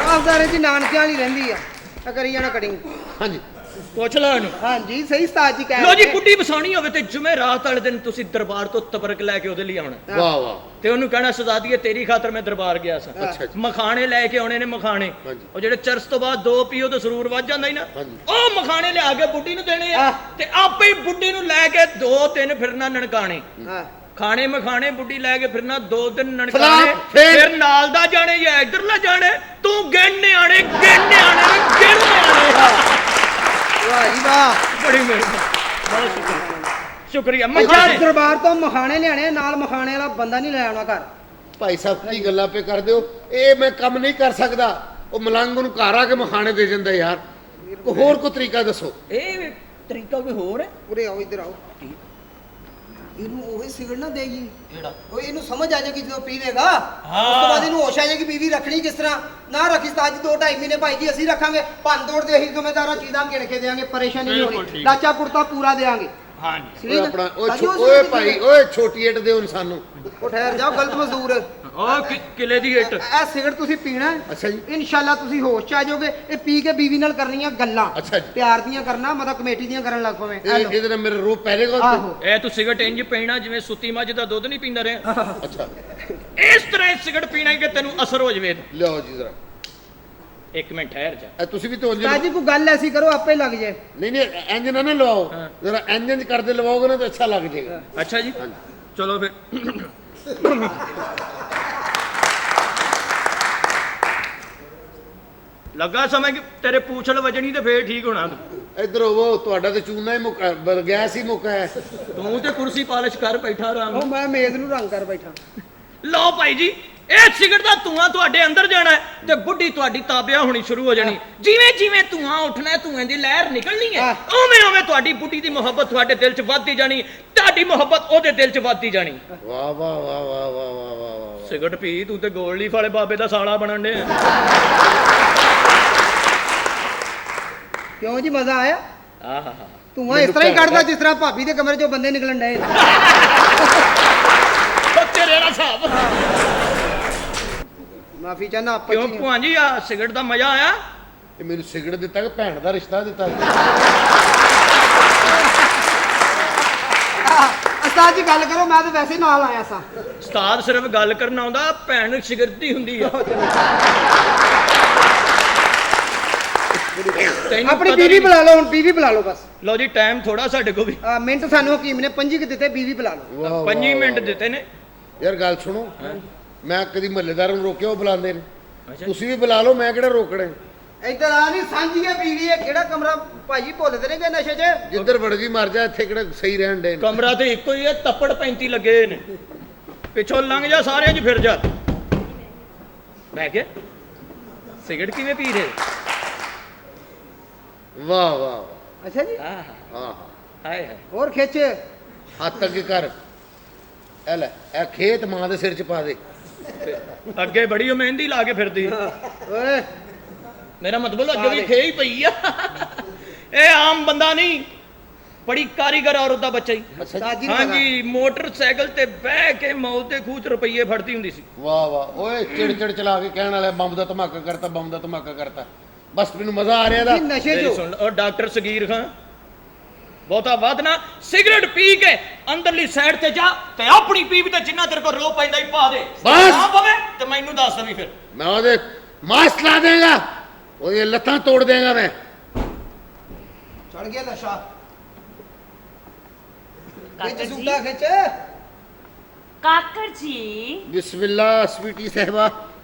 ਆਫਦਾਰੇ ਜੀ ਨਾਨਕਿਆਂ ਵਾਲੀ ਰਹਿੰਦੀ ਆ ਕਰੀ ਜਾਣਾ ਕਟਿੰਗ ਹਾਂਜੀ ਪੁੱਛ ਲੈ ਇਹਨੂੰ। ਹਾਂਜੀ ਸਹੀ ਉਸਤਾਦ ਜੀ ਕਹਿ ਲੋ ਜੀ ਰਹੇ। ਬੁੱਢੀ ਵਸਾਉਣੀ ਹੋਵੇ ਤੇ ਜੁਮੇਰਾਤ ਵਾਲੇ ਦਿਨ ਤੁਸੀਂ ਦਰਬਾਰ ਤੋਂ ਤਬਰਕ ਲੈ ਕੇ ਉਹਦੇ ਲਈ ਆਉਣਾ ਵਾਹ ਵਾਹ ਤੇ ਉਹਨੂੰ ਕਹਿਣਾ ਸ਼ਹਜ਼ਾਦੀਏ ਤੇਰੀ ਖਾਤਰ ਮੈਂ ਦਰਬਾਰ ਗਿਆ ਸਾਂ। ਅੱਛਾ ਜੀ। ਮਖਾਣੇ ਲੈ ਕੇ ਆਉਣੇ ਨੇ ਮਖਾਣੇ। ਹਾਂਜੀ। ਉਹ ਜਿਹੜੇ ਚਰਸ ਤੋਂ ਬਾਅਦ 2 ਪੀਓ ਤੇ ਸਰੂਰ ਵੱਜ ਜਾਂਦਾ ਹੀ ਨਾ, ਹਾਂਜੀ। ਉਹ ਮਖਾਣੇ ਲਿਆ ਕੇ ਬੁੱਢੀ ਨੂੰ ਦੇਣੇ ਆ ਤੇ ਆਪੇ ਹੀ ਬੁੱਢੀ ਨੂੰ ਲੈ ਕੇ 2-3 ਫਿਰਨਾ ਨਨਕਾਣੇ। ਹਾਂ ਖਾਣੇ ਮਖਾਣੇ ਬੁੱਢੀ ਲੈ ਕੇ ਫਿਰਨਾ 2 ਦਿਨ ਨਨਕਾਣੇ, ਫਿਰ? ਫਿਰ ਨਾਲ ਦਾ ਜਾਣੇ ਜਾਂ ਇੱਧਰ ਲੈ ਜਾਣੇ, ਤੂੰ ਗਿਣਨੇ ਆਣੇ ਵਾਹ ਜੀ ਵਾਹ ਬੜੀ ਮਿਹਰਬਾਨੀ, ਬਹੁਤ ਸ਼ੁਕਰੀਆ। ਅੱਛਾ ਮਖਾਣੇ ਦਰਬਾਰ ਤੋਂ ਮਖਾਣੇ ਲਿਆਣੇ ਨਾਲ ਮਖਾਣੇ ਵਾਲਾ ਬੰਦਾ ਨਹੀਂ ਲੈ ਆਉਣਾ ਘਰ ਭਾਈ ਸਾਹਿਬ ਕੀ ਗੱਲਾਂ ਪੇ ਕਰਦੇ ਹੋ? ਇਹ ਮੈਂ ਕੰਮ ਨਹੀਂ ਕਰ ਸਕਦਾ। ਉਹ ਮਲੰਗ ਨੂੰ ਘਰ ਆ ਕੇ ਮਖਾਣੇ ਦੇ ਜਾਂਦਾ ਯਾਰ। ਕੋਈ ਹੋਰ ਕੋਈ ਤਰੀਕਾ ਦੱਸੋ। ਇਹ ਤਰੀਕਾ ਕੋਈ ਹੋਰ ਹੈ? ਉਰੇ ਆਓ ਇੱਧਰ ਆਓ ਇਹਨੂੰ ਉਹੀ ਸਿਗਰਟ ਨਾ ਦੇਗੀ ਕਿਹੜਾ? ਉਹ ਇਹਨੂੰ ਸਮਝ ਆ ਜਾਏਗੀ ਜਦੋਂ ਪੀਵੇਗਾ ਉਸ ਤੋਂ ਬਾਅਦ ਇਹਨੂੰ ਹੋਸ਼ ਆ ਜਾਏਗੀ ਬੀਵੀ ਰੱਖਣੀ ਕਿਸ ਤਰ੍ਹਾਂ ਨਾ ਰੱਖੀ ਉਸਤਾਦ ਜੀ 2-2.5 ਮਹੀਨੇ ਭਾਈ ਜੀ ਅਸੀਂ ਰੱਖਾਂਗੇ ਭੰਨ ਤੋੜ ਦੇ ਅਸੀਂ ਜ਼ਿੰਮੇਦਾਰਾਂ ਚੀਜ਼ਾਂ ਗਿਣ ਕੇ ਦੇਾਂਗੇ ਪਰੇਸ਼ਾਨੀ ਨਹੀਂ ਬਿਲਕੁਲ ਹੋਣੀ ਠੀਕ। ਲਾਚਾ ਕੁੜਤਾ ਪੂਰਾ ਦੇਾਂਗੇ ਹਾਂਜੀ। ਓਏ ਆਪਣਾ ਓਏ ਭਾਈ ਓਏ ਛੋਟੀ ਏਟ ਦਿਓ ਇਨਸਾਨ ਉਹ ਠਹਿਰ ਜਾਓ ਗਲਤ ਮਜ਼ਦੂਰ ਉਹ ਕਿਲੇ ਦੀ ਹਿੱਟ। ਇਹ ਸਿਗਰਟ ਤੁਸੀਂ ਪੀਣਾ ਹੈ। ਅੱਛਾ ਜੀ। ਇਨਸ਼ਾਅੱਲਾ ਤੁਸੀਂ ਹੋਸ਼ ਚ ਆ ਜਾਓਗੇ ਇਹ ਪੀ ਕੇ ਬੀਵੀ ਨਾਲ ਕਰਨੀਆਂ ਗੱਲਾਂ ਅੱਛਾ ਜੀ। ਪਿਆਰ ਦੀਆਂ ਕਰਨਾ ਮਤਲਬ ਕਮੇਟੀ ਦੀਆਂ ਕਰਨ ਲੱਗ ਪਵੇਂ ਇਹਦੇ ਨਾਲ ਮੇਰੇ ਰੂਹ ਪਹਿਲੇਗਾ। ਆਹੋ ਇਹ ਤੂੰ ਸਿਗਰਟ ਇੰਜ ਪੀਣਾ ਜਿਵੇਂ ਸੁੱਤੀ ਮੱਝ ਦਾ ਦੁੱਧ ਨਹੀਂ ਪੀਂਦਾ ਰਿਹਾ। ਅੱਛਾ ਇਸ ਤਰ੍ਹਾਂ ਸਿਗਰਟ ਪੀਣਾ ਕਿ ਤੈਨੂੰ ਅਸਰ ਹੋ ਜਵੇ। ਲਿਆਓ ਜੀ ਜ਼ਰਾ। 1 ਮਿੰਟ ਠਹਿਰ ਜਾ। ਇਹ ਤੁਸੀਂ ਵੀ ਤੋਂ ਉਸਤਾਦ ਜੀ ਕੋਈ ਗੱਲ ਐਸੀ ਕਰੋ ਆਪੇ ਲੱਗ ਜਾਏ ਨਹੀਂ ਇੰਜ ਨਾ ਲਵਾਓ। ਜ਼ਰਾ ਇੰਜ ਕਰਦੇ ਲਵਾਓਗੇ ਨਾ ਤਾਂ ਅੱਛਾ ਲੱਗ ਜਾਏਗਾ। ਅੱਛਾ ਜੀ ਚਲੋ ਫਿਰ ਲੱਗਾ ਸਮਝ ਕਿ ਤੇਰੇ ਪੂਛਲ ਵਜਣੀ ਤੇ ਫੇਰ ਠੀਕ ਹੋਣਾ ਤੂੰ। ਇੱਧਰ ਹੋਵੋ, ਤੁਹਾਡਾ ਤੇ ਚੂਨਾ ਹੀ ਮੁੱਕਾ ਗੈਸ ਹੀ ਮੁੱਕਾ ਹੈ। ਤੂੰ ਤੇ ਕੁਰਸੀ ਪਾਲਿਸ਼ ਕਰ ਬੈਠਾ ਆਰਾਮ ਨਾਲ। ਮੈਂ ਮੇਜ਼ ਨੂੰ ਰੰਗ ਕਰ ਬੈਠਾ। ਲਓ ਭਾਈ ਜੀ, ਇਹ ਸਿਗਰਟ ਦਾ ਧੂਆਂ ਤੁਹਾਡੇ ਅੰਦਰ ਜਾਣਾ ਹੈ ਤੇ ਬੁੱਢੀ ਤੁਹਾਡੀ ਤਾਬਿਆ ਹੋਣੀ ਸ਼ੁਰੂ ਹੋ ਜਾਣੀ। ਜਿਵੇਂ ਜਿਵੇਂ ਧੂਆਂ ਉੱਠਣਾ ਹੈ, ਧੂਆਂ ਦੀ ਲਹਿਰ ਨਿਕਲਣੀ ਹੈ, ਉਵੇਂ ਉਵੇਂ ਤੁਹਾਡੀ ਬੁੱਢੀ ਦੀ ਮੁਹੱਬਤ ਤੁਹਾਡੇ ਦਿਲ 'ਚ ਵੱਧਦੀ ਜਾਣੀ, ਤੁਹਾਡੀ ਮੁਹੱਬਤ ਉਹਦੇ ਦਿਲ 'ਚ ਵੱਧਦੀ ਜਾਣੀ। ਵਾਹ ਵਾਹ ਵਾਹ ਵਾਹ ਵਾਹ ਵਾਹ ਵਾਹ। ਸਿਗਰਟ ਪੀ, ਤੂੰ ਤੇ ਗੋਲਡ ਲੀਫ ਵਾਲੇ ਬਾਬੇ ਦਾ ਸਾਲਾ ਬਣਨ ਡਿਆ। ਕਿਉਂ ਜੀ ਮਜ਼ਾ ਆਇਆ? ਆਹਾ ਧੂਆਂ ਇਸ ਤਰ੍ਹਾਂ ਹੀ ਕੱਢਦਾ ਜਿਸ ਤਰ੍ਹਾਂ ਭਾਬੀ ਦੇ ਕਮਰੇ 'ਚੋਂ ਬੰਦੇ ਨਿਕਲਣ ਡਏ। ਤੇਰੇ ਨਾਲ ਹਿਸਾਬ। ਮਾਫੀ ਚਾਹਨਾ ਆਪਾਂ ਕਿਉਂ ਭਾਂਜੀ, ਆ ਸਿਗਰਟ ਦਾ ਮਜ਼ਾ ਆਇਆ? ਇਹ ਮੈਨੂੰ ਸਿਗਰਟ ਦਿੱਤਾ ਕਿ ਭੈਣ ਦਾ ਰਿਸ਼ਤਾ ਦਿੱਤਾ? ਉਸਤਾਦ ਜੀ ਗੱਲ ਕਰੋ, ਮੈਂ ਤਾਂ ਵੈਸੇ ਹੀ ਨਾਲ ਆਇਆ ਸਾਂ। ਉਸਤਾਦ ਸਿਰਫ ਗੱਲ ਕਰਨ ਆਉਂਦਾ, ਭੈਣ ਸਿਗਰਟ ਦੀ ਹੁੰਦੀ ਆ। ਤੈਨੂੰ ਆਪਣੀ ਪਤਾ ਬੀਵੀ ਨਹੀਂ। ਬੁਲਾ ਲਓ ਹੁਣ, ਬੀਵੀ ਬੁਲਾ ਲਓ ਬਸ। ਲਓ ਜੀ, ਟਾਈਮ ਥੋੜਾ ਸਾਡੇ ਕੋਲ ਵੀ। ਮਿੰਟ ਸਾਨੂੰ ਹਕੀਮ ਨੇ 5 ਦਿੱਤੇ, ਬੀਵੀ ਬੁਲਾ ਲਓ। ਵਾਹ 5 ਮਿੰਟ ਦਿੱਤੇ ਨੇ। ਯਾਰ ਗੱਲ ਸੁਣੋ, ਮੈਂ ਕਦੀ ਮਹੱਲੇਦਾਰ ਨੂੰ ਰੋਕਿਆ, ਉਹ ਬੁਲਾਉਂਦੇ ਨੇ। ਤੁਸੀਂ ਵੀ ਬੁਲਾ ਲਓ, ਮੈਂ ਕਿਹੜਾ ਰੋਕਣਾ। ਇੱਧਰ ਆ ਨਹੀਂ ਸਾਂਝੀ ਹੈ ਬੀਵੀ ਹੈ। ਕਿਹੜਾ ਕਮਰਾ ਭਾਜੀ ਭੁੱਲਦੇ ਨੇ ਕਿ ਨਸ਼ੇ 'ਚ? ਜਿੱਧਰ ਵੜ ਗਈ ਮਰ ਜਾ, ਇੱਥੇ ਕਿਹੜਾ ਸਹੀ ਰਹਿਣ ਦੇ। ਕਮਰਾ ਤੇ ਇੱਕੋ ਹੀ ਹੈ, ਤੱਪੜ 35 ਲੱਗੇ ਨੇ। ਪਿੱਛੋਂ ਲੰਘ ਜਾ, ਸਾਰਿਆਂ 'ਚ ਫਿਰ ਜਾ। ਮੈਂ ਕਿਹਾ ਸਿਗਰਟ ਕਿਵੇਂ ਪੀ ਰਹੇ? ਵਾਹ ਵਾਹ ਵਾਹ। ਅੱਛਾ ਜੀ, ਹਾਂ ਹਾਏ ਹਾਏ। ਹੋਰ ਖਿੱਚ। ਹੱਥ ਅੱਗੇ ਕਰ। ਇਹ ਲੈ, ਇਹ ਖੇਤ ਮਾਂ ਦੇ ਸਿਰ 'ਚ ਪਾ ਦੇ। ਅੱਗੇ ਬੜੀ ਉਹ ਮਹਿੰਦੀ ਲਾ ਕੇ ਫਿਰਦੀ। ਓਏ ਮੇਰਾ ਮਤਲਬ ਅੱਗੇ ਵੀ ਖੇ ਹੀ ਪਈ ਆ। ਇਹ ਆਮ ਬੰਦਾ ਨਹੀਂ, ਬੜੀ ਕਾਰੀਗਰ ਔਰਤ ਦਾ ਬੱਚਾ ਹੀ। ਉਸਤਾਦ ਜੀ ਨੂੰ ਹਾਂਜੀ, ਮੋਟਰਸਾਈਕਲ ਤੇ ਬਹਿ ਕੇ ਮੌਤ ਦੇ ਖੂਹ 'ਚ ਰੁਪਈਏ ਫੜਦੀ ਹੁੰਦੀ ਸੀ। ਵਾਹ ਵਾਹ। ਓਏ ਚਿੜ ਚਲਾ ਕੇ ਕਹਿਣ ਵਾਲਾ ਬੰਬ ਦਾ ਧਮਾਕਾ ਕਰਤਾ, ਬੰਬ ਦਾ ਧਮਾਕਾ ਕਰਤਾ। ਬਸ ਮੈਨੂੰ ਮਜ਼ਾ ਆ ਰਿਹਾ ਦਾ। ਇਹ ਨਸ਼ੇ ਮੇਰੀ 'ਚ ਸੁਣ ਲਓ, ਡਾਕਟਰ ਸਗੀਰ ਖਾਨ, ਬਹੁਤਾ ਵੱਧ ਨਾ ਸਿਗਰਟ ਪੀ ਕੇ ਅੰਦਰਲੀ ਸਾਈਡ ਤੇ ਜਾ ਤੇ ਆਪਣੀ ਪੀਪ ਤੇ ਜਿੰਨਾ ਤੇਰੇ ਕੋਲ ਰੋ ਪੈਂਦਾ ਹੀ ਪਾ ਦੇ। ਬਸ। ਨਾ ਪਵੇ ਤੇ ਮੈਨੂੰ ਦੱਸ ਦਵੀਂ ਫਿਰ। ਮੈਂ ਉਹਦੇ ਮਾਸ ਲਾ ਦੇਗਾ, ਉਹਦੀਆਂ ਲੱਤਾਂ ਤੋੜ ਦੇਗਾ ਮੈਂ। ਚੜ ਗਿਆ ਨਸ਼ਾ। ਕਾਕਰ ਖਿੱਚ ਜੀ, ਸੂਟਾ ਖਿੱਚ। ਕਾਕਰ ਜੀ, ਬਿਸਮਿਲ੍ਲਾ ਸਵੀਟੀ ਸਾਹਿਬਾ।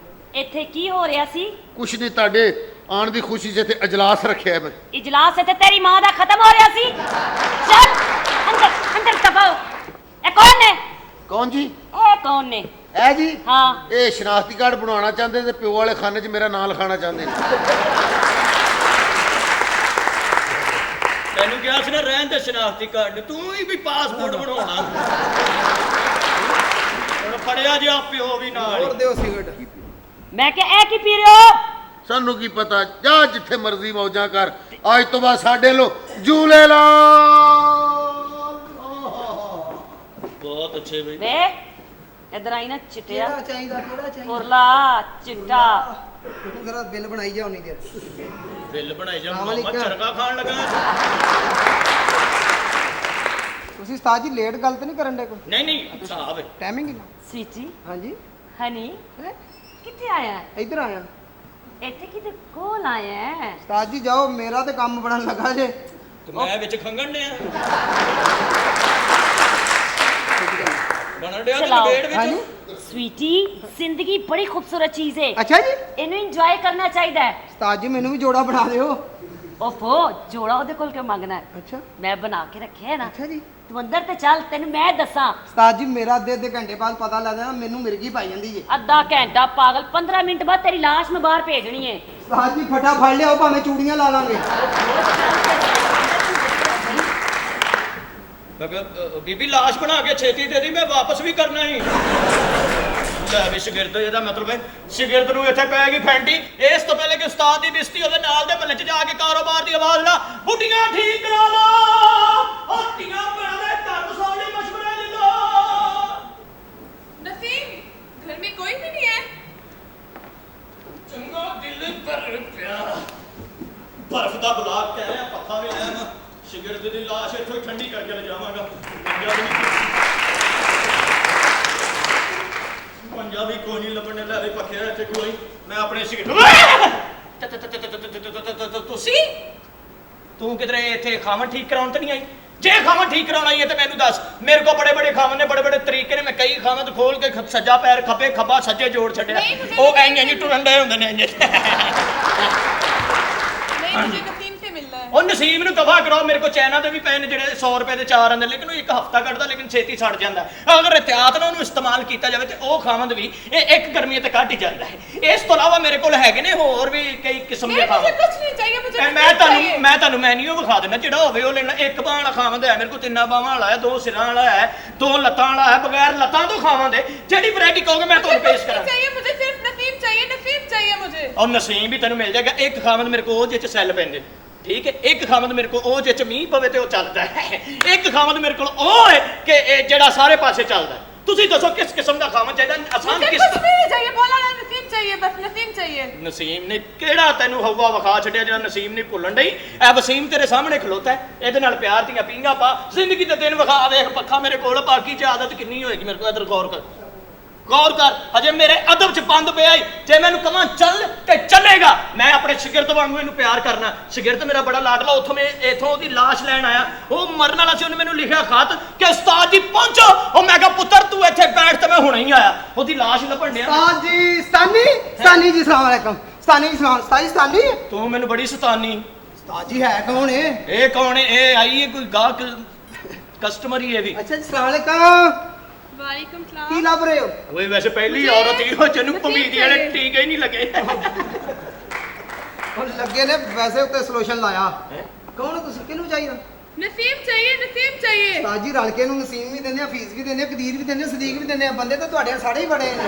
ਇੱਥੇ ਕੀ ਹੋ ਰਿਹਾ ਸੀ? ਕੁਛ ਨਹੀਂ, ਤੁਹਾਡੇ ਆਉਣ ਦੀ ਖੁਸ਼ੀ 'ਚ ਇੱਥੇ ਅਜਲਾਸ ਰੱਖਿਆ ਮੈਂ। ਇਜਲਾਸ ਇੱਥੇ ਤੇਰੀ ਮਾਂ ਦਾ ਖਤਮ ਹੋ ਰਿਹਾ ਸੀ। ਚੱਲ ਅੰਦਰ ਅੰਦਰ ਤਪਾਓ। ਇਹ ਕੌਣ ਨੇ? ਕੌਣ ਜੀ? ਇਹ ਕੌਣ ਨੇ? ਇਹ ਜੀ, ਹਾਂ, ਇਹ ਸ਼ਨਾਖਤੀ ਕਾਰਡ ਬਣਾਉਣਾ ਚਾਹੁੰਦੇ ਤੇ ਪਿਓ ਵਾਲੇ ਖਾਨੇ 'ਚ ਮੇਰਾ ਨਾਂ ਲਿਖਾਉਣਾ ਚਾਹੁੰਦੇ ਨੇ। ਤੈਨੂੰ ਕਿਹਾ ਸੀ ਨਾ ਰਹਿਣ ਦੇ ਸ਼ਨਾਖਤੀ ਕਾਰਡ, ਤੂੰ ਹੀ ਵੀ ਪਾਸਪੋਰਟ ਬਣਾਉਣਾ। ਹੁਣ ਫੜਿਆ ਜਿਹਾ ਪਿਓ ਵੀ ਨਾਲ ਹੋਰ ਹੀ। ਦਿਓ ਸਿਗਰਟ। ਮੈਂ ਕਿਹਾ ਇਹ ਕੀ ਪੀ ਰਹੇ ਹੋ? ਸਾਨੂੰ ਕੀ ਪਤਾ, ਜਾ ਜਿੱਥੇ ਮਰਜ਼ੀ ਮੌਜਾਂ ਕਰ। ਅੱਜ ਤੋਂ ਬਾਅਦ ਸਾਡੇ ਲੋ ਝੂਲੇਲਾਲ। ਬਹੁਤ ਅੱਛੇ ਬਈ। ਵੇ ਇਧਰ ਆਈ ਨਾ ਚਿੱਟਿਆ ਕਿਹੜਾ ਚਾਹੀਦਾ, ਕਿਹੜਾ ਚਾਹੀਦਾ? ਉਰਲਾ ਚਿੱਟਾ। ਤੂੰ ਜ਼ਰਾ ਬਿੱਲ ਬਣਾਈ ਜਾ ਉਨੀ ਦੇਰ। ਬਿੱਲ ਬਣਾਈ ਜਾ, ਸਲਾਮ ਮਾਮਾ ਅਲੈਕੁਮ। ਚਰਗਾ ਖਾਣ ਲੱਗਾ। ਤੁਸੀਂ ਉਸਤਾਦ ਜੀ ਲੇਟ ਗੱਲ ਤੇ ਨਹੀਂ ਕਰਨ ਦੇ ਕੋਈ? ਨਹੀਂ ਨਹੀਂ, ਹਿਸਾਬ ਹੈ। ਟਾਈਮਿੰਗ ਨਾ। ਸਵੀਟੀ, ਹਾਂਜੀ ਹਨੀ, ਹੈਂ? ਕਿੱਥੇ ਆਇਆ? ਇੱਧਰ ਆਇਆ। ਇੱਥੇ ਕਿਤੇ ਕੋਲ ਆਇਆ ਹੈ? ਉਸਤਾਦ ਜੀ ਜਾਓ, ਮੇਰਾ ਤੇ ਕੰਮ ਬਣਨ ਲੱਗਾ ਜੇ। ਤੇ ਮੈਂ ਵਿੱਚ ਖੰਗਣ ਡਿਆ। ਬਣਨ ਡਿਆ ਤੇ ਚਲਾਓ। ਲਪੇਟ ਹਾਂਜੀ ਵਿੱਚ। स्वीटी, जिंदगी बड़ी खूबसूरत चीज है। अच्छा जी। इन्हें एंजॉय करना चाहिए। उस्ताद जी मैनू भी जोड़ा बना दियो। ओफो, जोड़ा ओदे कोल क्यों मांगना है? अच्छा, मैं बना के रखे है ना। अच्छा जी। तू अंदर ते चल, तेन मैं दसा। उस्ताद जी मेरा आधे घंटे बाद पता लग जाना मैनू मिर्गी पाई जांदी जी। अद्धा घंटा पागल, 15 मिनट बाद तेरी लाश में बाहर भेजनी है। उस्ताद जी फटा फड़ लिया भावें चूड़ियां ला लांगे। बीबी लाश बना के छेती दे दी, मैं वापस भी करना ही। ਲੈ ਵੀ ਸ਼ਾਗਿਰਦ, ਇਹਦਾ ਮਤਲਬ ਹੈ ਸ਼ਾਗਿਰਦ ਨੂੰ ਇੱਥੇ ਪੈਗੀ ਫੈਂਟੀ। ਇਸ ਤੋਂ ਪਹਿਲੇ ਕਿ ਉਸਤਾਦ ਦੀ ਬਿਸਤੀ ਉਹਦੇ ਨਾਲ ਦੇ ਮਹੱਲੇ 'ਚ ਜਾ ਕੇ ਕਾਰੋਬਾਰ ਦੀ ਆਵਾਜ਼ ਲਾ, ਬੁੱਢੀਆਂ ਠੀਕ ਕਰਾ ਲੋ, ਹੱਟੀਆਂ ਬਣਾ ਦੇ, ਘਰ ਵਸਾਉਣ ਲਈ ਮਸ਼ਵਰਾ ਲੈ ਲੋ। नसीम, घर में कोई भी नहीं है। ਚੰਗਾ ਦਿਲ ਪਰ ਪਿਆ, ਬਰਫ਼ ਦਾ ਬਲਾਕ ਕਹਿ ਰਿਹਾ, ਪੱਖਾ ਵੀ ਆਇਆ ਨਾ। ਸ਼ਾਗਿਰਦ ਦੀ ਲਾਸ਼ ਇੱਥੋਂ ਹੀ ਠੰਡੀ ਕਰਕੇ ਲਿਜਾਵਾਂਗਾ। ਪੰਜਾਬੀ ਕੋਈ ਨਹੀਂ ਲੱਭਣੇ, ਲੈ ਵੀ ਪੱਖਿਆ ਇੱਥੇ ਕੋਈ। ਮੈਂ ਆਪਣੇ ਤੁਸੀਂ ਤੂੰ ਕਿਧਰੇ ਇੱਥੇ ਖਾਵਣ ਠੀਕ ਕਰਾਉਣ ਤਾਂ ਨਹੀਂ ਆਈ? जे खावन ठीक कराना ही है तो मैनू दस। मेरे को बड़े बड़े खावन ने, बड़े बड़े तरीके ने, मैं कई खावन खोल के सज्जा पैर खब्बे खब्बा सज्जे जोड़ छड्या, ओ इंज टुरन डे हुंदे ने इंज। नहीं मुझे नसीम से मिलना है। ਉਹ ਨਸੀਮ ਨੂੰ ਦਫਾ ਕਰਾਓ। ਮੇਰੇ ਕੋ ਚਾਈਨਾ ਦੇ ਵੀ ਪਏ ਨੇ ਜਿਹੜੇ 100 ਰੁਪਏ ਦੇ 4 ਆਂਦੇ, ਲੇਕਿਨ ਉਹ ਇੱਕ ਹਫਤਾ ਕੱਢਦਾ ਲੇਕਿਨ ਛੇਤੀ ਸੜ ਜਾਂਦਾ। ਅਗਰ ਇhtiyਾਤ ਨਾਲ ਉਹਨੂੰ ਇਸਤੇਮਾਲ ਕੀਤਾ ਜਾਵੇ ਤੇ ਉਹ ਖਾਵੰਦ ਵੀ ਇਹ ਇੱਕ ਗਰਮੀ ਤੇ ਕੱਢ ਹੀ ਜਾਂਦਾ ਹੈ। ਇਸ ਤੋਂ ਇਲਾਵਾ ਮੇਰੇ ਕੋਲ ਹੈਗੇ ਨੇ ਹੋਰ ਵੀ ਕਈ ਕਿਸਮ ਦੇ ਖਾਵੰਦ। मुझे कुछ नहीं चाहिए, मुझे ਮੈਂ ਤੁਹਾਨੂੰ ਮੈਨੂ ਵਿਖਾ ਦਿੰਦਾ, ਜਿਹੜਾ ਹੋਵੇ ਉਹ ਲੈਣਾ। ਇੱਕ ਬਾਹਾਂ ਵਾਲਾ ਖਾਵੰਦ ਹੈ ਮੇਰੇ ਕੋਲ, 3 ਬਾਹਾਂ ਵਾਲਾ ਹੈ, 2 ਸਿਰਾਂ ਵਾਲਾ ਹੈ, 2 ਲੱਤਾਂ ਵਾਲਾ ਹੈ, ਬਗੈਰ ਲੱਤਾਂ ਤੋਂ ਖਾਵੰਦ ਹੈ। ਜਿਹੜੀ ਵੈਰਾਈਟੀ ਕਹੋਗੇ ਮੈਂ ਤੁਹਾਨੂੰ ਪੇਸ਼ ਕਰਾਂ। चाहिए मुझे सिर्फ नसीम चाहिए, नसीम चाहिए मुझे। ਔਰ ਨਸੀਮ ਵੀ ਤੈਨੂੰ ਮਿਲ ਜਾਏਗਾ। ਇੱਕ ਖਾਵੰਦ ਮੇਰੇ ਕੋਲ ਉਹ ਜਿਹ ਚ ਸੈੱਲ ਪੈਂਦੇ, ਠੀਕ ਹੈ। ਇੱਕ ਖਾਵੰਦ ਮੇਰੇ ਕੋਲ ਉਹ ਜਿਹ ਚ ਮੀਂਹ ਪਵੇ ਤੇ ਉਹ ਚੱਲਦਾ ਹੈ। ਇੱਕ ਖਾਵੰਦ ਮੇਰੇ ਕੋਲ ਉਹ ਹੈ ਕਿ ਇਹ ਜਿਹੜਾ ਸਾਰੇ ਪਾਸੇ ਚੱਲਦਾ ਹੈ। ਤੁਸੀਂ ਦੱਸੋ ਕਿਸ ਕਿਸਮ ਦਾ ਖਾਵੰਦ ਚਾਹੀਦਾ? ਆਸਾਨ मुझे ਕਿਸ कुछ भी नहीं चाहिए, बोला ना नसीम चाहिए, बस नसीम चाहिए। ਨਸੀਮ ਨੇ ਕਿਹੜਾ ਤੈਨੂੰ ਹਵਾ ਵਿਖਾ ਛੱਡਿਆ ਜਿਹੜਾ ਨਸੀਮ ਨਹੀਂ ਭੁੱਲਣ ਡਈ? ਇਹ ਵਸੀਮ ਤੇਰੇ ਸਾਹਮਣੇ ਖਲੋਤਾ ਹੈ, ਇਹਦੇ ਨਾਲ ਪਿਆਰ ਦੀਆਂ ਪੀਂਗਾ ਪਾ। ਜ਼ਿੰਦਗੀ ਦੇ ਦਿਨ ਵਿਖਾ ਦੇਖ, ਪੱਖਾ ਮੇਰੇ ਕੋਲ, ਬਾਕੀ ਚ ਆਦਤ ਕਿੰਨੀ ਹੋਏਗੀ ਮੇਰੇ ਕੋਲ। ਇਧਰ ਗੌਰ ਕਰ, ਗੌਰ ਕਰ। ਹਜੇ ਮੇਰੇ ਅਦਬ ਚ ਬੰਦ ਪਿਆ ਈ। ਜੇ ਮੈਨੂੰ ਕਹਾਂ ਚੱਲ ਤੇ ਚੱਲੇਗਾ। ਮੈਂ ਆਪਣੇ ਸ਼ਾਗਿਰਦ ਵਾਂਗੂ ਇਹਨੂੰ ਪਿਆਰ ਕਰਨਾ। ਸ਼ਾਗਿਰਦ ਮੇਰਾ ਬੜਾ ਲਾਡਲਾ, ਉੱਥੋਂ ਮੈਂ ਇਥੋਂ ਉਹਦੀ ਲਾਸ਼ ਲੈਣ ਆਇਆ। ਉਹ ਮਰਨ ਵਾਲਾ ਸੀ, ਉਹਨੇ ਮੈਨੂੰ ਲਿਖਿਆ ਖਤ ਕਿ ਉਸਤਾਦ ਜੀ ਪਹੁੰਚੋ। ਉਹ ਮੈਂ ਕਿਹਾ ਪੁੱਤਰ ਤੂੰ ਇੱਥੇ ਬੈਠ ਤੇ ਮੈਂ ਹੁਣੇ ਹੀ ਆਇਆ। ਉਹਦੀ ਲਾਸ਼ ਲੱਭਣ ਡਿਆ। ਉਸਤਾਦ ਜੀ ਸਤਾਨੀ ਜੀ ਸਲਾਮ ਅਲੈਕਮ। ਸਤਾਨੀ ਜੀ ਸਲਾਮ। ਉਸਤਾਦ ਜੀ ਸਤਾਨੀ ਤੂੰ ਮੈਨੂੰ ਬੜੀ ਸਤਾਨੀ। ਉਸਤਾਦ ਜੀ ਹੈ ਕੌਣ ਹੈ? ਇਹ ਕੌਣ ਹੈ? ਇਹ ਆਈ ਹੈ ਕੋਈ ਗਾਹਕ ਕਸਟਮਰ ਹੀ ਹੈ ਵੀ। ਅੱਛਾ ਜੀ ਸਲਾਮ ਅਲੈਕਮ। वालेकुम सलाम। ਕੀ ਲੱਭ ਰਹੇ ਹੋ? ਓਏ ਵੈਸੇ ਪਹਿਲੀ ਔਰਤ ਹੀ ਹੋ ਜਿਹਨੂੰ ਭਮੀਦੀ ਵਾਲੇ ਟੀਕੇ ਹੀ ਨਹੀਂ ਲੱਗੇ। ਹੁਣ ਲੱਗੇ ਨੇ ਵੈਸੇ ਉੱਤੇ ਸੋਲੂਸ਼ਨ ਲਾਇਆ। ਕੌਣ ਤੁਸੀਂ? ਕਿਹਨੂੰ ਚਾਹੀਦਾ? नसीम चाहिए, नसीम चाहिए। ਉਸਤਾਦ ਜੀ ਰਲ ਕੇ ਇਹਨੂੰ ਨਸੀਮ ਵੀ ਦਿੰਦੇ ਆ, ਫੀਸ ਵੀ ਦਿੰਦੇ ਆ, ਕਦੀਰ ਵੀ ਦਿੰਦੇ ਆ, ਸਦੀਕ ਵੀ ਦਿੰਦੇ ਆ। ਬੰਦੇ ਤਾਂ ਤੁਹਾਡੇ ਸਾਡੇ ਹੀ ਬੜੇ ਨੇ।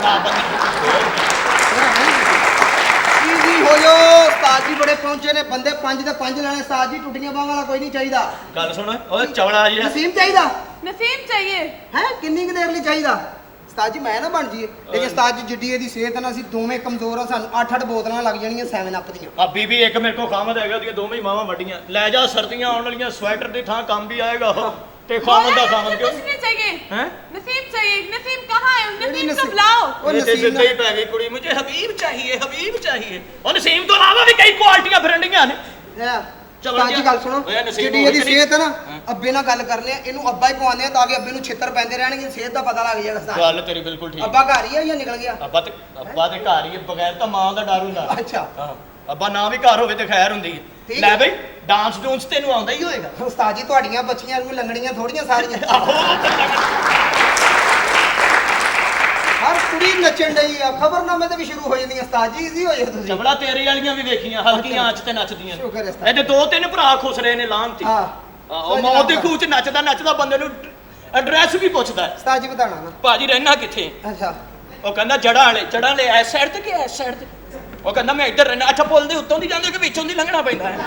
ਜੀ ਹੋ ਜੋ ਉਸਤਾਦ ਜੀ ਬੜੇ ਪਹੁੰਚੇ ਨੇ। ਬੰਦੇ 5 ਦੇ 5 ਲੈਣੇ। ਉਸਤਾਦ ਜੀ ਟੁੱਟੀਆਂ ਬਾਹਾਂ ਵਾਲਾ ਕੋਈ ਨਹੀਂ ਚਾਹੀਦਾ। ਗੱਲ ਸੁਣ ਓਏ ਚਵਲਾ ਜਿਹਾ। ਨਸੀਮ ਚਾਹੀਦਾ नसीम चाहिए। ਹੈ? ਕਿੰਨੀ ਕੁ ਦੇਰ ਲਈ ਚਾਹੀਦਾ? ਉਸਤਾਦ ਜੀ ਮੈਂ ਨਾ ਬਣ ਜੀਏ, ਲੇਕਿਨ ਉਸਤਾਦ ਜੀ ਜਿੱਡੀ ਇਹਦੀ ਸਿਹਤ ਨਾਲ ਅਸੀਂ ਦੋਵੇਂ ਕਮਜ਼ੋਰ ਆ। ਸਾਨੂੰ 8-8 ਬੋਤਲਾਂ ਲੱਗ ਜਾਣੀਆਂ 7 ਅਪ ਦੀਆਂ। ਆ ਬੀਬੀ ਇੱਕ ਮੇਰੇ ਕੋਲ ਖਾਮਦ ਹੈਗਾ, ਉਹਦੀਆਂ ਦੋਵੇਂ ਹੀ ਮਾਵਾਂ ਵੱਡੀਆਂ। ਲੈ ਜਾ, ਸਰਦੀਆਂ ਆਉਣ ਵਾਲੀਆਂ, ਸਵੈਟਰ ਦੀ ਥਾਂ ਕੰਮ ਵੀ ਆਏਗਾ ਉਹ। ਤੇ ਖਾਮਦ ਦਾ ਖਾਮਦ मुझे ਕਿਉਂ? कुछ नहीं चाहिए। हैं? नसीम चाहिए। नसीम कहाँ है? ਜਿਹੜੀ नसीम को नसीम- बुलाओ। ਉਹ ਇਹ ਤੇ ਨਸੀਮ ਸਿੱਧੇ ਹੀ ਪੈ ਗਈ ਕੁੜੀ। ਮੁਝੇ ਹਬੀਬ ਚਾਹੀਏ, ਹਬੀਬ ਚਾਹੀਏ। ਉਹ ਨਸੀਮ ਤੋਂ ਇਲਾਵਾ ਵੀ ਕਈ ਕੁਆਲਿਟੀਆਂ ਫਿਰੰਡੀਆਂ ਨੇ। ਚਲੋ ਉਸਤਾਦ ਜੀ ਗੱਲ ਸੁਣੋ, ਓਏ ਨਸੀਬ ਜਿੱਡੀ ਹੋ ਇਹਦੀ ਗਈ ਸਿਹਤ ਹੈ ਨਾ, ਅੱਬੇ ਨਾਲ ਗੱਲ ਕਰ ਲਿਆ, ਇਹਨੂੰ ਅੱਬਾ ਹੀ ਪਵਾਉਂਦੇ ਆ ਤਾਂ ਕਿ ਅੱਬੇ ਨੂੰ ਛਿੱਤਰ ਪੈਂਦੇ ਰਹਿਣਗੇ, ਸਿਹਤ ਦਾ ਪਤਾ ਲੱਗ ਜਾਏਗਾ। ਉਸਤਾਦ ਗੱਲ ਤੇਰੀ ਬਿਲਕੁਲ ਠੀਕ। ਅੱਬਾ ਘਰ ਹੀ ਆ ਜਾਂ ਨਿਕਲ ਗਿਆ? ਅੱਬਾ ਤੇ ਘਰ ਹੀ ਹੈ, ਬਗੈਰ ਤਾਂ ਮਾਂ ਦਾ ਡਰ ਹੁੰਦਾ। ਅੱਛਾ ਹਾਂ, ਅੱਬਾ ਨਾ ਵੀ ਘਰ ਹੋਵੇ ਤੇ ਖੈਰ ਹੁੰਦੀ ਹੈ। ਠੀਕ ਲੈ ਹੈ। ਬਈ ਡਾਂਸ ਡੂੰਸ ਤੈਨੂੰ ਆਉਂਦਾ ਹੀ ਹੋਏਗਾ। ਉਸਤਾਦ ਜੀ ਤੁਹਾਡੀਆਂ ਬੱਚੀਆਂ ਨੂੰ ਲੰਗੜੀਆਂ ਥੋੜੀਆਂ ਸਾਰੀਆਂ। ਹਰ ਕੁੜੀ ਨੱਚਣ ਡਈ ਆ। ਖਬਰਨਾਮੇ ਤੇ ਵੀ ਸ਼ੁਰੂ ਹੋ ਜਾਂਦੀਆਂ। ਉਸਤਾਦ ਜੀ ਇਜ਼ੀ ਹੋ ਜਾਏ ਤੁਸੀਂ। ਚਬਲਾ ਤੇਰੇ ਵਾਲੀਆਂ ਵੀ ਵੇਖੀਆਂ, ਹਲਕੀਆਂ ਆਂਚ ਤੇ ਨੱਚਦੀਆਂ ਨੇ। ਸ਼ੁਕਰ ਹੈ ਉਸਤਾਦ। ਇਹਦੇ 2-3 ਭਰਾ ਖੁਸ ਰਹੇ ਨੇ ਲਾਂਘ ਤੇ। ਹਾਂ ਉਹ ਮੌਤ ਦੇ ਖੂਹ ਚ ਨੱਚਦਾ ਬੰਦੇ ਨੂੰ ਐਡਰੈਸ ਵੀ ਪੁੱਛਦਾ ਹੈ। ਉਸਤਾਦ ਜੀ ਬਤਾਣਾ ਨਾ। ਭਾਜੀ ਰਹਿਣਾ ਕਿੱਥੇ? ਅੱਛਾ ਉਹ ਕਹਿੰਦਾ ਜੜਾਂ ਵਾਲੇ ਇਸ ਸਾਈਡ ਤੇ ਕਿ ਇਸ ਸਾਈਡ ਤੇ? ਉਹ ਕਹਿੰਦਾ ਮੈਂ ਇੱਧਰ ਰਹਿਣਾ। ਅੱਛਾ ਪੁੱਲ ਦੇ ਉੱਤੋਂ ਦੀ ਜਾਂਦੇ ਕਿ ਵਿੱਚੋਂ ਦੀ ਲੰਘਣਾ ਪੈਂਦਾ ਹੈ?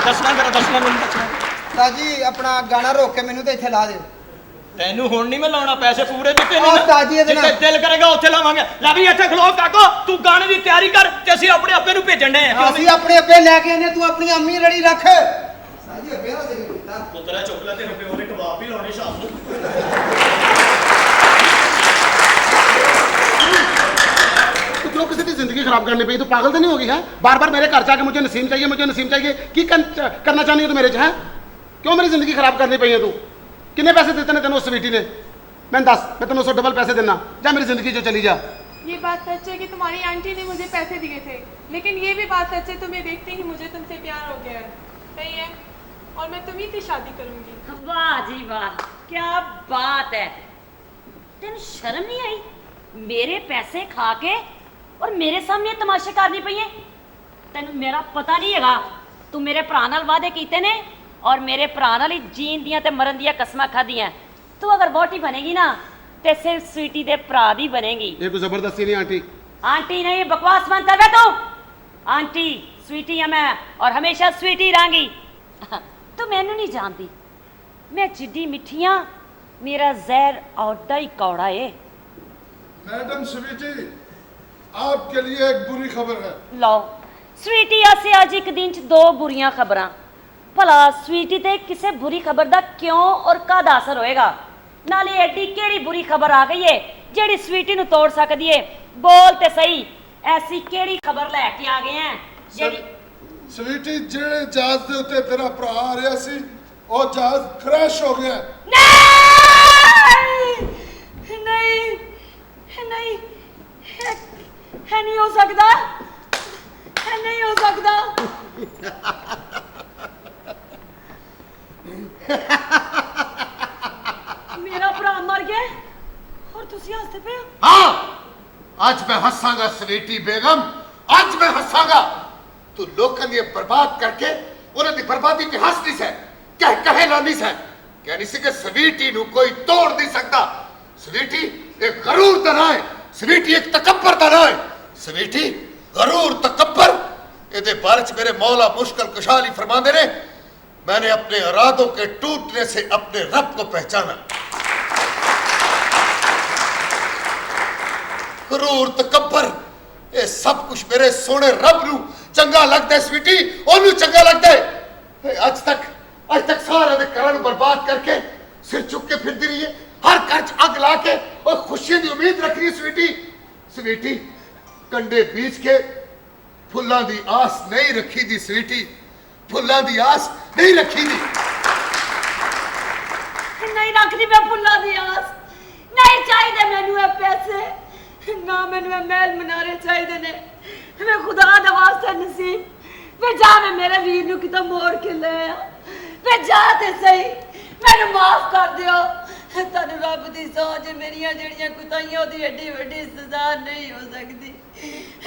ਦੱਸਣਾ ਮੈਨੂੰ ਦੱਸਣਾ। ਉਸਤਾਦ ਜੀ ਆਪਣਾ ਗਾਣਾ ਰੋਕ ਕੇ ਮੈਨੂੰ ਤੇ ਇੱਥੇ ਲਾ ਦਿਓ। ਤੈਨੂੰ ਹੁਣ ਨਹੀਂ ਮੈਂ ਲਾਉਣਾ, ਪੈਸੇ ਪੂਰੇ ਦਿੱਤੇ ਨੇ। ਉਸਤਾਦ ਜੀ ਇਹਦੇ ਨਾਲ- ਜਿੱਥੇ ਦਿਲ ਕਰੇਗਾ ਉੱਥੇ ਲਾਵਾਂਗੇ। ਲੈ ਵੀ ਇੱਥੇ ਖਲੋ ਕਾਕੋ, ਤੂੰ ਗਾਣੇ ਦੀ ਤਿਆਰੀ ਕਰ ਤੇ ਅਸੀਂ ਆਪਣੇ ਅੱਬੇ ਨੂੰ ਭੇਜਣ ਦੇ ਆ। ਅਸੀਂ ਆਪਣੇ ਅੱਬੇ ਲੈ ਕੇ ਆਨੇ, ਤੂੰ ਆਪਣੀ ਅੰਮੀ ਰੜੀ ਰੱਖ। ਉਸਤਾਦ ਜੀ ਅੱਬੇ ਨਾਲ ਦੇਖ ਕੀਤਾ। ਪੁੱਤਰਾ ਚੁੱਕ ਲੈ, ਤੇਰੇ ਪਿਓ ਨੇ ਕਬਾਬ ਵੀ ਲਾਉਣੇ ਸ਼ਾਮ ਨੂੰ। तू क्यों किसी की जिंदगी खराब करनी पई? तू पागल तो नहीं होगी है? बार बार मेरे घर से आके मुझे नसीम चाहिए, मुझे नसीम चाहिए। की करना चाहनी है तू मेरे च है? क्यों मेरी जिंदगी खराब करनी पई है? तू कितने पैसे देते ने तेन उस स्वीटी ने? मैं दस, मैं तेन 100 डबल पैसे देना। जा मेरी जिंदगी जो चली जा। ये बात सच है कि तुम्हारी आंटी ने मुझे पैसे दिए थे, लेकिन ये भी बात सच है तुम्हें देखते ही मुझे तुमसे प्यार हो गया है। सही है, और मैं तुम्ही से शादी करूंगी। वाह जी वाह, क्या बात है। तेन शर्म नहीं आई? मेरे पैसे खा के और मेरे सामने तमाशे करनी पई है। तेन मेरा पता नहीं हैगा। तू मेरे भरा नाल वादे कीते ने और मेरे भरा नाल ही जीन दियां ते मरन दियां कसमां खादियां। तू अगर वोटी बनेगी ना ते सिर्फ स्वीटी दे भरा दी बनेगी। ये कोई जबरदस्ती नहीं आंटी। आंटी नहीं, बकवास बंद कर बे तू। आंटी स्वीटी है मैं और हमेशा स्वीटी रहूंगी। तू मैनू नहीं जानती, मैं जिड्डी मिठियां, मेरा जहर औदा ही कौड़ा है। मैडम स्वीटी, आपके लिए एक बुरी खबर है। लो स्वीटी आसे अज एक दिन च 2 बुरियां खबरां। भला स्वीटी ते किसे बुरी खबर दा क्यों और कादा असर होएगा? नाले एडी केड़ी बुरी खबर आ गई है जेड़ी स्वीटी नु तोड़ सकदी है? बोल ते सही, ऐसी केड़ी खबर लेके आ गए हैं जेड़ी? स्वीटी जेड़े जहाज दे उत्ते तेरा भरा आ रहा सी, और जहाज क्रैश हो गया। नहीं नहीं नहीं है नहीं हो सकता, है नहीं हो सकता। मेरा भरा मर गया और तुसी हंसते पे हो? हाँ, आज मैं हंसांगा स्वीटी बेगम, आज मैं हंसांगा। तू लोगों ने बर्बाद करके उन्होंने बर्बादी पे हंस नहीं सै, कहे ना नहीं सै, कह नहीं सके स्वीटी नु कोई तोड़ नहीं सकता। स्वीटी एक गरूर तना है, स्वीटी एक तकब्बर तना है। स्वीटी गरूर तकब्बर ਇਹਦੇ बारे च मेरे मौला मुश्किल कुशाली फरमाते ने, मैंने अपने इरादों के टूटने से अपने रब को पहचाना। गरूर तकब्बर ये सब कुछ मेरे सोने रब नू चंगा लगता है। स्वीटी ओनू चंगा लगता है। आज तक सारा दे घरां नू बर्बाद करके सिर चुक के फिरती रही है, हर घर च अग ला के और खुशियों की उम्मीद रख रही है। स्वीटी स्वीटी कंडे बीच के फुल्लां दी आस नहीं रखी दी। स्वीटी फुल्लां दी आस नहीं रखी दी। नहीं रखती मैं फुल्लां दी आस। नहीं चाहिए मैनू ये पैसे, ना मैनू ये महल मनारे चाहिए ने। मैं खुदा दा वास्ता नसीब वे जा, मैं मेरे वीर नू किते मोड़ के ले आ। वे जा ते सही, मैनू माफ कर दियो। तन रब दी सोच मेरियां जड़ियां कुताइयां ओदी एडी वड्डी सजा नहीं हो सकती।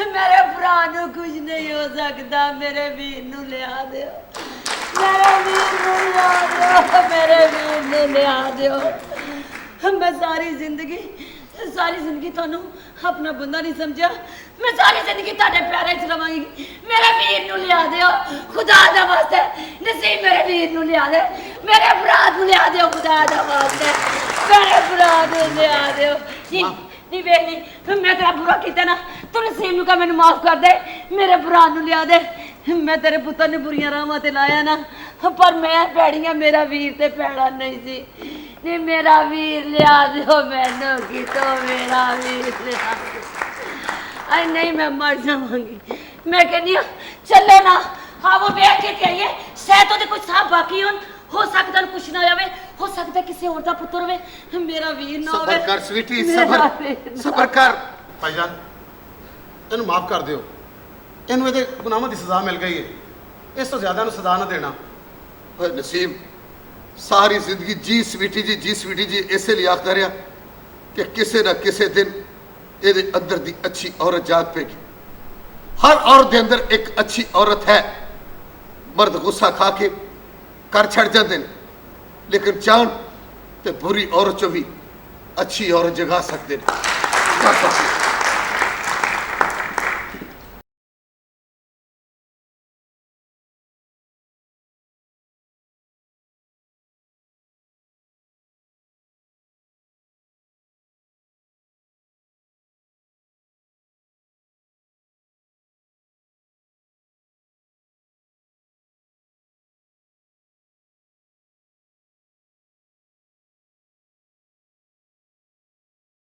मेरे भरा नू कुछ नहीं हो सकता। मेरे वीर नू लिया दियो, मेरे वीर नू लिया दियो, मेरे वीर नू लिया दियो। मैं सारी जिंदगी थानू अपना बंदा नहीं समझा। मैं सारी जिंदगी ताड़े प्यारे च रवांगी। मेरे वीर नू लिया दियो खुदा दा वास्ते। नसीब मेरे वीर नू लिया दे, मेरे भरा नू लिया दियो खुदा दा वास्ते। मेरे भरा नू लिया दियो। नहीं वेख नहीं, मैं तेरा बुरा किया ना, तू नसीब नू कह मैनू माफ कर दे। मेरे भरा नू लिया दे। मैं तेरे पुत्र ने बुरियां राहां ते लाया ना, पर मैं भैड़ियां मेरा वीर ते भैड़ा नहीं सी। नहीं मेरा वीर लिया दो मैनू की, तो मेरा वीर लिया दो। अरे नहीं मैं मर जावांगी। मैं कहनी चलो ना, हाँ वो वेख के कहिए शायद तो कुछ साहब बाकी हो सकता कुछ ना जावे, हो सकता किसी और दा पुत्र होवे, मेरा वीर ना होवे। सबर कर स्वीटी, सबर कर। भाईजान इन्हू माफ कर दियो, इन्हू ਇਹਦੇ ਗੁਨਾਹਾਂ ਦੀ ਸਜ਼ਾ ਮਿਲ ਗਈ ਹੈ, ਇਸ ਤੋਂ ਜ਼ਿਆਦਾ ਨੂੰ ਸਜ਼ਾ ਨਾ ਦੇਣਾ। ओए नसीब सारी जिंदगी जी स्वीटी जी इसे लिए आखता रहा कि किसी ना किसी दिन ये अंदर दी अच्छी औरत जाग पेगी। हर औरत के अंदर एक अच्छी औरत है। मर्द गुस्सा खा के कर छड़ जाते हैं, लेकिन जान ते बुरी औरत चो भी अच्छी औरत जगा सकते हैं।